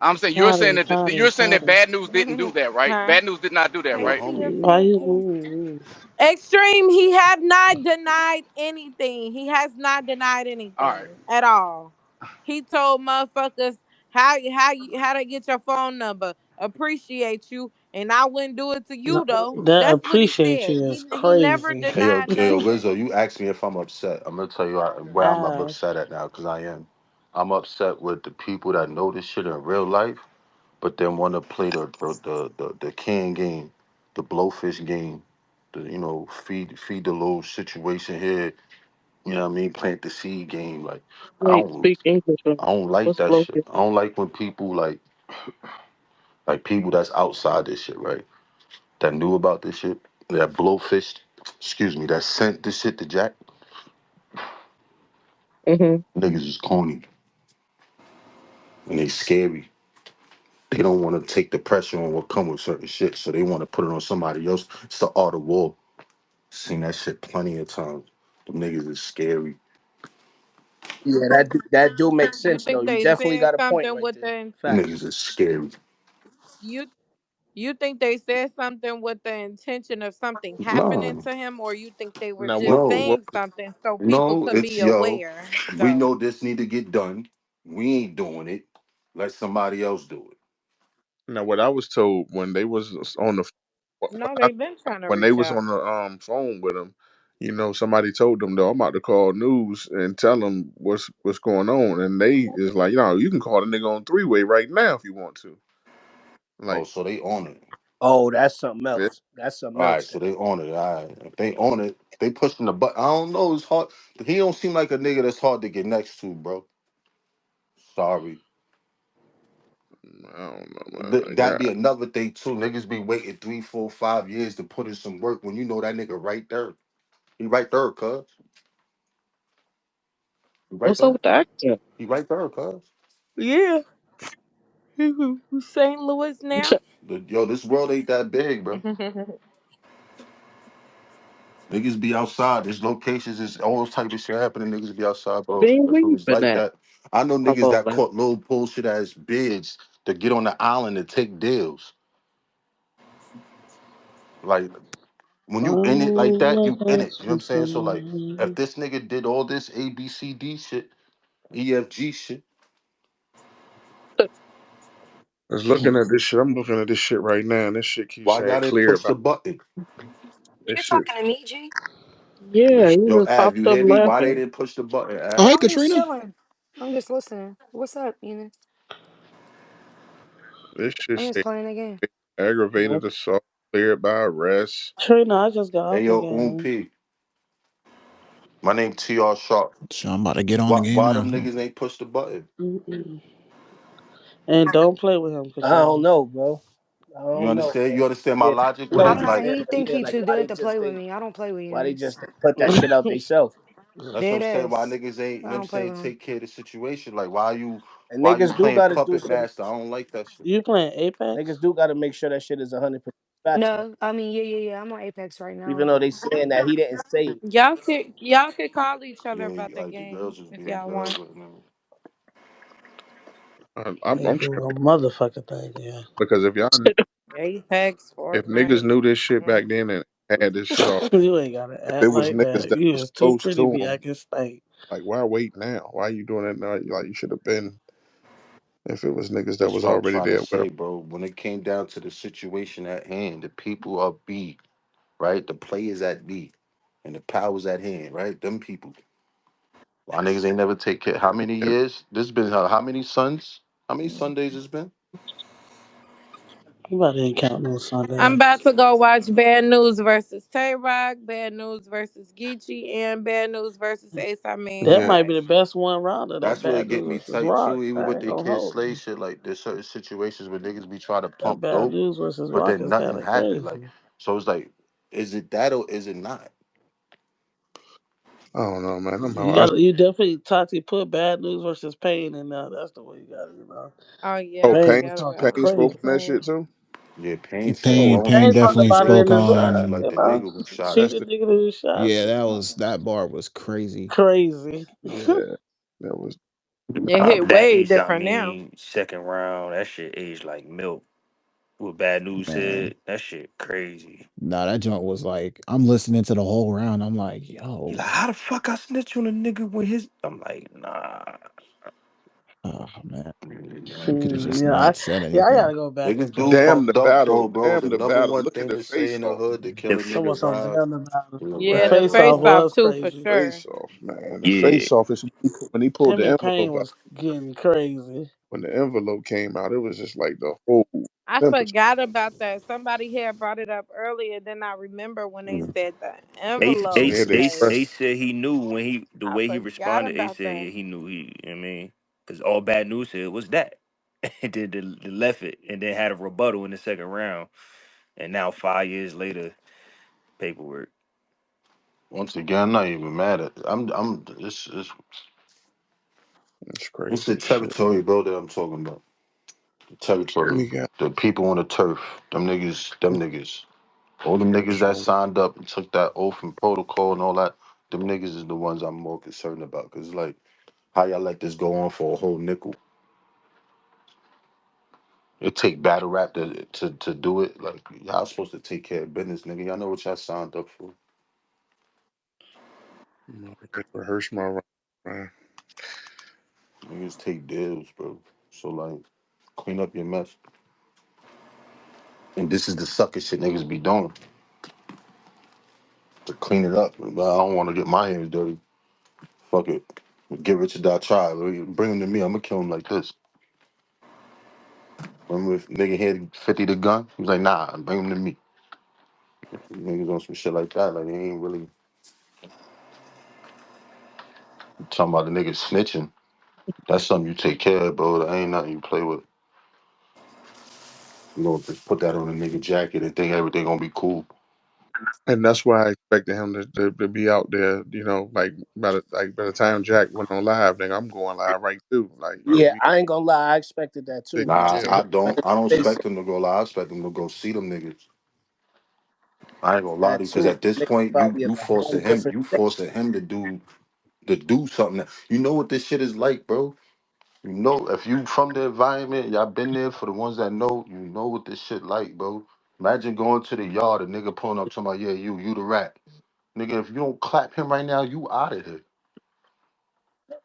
I'm saying Toddy, Toddy, you're saying that Toddy. Bad News didn't do that, right? Huh? Bad News did not do that, Yo, right? homie. Why you woo? Extreme, he have not denied anything. He has not denied All right. anything at all. He told motherfuckers how to get your phone number. Appreciate you, and I wouldn't do it to No, you though. that That's what he appreciate said. you is He never crazy. denied Yo, nothing. Lizzo, you asked me if I'm upset. I'm gonna tell you where I'm Bye. upset at now, because I am. I'm upset with the people that know this shit in real life, but then want to play the can game, the blowfish game, the feed the little situation here. You know what I mean? Plant the seed game. Like I Wait, don't speak English with I me. don't like What's that shit. blowfish? I don't like when people like people that's outside this shit, right? That knew about this shit, that blowfish, excuse me, that sent this shit to Jack. Mm-hmm. Niggas is corny and they scary. They don't want to take the pressure on what come with certain shit, so they want to put it on somebody else. It's the art of war. Seen that shit plenty of times. Them niggas is scary. Yeah, that do make You sense though. think You they definitely said got a point something right with there. the Them Facts. niggas is scary. you you think they said something with the intention of something happening No, to him, or you think they were Now, just no, what saying something so people no. could It's be yo. aware? We Though know this need to get done. We ain't doing it. Let somebody else do it. now what I was told when they was on the no, they've been trying to when they reach was out. on the phone with him, somebody told them though, I'm about to call news and tell them what's going on, and they is like, you can call the nigga on three way right now if you want to. Oh, Like, so they on it. Oh, that's something yeah, else. That's something All right, else. so they on it. All right, if they on it, they pushing the button. I don't know. It's hard. He don't seem like a nigga that's hard to get next to, bro. Sorry. I don't know, man. Like, That be God, another thing too. Niggas be waiting 3, 4, 5 years to put in some work when you know that nigga right there. He right there, cuz. He right What's up there. with the accent? He right there, cuz. Yeah, St. Louis now. Yo, this world ain't that big, bro. Niggas be outside. There's locations. There's all type of shit happening. Niggas be outside, bro. Bean, If where it you was been like at? that, I know Pop niggas that over. caught little bullshit ass bids to get on the island and take deals. Like when you in it like that, Oh, you in I it. You know what I'm see saying? So like, if somebody. this nigga did all this A B C D shit, EFG shit, I was looking at this shit. I'm looking at this shit right now, and this shit keeps why saying y'all didn't clear push the about button? this You shit. talking to me, G? Yeah, you Yo, just Av, you popped up hear me? Why they laughing. didn't push the button, Oh, Av? hey, I'm just Katrina. chilling. I'm just listening. What's up, Enos? This shit I'm just say playing the game. aggravated assault cleared by arrest. Trina, I just got Hey, off the yo, game. P. My name TR Sharp. So I'm about to get on the game Why them now. niggas ain't push the button? Mm-mm. And don't play with him, I don't Katrina. know, bro. I You don't know, understand? man. You understand my Yeah, logic what with they it? I'm just not. Like, He said, think yeah, he like too good to play with me. I don't play with why they Enos. just put that shit out themselves. that's what I'm Dead saying. Why ass. niggas ain't, you I know what I'm don't play saying, with him. take care of the situation? Like, And why you niggas do playing gotta do puppet some master? I don't like that shit. You playing Apex? niggas do gotta make sure that shit is 100%. Facts. No, I mean, yeah. I'm on Apex right Even now. though they saying that he didn't say it. Y'all could call each other Yeah, about that like the game girls is if being y'all want. girls right now. I'm Ain't do tripping a motherfucking thing, yeah. because Apex, if niggas Fortnite. knew this shit Yeah. back then and had this shit off, You ain't gotta if act it was like niggas that. that You was is too close pretty to to be him, acting stank. like why wait now? Why you doing it now? Like you should have been if it was niggas that That's was what I'm already trying to there with him. say, bro. When it came down to the situation at hand, the people of B, right? The players at B and the powers at hand, right? Them people. Why niggas ain't never take care? How many years? This been how many Sundays? How many Sundays it's been? Nobody ain't counting no I'm Sundays. about to go watch Bad News versus Tay Rock, Bad News versus Geechee, and Bad News versus Ace Amin That Yeah, might be tonight. the best one rounder. That that's where bad it get news me versus tight rock. too. Even I with ain't their gonna kids hold slay you. shit, like there's certain situations where niggas be trying to That pump bad dope, news versus but rock then is kind nothing of happened. Like crazy. so, it's like, is it that or is it not? I don't know, man. You got you definitely Tati put bad news versus pain in there. That's the way you got it, you know. Oh yeah, Oh, I Pain Pain, was forgot talking about Pain spoke crazy. on that Pain. shit too. Yeah, Pain said, "Oh, I Pain want Pain Pain niggas to talked definitely shoot about it in spoke his everybody type on shit, rap, like you the know. nigga was shot That's Shoot the the nigga who shot yeah, you. that was that bar was crazy. Crazy. yeah. That was It hit That way Ace, I different now. mean, second round, that shit aged like milk. What Bad News Man. said, that shit crazy. Nah, that joint was like I'm listening to the whole round. I'm like, He yo, like, how the fuck I snitch on a nigga when his? I'm like, nah. oh man. You could have just Yeah, not said I anything. gotta go back niggas to do it. damn the fucked up battle. though, bro. Damn The the number battle. one Look at thing the to say face in the off. hood to kill The a f- Someone nigga some vibe damn about it. is a The Yeah, rap. the face face off off was too for crazy. sure. Face off, man. The yeah, face off is when he pulled Him the and Pain envelope out. was getting crazy. When the envelope came out, it was just like the whole I temperature. forgot about that. Somebody had brought it up earlier. Then I remember when they Mm. said the Ace, So envelope they Ace, had to Ace, express. case. Ace said he knew when the I way he forgot responded. Ace about said, that. yeah, he knew I mean, because all Bad News said was that. And then the left it, and then had a rebuttal in the second round. And now 5 years later, paperwork. Once again, I'm not even mad at. I'm. It's It's crazy the as shit. territory, bro, that I'm talking about. The territory. We got The people on the turf. Them niggas. Them niggas. All them niggas that so signed up and took that oath and protocol and all that. Them niggas is the ones I'm more concerned about. Cause like, how y'all let this go on for a whole nickel? It take battle rap to do it. Like y'all supposed to take care of business, nigga. Y'all know what y'all signed up for. rehearse my rhyme, man. Niggas take deals, bro. So like, clean up your mess. And this is the sucker shit niggas be doing to clean it up. But I don't want to get my hands dirty. Fuck it. Get rich or die try. Bring him to me. I'm gonna kill him like this. Remember if nigga had 50 the gun? He was like, nah, bring him to me. Niggas on some shit like that. Like they ain't really talking about the niggas snitching. That's something you take care of, bro. That ain't nothing you play with. You don't just put that on a nigga jacket and think everything gonna be cool. And that's why I expected him to be out there. You know, like by the time Jack went on live, then I'm going live right too. Like Yeah, we I ain't gonna lie, I expected that too. take He it. Nah, just Yeah, came out I don't his face expect them to go live. I expect them to go see them niggas. I ain't gonna lie that to you, because too. at this Nigga point, probably in a whole different you state. forcing him to do something. You know what this shit is like, bro. You know, if you from the environment, y'all been there. For the ones that know, you know what this shit like, bro. Imagine going to the yard, a nigga pulling up to my, yeah, you the rat. Nigga, if you don't clap him right now, you out of here.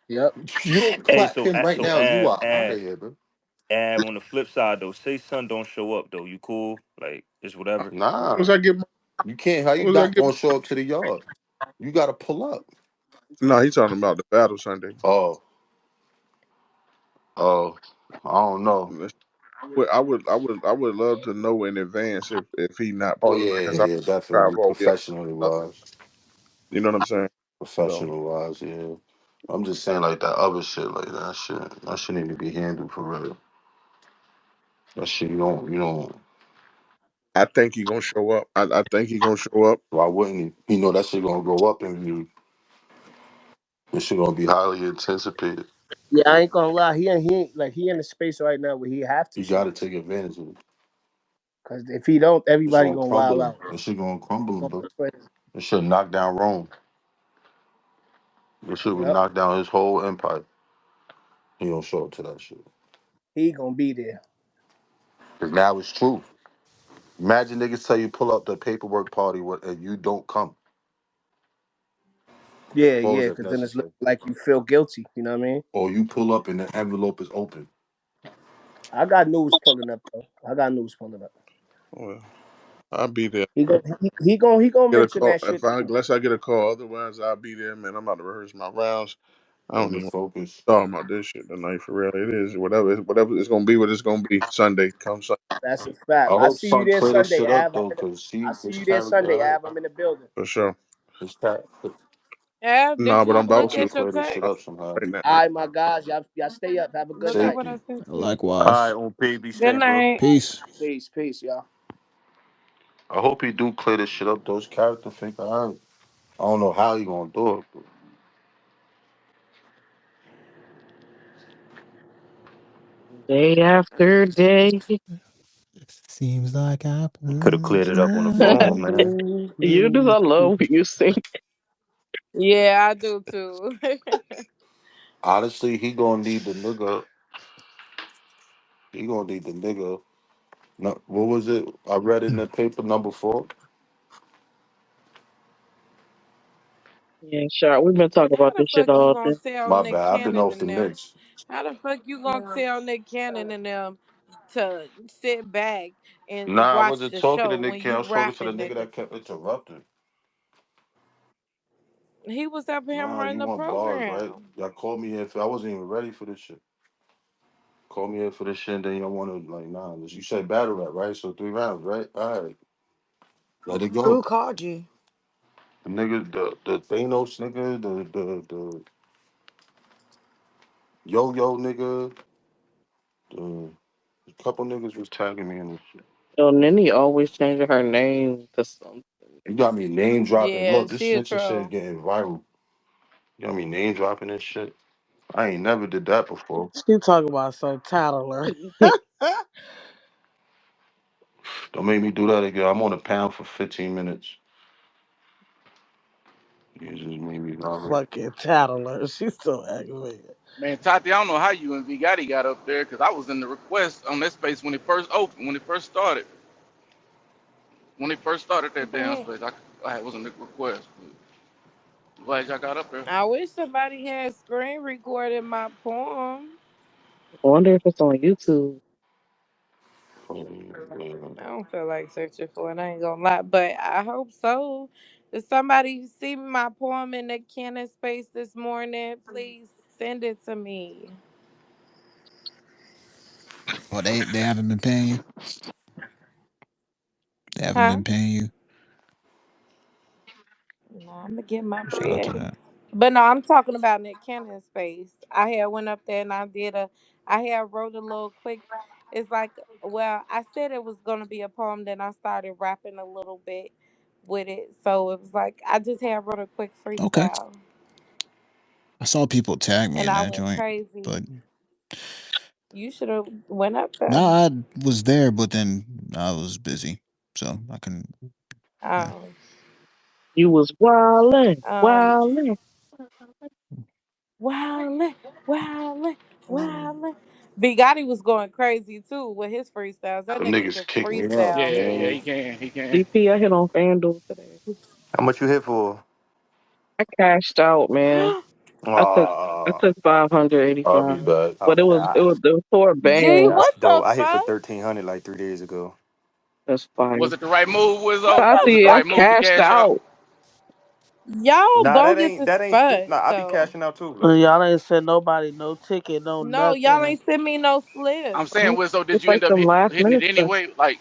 Yep. You don't Hey, clap him right now, you are out of here, bro. On the flip side though, say son don't show up though, you cool? Like it's whatever. once Nah, I get my, you can't. How you once I not get gonna show up to the yard? You gotta pull up. no, he's talking about the battle Sunday. Oh, oh, I don't know. I would love to know in advance if he not Oh pulling up yeah, because yeah, I yeah, drive definitely. all the way Professionally up. wise, You know what I'm saying? So professional wise, yeah. I'm just saying like that other shit, like that shit need to be handled for real. That shit, you don't. I think he gonna show up. I think he gonna show up. Why wouldn't he? You know that shit gonna go up and this shit gonna be highly anticipated. Yeah, I ain't gonna lie. He ain't like he in a space right now where he have to You show gotta up. take advantage of it. Cause if he don't, It's everybody gonna gonna wild crumble him. out. This shit gonna crumble him, Gonna bro. go crazy. This shit knock down Rome. This shit would Yep. knock down his whole empire. He don't show up to that shit. He gonna be there. Cause now it's true. Imagine niggas tell you pull up the paperwork party and you don't come. Yeah, Pause yeah. if Cause then it's necessary. like you feel guilty. You know what I mean? Or you pull up and the envelope is open. I got news pulling up though. I got news pulling up. Well, I'll be there. He gonna Get a mention call that if shit I too. unless I get a call. Otherwise, I'll be there, man. I'm about to rehearse my rounds. I don't Nigga even focus. talk about this shit tonight for real. It is whatever it's gonna be. What it's gonna be Sunday. Come Sunday That's a I fact. I hope see you Sun there clear this Sunday, shit up Av. though, cause I he see his you there character, Sunday, alright. Av. I'm in the building. for sure. His character. Yeah, Nah, did but I'm you I about look hope he to at your clear this shit right up text? somehow. now. All right, my guys. Y'all stay up. Have a good Look at Say, night. what I sent you. alright, Likewise. on baby Good stand, bro. night. Peace. Peace, peace, y'all. I hope he do clear this shit up. Those character think alright. I don't know how he gonna do it. But Day after day. Seems like I Could have put cleared it up on the time phone, man. You just I love what you sing. Yeah, I do too. honestly, he gonna need the nigga. He gonna need the nigga. No, what was it? I read in the paper number 4. Yeah, sure. We've been talking How about the this shit fuck you all gonna day. tell My Nick bad. I've been Cannon off the and them? Knicks. How the fuck you gonna tell Nick Cannon and them to sit back and Nah, I watch wasn't the talking to show Nick when Cannon. I you was talking to the rapping, nigga nigga? that kept interrupting. He was helping him Nah, run you the want bars, right? program. Y'all called me here. I wasn't even ready for this shit. Called me here for this shit, and then y'all want to, like, nah. You said battle rap, right? So 3 rounds, right? All right. Let it go. Who called you? The nigga, the Thanos nigga, the yo-yo nigga, the a couple niggas was tagging me in this shit. Yo, Nini always changing her name to something. You got me name dropping. Yeah, Look, this she a snitching shit is troll. getting viral. You got me name dropping this shit. I ain't never did that before. She talking about some tattler. Don't make me do that again. I'm on a pound for 15 minutes. You just made me violate. Fucking tattler. She's so aggravated. Man, Tati, I don't know how you and V Gotti got up there because I was in the request on that space when it first opened, when it first started. When it first started that damn Man, space, I was in the request. Glad y'all got up there. I wish somebody had screen recorded my poem. I wonder if it's on YouTube. I don't feel like searching for it. I ain't gonna lie, but I hope so. Did somebody see my poem in the Canon space this morning? Please send it to me. Well, they haven't been paying you. They haven't Huh? been paying you. No, I'm gonna get my Shout out to bread. that. But no, I'm talking about Nick Cannon space. I had went up there and I had wrote a little quick. It's like, well, I said it was gonna be a poem, then I started rapping a little bit with it. So it was like I just had wrote a quick Okay. freestyle, I saw people tag me and in I that went joint, crazy. but You should have went up no, there. I was there, but then I was busy, so I couldn't. Yeah. Um, You was wildin', um, wildin'. wildin', wildin', wildin'. Big Gotti was going crazy too with his freestyles. That Them nigga niggas could kicked me out, Yeah, freestyle. yeah, man. he can, he can. CP, I hit on FanDuel today. How much you hit for? I cashed out, man. I took I Ah, took I'll be 585, back. but Okay, it was for a Gee, band. what that's the dope. I hit for fuck? 1,300 like 3 days ago. That's fine. Was it the right move, What Wizzo? the Was it the Tati, I right fuck? move to cashed cash out? out. Y'all Nah, bogus as that ain't stupid. fuck Nah, I be though. cashing out too, And blood. y'all ain't send nobody no ticket, no No, y'all nothing. ain't send me no slips. I'm saying, Wizzo, did It's you like end up some last hitting it minute stuff. anyway? Like,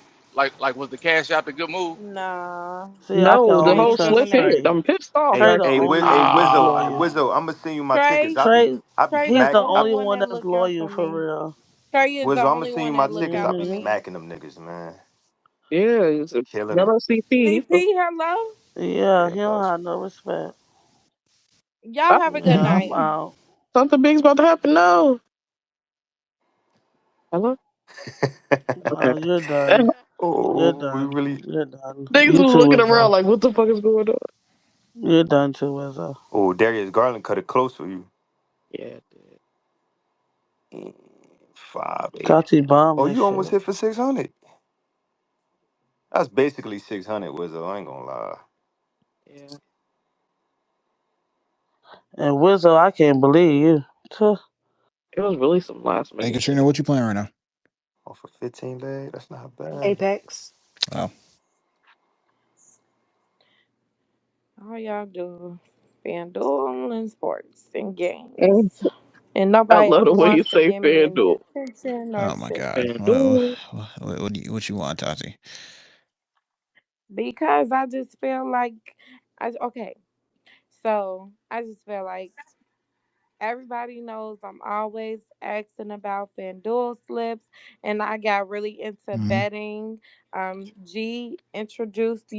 was the cash out the good move? Nah, See, I can No, the I only ain't whole trust slip feeling that. hit. Trey. I'm pissed off Hey, Trey the actually. only Hey, one that's Wizzo, loyal. Wizzo, I'm gonna send you my tickets. Trey, Trey, I be Trey is he's the the smacking. only only one one that that's look out loyal for for me. real. Trey is the Wizzo, I'm gonna only send you one my that look tickets. I out be for Hmm. me. smacking them niggas, man. Yeah, it's a Killing it. yellow CP. CP, hello. Yeah, Yeah, he don't bless. have no respect. Y'all have a good Yeah, I'm night. out. Something big's about to happen. No. Hello? Okay. You're done. You're Oh, we done. really. You're done. Niggas You was too, looking around Wizzo. like, what the fuck is going on? You're done too, Wizzo. Oh, Darius Garland cut it close for you. Yeah, dude. Mm, 580. Tati bomb Oh, this you almost shit. hit for 600. That's basically 600, Wizzo. I ain't gonna lie. Yeah. And Wizzo, I can't believe you. Tuh. It was really some last Hey minute Katrina, shit. what you playing right now? Oh, for 15 leg, that's not bad. Apex. Oh, All y'all do FanDuel and sports and Mm, games. And I nobody love ever the way you wants to say give me any FanDuel. attention or oh my shit. God. FanDuel. What you want, Tati? Because I just feel like okay. So I just feel like everybody knows I'm always asking about FanDuel slips, and I got really into Mm-hmm. betting. G introduced,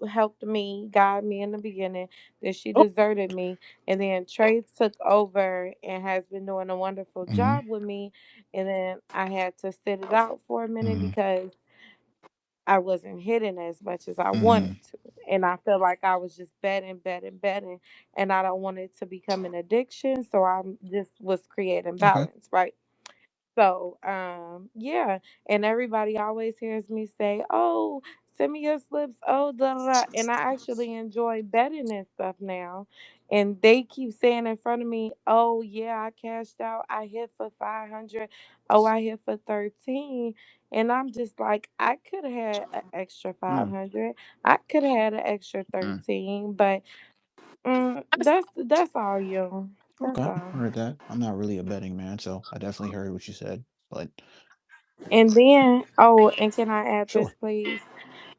helped me, guided me in the beginning. Then she Oh, deserted me, and then Trey took over and has been doing a wonderful Mm-hmm. job with me. And then I had to sit it out for a minute Mm-hmm. because I wasn't hitting as much as I Mm-hmm. wanted to. And I felt like I was just betting, betting, betting. And I don't want it to become an addiction. So I just was creating Okay. balance, right? So, yeah, and everybody always hears me say, "Oh, send me your slips." Oh, da da da. And I actually enjoy betting and stuff now. And they keep saying in front of me, "Oh yeah, I cashed out. I hit for 500. Oh, I hit for 13." And I'm just like, I could have had an extra Mm. 500. I could have had an extra Mm. 13, but that's all you. That's Okay. all. I heard that. I'm not really a betting man, so I definitely heard what you said. But And then, oh, and can I add this, sure. please?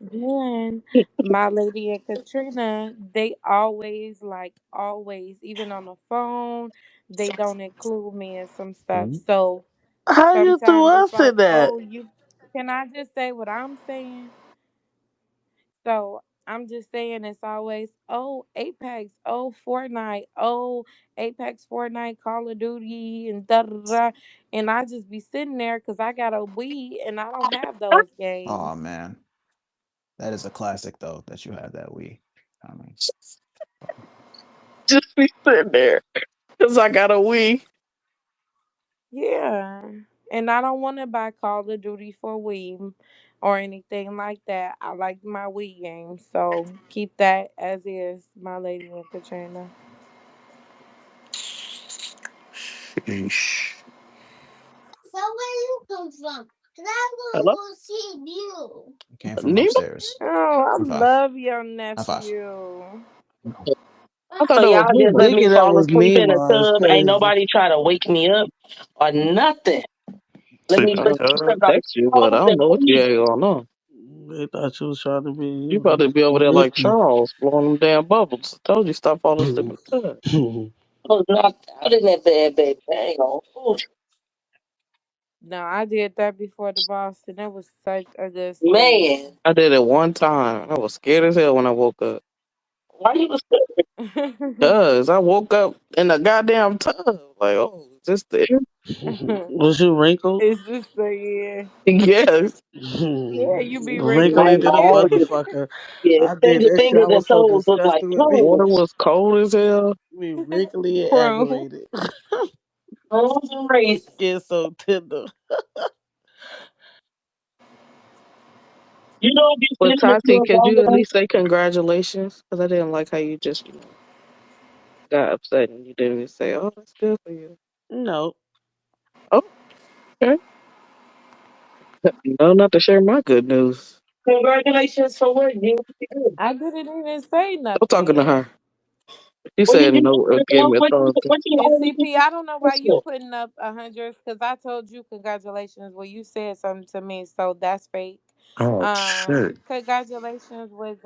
Then my lady and Katrina, they always, like always, even on the phone, they don't include me in some stuff. Mhm. So How you threw sometimes it's us in like, that? oh, you can I just say what I'm saying? So I'm just saying it's always, oh, Apex, oh, Fortnite, oh, Apex, Fortnite, Call of Duty, and da da da. And I just be sitting there because I got a Wii and I don't have those games. Oh man, that is a classic though that you have that Wii. I mean, just be sitting there. Because I got a Wii. Yeah. And I don't want to buy Call of Duty for Wii or anything like that. I like my Wii games. So keep that as is, my lady and Katrina. Sheesh. So where you come from? 'Cause I wanna Hello? go see you. it came from Nemo? upstairs. Oh, I High five. love your High five. nephew. I thought So that was y'all just Nemo. Let Let me thinking that fall was asleep in the Nemo is tub. Ain't crazy. nobody try to wake me up or nothing. Let Sleep me in the let I me tub. because I text you, but I called don't and know what you please. had going on. They thought you was trying to be You about to be over there like risky. Charles, blowing them damn bubbles. I told you stop falling asleep in the tub. I was knocked out in that bed, baby. Hang on. Oh, No, I did that before the Boston. It was such a good sleep. man. I did it one time. I was scared as hell when I woke up. Why you was Cause I woke up in the goddamn tub. Like, oh, is this the Was you wrinkled? It's just so yeah. yes. Yeah, you be Wrinkled wrinkling. like into the all your motherfucker. yeah, I did that shit. I fingers and was so toes look like disgusted with The me. toes. water was cold as hell. Me wrinkly and Prune. aggravated. Toes and raisins. Skin so tender. You know, you But sit in the Tati, tub could long you at enough. least say congratulations? Because I didn't like how you just, got upset and you didn't even say, oh, that's good for you. No. Oh, okay. No, not to share my good news. Congratulations for what you did. I didn't even say I'm talking to nothing. her. She Well, said you no, gave me a thumbs up. what you And always CP, I don't know why you for? putting up a hundreds because I told you congratulations. Well, you said something to me, so that's fake. Oh shit. Congratulations was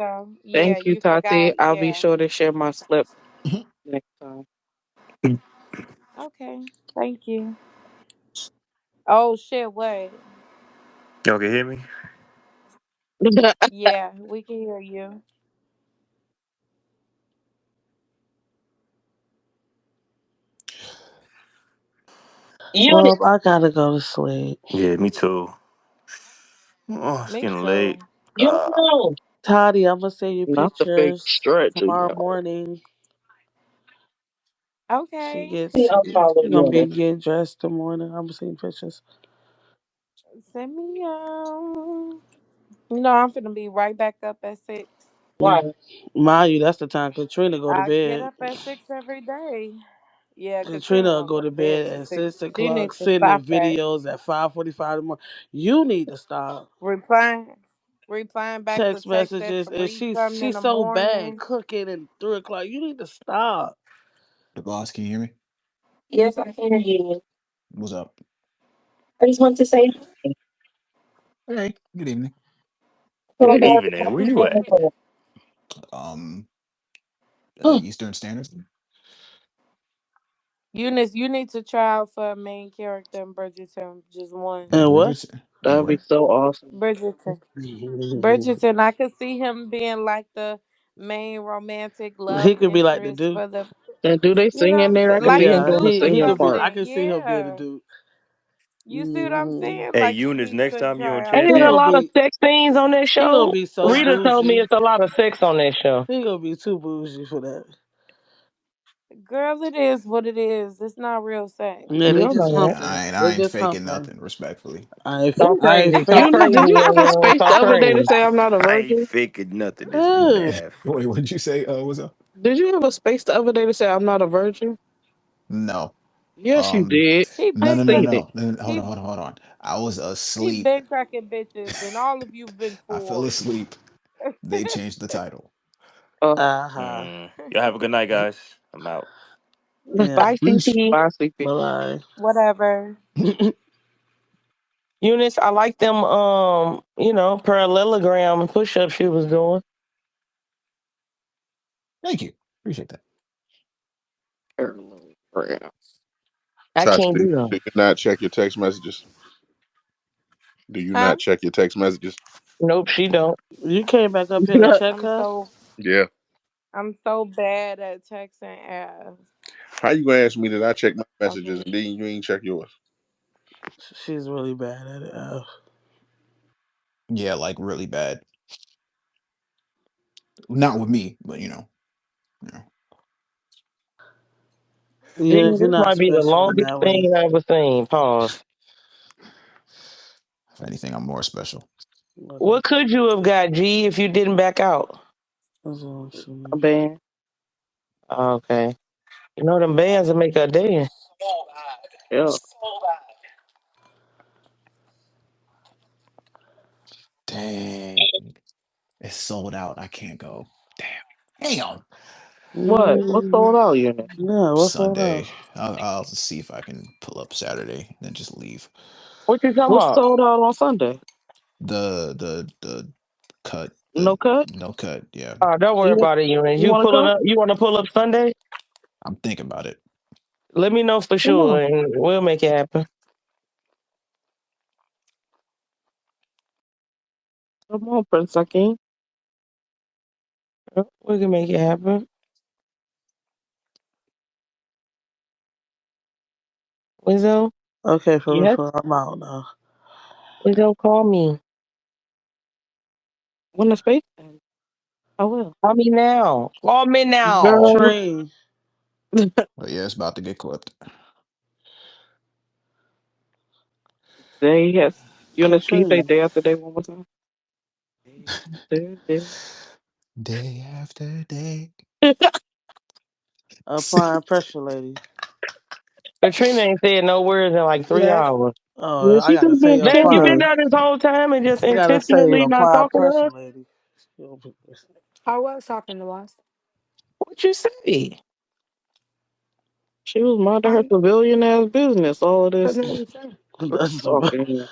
yeah, Thank you, you Tati. forgot, I'll be yeah. sure to share my slip next time. Okay, thank you. Oh shit, what? Y'all can hear me? Yeah, we can hear you. You did. Well, I gotta go to sleep. Yeah, me too. Oh, it's Me getting late. too. Yo, Toddy, I'm gonna send you Not the fake pictures stretcher, tomorrow yo. morning. She Okay. gets see, she, unfollow she gonna be you. getting dressed in the morning. I'm gonna send you pictures. Send me I'm finna be right back up at 6. Why? Mind you, that's the time Katrina go to I get bed. up at 6 every day. Yeah, Katrina Katrina will don't go go to to bed bed till at 6. 6 o'clock, She needs to sending stop that. videos at 5:45 in the morning. You need to stop. Replying back to Text text at messages, and 3 she's something in she's the so bad morning. cooking at 3 o'clock. You need to stop. The boss, can you hear me? Yes, I can hear you. What's up? I just want to say hi. Hey, good evening. I feel like Good I already evening. talked Where to you you at? before. Um, Oh, Eastern Standard. Eunice, you need to try out for a main character in Bridgerton. Just one. And And what? Bridgerton. And That'd be where? so awesome. Bridgerton. Bridgerton. I could see him being like the main romantic He love could be like the interest Duke. for the, And do they you know sing what in I'm there? I saying? could Like see the him Yeah, doing the Duke or he singing could be. part. I something. can see him being the Yeah. Duke. You see what I'm hmm saying? Hey, Like you Eunice, need next to time you on try ain't out He there a for gonna it. lot of be. sex scenes on that He gonna show? be so Rita told me bougie. it's a lot of sex on that show. He gonna be too bougie for that. Girl, it is what it is. It's not real sex. Yeah, they You just know Yeah, humping. I They ain't just faking humping. nothing, respectfully. that. I ain't Crazy. Talk Eunice, faking did crazy, you nothing. have a young. space the Talk other day to crazy. say I'm not a I ain't virgin? faking nothing this Ugh. math. Wait, what did you say? What's up? Did you have a space the other day to say I'm not a virgin? No. Yes, you Um, did. He I no, been no, no, seen crack. it. no. Hold He on, hold on, hold on. I was he asleep. been cracking bitches, and all of you been I fell fooled. asleep. They changed the title. Uh-huh. Y'all have a good night, guys. I'm out. Yeah. Bye, Peace. CP. Bye, sleepy. Bye Whatever. bye. Eunice, I like them, parallelogram and push ups she was doing. Thank you. Appreciate that. I Tati, can't do do them. you not check your text messages? Do you Huh? not check your text messages? Nope, she don't. You came back up here to check I'm her? so Yeah. I'm so bad at texting ass. How you gonna ask me that I check my messages Okay. and then you ain't check yours? She's really bad at it. Yeah, like really bad. Not with me, but you know. Yeah, Gee, you're this not might be the special in longest that way. thing I've ever seen. Pause. If anything, I'm more special. What could you have got, G, if you didn't back out? That's awesome. A band. Okay. You know them bands that make a dance. Yeah. Dang. It's sold out. I can't go. Damn. Damn. What? What's sold out, Eunice? Yeah, what's all that? Sunday. I'll see if I can pull up Saturday, then just leave. What you talking What's about? sold out on Sunday? The cut, the No cut? no cut. Yeah, Oh, don't worry You want about it, Eunice. you You wanna pull it come? up. You want to pull up Sunday? I'm thinking about it. Let me know for Come sure, on. and we'll make it happen. Come on, Prince Akeem. We can make it happen. Wizzo, Okay, yes. I'm out now. Wizzo, call me. When the space ends, I will. Call me now. Call me now. Girl. Train. But yeah, it's about to get clipped. Day has Eunice, can you say Katrina. day after day one more time? Day after day. Day after day. Applying pressure, lady. Katrina ain't said no words in like 3 hours. Oh, Yeah, I she gotta just say been Damn, you apply. been chilling. there this whole time and just I gotta say intentionally not apply talking to pressure, us? lady. She don't be listening. I was talking to us. What you say? She was minding her I civilian ass business. All of I this didn't say. That's talking.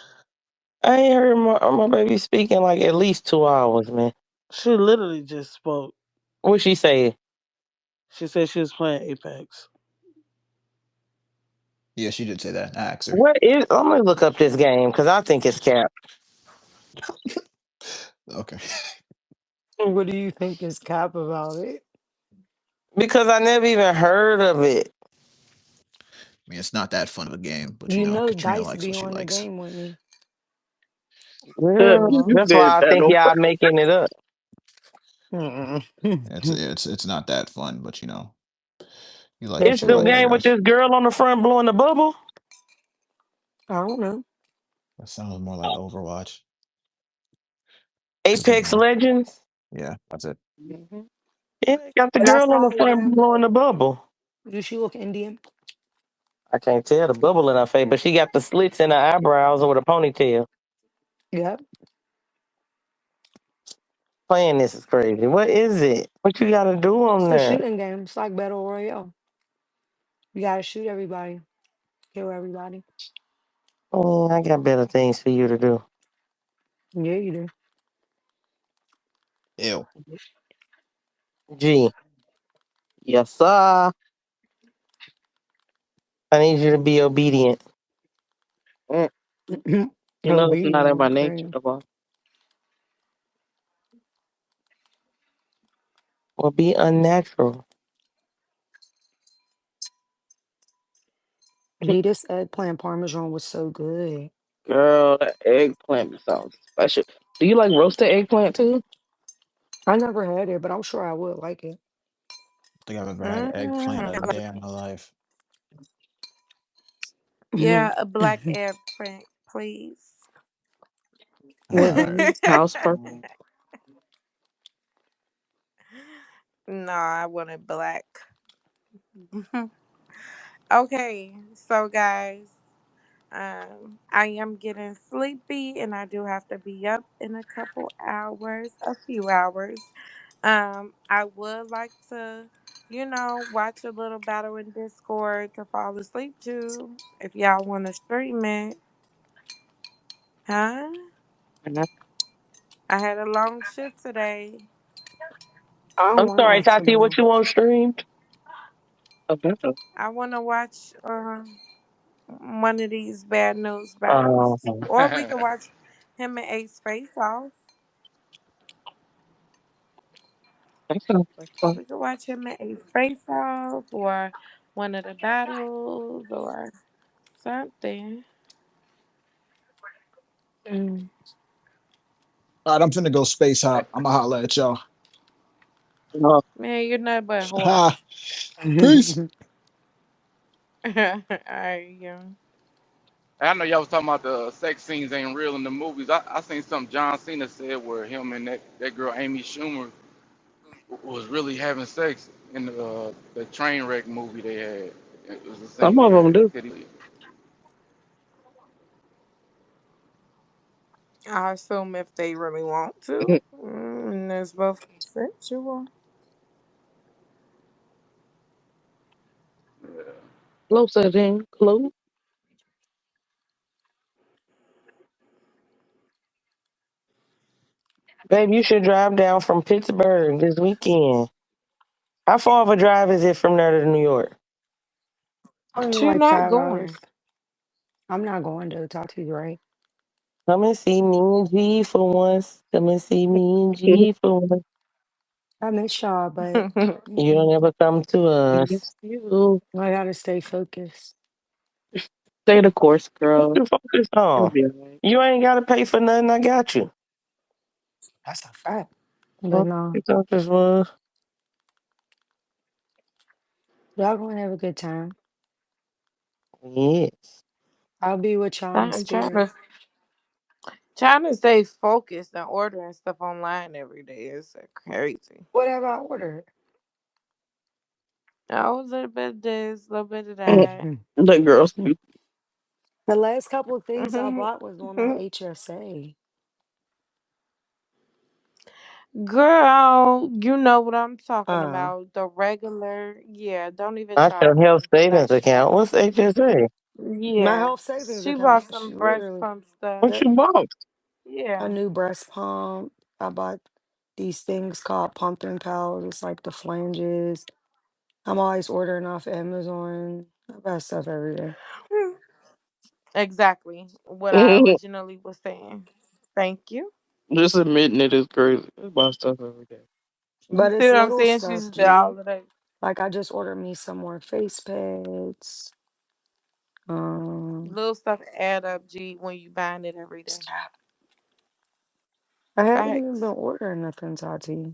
I ain't heard my baby speaking like at least 2 hours, man. she literally just spoke. What she say? She said she was playing Apex. Yeah, she did say that. I asked her. What is? I'm gonna look up this game because I think it's cap. Okay. What do you think is cap about it? Because I never even heard of it. I mean, it's not that fun of a game, but You know, Katrina Dice likes be what she on the likes. game with me. Girl, You that's said why I that think no y'all making it up. Mm-mm. It's not that fun, but you like the It's shit the out, I Definitely. game with guess. this girl on the front blowing the bubble. I don't know. That sounds more like Overwatch, because Apex Legends. yeah, that's it. Mhm. Yeah, got the But I girl on saw the her front again. blowing the bubble. Do she look Indian? I can't tell the bubble in her face, but she got the slits in her eyebrows with a ponytail. Yep. Playing this is crazy. What is it? What you got to do It's on a there? shooting game. It's like Battle Royale. You gotta shoot everybody, kill everybody. I got better things for you to do. Yeah, you do. Ew. G, Yes, sir. I need you to be obedient Mm. You know it's not in my Obedient, nature, crazy. the boss. or be unnatural. Gee, this eggplant parmesan was so good. Girl, that eggplant sounds special. Do you like roasted eggplant too? I never had it, but I'm sure I would like it. I think I've ever had eggplant a Mhm. day in my life. Yeah, a black air print, please. With Uh, honey. House purple. No, I wanted black. Okay, so guys, I am getting sleepy and I do have to be up in a couple hours, a few hours. I would like to, watch a little battle in Discord to fall asleep to if y'all want to stream it. Huh? And that's I had a long shift today. I don't I'm want to sorry, watch the Tati, what battle. you want streamed? a better. I want to watch one of these bad news battles. Um, Or we could watch him and Ace face off. That sounds like fun. We could watch him and Ace face off or one of the battles or something. Mm. all right, I'm finna go space hop. I'm gonna holler at y'all. No, Man, you're nothing but whore. Ha. Peace. Alright, yeah. I know y'all was talking about the sex scenes ain't real in the movies. I seen something John Cena said where him and that girl Amy Schumer was really having sex in the train wreck movie they had. It was the some scene they of them had. do. I assume if they really want to. And it's both consensual. Closer than close. babe, you should drive down from Pittsburgh this weekend. How far of a drive is it from there to New York? Only She like not 5 hours. going. I'm not going to talk to you, right? Come and see me and G for once. Come and see me and G for once. I miss y'all, but You don't ever come to us. Yes, you. I gotta stay focused. Stay the course, What girl. you focused You'll on? be alright. You ain't got to pay for nothing. I got you. That's a fact. But What no, you thought this was? y'all gonna have a good time. Yes. I'll be with y'all in I'm trying spirit. to trying to stay focused and ordering stuff online every day is crazy. What have I ordered? Oh, a little bit of this, a little bit of that. The The girls. last couple of things I bought was on my HSA. Girl, you know what I'm talking Uh, about. The regular, yeah, don't even Not try your health me. savings That shit. account. What's HSA? my Yeah. health savings She bought account, some breast literally, pump stuff. What you bought? Yeah. a new breast pump. I bought these things called pumping pals. It's like the flanges. I'm always ordering off Amazon. I buy stuff every day. Exactly what I originally was saying. Thank you. Just admitting it is crazy. I buy stuff every day. You But see it's what I'm little saying? stuff, She's did G. all of that. Like I just ordered me some more face pads. Um, Little stuff add up, G, when you buying it every day. I haven't even been Facts. ordering nothing, Tati.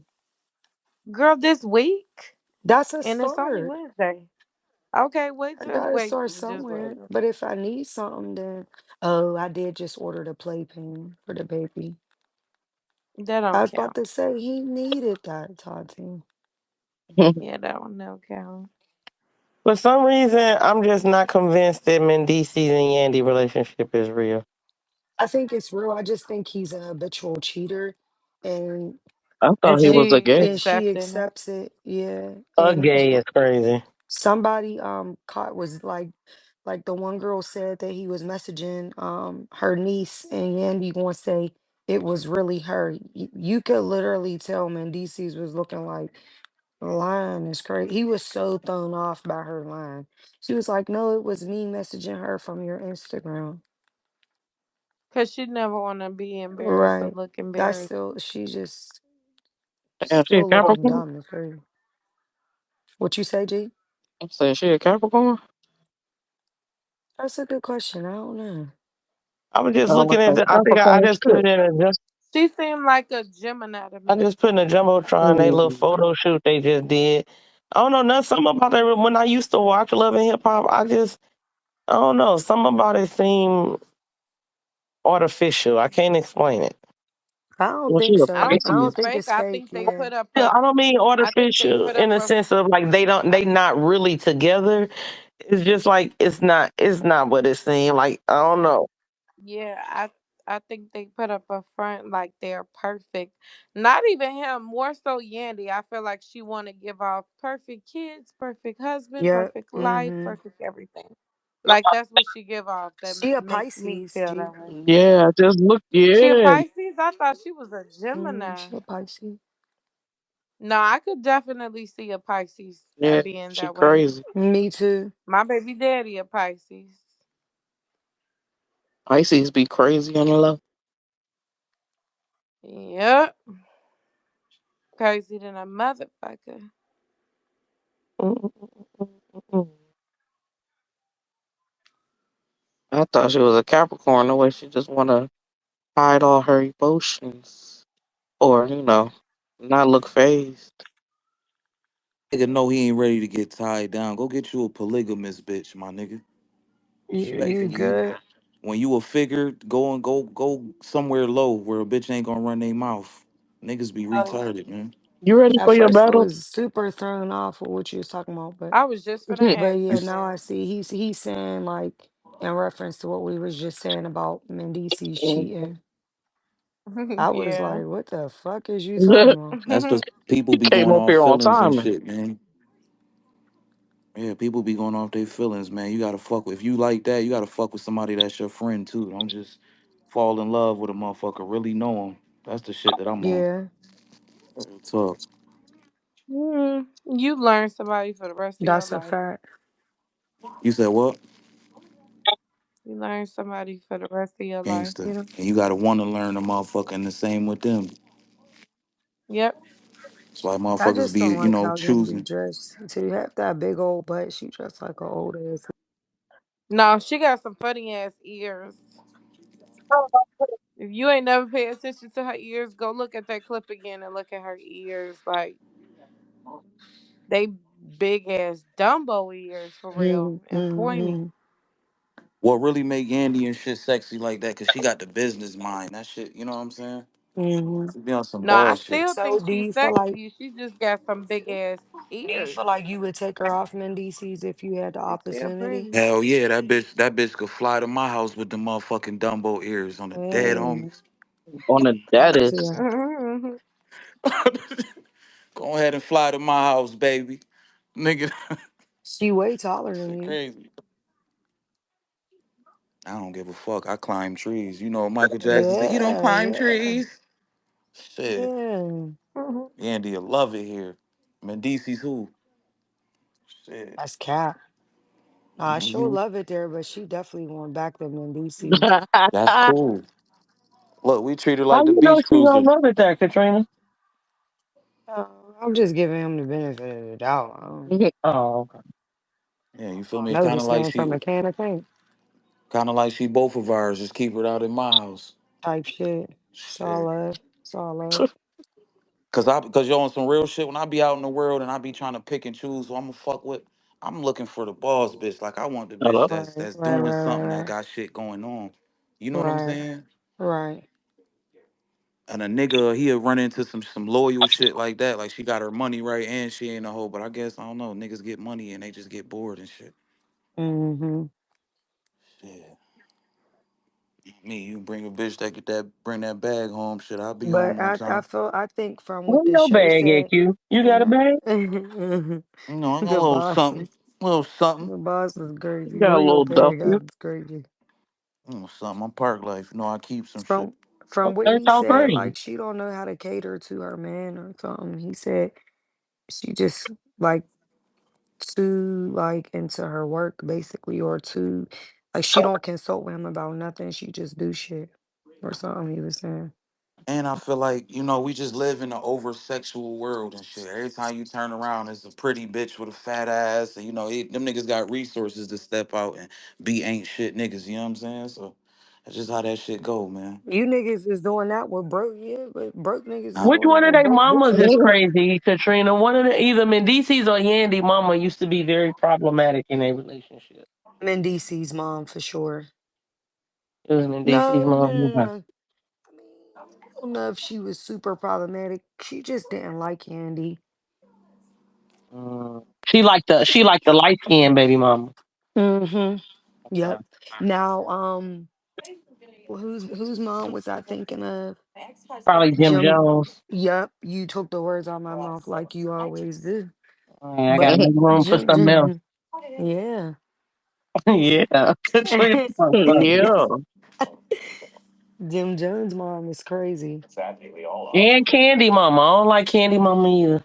Girl, this week, That's a and it's only start. Wednesday. Okay, wait, I just gotta wait, start just wait. somewhere. But if I need something, then oh, I did just order the playpen for the baby. That I don't was about count. to say he needed that, Tati. Yeah, that one don't count. For some reason, I'm just not convinced that Mendices and Yandy relationship is real. I think it's real. I just think he's a habitual cheater, and I And thought he was a she gay. she accepting it. accepts it. Yeah, A and gay is crazy. somebody caught was like the one girl said that he was messaging her niece, and Yandy gonna say it was really her. You could literally tell Mendices was looking like lying is crazy. He was so thrown off by her line. She was like, "No, it was me messaging her from your Instagram." Cause she never wanna be embarrassed or Right. look That's embarrassed. still she just Damn, she a still looking Capricorn? dumb. It's crazy. What you say, G? I said she a Capricorn? That's a good question. I don't know. I was just Sound like looking at some the, I think I Capricorn just put it shit. in a just She seemed like a Gemini to I me. just put in a jumbotron they little Mm. photo shoot they just did. I don't know, nothing something about that when I used to watch Love and Hip Hop, I don't know, something about it seemed artificial. I can't explain it. I don't Well, she think a I so. don't I think don't it's Pisces. think fake. it's I fake. think they Yeah. put up Yeah, a. I don't mean I think they artificial put up in the a. sense of like they not really together. It's just like it's not what it seemed like. I don't know. Yeah, I think they put up a front like they're perfect. Not even him, more so Yandy. I feel like she want to give off perfect kids, perfect husband, Yeah. perfect life, Mm-hmm. perfect everything. Like that's what she give off. That She a makes me Pisces, feel G. that way. Yeah, just look. She a Yeah, Pisces? I thought she was a Gemini. She a Pisces. No, I could definitely see a Pisces yeah, being she that way. crazy. Me too. My baby daddy a Pisces. Pisces be crazy on the low. Yep. Crazy than a motherfucker. Mm-mm-mm-mm-mm. I thought she was a Capricorn. The way she just want to hide all her emotions, or not look phased. Nigga know he ain't ready to get tied down. Go get you a polygamous bitch, my nigga. You Respectfully. good? When you a figure, go somewhere low where a bitch ain't gonna run their mouth. Niggas be retarded, man. You ready At for your first, I battle? was super thrown off with what you was talking about, I was just gonna but ask yeah, him now I that. see he's saying like in reference to what we was just saying about Mendices cheating. I was Yeah. like, what the fuck is you talking about? That's because people You be came going up off here on feelings and time. shit, man. Yeah, people be going off their feelings, man. You gotta fuck with if you like that, you gotta fuck with somebody that's your friend too. Don't just fall in love with a motherfucker. Really know him. That's the shit that I'm on. Yeah, Real talk. You learn somebody for the rest of your that's a life. fact. You said what? You learn somebody for the rest of your life. Gangster. And you gotta wanna learn a motherfucker and the same with them. Yep. That's why I motherfuckers just be, don't like how Yandy choosing. dressed. To have that big old butt, she dressed like an old ass. No, she got some funny ass ears. If you ain't never paid attention to her ears, go look at that clip again and look at her ears. Like they big ass Dumbo ears for real and pointy. Mm-hmm. What really make Yandy and shit sexy like that, cause she got the business mind. That shit, you know what I'm saying? Mm-hmm. She be on some No, I boss shit. still So think do she's you feel like sexy. She just got some big ass ears. you would take her off Mendices if you had the She's still opportunity? pretty. Hell yeah, that bitch could fly to my house with the motherfucking Dumbo ears on the dead Mm, homies. On the type deadest. shit. Mhm. Go ahead and fly to my house, baby. Nigga, She way taller than shit you. crazy. I don't give a fuck. I climb trees. You know, Michael Jackson said, "You don't Yeah, climb yeah, trees." Shit, yeah. Mhm. Andy will love it here. Mendici's who? Shit. That's cat. She'll Mhm. love it there, but she definitely going back to Mendices. That's cool. Look, we treat her How like the you know beach she don't cruiser. love it there, Katrina? I'm just giving him the benefit of the doubt. Oh, okay. Yeah, you feel me? No, just saying from a can of paint Kind of like she both of ours. Just keep her out in my house. type shit. That's all Shit. love. It's all love. Cause yo on some real shit. When I be out in the world and I be trying to pick and choose who I'm gonna fuck with, I'm looking for the boss bitch. Like I want the bitch Hello? Right, that's right, doing right, something that right, got shit going on. You know what I'm right, saying? right. And a nigga he'll run into some loyal shit like that. Like she got her money right and she ain't a hoe. But I guess I don't know. Niggas get money and they just get bored and shit. Mm-hmm. Shit. Me, you bring a bitch that get that bring that bag home. Shit, I'll be But home on I time. feel I think from Where what the your show bag at, said, Q? You got a bag? the You know, I got a little boss, something, little something. the boss is You crazy. got a Where your little bag duffel. at? It's crazy. Something. I'm park life. You know, I keep some shit. From what That's he all said, praise. like she don't know how to cater to her man or something. He said she just like too like into her work basically, or too like she don't consult with him about nothing. She just do shit or something. He was saying. And I feel like, you know, we just live in an over sexual world and shit. Every time you turn around, it's a pretty bitch with a fat ass. And, you know, them niggas got resources to step out and be ain't shit niggas. You know what I'm saying? So that's just how that shit go, man. You niggas is doing that with broke, yeah, but broke niggas is I, Which doing one that of with their broke mamas is bitches. crazy, Katrina? One of the either Mendices or Yandy mama used to be very problematic in a relationship. Mendici's mom for sure. It was Mendices No, no, mom. no, Okay. no. I mean, I don't know if she was super problematic. She just didn't like Andy. She liked the light skinned baby mama. Mm-hmm. Okay. Yep. Now, whose mom was I thinking of? Probably Jim Jim. Jones. Yep. You took the words out my mouth like you always do. Hey, I gotta But make room for something else. Jim, yeah. Yeah. Katrina so funny. Yeah. Jim Jones' mom is crazy. And Candy Mama. I don't like Candy Mama either.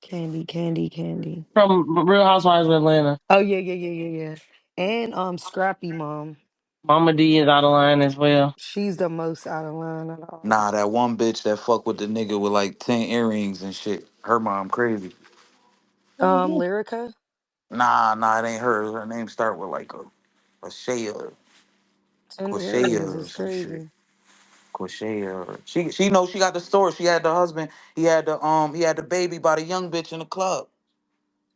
Candy, candy, candy. From Real Housewives of Atlanta. Oh yeah, yeah, yeah, yeah, yeah. And Scrappy mom. Mama D is out of line as well. She's the most out of line of all. nah, that one bitch that fuck with the nigga with like 10 earrings and shit. Her mom crazy. Lyrica, Nah, it ain't her. Her name start with like a Shea, 10 earrings Quashea or is some shit. crazy. Quashea or she know she got the story. She had the husband. He had the baby by the young bitch in the club.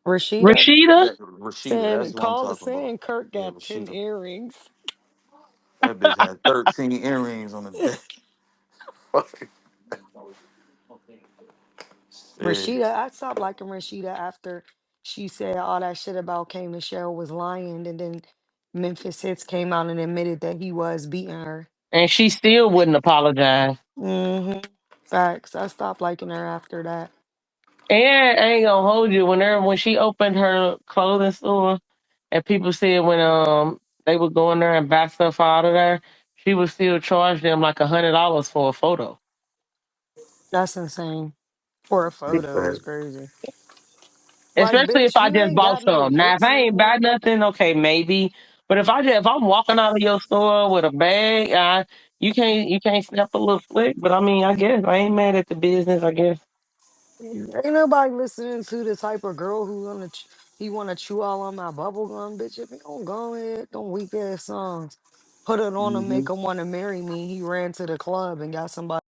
Rashida Rashida? Rashida, that's who I'm talking about. saying Kirk Yeah, got 10 Rashida. earrings. That bitch had 13 earrings on the dick. Fucking shit. Rashida, I stopped liking Rashida after she said all that shit about K Michelle was lying, and then Memphis Hits came out and admitted that he was beating her. And she still wouldn't apologize. Hmm. Facts. I stopped liking her after that. And I ain't gonna hold you. When she opened her clothing store and people said when they would go in there and buy stuff out of there, she would still charge them like $100 for a photo. That's insane. For a Big photo is facts. crazy. Like, Especially if bitch, I you just ain't bought got no some. Now if hits I no ain't buy more. nothing, okay, maybe. But if I'm walking out of your store with a bag, you can't snap a little flick. But I mean, I guess I ain't mad at the business. I guess. Ain't nobody listening to the type of girl who he wanna chew all on my bubble gum, bitch. If he don't go ahead, don't weak ass songs. Put it on him, Mhm. make him wanna marry me. He ran to the club and got somebody.